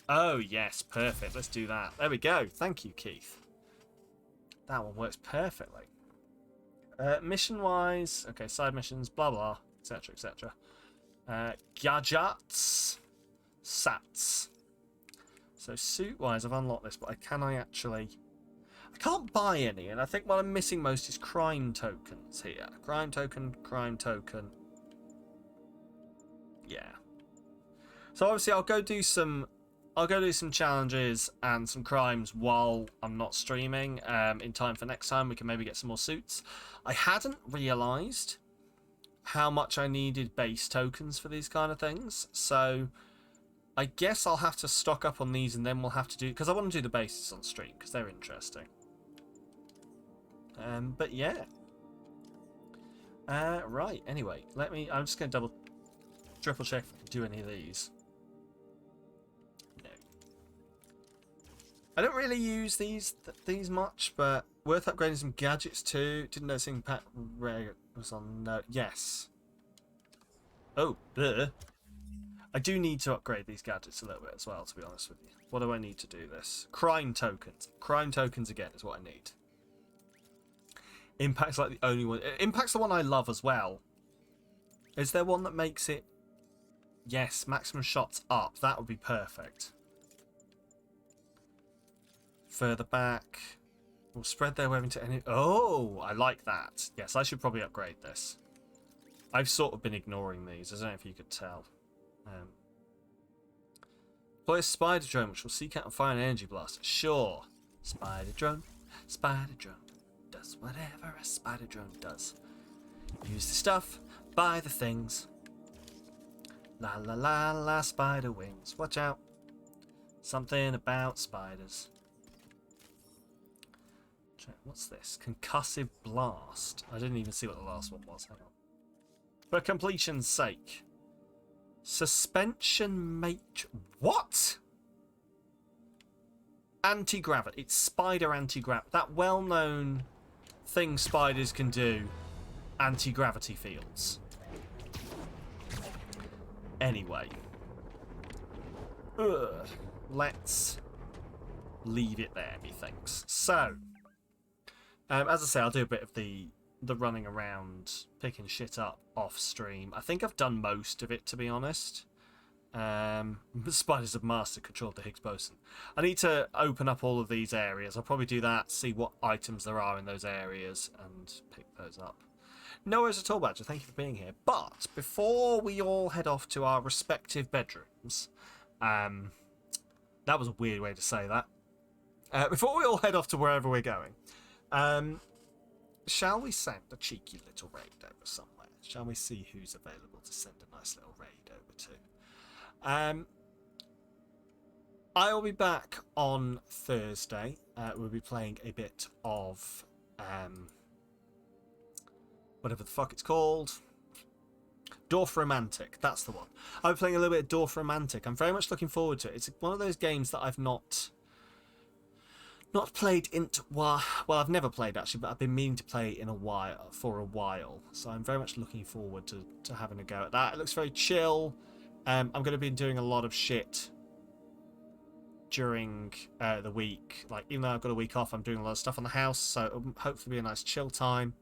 Speaker 1: Oh, yes, perfect. Let's do that. There we go. Thank you, Keith. That one works perfectly. Mission-wise, okay, side missions, blah, blah, etc., etc. Gadgets. Sats. So, suit-wise, I've unlocked this, but I can't buy any, and I think what I'm missing most is crime tokens here. Crime token. Yeah. So obviously I'll go do some challenges and some crimes while I'm not streaming. In time for next time, we can maybe get some more suits. I hadn't realised how much I needed base tokens for these kind of things, so I guess I'll have to stock up on these, and then we'll have to do, because I want to do the bases on stream because they're interesting. But yeah. Right, anyway, I'm just going to triple check if I can do any of these. No. I don't really use these much, but worth upgrading some gadgets too. Didn't know seeing Pat Ray was on no. Yes. Oh, bleh. I do need to upgrade these gadgets a little bit as well, to be honest with you. What do I need to do this? Crime tokens. Crime tokens again is what I need. Impact's like the only one. Impact's the one I love as well. Is there one that makes it... Yes, maximum shots up. That would be perfect. Further back. We'll spread their web into any... Oh, I like that. Yes, I should probably upgrade this. I've sort of been ignoring these. I don't know if you could tell. Deploy a spider drone, which will seek out and fire an energy blast. Sure. Spider drone. Does whatever a spider drone does. Use the stuff, buy the things. La la la la, spider wings. Watch out. Something about spiders. What's this? Concussive blast. I didn't even see what the last one was. Hang on. For completion's sake. Suspension mate. What? Anti-gravity. It's spider anti-gravity. That well-known thing spiders can do. Anti-gravity fields. Anyway. Let's leave it there, methinks. So, as I say, I'll do a bit of the running around, picking shit up off stream. I think I've done most of it, to be honest. Spiders have mastered control of the Higgs boson. I need to open up all of these areas. I'll probably do that, see what items there are in those areas, and pick those up. No worries at all, Badger. Thank you for being here. But before we all head off to our respective bedrooms, that was a weird way to say that. Before we all head off to wherever we're going, shall we send a cheeky little raid over somewhere? Shall we see who's available to send a nice little raid over to? I will be back on Thursday. We'll be playing a bit of whatever the fuck it's called. Dorf Romantic, that's the one. I'll be playing a little bit of Dorf Romantic. I'm very much looking forward to it. It's one of those games that I've not played into... Well, I've never played actually, but I've been meaning to play in for a while. So I'm very much looking forward to having a go at that. It looks very chill. I'm going to be doing a lot of shit during the week. Like, even though I've got a week off, I'm doing a lot of stuff on the house, so it'll hopefully be a nice chill time.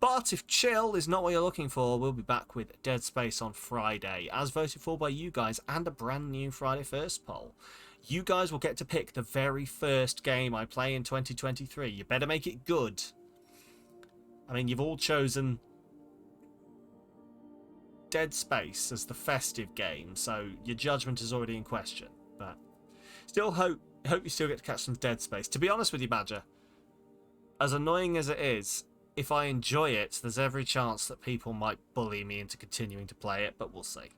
Speaker 1: But if chill is not what you're looking for, we'll be back with Dead Space on Friday, as voted for by you guys, and a brand new Friday First poll. You guys will get to pick the very first game I play in 2023. You better make it good. I mean, you've all chosen Dead Space as the festive game, so your judgment is already in question. But still hope you still get to catch some Dead Space. To be honest with you, Badger, as annoying as it is, if I enjoy it, there's every chance that people might bully me into continuing to play it, but we'll see.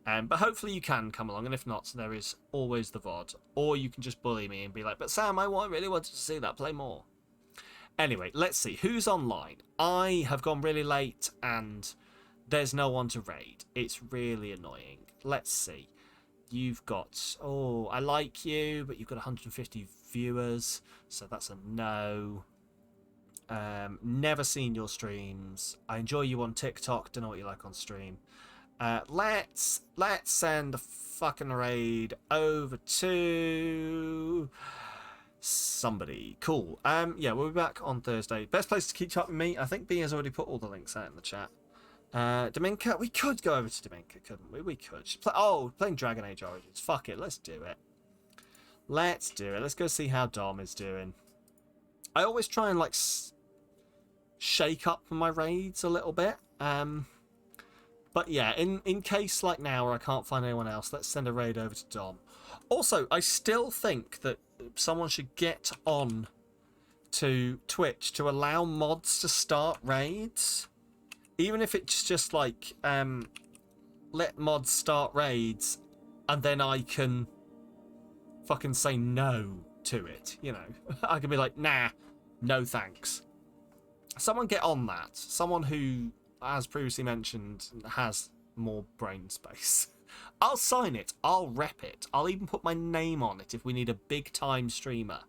Speaker 1: But hopefully you can come along, and if not, there is always the VOD. Or you can just bully me and be like, but Sam, I really wanted to see that, play more. Anyway, let's see, who's online? I have gone really late, and there's no one to raid. It's really annoying. Let's see. You've got, oh, I like you, but you've got 150 viewers, so that's a no. Never seen your streams. I enjoy you on TikTok, don't know what you like on stream. Let's send a fucking raid over to somebody. Cool. Yeah, we'll be back on Thursday. Best place to keep up with me. I think B has already put all the links out in the chat. Dominica, we could go over to Dominica, couldn't we? We could. Playing Dragon Age Origins. Fuck it, let's do it. Let's do it. Let's go see how Dom is doing. I always try and like shake up my raids a little bit. But yeah, in case like now where I can't find anyone else, let's send a raid over to Dom. Also, I still think that someone should get on to Twitch to allow mods to start raids. Even if it's just like, let mods start raids, and then I can fucking say no to it, you know. I can be like, nah, no thanks. Someone get on that. Someone who, as previously mentioned, has more brain space. I'll sign it. I'll rep it. I'll even put my name on it if we need a big-time streamer.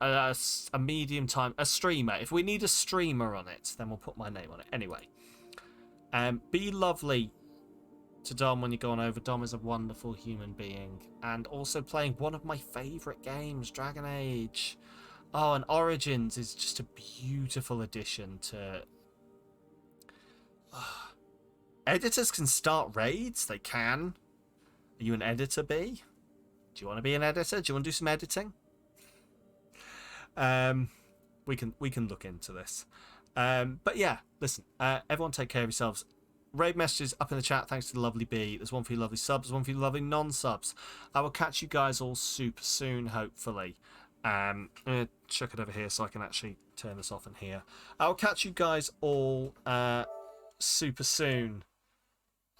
Speaker 1: A medium time, a streamer. If we need a streamer on it, then we'll put my name on it. Anyway, be lovely to Dom when you go on over. Dom is a wonderful human being, and also playing one of my favourite games, Dragon Age. Oh, and Origins is just a beautiful addition to... Editors can start raids. They can. Are you an editor, B? Do you want to be an editor? Do you want to do some editing? We can look into this. But yeah, listen, everyone take care of yourselves. Raid messages up in the chat, thanks to the lovely B. There's one for you lovely subs, there's one for you lovely non-subs. I will catch you guys all super soon, hopefully. I'm going to chuck it over here so I can actually turn this off in here. I will catch you guys all super soon,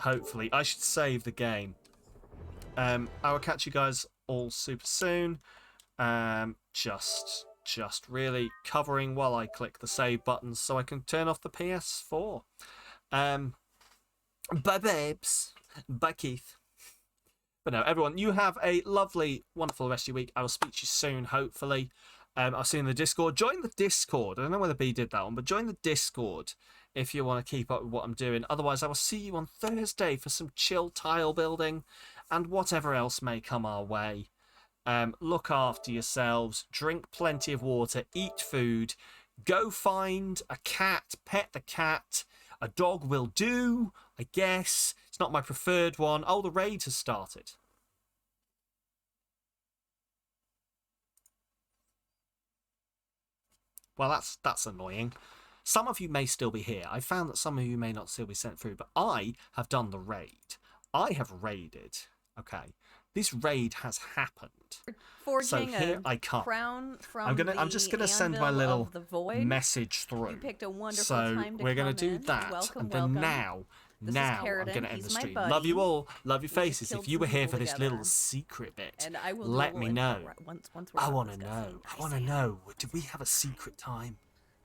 Speaker 1: hopefully. I should save the game. I will catch you guys all super soon. Just really covering while I click the save button so I can turn off the PS4. Bye, babes. Bye, Keith. But no, everyone, you have a lovely, wonderful rest of your week. I will speak to you soon, hopefully. I'll see you in the Discord. Join the Discord. I don't know whether B did that one, but join the Discord if you want to keep up with what I'm doing. Otherwise, I will see you on Thursday for some chill tile building and whatever else may come our way. Look after yourselves, drink plenty of water, eat food, go find a cat, pet the cat. A dog will do, I guess. It's not my preferred one. Oh, the raid has started. Well, that's annoying. Some of you may still be here. I found that some of you may not still be sent through, but I have done the raid. I have raided. Okay. This raid has happened.
Speaker 12: Forging
Speaker 1: so here I come.
Speaker 12: Crown from
Speaker 1: I'm just gonna send my little message through.
Speaker 12: You picked a wonderful
Speaker 1: so
Speaker 12: time to
Speaker 1: we're gonna
Speaker 12: come
Speaker 1: do
Speaker 12: in.
Speaker 1: that,
Speaker 12: Welcome,
Speaker 1: and then
Speaker 12: welcome.
Speaker 1: now I'm gonna end the stream. Love you all. Love your faces. If you were here for this
Speaker 12: together.
Speaker 1: little secret bit,
Speaker 12: And I will
Speaker 1: let me know.
Speaker 12: Once
Speaker 1: I want to know. I want to know. Did we have a secret time?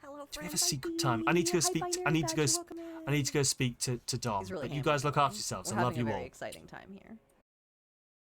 Speaker 12: Hello,
Speaker 1: Do we have a secret time? I need to go speak. I need to go. I need to go speak to Dom.
Speaker 12: He's really
Speaker 1: but you guys look after yourselves.
Speaker 12: We're
Speaker 1: I love
Speaker 12: having
Speaker 1: you
Speaker 12: a very
Speaker 1: all.
Speaker 12: exciting time here.